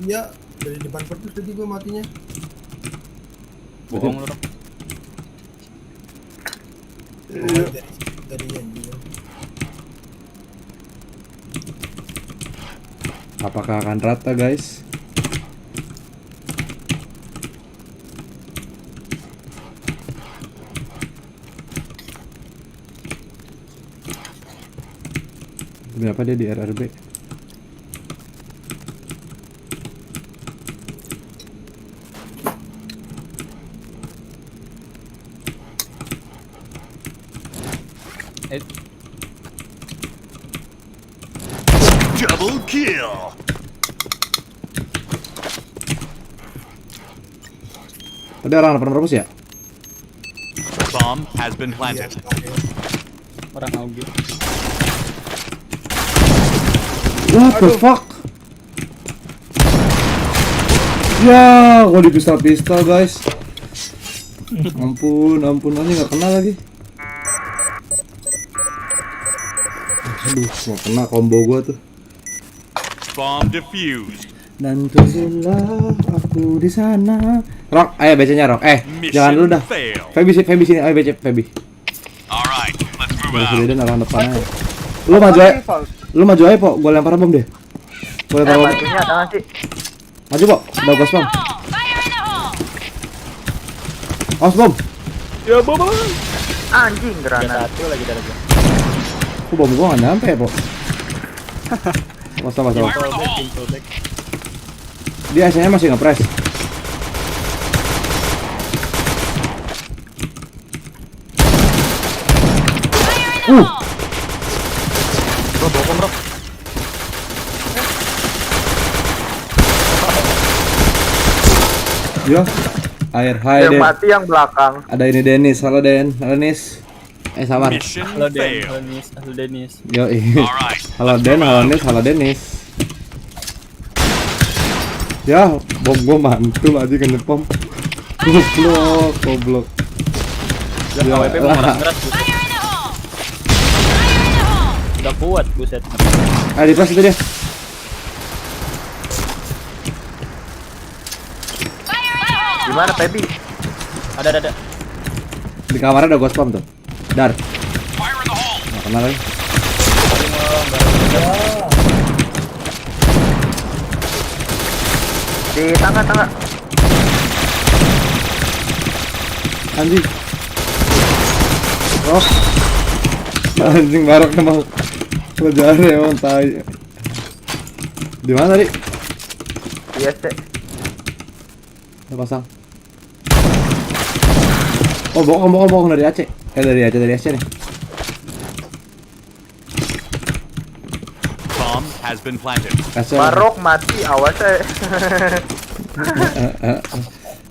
Iya, dari depan pertus tadi gua matinya. Bohong lu, Rok. Dari anjing. Apakah akan rata, guys? Berapa dia di RRB? Double kill. Tadi orang depan rebus ya? Bomb has been planted. Orang auge. What the fuck? Ya, gua di pistol guys. Ampun aja nggak kena lagi. Aduh, nggak kena combo gua tuh. Bomb defused. Dan tunggulah aku di sana. Rok, ayo BC-nya Rok. Jangan dulu dah. fail. Feby sini, ayo BC Feby. Alright, let's move Udah out. sudah orang depannya. Lu maju aja, Po. Gua lempar bom deh. Gua lempar bom. Batunya ada nggak sih? Maju, Po. Udah gua spam. Fire in the hole! Awas bom. Ya, bom. Anjing granat. Satu lagi dari gua. Kok bom gua nggak nyampe, Po? Sama. Dia AC-nya masih nge-press. Yo. Air hai Yang Den. mati yang belakang. Ada ini Dennis. Halo Den. Halo Nis. Sabar. Mission Halo Den, failed. halo Nis, halo Denis. Yo. Alright. Halo Den, halo Nis, halo Dennis. Ya, bom gua mantul aja kan pom. Goblok. Lah Ya, AWP mau ngeras-ngeras buset. Fire in the hole! Fire in the hole! Udah kuat buset. Di pas itu dia. Fire in the hole! Gimana Pebi? Ada. Di kamar ada ghost bomb tuh. Dar. Fire in the hole. Nggak kenal lagi. Di tengah. Anjing. Oh. Anjing barok emang. Kejar emang tai. Di mana tadi? Iya sih. Udah pasang. Oh, bohong dari Aceh. Dari Aceh nih. Bomb has been planted. Aceh. Barok mati, awas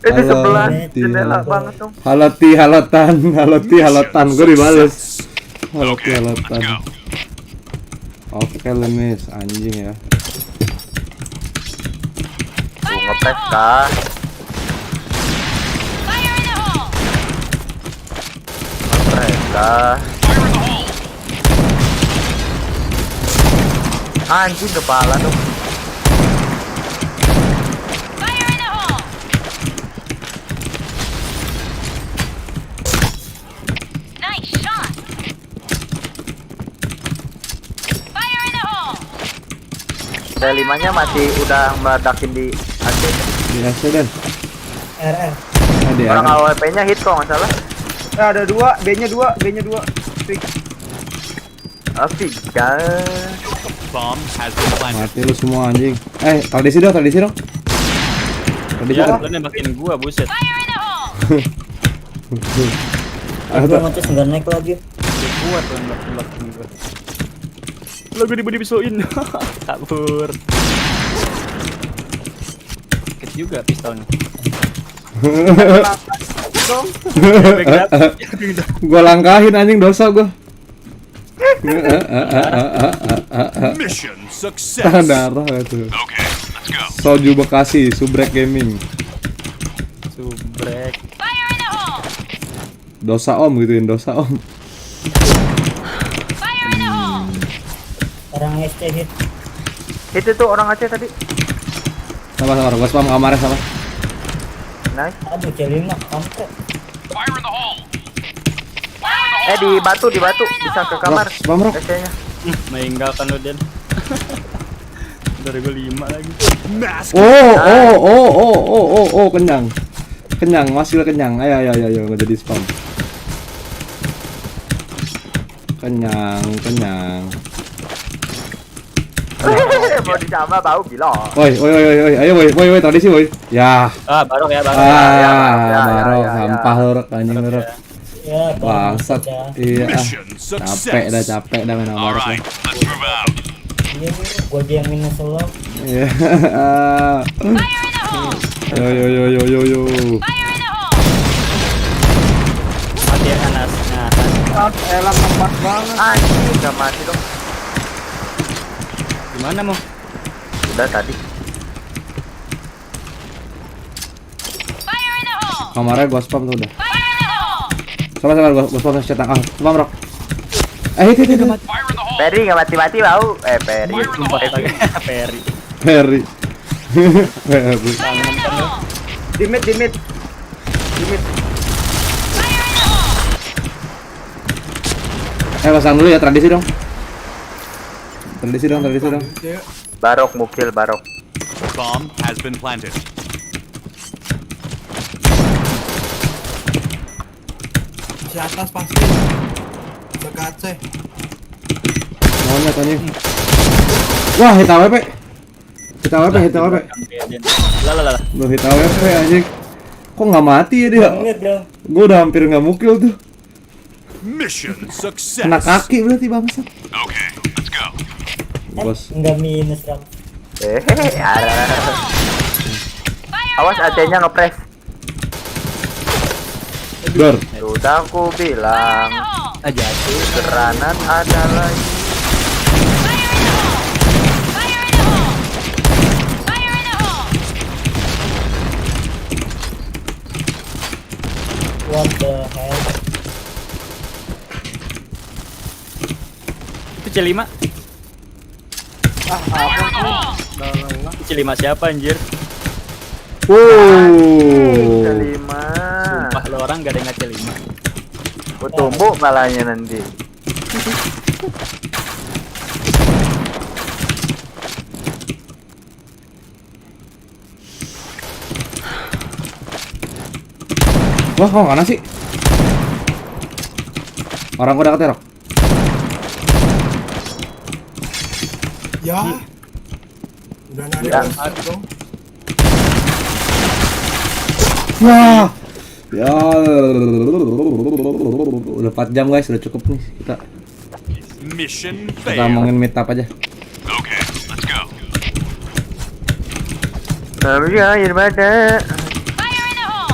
Itu Halo, sebelah Ti, jendela halo. banget dong. Halotan, gue dibales. Okay, Halotan. let's go. Oke, lemes anjing ya. Tuh ngepres kah? Fire in the hole! Ngepres kah? Fire in the hole. Anjing kepala dong. Fire in the hole! Nice shot! Fire in the hole! T5-nya masih udah meledakin di Aceh. Di Aceh dan. RR. Di Orang Aceh. AWP-nya hit kok nggak salah. Ada dua, B-nya dua. Fix. Afrika. Bomb has been planted. Mati lu semua anjing. Tradisi dong. Tradisi Ya, kan. lu nembakin gua buset. Fire in the hole! Gua macet nggak naik lagi. Dia kuat tuh nembakin gua. Lu gue dibisuin. Kabur. Sakit juga pistolnya. Gua langkahin anjing, dosa gua. Mission success. Tahan darah itu. Okay, let's go. Soju Bekasi, Subrek Gaming. Subrek. Fire in the hole! Dosa om gituin, dosa om. Fire in the hole! Orang SC hit. Itu tuh orang Aceh tadi. Sabar, gua spam kamarnya sabar. Nice. Aduh, C5 kampret. Fire in the hole. Di batu bisa ke kamar. Spam rock. SC-nya. Meninggalkan lu Den. Dari gua 5 lagi. Mask. Oh, kenyang, masih kenyang. Ayo, nggak jadi spam. Kenyang. Mau disama bau gila. Woi, ayo woi, tradisi woi. Ya. Barok ya. Barok, sampah lu rek, anjing lu rek. Ya, Bangsat. Iya. Mission Capek success. dah main sama Barok. Alright, let's move out. Iya, gua aja yang minus lo. Iya. Fire in the hole! Yo. Fire in the hole! Mati ya Anas. Nah, Elang ngepas banget. Anjing udah mati dong. gimana mau? Udah tadi. Fire in the hole! Kamarnya gua spam tuh udah. Fire in the hole! Sabar, gua spam cetak. Spam rock. Itu. Fire in the hole. Peri nggak mati bau. Peri. Fire in the hole. Peri. Harry. Fire in the hole! Di mid. Fire in the hole! Pasang dulu ya, tradisi dong. Barok mukil barok. Bomb has been planted. Di atas pasti. Ke Aceh. Monyet anjing. Wah, hit AWP. Lah. Lu hit AWP anjing. Kok nggak mati ya dia? Lihat dong. Gua udah hampir nggak mukil tuh. Mission success. Kena kaki berarti bangsat. Okay, let's go. Bos. Enggak minus dong. Awas Aceh-nya ngepres. Dor. Sudah aku bilang, Aja tuh. geranan ada lagi. What the hell? Itu C5. Itu C5 siapa anjir? Wow. Kelima. Sumpah lo orang gak ada yang C5. Aku tumbuk palanya nanti. Wah, kok mana sih? Orang udah keterok. Ya. Udah narik Ya. lagi dong. Wah. Ya. Udah 4 jam guys, udah cukup nih kita. Mission Kita failed. ngomongin meet up aja. Okay, let's go. Tapi air mata.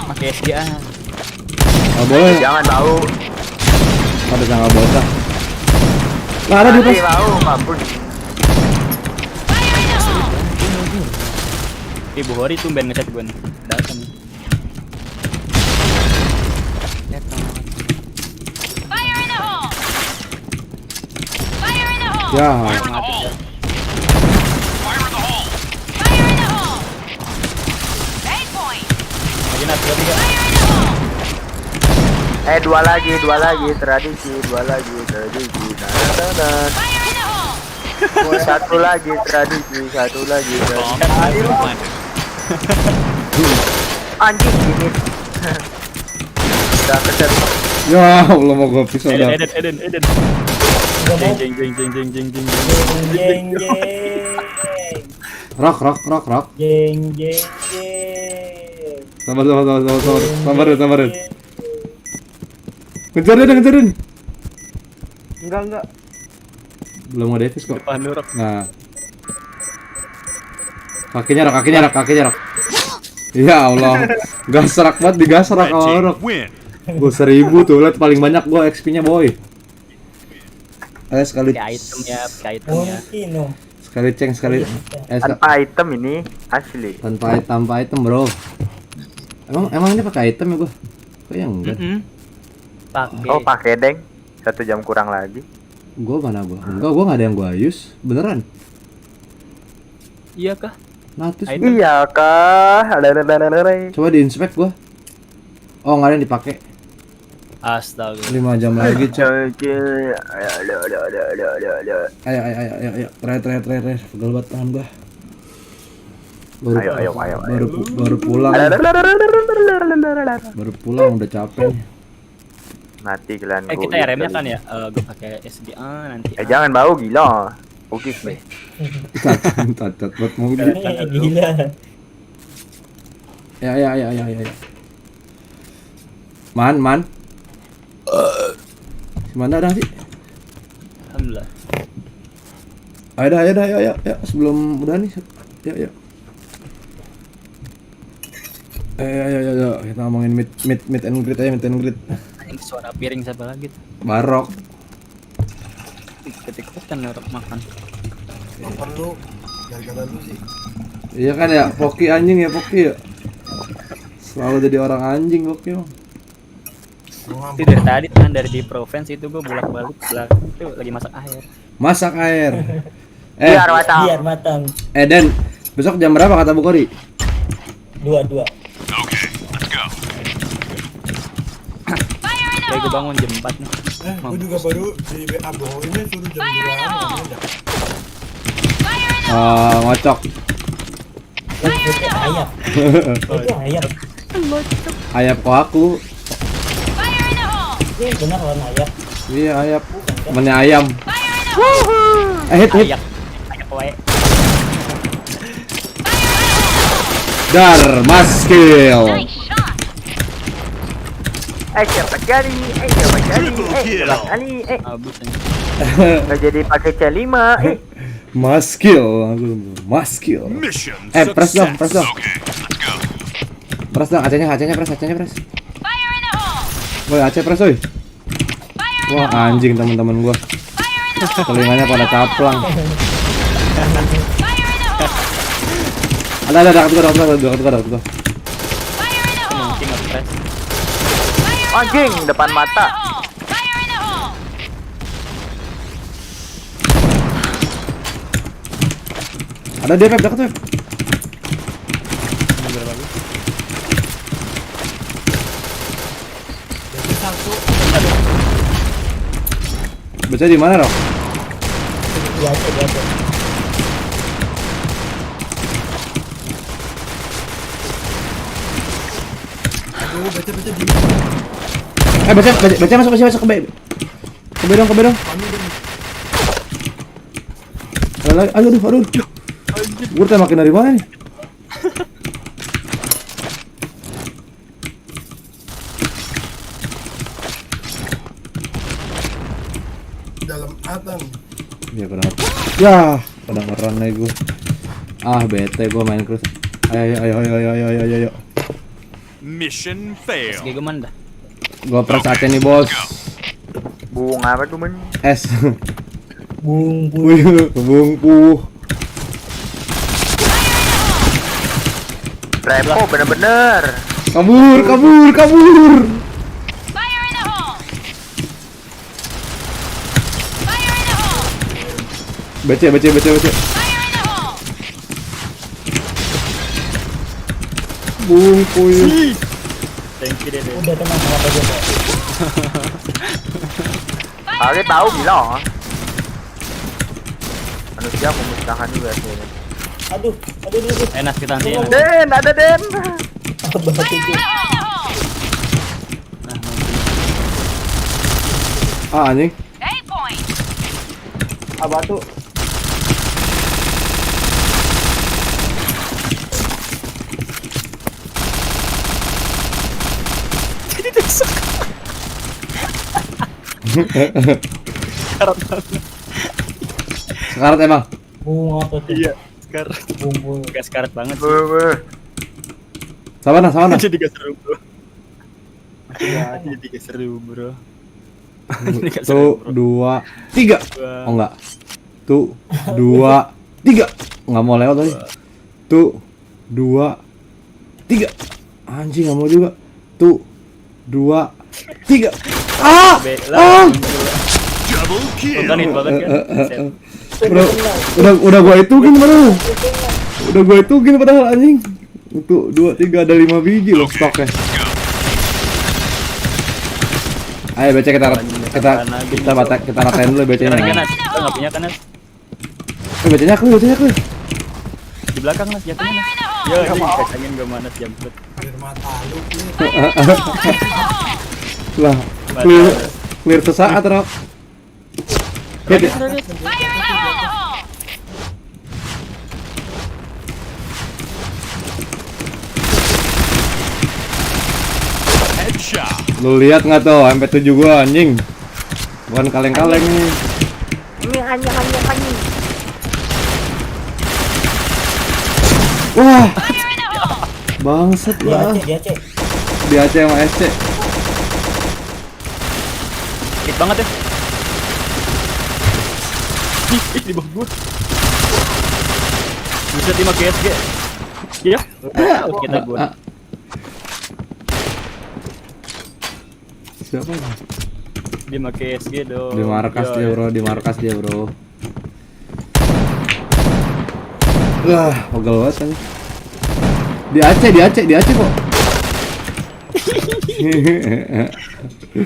Pakai SGA. Oh boleh. Jangan tahu. Ada jangan bocah. Lah ada di Nanti pas. mau mampus. Ibu Hori tuh band ngechat gue nih. Datang. Ya. Lagi nat gua 3. Dua lagi tradisi, dua lagi tradisi. Satu lagi tradisi, satu lagi tradisi. Anjing gini. Udah keser. Ya Allah mau gua pisah dah. Eden. Jeng. Jeng jeng. Rock. Jeng jeng. Sabar. Sabarin. Ngejarin. Enggak. Belum ada Davis kok. Depan dorok. Nah. Kakinya rok. Ya Allah. Gas serak banget digas serak Red team awal rok. win. Gua 1000 tuh, lihat paling banyak gua XP-nya boy. Ayo sekali Pakai itemnya. Mungkin sekali ceng sekali. Tanpa item ini asli. Tanpa item, bro. Emang ini pakai item ya gua? Kayaknya enggak. Pakai. Oh pakai deng. 1 jam kurang lagi. Gua mana gua? Enggak, gua enggak ada yang gua use. Beneran. Iya kah? Natus. Item. Iya kah? Coba di-inspect gua. Oh, enggak ada yang dipakai. Astaga. 5 jam lagi, cok. Ayo. Terakhir. Pegal banget tangan gua. Baru pulang. Baru pulang udah capek nih. Mati kalian. Kita RM-nya kan ya, gue pakai SGA nanti. Jangan bau gila. Oke nih. Cacat buat mobil. gila. Ya. Man. Mana dah sih? Alhamdulillah. Ayo dah. Sebelum udah nih. Ya. Ayo. Kita ngomongin meet and greet aja, meet and greet. Ini suara piring siapa lagi tuh? Barok. Ketik kan orang makan. Makan lu. Gara-gara lu sih. Iya kan ya, Poki anjing ya Poki ya. Selalu jadi orang anjing Poki mah. Itu dari tadi kan dari di provinsi itu gue bolak-balik itu lagi masak air. Biar matang. Den, besok jam berapa kata Bu Kori? 2. Okay, let's go. Kayak gue bangun jam 4 nih. Gue juga baru di BA bahwa ini suruh jam 2. Ngocok. Ayam. Itu ayam. Ayam kok aku. Iya benar warna ayam. Iya ayam. Temennya ayam. Hit. Ayak wae. Dar, maskill. Siapa kali? Abis aja. Nggak jadi pakai C5. Maskill. Mission Press dong. success. Okay, let's go. Press dong, acanya press. Woi, Aceh pres woi. Wah, anjing teman-teman gua. Telinganya pada caplang. Ada dekat gua. Mungkin nge-press. Anjing depan mata. Ada dia dekat Pep. Baca di mana, Rok? Aduh, baca di Baca masuk ke B. Ke B dong. kami dong. Aduh. Gue tembakin dari mana nih? Dalam atan. Ya benar. Ya, pada ngeran nih gue. Ah, bete gue main terus. Ayo. Mission failed. SG gue mana dah? Gue press Aceh nih, Bos. Bunga apa tuh men? S. Bungpu. Bungpu. Repo bener-bener. Kabur. Fire in the hole! Fire in the hole! Baca. Fire in the hole! Bungpu. Thank you deh. Udah tenang apa aja. Kali tahu bilang. Manusia memusnahkan juga sih. Aduh. Enak kita nanti. Den, ada Den. Abah itu. Anjing. 8 points! Abah tuh. Sekarat emang. Bunga apa tuh? Iya, sekarat. Bungpu. Gak sekarat banget sih. Sabar. Jadi gak seru bro. Jadi gak seru bro. Tuh, 2, 3. Oh enggak. Tuh, 2, 3. Enggak mau lewat tadi. Tuh, 2, 3. Anjing enggak mau juga. Tuh, 2, 3. Double kill. Tontonin banget kan. Udah gua hitungin padahal anjing. Untuk 2, 3 ada 5 biji loh stoknya. Ayo baca kita ratain dulu bacanya. Kita nggak punya kan Nas? Bacanya aku. Di belakang Nas, jatuhnya Nas. Yo, ini kacangin gue mana jambret. Air mata lu. Lah, clear sesaat, Rok. Fire in the hole! Headshot. Lu lihat nggak tuh MP7 gua anjing? Bukan kaleng-kaleng nih. Ini hanya. Wah. Bangsat Di lah. Aceh. Di Aceh sama SC. Hit banget ya. Ih, di bawah gua. Bisa 5 KSG. Iya. Kita gua. Siapa ini? Dia pakai SG dong. Di markas dia bro. Wah, pegel banget kan. Di Aceh kok.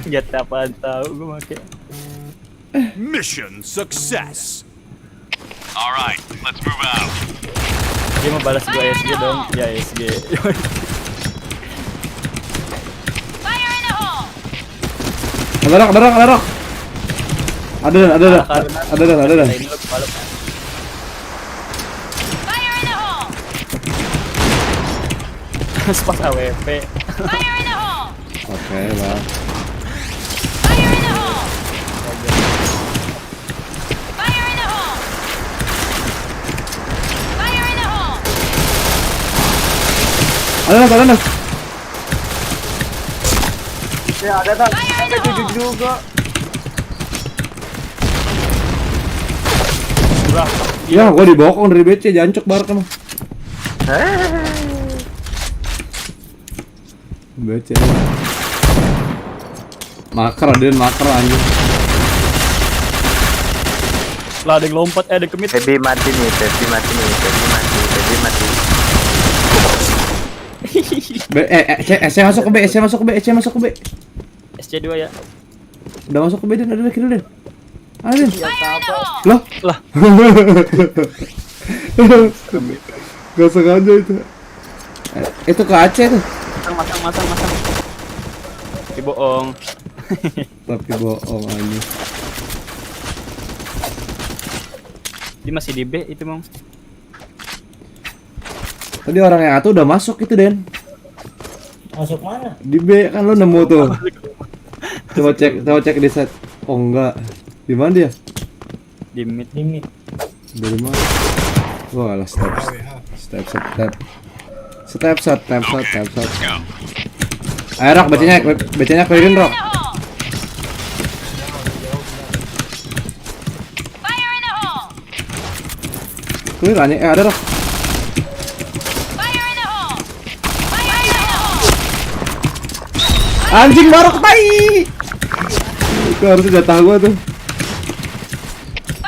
Gak apaan tahu gue pakai. Mission success. All right, let's move out. Dia mau balas gue SG dong. Ya SG. Fire in the hole! Ada rok. Ada. Ini lo kepala. Fire in the hole! Pas AWP. Fire in the hole! Oke, Bang. Fire in the hole! Fire in the hole! Fire in the hole! Ada. Ya ada tak? Sampai 7 juga. Ya, gua dibokong dari BC, jancok barak emang. BC. Maker anjing. Lah ada yang lompat, ada kemit. Baby mati nih, baby mati. Masuk ke B. SC2 ya. Udah masuk ke B dan ada kill Den. Ada Den. Fire in the hole! Loh. Lah. Gak sengaja itu. Itu ke Aceh tuh. Masang. Tapi bohong. Tapi bohong aja. Dia masih di B itu, Mong. Tadi orang yang atuh udah masuk itu Den. Masuk mana? Di B kan lu nemu tuh. Coba cek di set. Oh enggak. Di mana dia? Di mid. Dari mana? Wah, lah step. Ayo Rok, bacanya clearin Rok. Fire in the hole! Clear aja, ada Rok. Fire in the hole! Fire in the hole! Anjing Barok tai. Itu harusnya jatah gua tuh.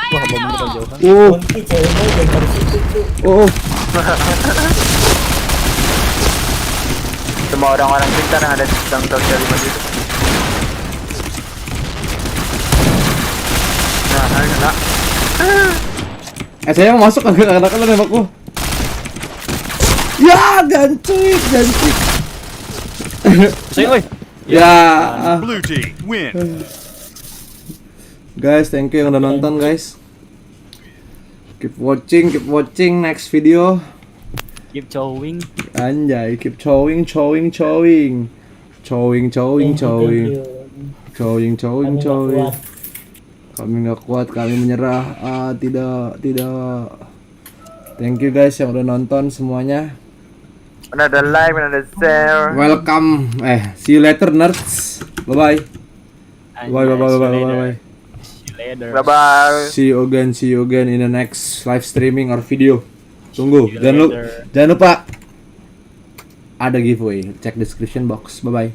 Wah, bom terjauhan. Kunci ceweknya dari situ tuh. Oh. Semua orang-orang pintar yang ada di sedang sosial media itu. Nah. Saya mau masuk kadang-kadang kan nembak gua. Ya, gancik. Saya, oi. Ya. Blue team win. Guys, thank you yang udah nonton guys. Keep watching next video. Keep chowing. Anjay, keep chowing. Kami nggak kuat, kami menyerah. Tidak. Thank you guys yang udah nonton semuanya. Another like, another share. Welcome. See you later nerds. Bye. Later. Bye-bye. See you again in the next live streaming or video. Tunggu. See you later. Jangan lupa ada giveaway. Cek description box. Bye.